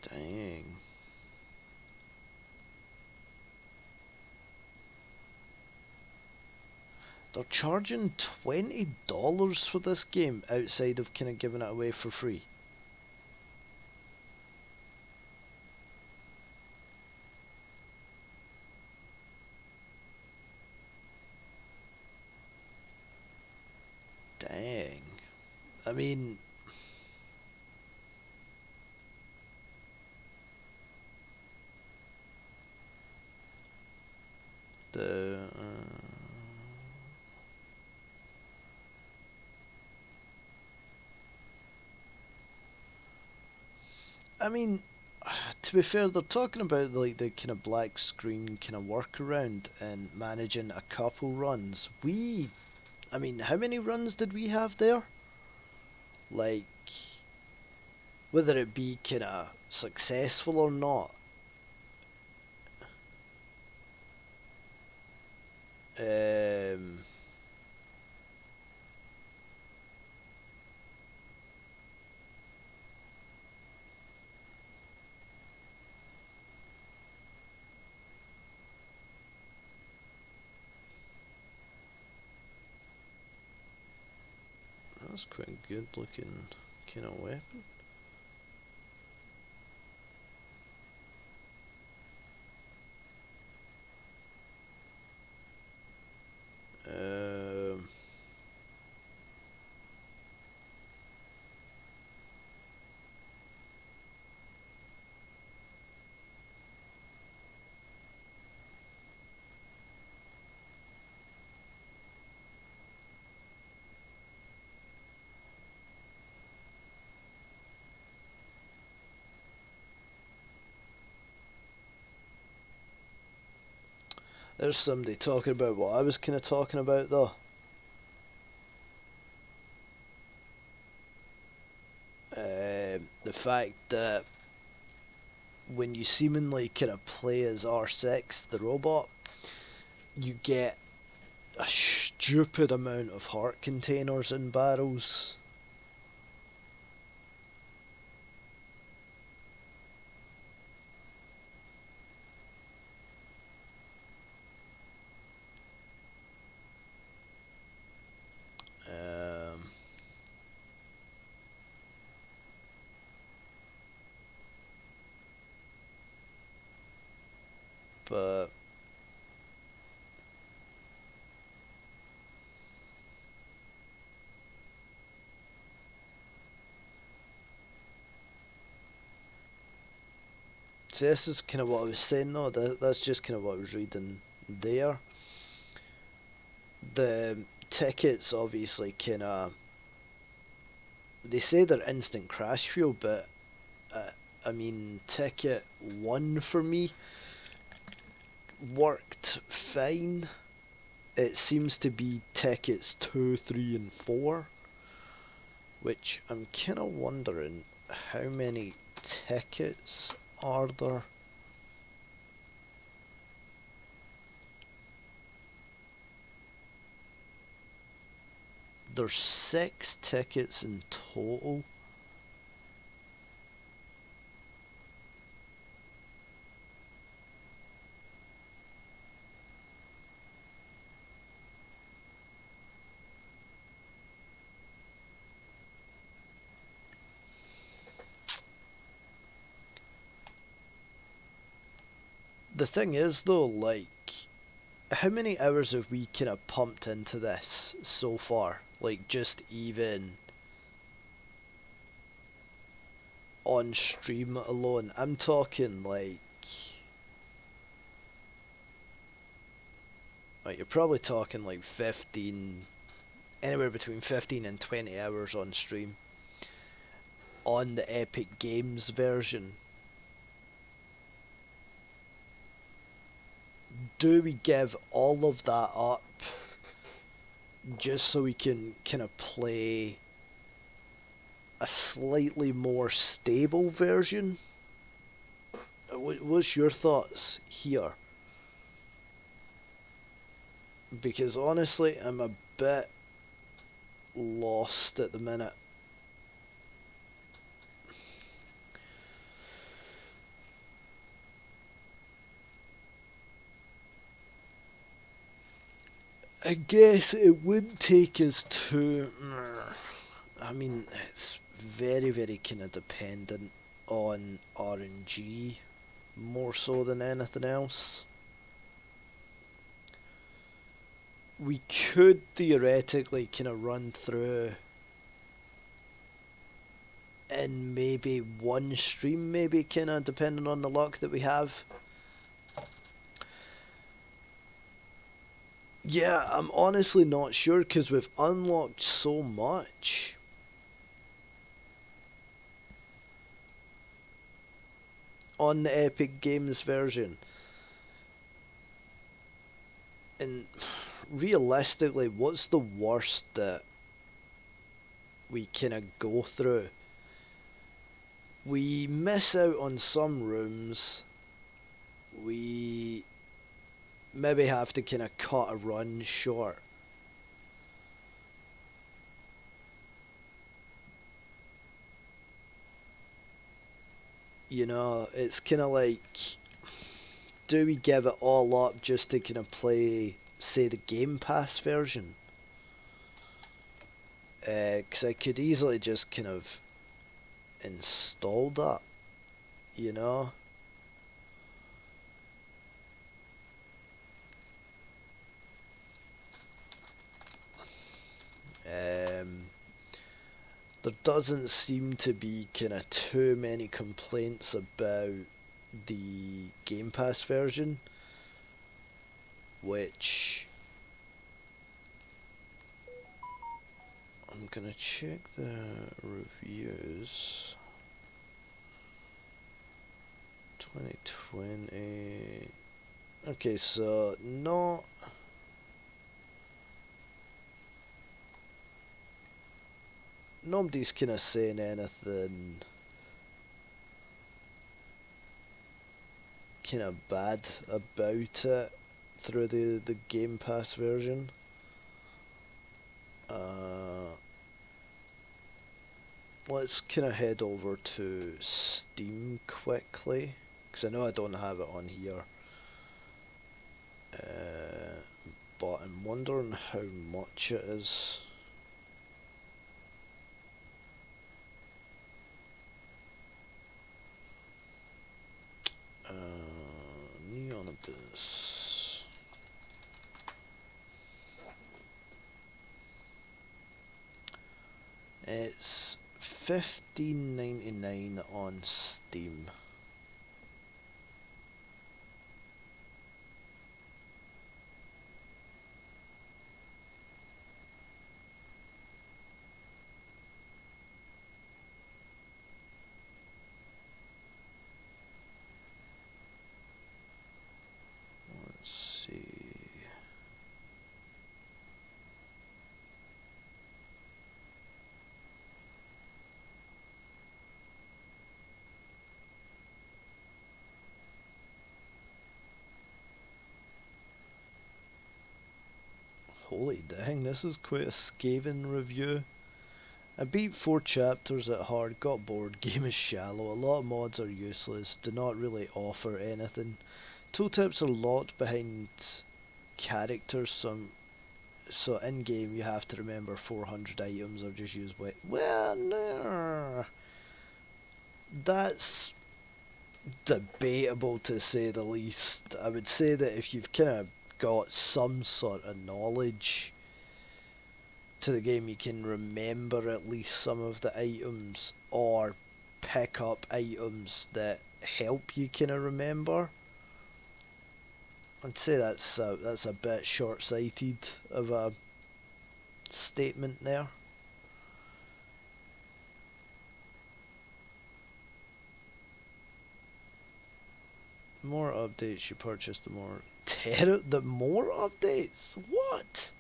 Dang. They're charging $20 for this game outside of kind of giving it away for free. Dang. I mean, the I mean, to be fair, they're talking about like the kind of black screen kind of workaround and managing a couple runs. I mean, how many runs did we have there? Like, whether it be kind of successful or not. Um, that's quite a good looking kind of weapon. Um, there's somebody talking about what I was kind of talking about though. The fact that when you seemingly kind of play as R6, the robot, you get a stupid amount of heart containers and barrels. But see, this is kind of what I was saying though. That's just kind of what I was reading there. The tickets obviously kind of, they say they're instant crash fuel, but I mean, ticket 1 for me worked fine. It seems to be tickets 2, 3 and 4, which I'm kind of wondering how many tickets are there? There's 6 tickets in total. The thing is though, like, how many hours have we kind of pumped into this so far? Like, just even on stream alone. I'm talking like you're probably talking like 15, anywhere between 15 and 20 hours on stream on the Epic Games version. Do we give all of that up just so we can kind of play a slightly more stable version? What's your thoughts here? Because honestly, I'm a bit lost at the minute. I guess it wouldn't take us too... I mean, it's very, very kind of dependent on RNG, more so than anything else. We could theoretically kind of run through in maybe one stream, maybe kind of depending on the luck that we have. Yeah, I'm honestly not sure because we've unlocked so much. On the Epic Games version. And realistically, what's the worst that we kind of go through? We miss out on some rooms. We maybe have to kind of cut a run short. You know, it's kind of like, do we give it all up just to kind of play, say, the Game Pass version? Because I could easily just kind of install that, you know? There doesn't seem to be kind of too many complaints about the Game Pass version, which I'm gonna check the reviews. 2020. Okay, so nobody's kind of saying anything kind of bad about it through the Game Pass version. Let's kind of head over to Steam quickly, because I know I don't have it on here. But I'm wondering how much it is. Neon Abyss. It's $15.99 on Steam. Let's see. this is quite a scathing review. I beat 4 chapters at hard, got bored, game is shallow, a lot of mods are useless, do not really offer anything. Tooltips are locked behind characters, so in game you have to remember 400 items or just use well, no. That's debatable to say the least. I would say that if you've kind of got some sort of knowledge to the game, you can remember at least some of the items or pick up items that help you kind of remember. I'd say that's a bit short-sighted of a statement there. The more updates you purchase, the more the more updates? What?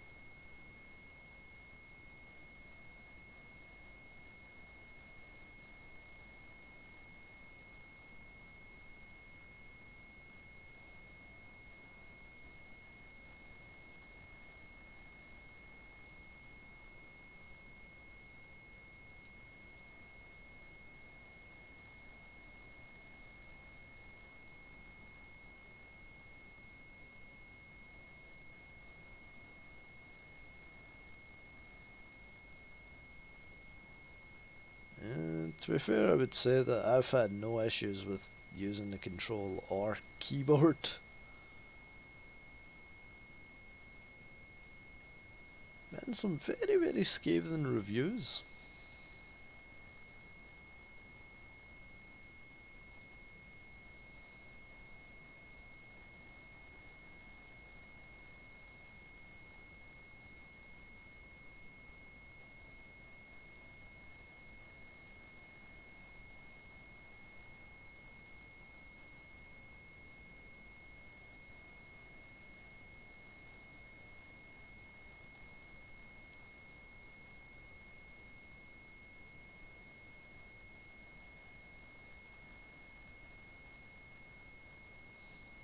To be fair, I would say that I've had no issues with using the control or keyboard. Man, some very, very scathing reviews.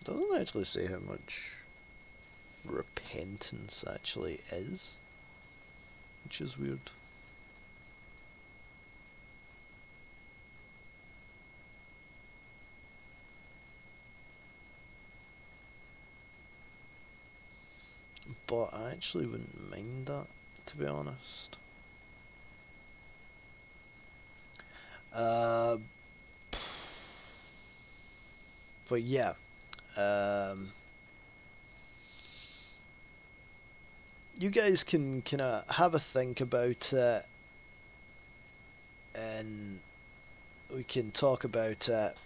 Doesn't actually say how much repentance actually is, which is weird. But I actually wouldn't mind that, to be honest. But yeah, you guys can kind of have a think about it, and we can talk about it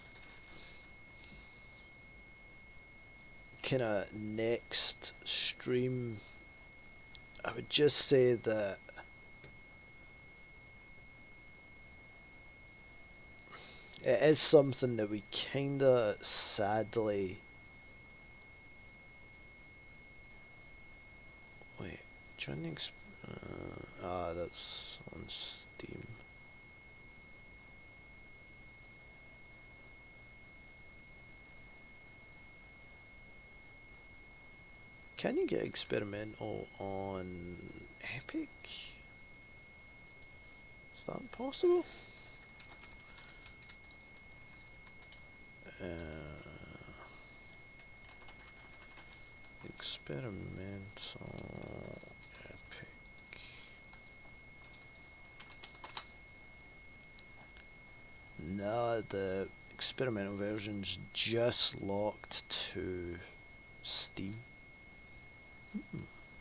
kind of next stream. I would just say that it is something that we kinda sadly... Wait, joining... that's on Steam. Can you get experimental on Epic? Is that possible? Experimental Epic. No, the experimental version's just locked to Steam.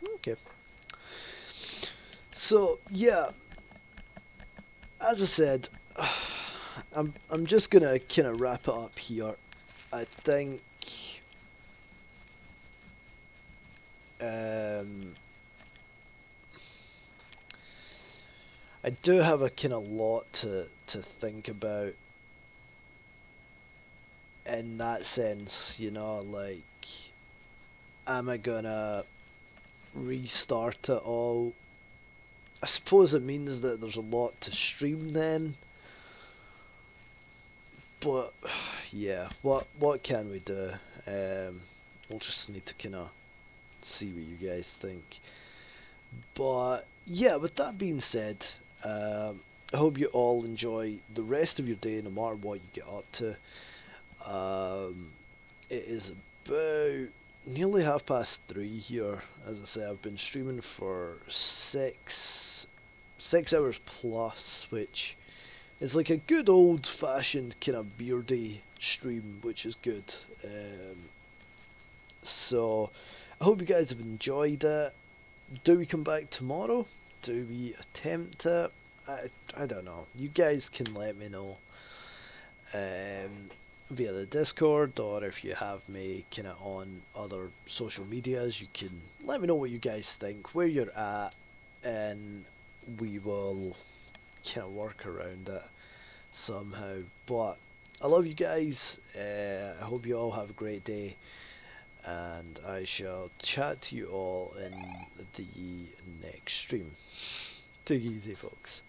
Okay. So yeah, as I said, I'm just gonna kind of wrap it up here. I think I do have a kind of lot to think about in that sense, you know, like, am I gonna restart it all? I suppose it means that there's a lot to stream then. But yeah, what can we do? We'll just need to kind of see what you guys think. But yeah, with that being said, I hope you all enjoy the rest of your day, no matter what you get up to. It is about nearly 3:30 here. As I say, I've been streaming for six hours plus, which is like a good old fashioned kind of beardy stream, which is good. So I hope you guys have enjoyed it. Do we come back tomorrow? Do we attempt it? I don't know. You guys can let me know via the Discord, or if you have me kind of on other social medias, you can let me know what you guys think, where you're at, and we will kind of work around it somehow. But I love you guys. I hope you all have a great day, and I shall chat to you all in the next stream. Take it easy, folks.